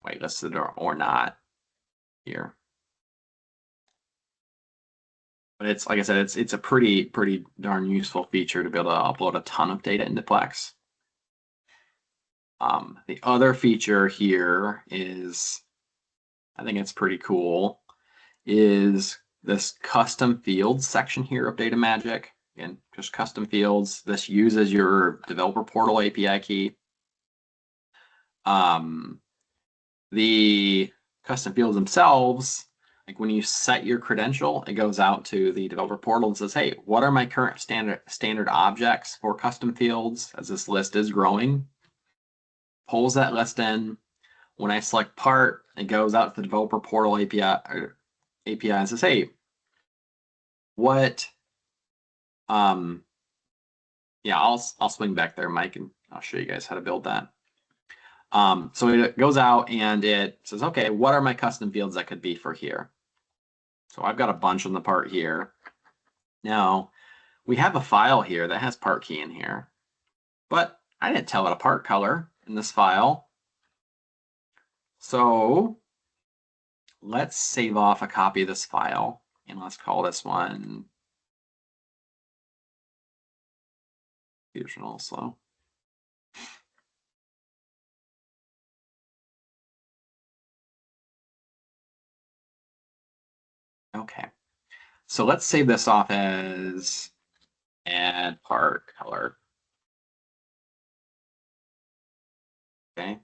whitelisted or not here. But it's, like I said, it's a pretty darn useful feature to be able to upload a ton of data into Plex. The other feature here is, I think it's pretty cool, is this custom fields section here of Data Magic. Again, just custom fields. This uses your developer portal API key. The custom fields themselves, like when you set your credential, it goes out to the developer portal and says, hey, what are my current standard objects for custom fields as this list is growing? Pulls that list in. When I select part, it goes out to the developer portal API and says, hey, what, yeah, I'll swing back there, Mike, and I'll show you guys how to build that. So it goes out and it says, okay, what are my custom fields that could be for here? So I've got a bunch on the part here. Now, we have a file here that has part key in here, but I didn't tell it a part color in this file. So let's save off a copy of this file, and let's call this one Fusion also. Okay, so let's save this off as add part color. Okay,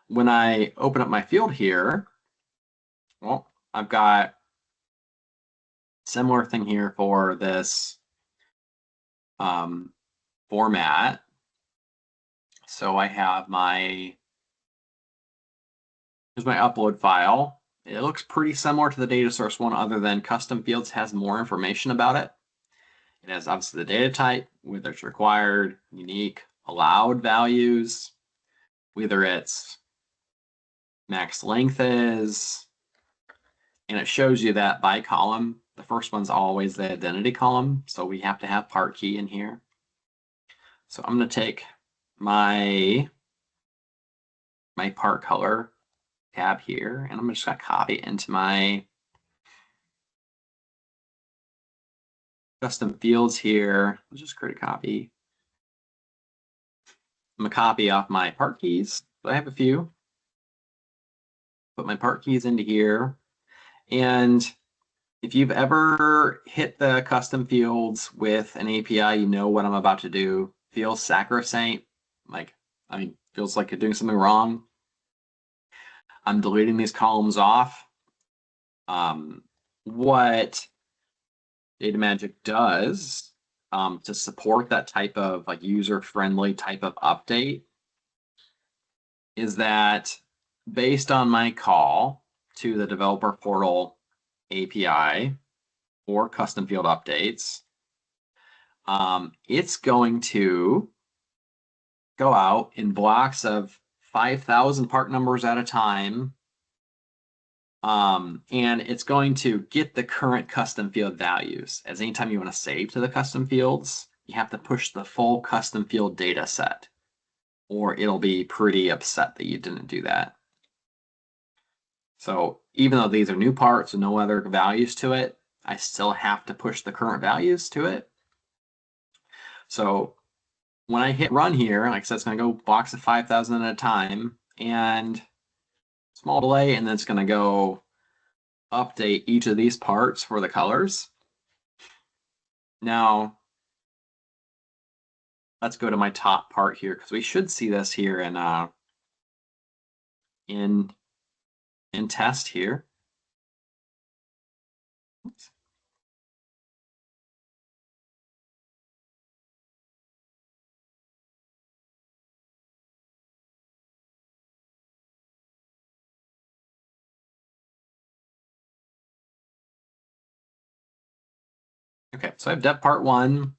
when I open up my field here, well, I've got similar thing here for this format. So I have here's my upload file. It looks pretty similar to the data source one, other than custom fields has more information about it. It has obviously the data type, whether it's required, unique, allowed values, whether it's max length is, and it shows you that by column. The first one's always the identity column, so we have to have part key in here. So I'm going to take my part color tab here, and I'm just going to copy it into my custom fields here. Let's just create a copy. I'm gonna copy off my part keys. I have a few. Put my part keys into here. And if you've ever hit the custom fields with an API, you know what I'm about to do. Feels sacrosanct. Feels like you're doing something wrong. I'm deleting these columns off. What Data Magic does to support that type of like user-friendly type of update is that based on my call to the developer portal API or custom field updates, it's going to go out in blocks of 5,000 part numbers at a time. And it's going to get the current custom field values. As anytime you want to save to the custom fields, you have to push the full custom field data set, or it'll be pretty upset that you didn't do that. So even though these are new parts with no other values to it, I still have to push the current values to it. So when I hit run here, like I said, it's going to go blocks of 5,000 at a time and small delay, and then it's going to go update each of these parts for the colors. Now, let's go to my top part here because we should see this here in test here. Oops. Okay, so I have dev part 1.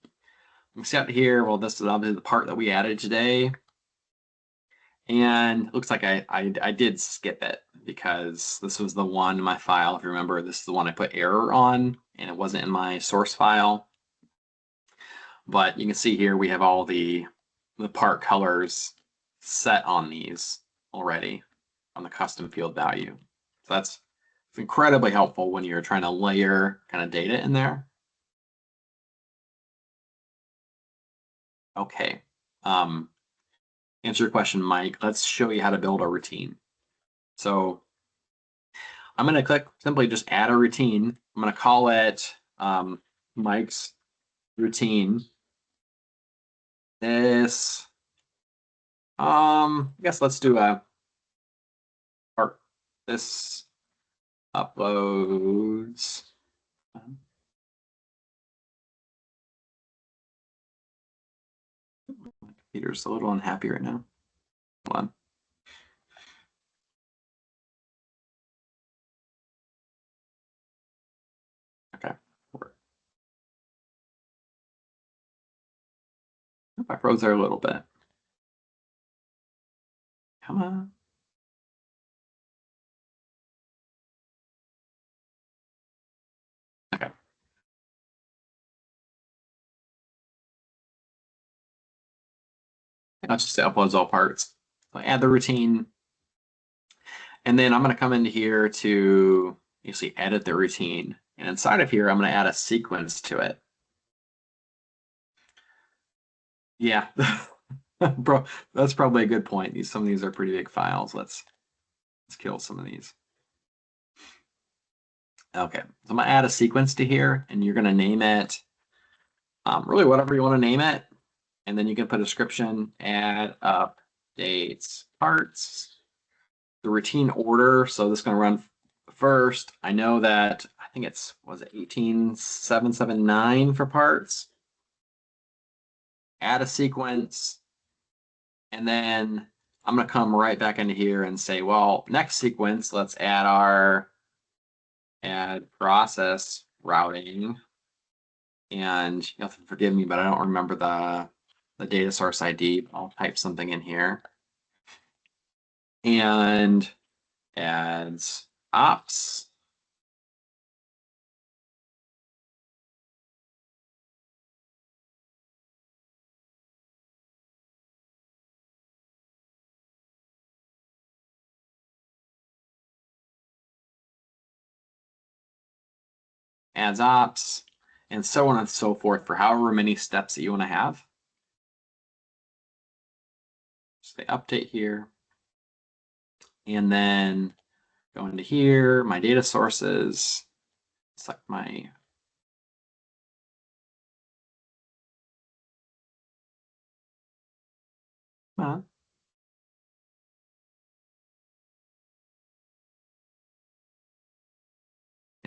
You see out here, well, this is obviously the part that we added today. And it looks like I did skip it because this was the one in my file. If you remember, this is the one I put error on and it wasn't in my source file. But you can see here we have all the part colors set on these already on the custom field value. So that's incredibly helpful when you're trying to layer kind of data in there. Okay. Answer your question, Mike. Let's show you how to build a routine. So I'm going to click simply just add a routine. I'm going to call it Mike's routine. This, I guess let's do this uploads. My computer's a little unhappy right now. Hold on. Okay. I froze there a little bit. Come on. Okay. And let's just say uploads all parts. So add the routine. And then I'm going to come into here to basically edit the routine. And inside of here, I'm going to add a sequence to it. Yeah, bro, that's probably a good point. Some of these are pretty big files. Let's kill some of these. Okay, so I'm going to add a sequence to here, and you're going to name it really whatever you want to name it. And then you can put a description, add updates parts, the routine order. So this is going to run first. I know that I think was it 18779 for parts. Add a sequence, and then I'm going to come right back into here and say, well, next sequence, let's add our add process routing. And you have to forgive me, but I don't remember the data source ID. I'll type something in here. And adds ops. Adds ops, and so on and so forth for however many steps that you want to have. say update here. And then go into here, my data sources, select my I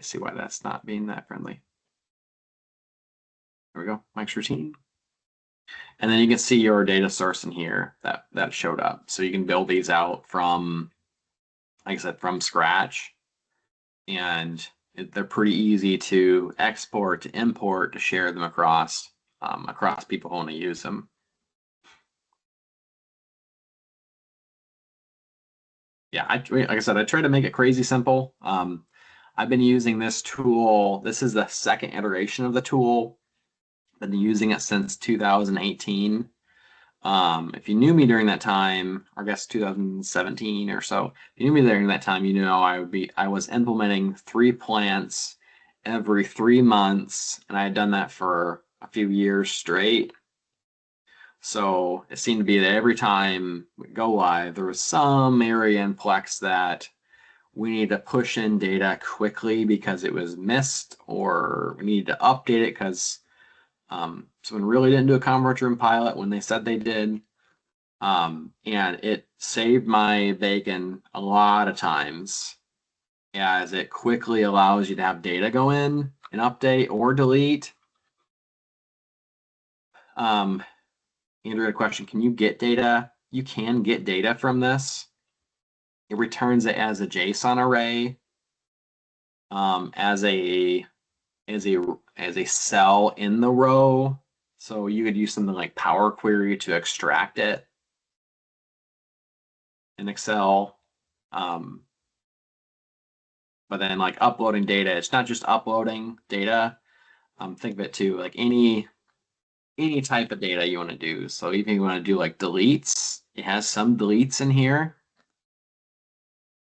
see why that's not being that friendly. There we go, Mike's routine. And then you can see your data source in here that showed up. So you can build these out from, like I said, from scratch. And they're pretty easy to export, to import, to share them across people who want to use them. Yeah, like I said, I try to make it crazy simple. I've been using this tool. This is the second iteration of the tool. Been using it since 2018. If you knew me during that time, or I guess 2017 or so, if you knew me during that time, you know I was implementing 3 plants every 3 months, and I had done that for a few years straight. So it seemed to be that every time we go live, there was some area in Plex that we needed to push in data quickly because it was missed, or we needed to update it because someone really didn't do a conference room pilot when they said they did. And it saved my bacon a lot of times, as it quickly allows you to have data go in and update or delete. Andrew had a question, can you get data? You can get data from this. It returns it as a JSON array, as a cell in the row. So you could use something like Power Query to extract it in Excel. But then like uploading data, it's not just uploading data. Think of it too, like any type of data you want to do. So even if you want to do like deletes, it has some deletes in here,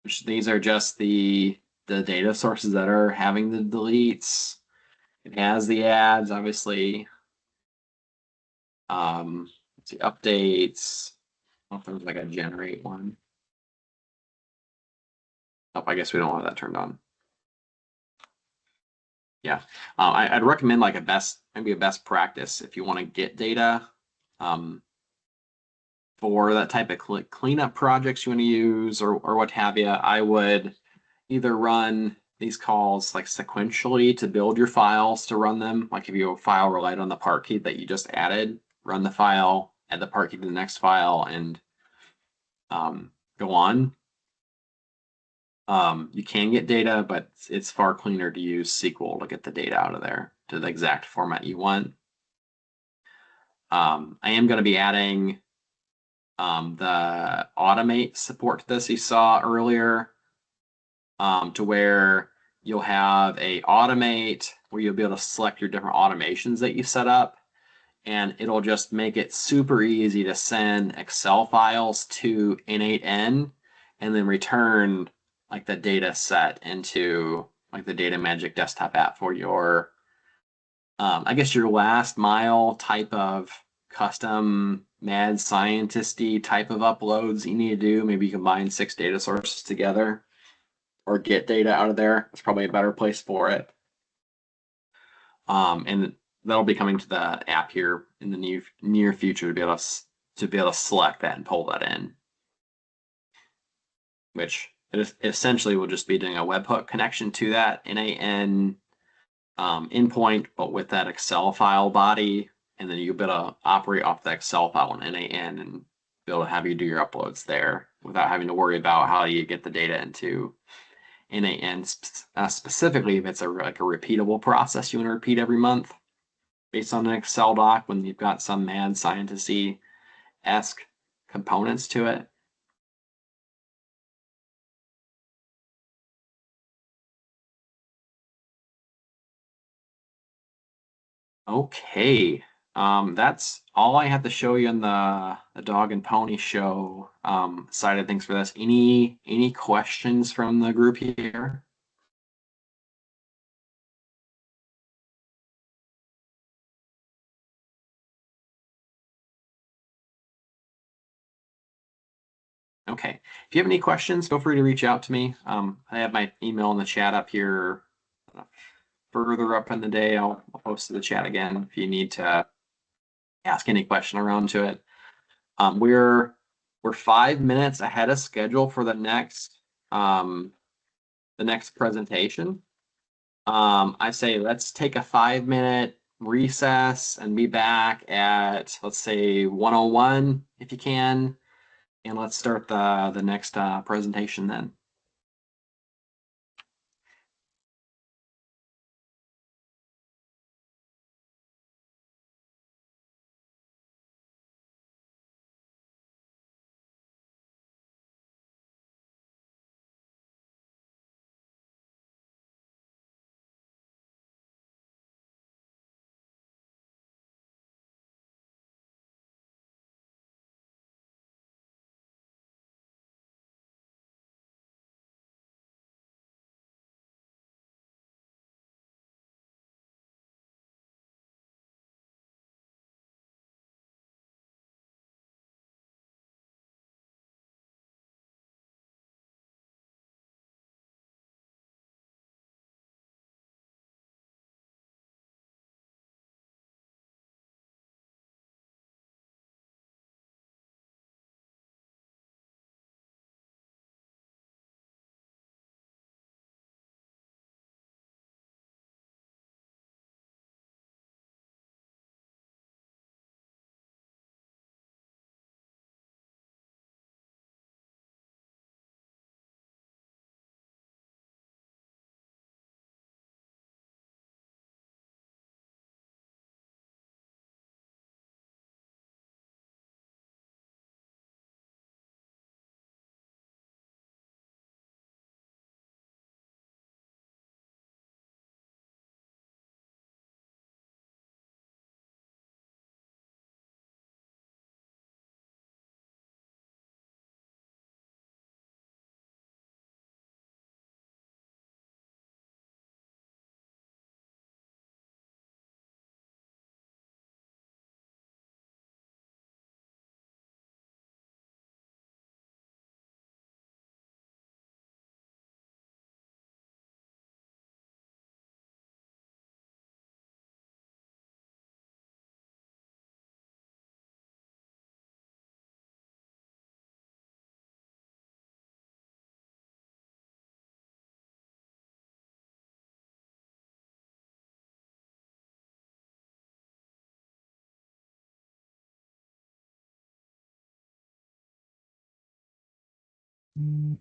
which these are just the data sources that are having the deletes. It has the ads, obviously. Let's see, updates. I don't know if there's like a generate one. Oh, I guess we don't have that turned on. Yeah, I'd recommend like maybe a best practice if you want to get data for that type of cleanup projects you want to use or what have you. I would either run these calls like sequentially to build your files to run them. Like if your file relied on the part key that you just added, run the file, add the part key to the next file, and go on. You can get data, but it's far cleaner to use SQL to get the data out of there to the exact format you want. I am going to be adding the automate support to this you saw earlier, to where you'll have a automate where you'll be able to select your different automations that you set up, and it'll just make it super easy to send Excel files to N8N and then return like the data set into like the Data Magic desktop app for your, I guess your last mile type of custom mad scientist-y type of uploads you need to do. Maybe you combine 6 data sources together or get data out of there. It's probably a better place for it. And that'll be coming to the app here in the near future to be able to select that and pull that in, which it essentially will just be doing a webhook connection to that N8N endpoint, but with that Excel file body, and then you'll be able to operate off the Excel file in N8N and be able to have you do your uploads there without having to worry about how you get the data into N8N, specifically if it's like a repeatable process you want to repeat every month based on an Excel doc when you've got some mad scientist-y-esque components to it. Okay, that's all I have to show you on the dog and pony show side of things for this. Any questions from the group here? Okay. If you have any questions, feel free to reach out to me. I have my email in the chat up here. Further up in the day, I'll post to the chat again if you need to ask any question around to it. We're 5 minutes ahead of schedule for the next presentation. I say let's take a 5-minute recess and be back at, let's say, 1:01 if you can, and let's start the next presentation then. Mm.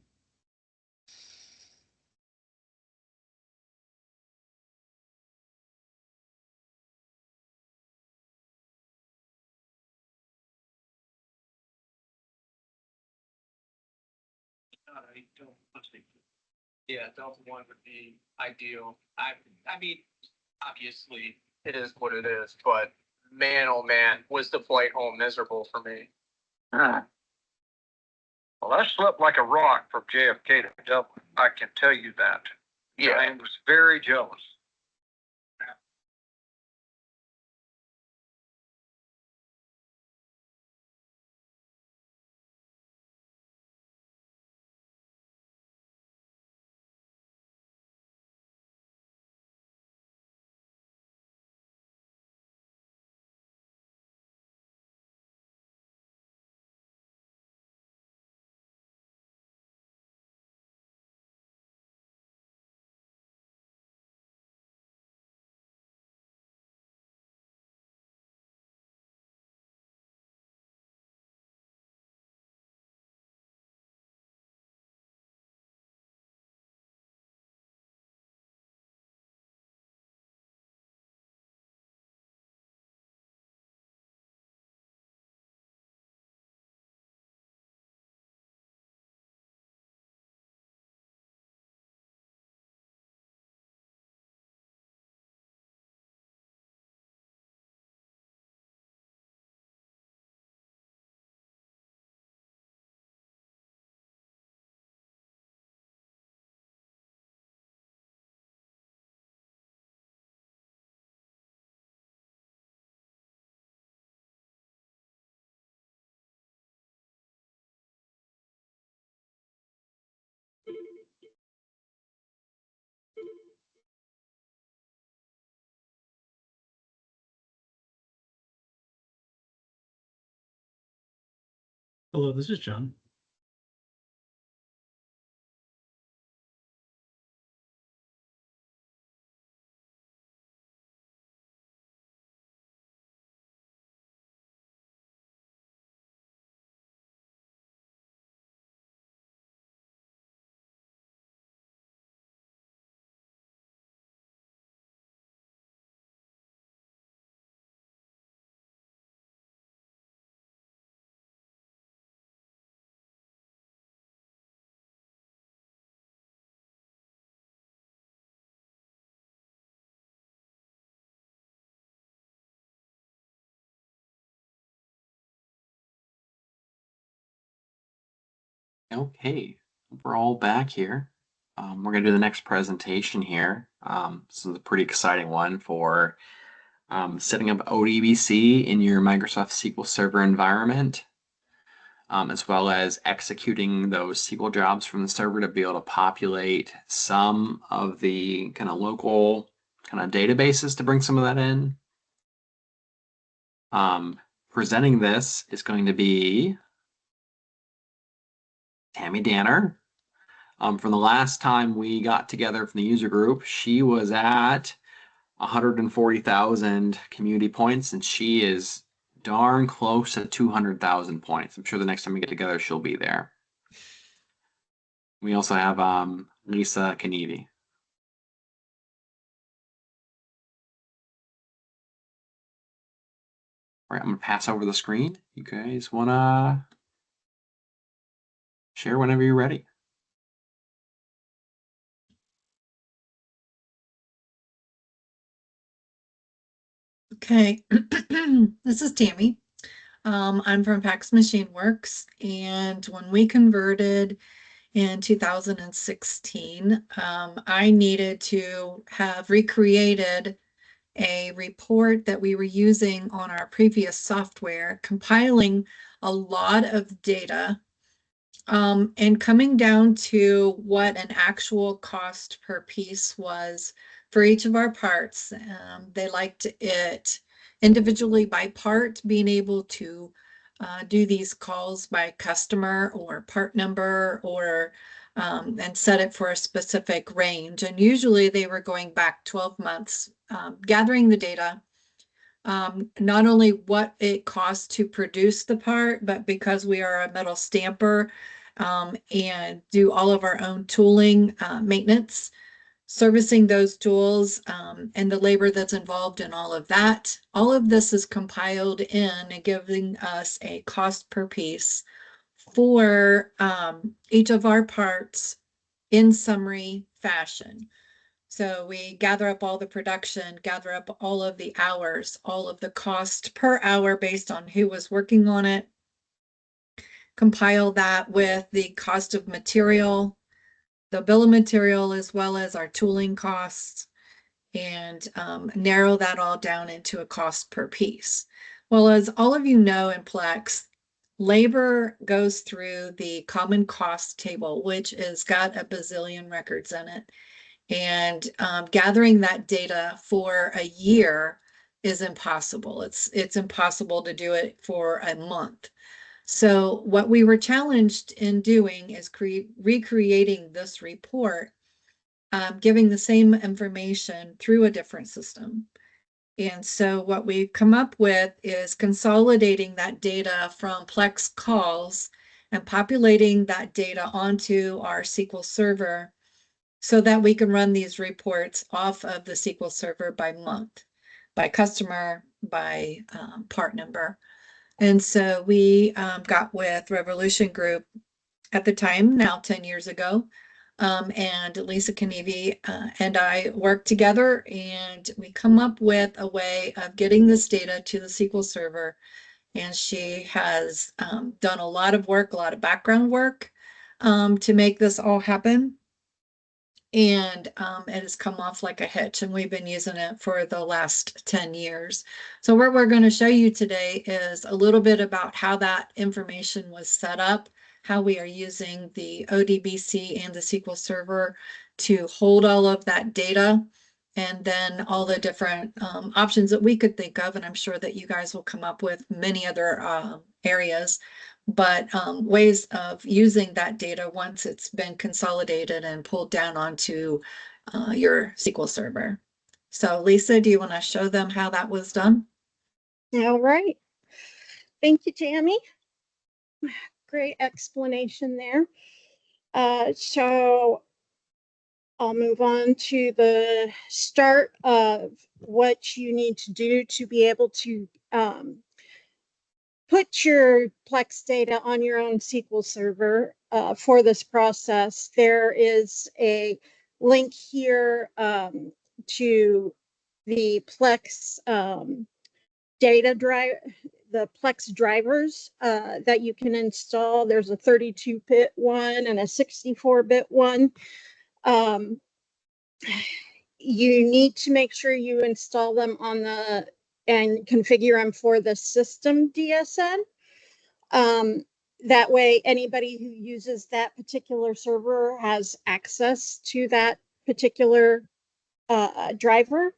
Yeah, Delta One would be ideal. I mean, obviously it is what it is, but man, oh man, was the flight home miserable for me. Well, I slept like a rock from JFK to Dublin. I can tell you that. Yeah. I was very jealous. Hello, this is John. Okay, we're all back here. We're going to do the next presentation here. This is a pretty exciting one for setting up ODBC in your Microsoft SQL Server environment, as well as executing those SQL jobs from the server to be able to populate some of the kind of local kind of databases to bring some of that in. Presenting this is going to be Tammy Danner. From the last time we got together from the user group, she was at 140,000 community points, and she is darn close to 200,000 points. I'm sure the next time we get together, she'll be there. We also have Lisa Kanivi. All right, I'm gonna pass over the screen. You guys wanna share whenever you're ready. Okay, this is Tammy. I'm from PAX Machine Works, and when we converted in 2016, I needed to have recreated a report that we were using on our previous software, compiling a lot of data, and coming down to what an actual cost per piece was for each of our parts. They liked it individually by part, being able to do these calls by customer or part number, or and set it for a specific range. And usually they were going back 12 months, gathering the data, not only what it costs to produce the part, but because we are a metal stamper and do all of our own tooling, maintenance, servicing those tools, and the labor that's involved in all of that. All of this is compiled in and giving us a cost per piece for each of our parts in summary fashion. So we gather up all the production, gather up all of the hours, all of the cost per hour based on who was working on it, compile that with the cost of material, the bill of material, as well as our tooling costs, and narrow that all down into a cost per piece. Well, as all of you know in Plex, labor goes through the common cost table, which has got a bazillion records in it. And gathering that data for a year is impossible. It's impossible to do it for a month. So what we were challenged in doing is recreating this report, giving the same information through a different system. And so what we've come up with is consolidating that data from Plex calls and populating that data onto our SQL Server, so that we can run these reports off of the SQL Server by month, by customer, by part number. And so we got with Revolution Group at the time, now 10 years ago, and Lisa Kanivi and I worked together, and we come up with a way of getting this data to the SQL Server. And she has done a lot of work, a lot of background work to make this all happen. And it has come off like a hitch, and we've been using it for the last 10 years. So what we're going to show you today is a little bit about how that information was set up, how we are using the ODBC and the SQL Server to hold all of that data, and then all the different options that we could think of. And I'm sure that you guys will come up with many other areas, but ways of using that data once it's been consolidated and pulled down onto your SQL Server. So Lisa, do you want to show them how that was done? All right. Thank you, Tammy. Great explanation there. So I'll move on to the start of what you need to do to be able to put your Plex data on your own SQL Server. For this process, there is a link here to the Plex data drive, the Plex drivers that you can install. There's a 32-bit one and a 64-bit one. You need to make sure you install them on the and configure them for the system DSN. That way, anybody who uses that particular server has access to that particular driver.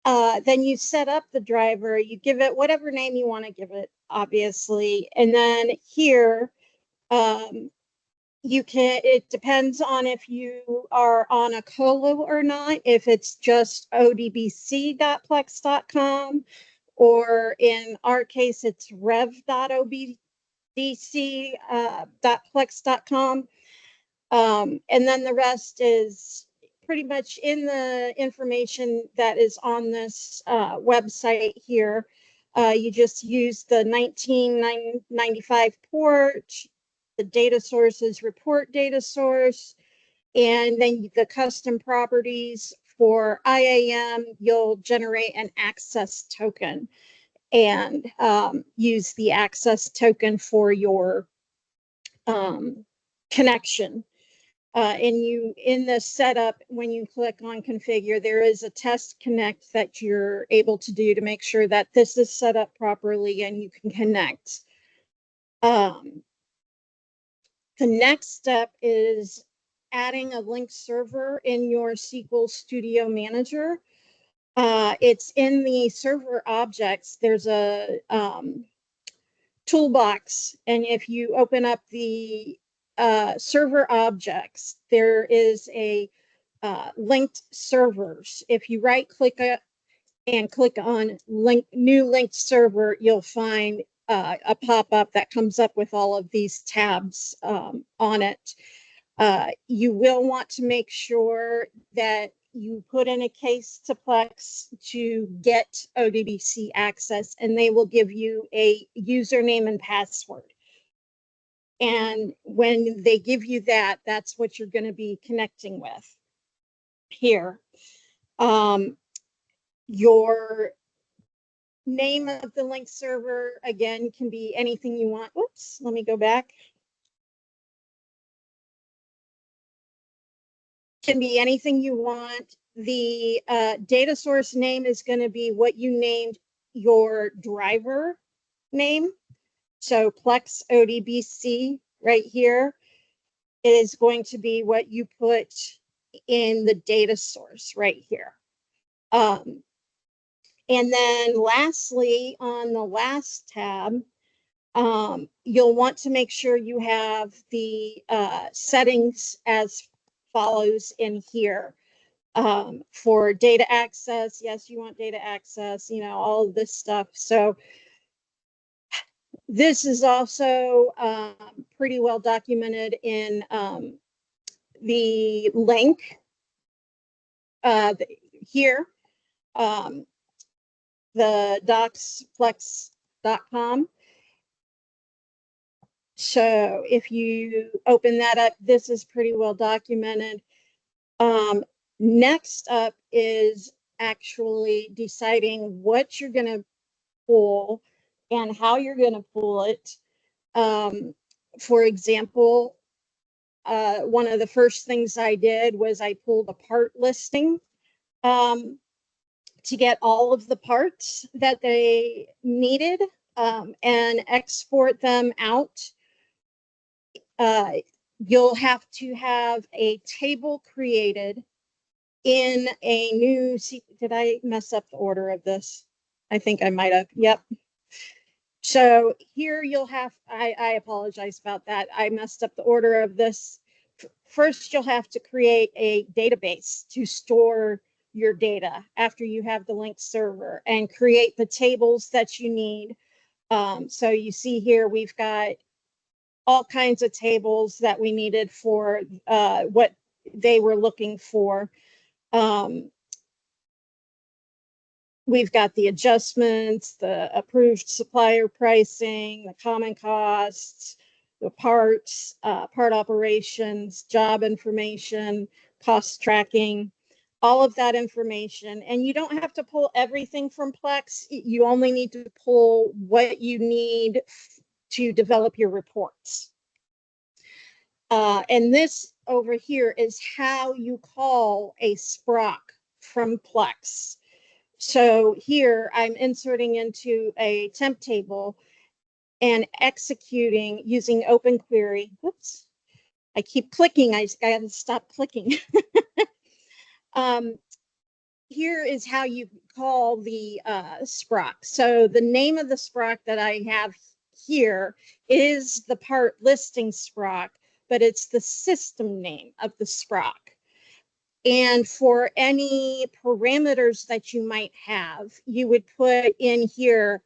Then you set up the driver, you give it whatever name you want to give it, obviously. And then here, you can, it depends on if you are on a colo or not, if it's just odbc.plex.com, or in our case, it's rev.obdc.plex.com. And then the rest is pretty much in the information that is on this website here. You just use the 1995 port, the data sources report data source, and then the custom properties for IAM. You'll generate an access token and use the access token for your connection. And you, in the setup, when you click on configure, there is a test connect that you're able to do to make sure that this is set up properly and you can connect. The next step is adding a linked server in your SQL Studio Manager. It's in the server objects. There's a toolbox, and if you open up the server objects, there is a linked servers. If you right click it and click on new linked server, you'll find a pop-up that comes up with all of these tabs on it. You will want to make sure that you put in a case to Plex to get ODBC access, and they will give you a username and password. And when they give you that, that's what you're going to be connecting with here. Your name of the link server, again, can be anything you want. Oops, let me go back. Can be anything you want. The data source name is going to be what you named your driver name. So Plex ODBC right here is going to be what you put in the data source right here. And then lastly, on the last tab, you'll want to make sure you have the settings as follows in here. For data access, yes, you want data access, you know, all of this stuff. So this is also pretty well documented in the link here, the docsplex.com. So if you open that up, this is pretty well documented. Next up is actually deciding what you're going to pull and how you're going to pull it. For example, one of the first things I did was I pulled a part listing to get all of the parts that they needed and export them out. You'll have to have a table created in a new, did I mess up the order of this? I think I might have. Yep. So here you'll have, I apologize about that. I messed up the order of this. First, you'll have to create a database to store your data after you have the link server and create the tables that you need. So you see here, we've got all kinds of tables that we needed for what they were looking for. We've got the adjustments, the approved supplier pricing, the common costs, the parts, part operations, job information, cost tracking, all of that information. And you don't have to pull everything from Plex. You only need to pull what you need to develop your reports. And this over here is how you call a Sprock from Plex. So here I'm inserting into a temp table and executing using Open Query. Whoops, I keep clicking. I gotta stop clicking. Here is how you call the Sprock. So the name of the Sprock that I have here is the part listing Sprock, but it's the system name of the Sprock. And for any parameters that you might have, you would put in here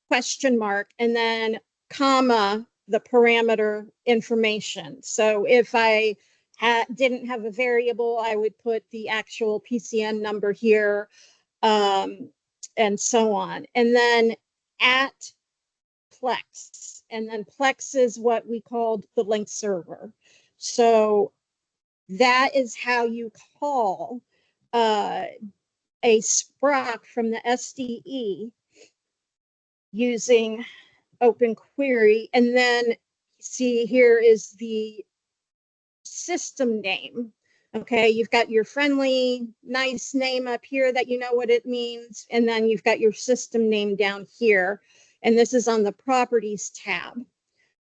question mark and then comma the parameter information. So if I didn't have a variable, I would put the actual PCN number here, and so on. And then at Plex, and then Plex is what we called the link server. So that is how you call a Sprock from the SDE using Open Query. And then see, here is the system name. Okay, you've got your friendly, nice name up here that you know what it means. And then you've got your system name down here. And this is on the properties tab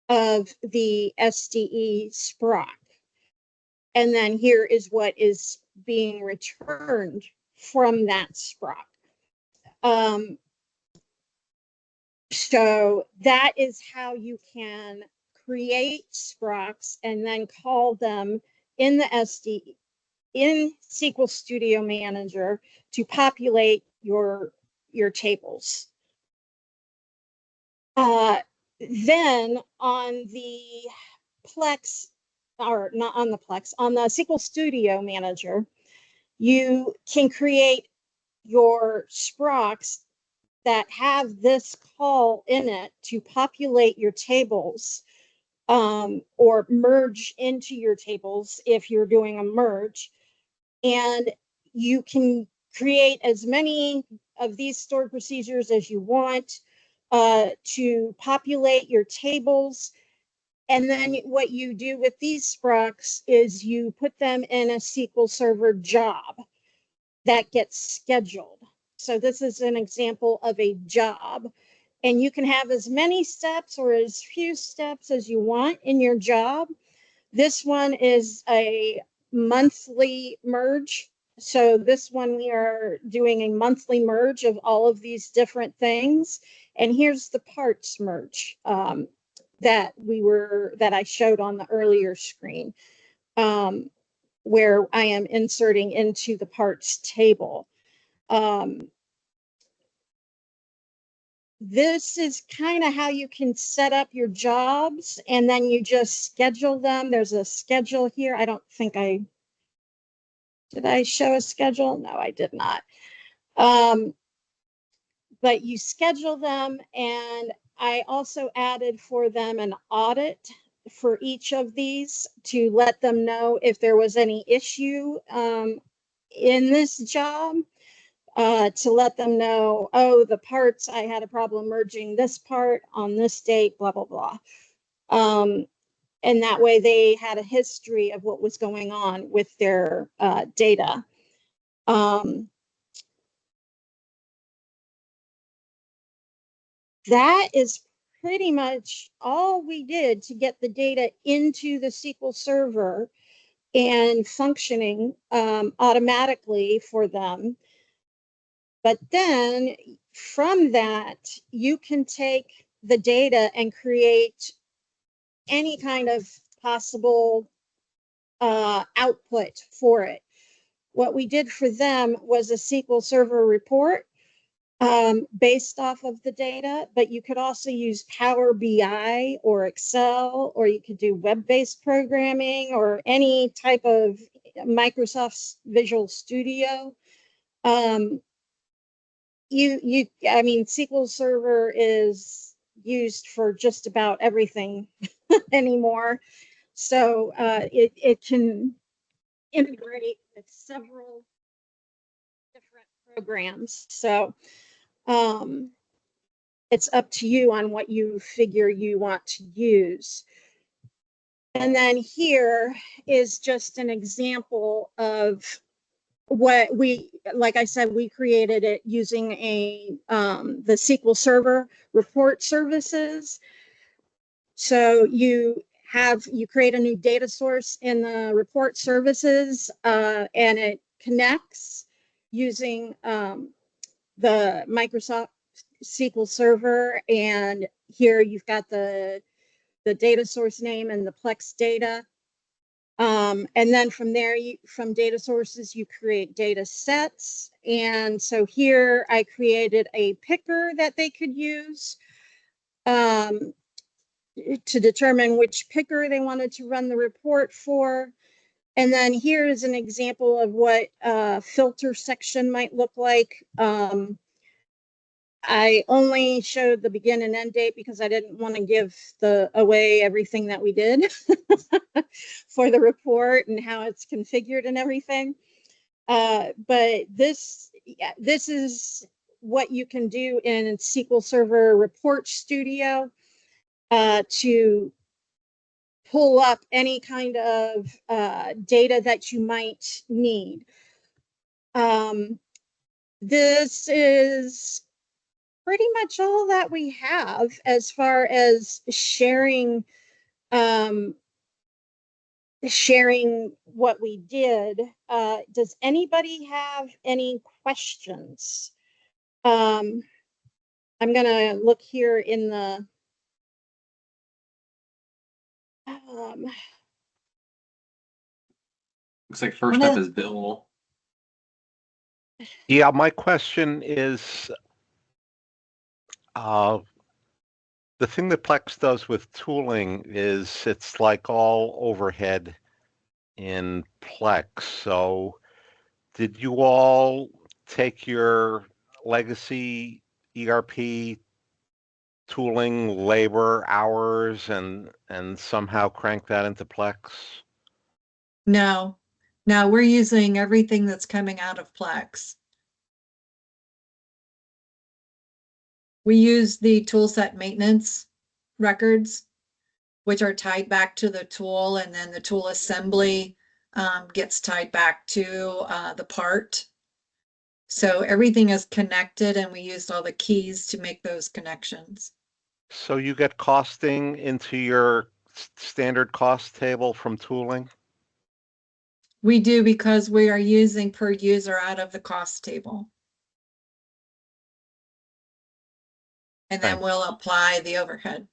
of the SDE Sprock. And then here is what is being returned from that Sprock. So that is how you can create Sprocks and then call them in the SDE, in SQL Studio Manager to populate your tables. Then on the Plex, or not on the Plex, on the SQL Studio Manager, you can create your Sprocks that have this call in it to populate your tables, or merge into your tables if you're doing a merge. And you can create as many of these stored procedures as you want to populate your tables. And then what you do with these Sprocks is you put them in a SQL Server job that gets scheduled. So this is an example of a job. And you can have as many steps or as few steps as you want in your job. This one is a monthly merge. So this one, we are doing a monthly merge of all of these different things. And here's the parts merge that I showed on the earlier screen, where I am inserting into the parts table. This is kind of how you can set up your jobs, and then you just schedule them. There's a schedule here. I don't think did I show a schedule? No, I did not. But you schedule them, and I also added for them an audit for each of these to let them know if there was any issue in this job. To let them know, oh, the parts, I had a problem merging this part on this date, blah, blah, blah. And that way they had a history of what was going on with their data. That is pretty much all we did to get the data into the SQL Server. and functioning automatically for them. But then from that, you can take the data and create any kind of possible output for it. What we did for them was a SQL Server report based off of the data, but you could also use Power BI or Excel, or you could do web-based programming or any type of Microsoft Visual Studio. I mean, SQL Server is used for just about everything anymore. So it can integrate with several different programs. So it's up to you on what you figure you want to use. And then here is just an example of what we, like I said, we created it using the SQL Server report services. So you create a new data source in the report services, and it connects using the Microsoft SQL Server. And here you've got the data source name and the Plex data. And then from there, from data sources, you create data sets. And so here I created a picker that they could use to determine which picker they wanted to run the report for. And then here is an example of what a filter section might look like. I only showed the begin and end date because I didn't want to give away everything that we did for the report and how it's configured and everything. But this is what you can do in SQL Server Report Studio to pull up any kind of data that you might need. This is pretty much all that we have as far as sharing what we did. Does anybody have any questions? I'm gonna look here in the Looks like first up is Bill. Yeah, my question is, the thing that Plex does with tooling is it's like all overhead in Plex. So did you all take your legacy ERP tooling, labor, hours, and somehow crank that into Plex? No, we're using everything that's coming out of Plex. We use the tool set maintenance records, which are tied back to the tool, and then the tool assembly gets tied back to the part. So everything is connected, and we used all the keys to make those connections. So you get costing into your standard cost table from tooling? We do, because we are using per user out of the cost table. And then we'll apply the overhead.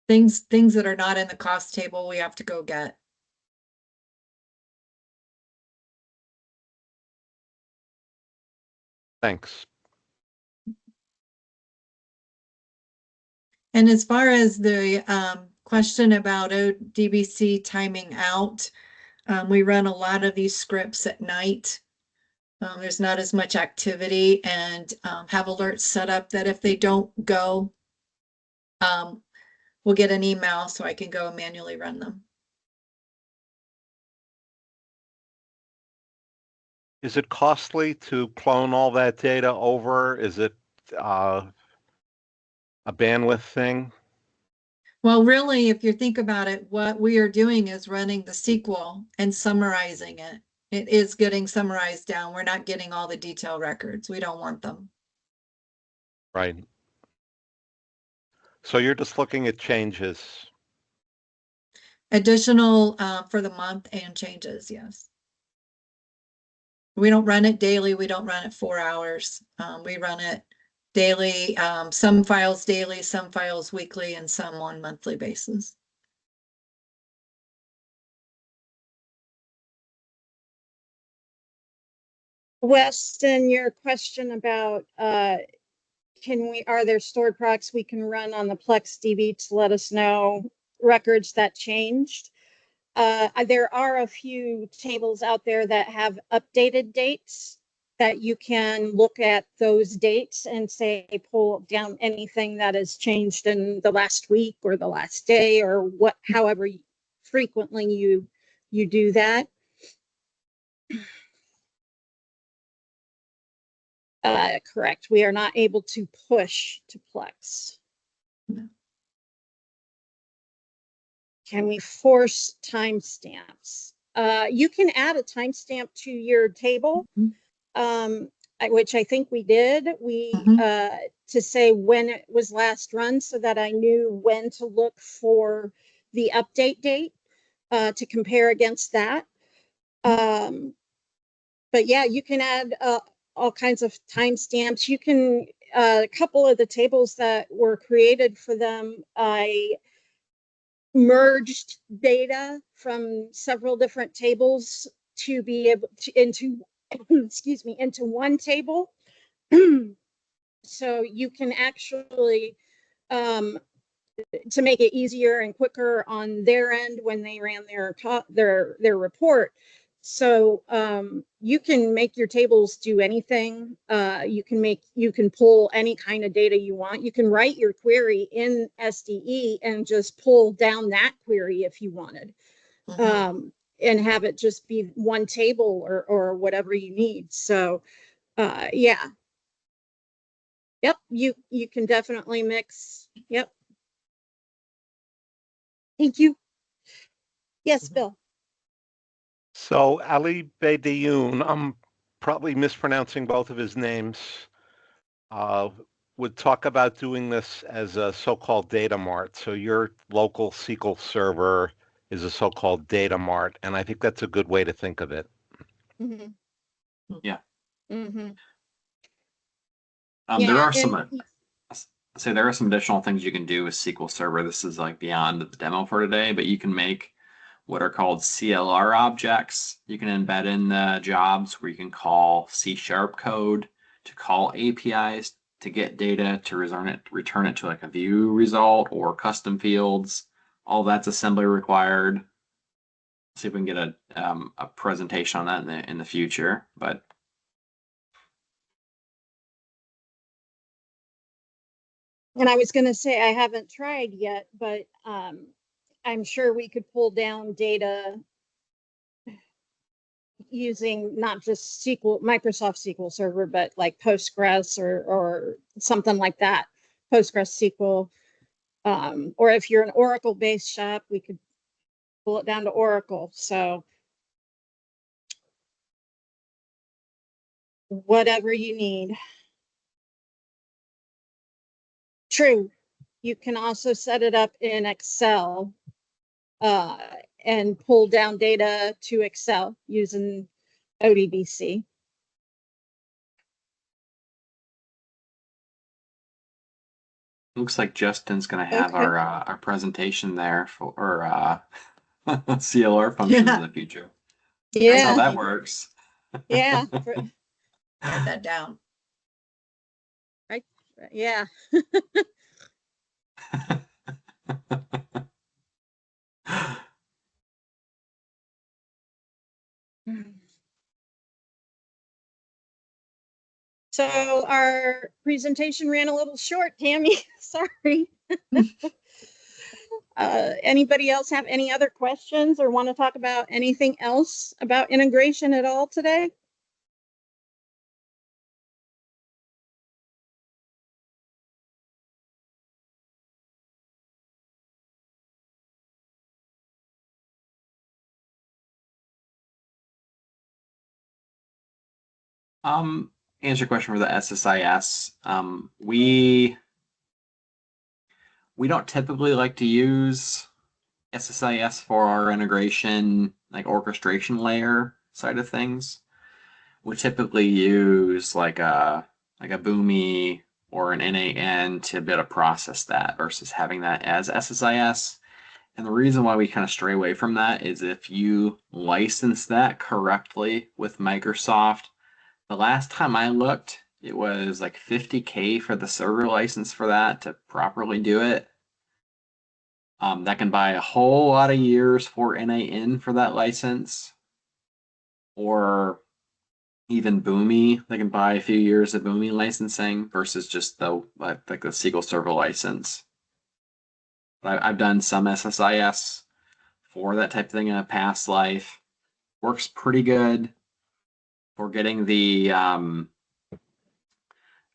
Things that are not in the cost table, we have to go get. Thanks. And as far as the question about ODBC timing out, we run a lot of these scripts at night. There's not as much activity, and have alerts set up that if they don't go, we'll get an email so I can go and manually run them. Is it costly to clone all that data over? Is it a bandwidth thing? Well, really, if you think about it, what we are doing is running the SQL and summarizing it. It is getting summarized down. We're not getting all the detail records. We don't want them. Right. So you're just looking at changes. Additional for the month and changes, yes. We don't run it daily. We don't run it 4 hours. We run it daily, some files daily, some files weekly, and some on monthly basis. Weston, your question about are there stored procs we can run on the Plex DB to let us know records that changed? There are a few tables out there that have updated dates that you can look at those dates and say, pull down anything that has changed in the last week or the last day or however frequently you do that. Correct. We are not able to push to Plex. No. Can we force timestamps? You can add a timestamp to your table, which I think we did. To say when it was last run so that I knew when to look for the update date to compare against that. But yeah, you can add all kinds of timestamps. You can, a couple of the tables that were created for them, I merged data from several different tables to be able to excuse me, into one table. So you can actually, to make it easier and quicker on their end when they ran their report. So you can make your tables do anything. You can pull any kind of data you want. You can write your query in SDE and just pull down that query if you wanted, and have it just be one table or whatever you need. So yeah. Yep, you can definitely mix. Yep. Thank you. Yes, Bill. So Ali Bediyoun, I'm probably mispronouncing both of his names, would talk about doing this as a so-called data mart. So your local SQL server is a so-called data mart, and I think that's a good way to think of it. Yeah. Yeah, There are and- there are some additional things you can do with SQL Server. This is like beyond the demo for today, but you can make what are called CLR objects. You can embed in the jobs where you can call C# code to call APIs to get data to return it to like a view result or custom fields. All that's assembly required. See if we can get a presentation on that in the future, but. And I was going to say, I haven't tried yet, but I'm sure we could pull down data using not just Microsoft SQL Server, but like Postgres or something like that, Postgres SQL. Or if you're an Oracle-based shop, we could pull it down to Oracle. So whatever you need. True. You can also set it up in Excel and pull down data to Excel using ODBC. Looks like Justin's going to have Okay. our presentation there for CLR functions in the future. That's how that works. Yeah. Write that down. Right. Yeah. So our presentation ran a little short, Tammy. Sorry. Anybody else have any other questions or want to talk about anything else about integration at all today? Answer your question for the SSIS. We don't typically like to use SSIS for our integration, like orchestration layer side of things. We typically use like a Boomi or an NAN to be able to process that versus having that as SSIS. And the reason why we kind of stray away from that is if you license that correctly with Microsoft, the last time I looked, it was like $50K for the server license for that to properly do it. That can buy a whole lot of years for NAN for that license. Or even Boomi, they can buy a few years of Boomi licensing versus just the like the SQL Server license. I've done some SSIS for that type of thing in a past life. Works pretty good for getting the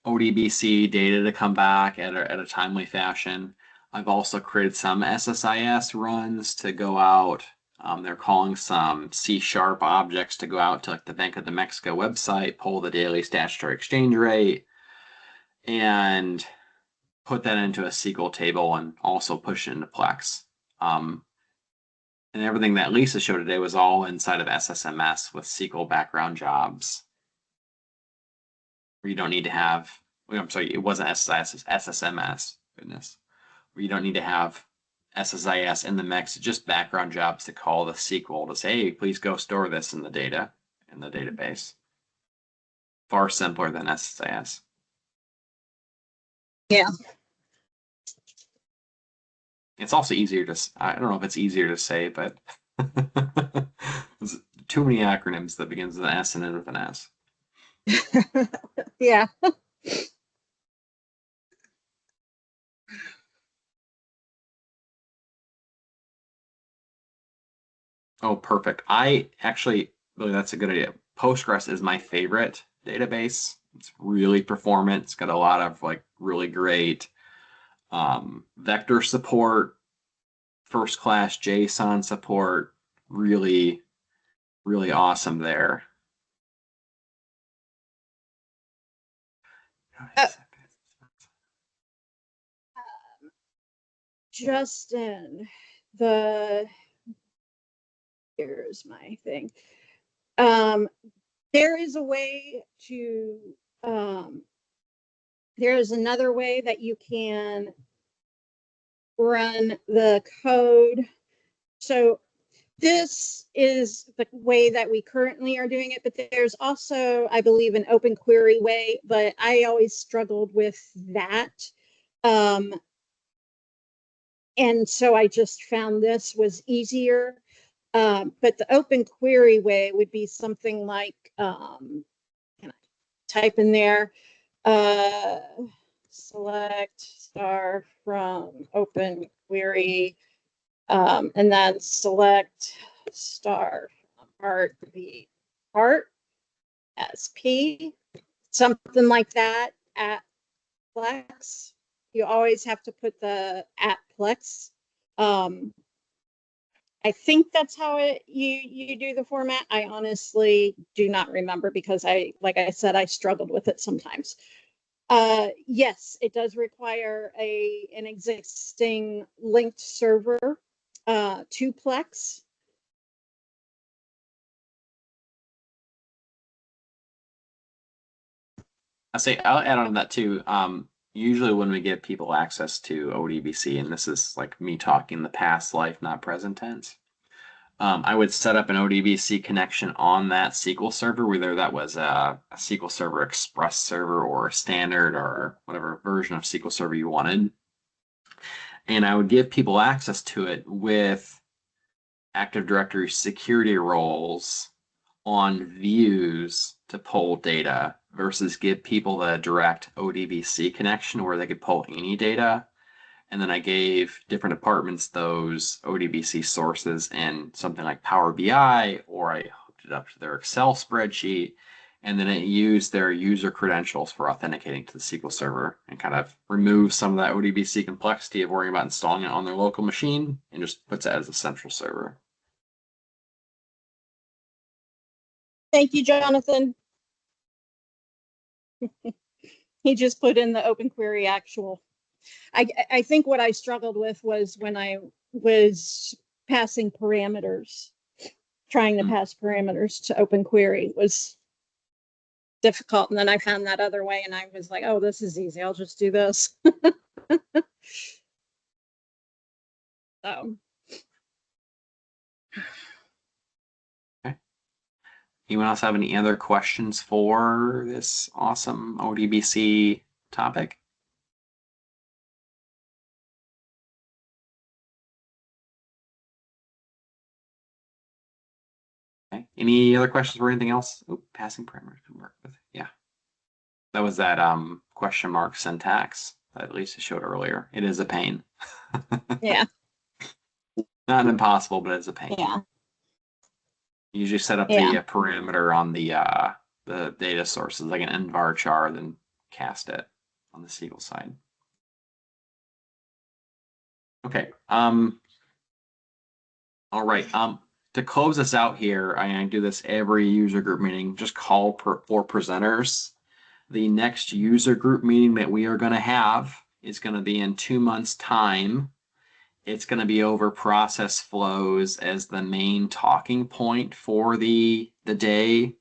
ODBC data to come back at a timely fashion. I've also created some SSIS runs to go out. They're calling some C# objects to go out to like the Bank of the Mexico website, pull the daily statutory exchange rate, and put that into a SQL table and also push it into Plex. And everything that Lisa showed today was all inside of SSMS with SQL background jobs. Where you don't need to have, I'm sorry, it wasn't SSIS, it's SSMS, goodness. Where you don't need to have SSIS in the mix, just background jobs to call the SQL to say, hey, please go store this in the data, in the database. Far simpler than SSIS. Yeah. It's also easier to, I don't know if it's easier to say, but there's too many acronyms that begins with an S and ends with an S. Yeah. Oh, perfect. I actually, really, that's a good idea. Postgres is my favorite database. It's really performant. It's got a lot of like really great vector support, first class JSON support. Really, really awesome there. Justin, here's my thing. There is a way to, there is another way that you can run the code. So this is the way that we currently are doing it, but there's also, I believe, an open query way, but I always struggled with that. And so I just found this was easier. But the open query way would be something like, can I type in there, select star from open query, and then select star from part as P, something like that at Plex. You always have to put the at Plex. I think that's how you do the format. I honestly do not remember because like I said, I struggled with it sometimes. Yes, it does require an existing linked server to Plex. I'll add on to that too. Usually when we give people access to ODBC, and this is like me talking the past life, not present tense, I would set up an ODBC connection on that SQL server, whether that was a SQL Server Express server or a standard or whatever version of SQL Server you wanted. And I would give people access to it with Active Directory security roles on views to pull data versus give people the direct ODBC connection where they could pull any data. And then I gave different departments those ODBC sources in something like Power BI, or I hooked it up to their Excel spreadsheet, and then it used their user credentials for authenticating to the SQL Server and kind of removes some of that ODBC complexity of worrying about installing it on their local machine and just puts it as a central server. Thank you, Jonathan. He just put in the open query actual. I think what I struggled with was when I was passing parameters, trying to pass parameters to Open Query was difficult. And then I found that other way and I was like, oh, this is easy. I'll just do this. So. Anyone else have any other questions for this awesome ODBC topic? Okay. Any other questions or anything else? Oh, passing parameters can work with. Yeah. That was that question mark syntax that Lisa showed earlier. It is a pain. Yeah. Not impossible, but it's a pain. Yeah. You usually set up the parameter on the data sources like an nvarchar, then cast it on the SQL side. Okay. All right. To close us out here, I do this every user group meeting. Just call for presenters. The next user group meeting that we are going to have is going to be in 2 months' time. It's going to be over process flows as the main talking point for the day.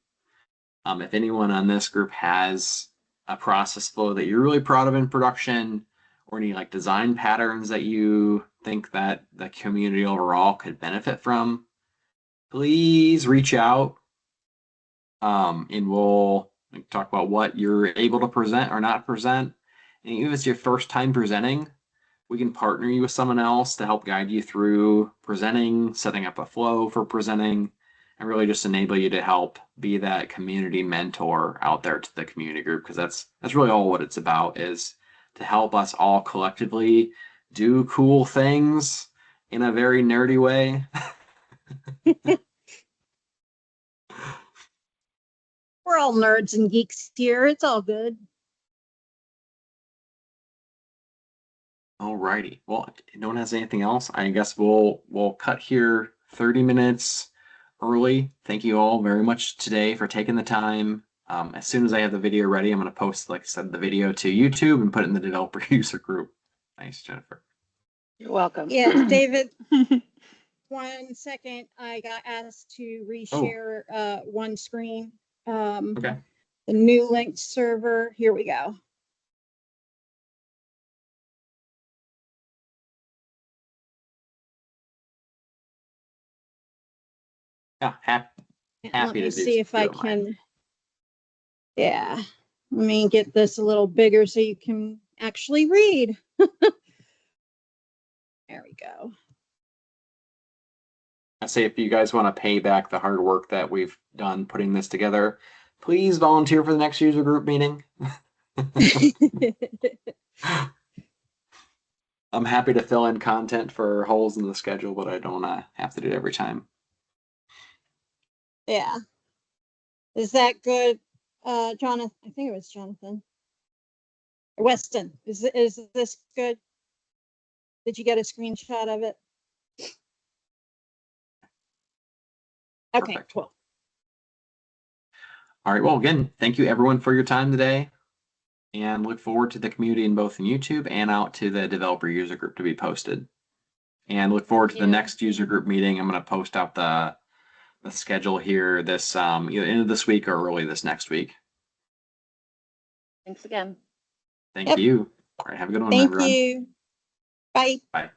If anyone on this group has a process flow that you're really proud of in production, or any like design patterns that you think that the community overall could benefit from, please reach out. And we'll talk about what you're able to present or not present. And even if it's your first time presenting, we can partner you with someone else to help guide you through presenting, setting up a flow for presenting, and really just enable you to help be that community mentor out there to the community group, because that's really all what it's about, is to help us all collectively do cool things in a very nerdy way. We're all nerds and geeks here. It's all good. Alrighty. Well, if no one has anything else, I guess we'll cut here 30 minutes early. Thank you all very much today for taking the time. As soon as I have the video ready, I'm going to post, like I said, the video to YouTube and put it in the developer user group. Thanks, Jennifer. You're welcome. Yes, David. 1 second. I got asked to reshare one screen. Okay. The new linked server. Here we go. Yeah, happy Let me to do see if so, I if you don't mind. can. Yeah. Let me get this a little bigger so you can actually read. There we go. I say, if you guys want to pay back the hard work that we've done putting this together, please volunteer for the next user group meeting. I'm happy to fill in content for holes in the schedule, but I don't have to do it every time. Yeah. Is that good, Jonathan? I think it was Jonathan. Weston, is this good? Did you get a screenshot of it? Okay, Perfect. cool. All right. Well, again, thank you everyone for your time today, and look forward to the community in both in YouTube and out to the developer user group to be posted. And look forward to the next user group meeting. I'm going to post out the schedule here this either end of this week or early this next week. Thanks again. Thank you. All right. Have a good one, Thank everyone. you. Bye. Bye.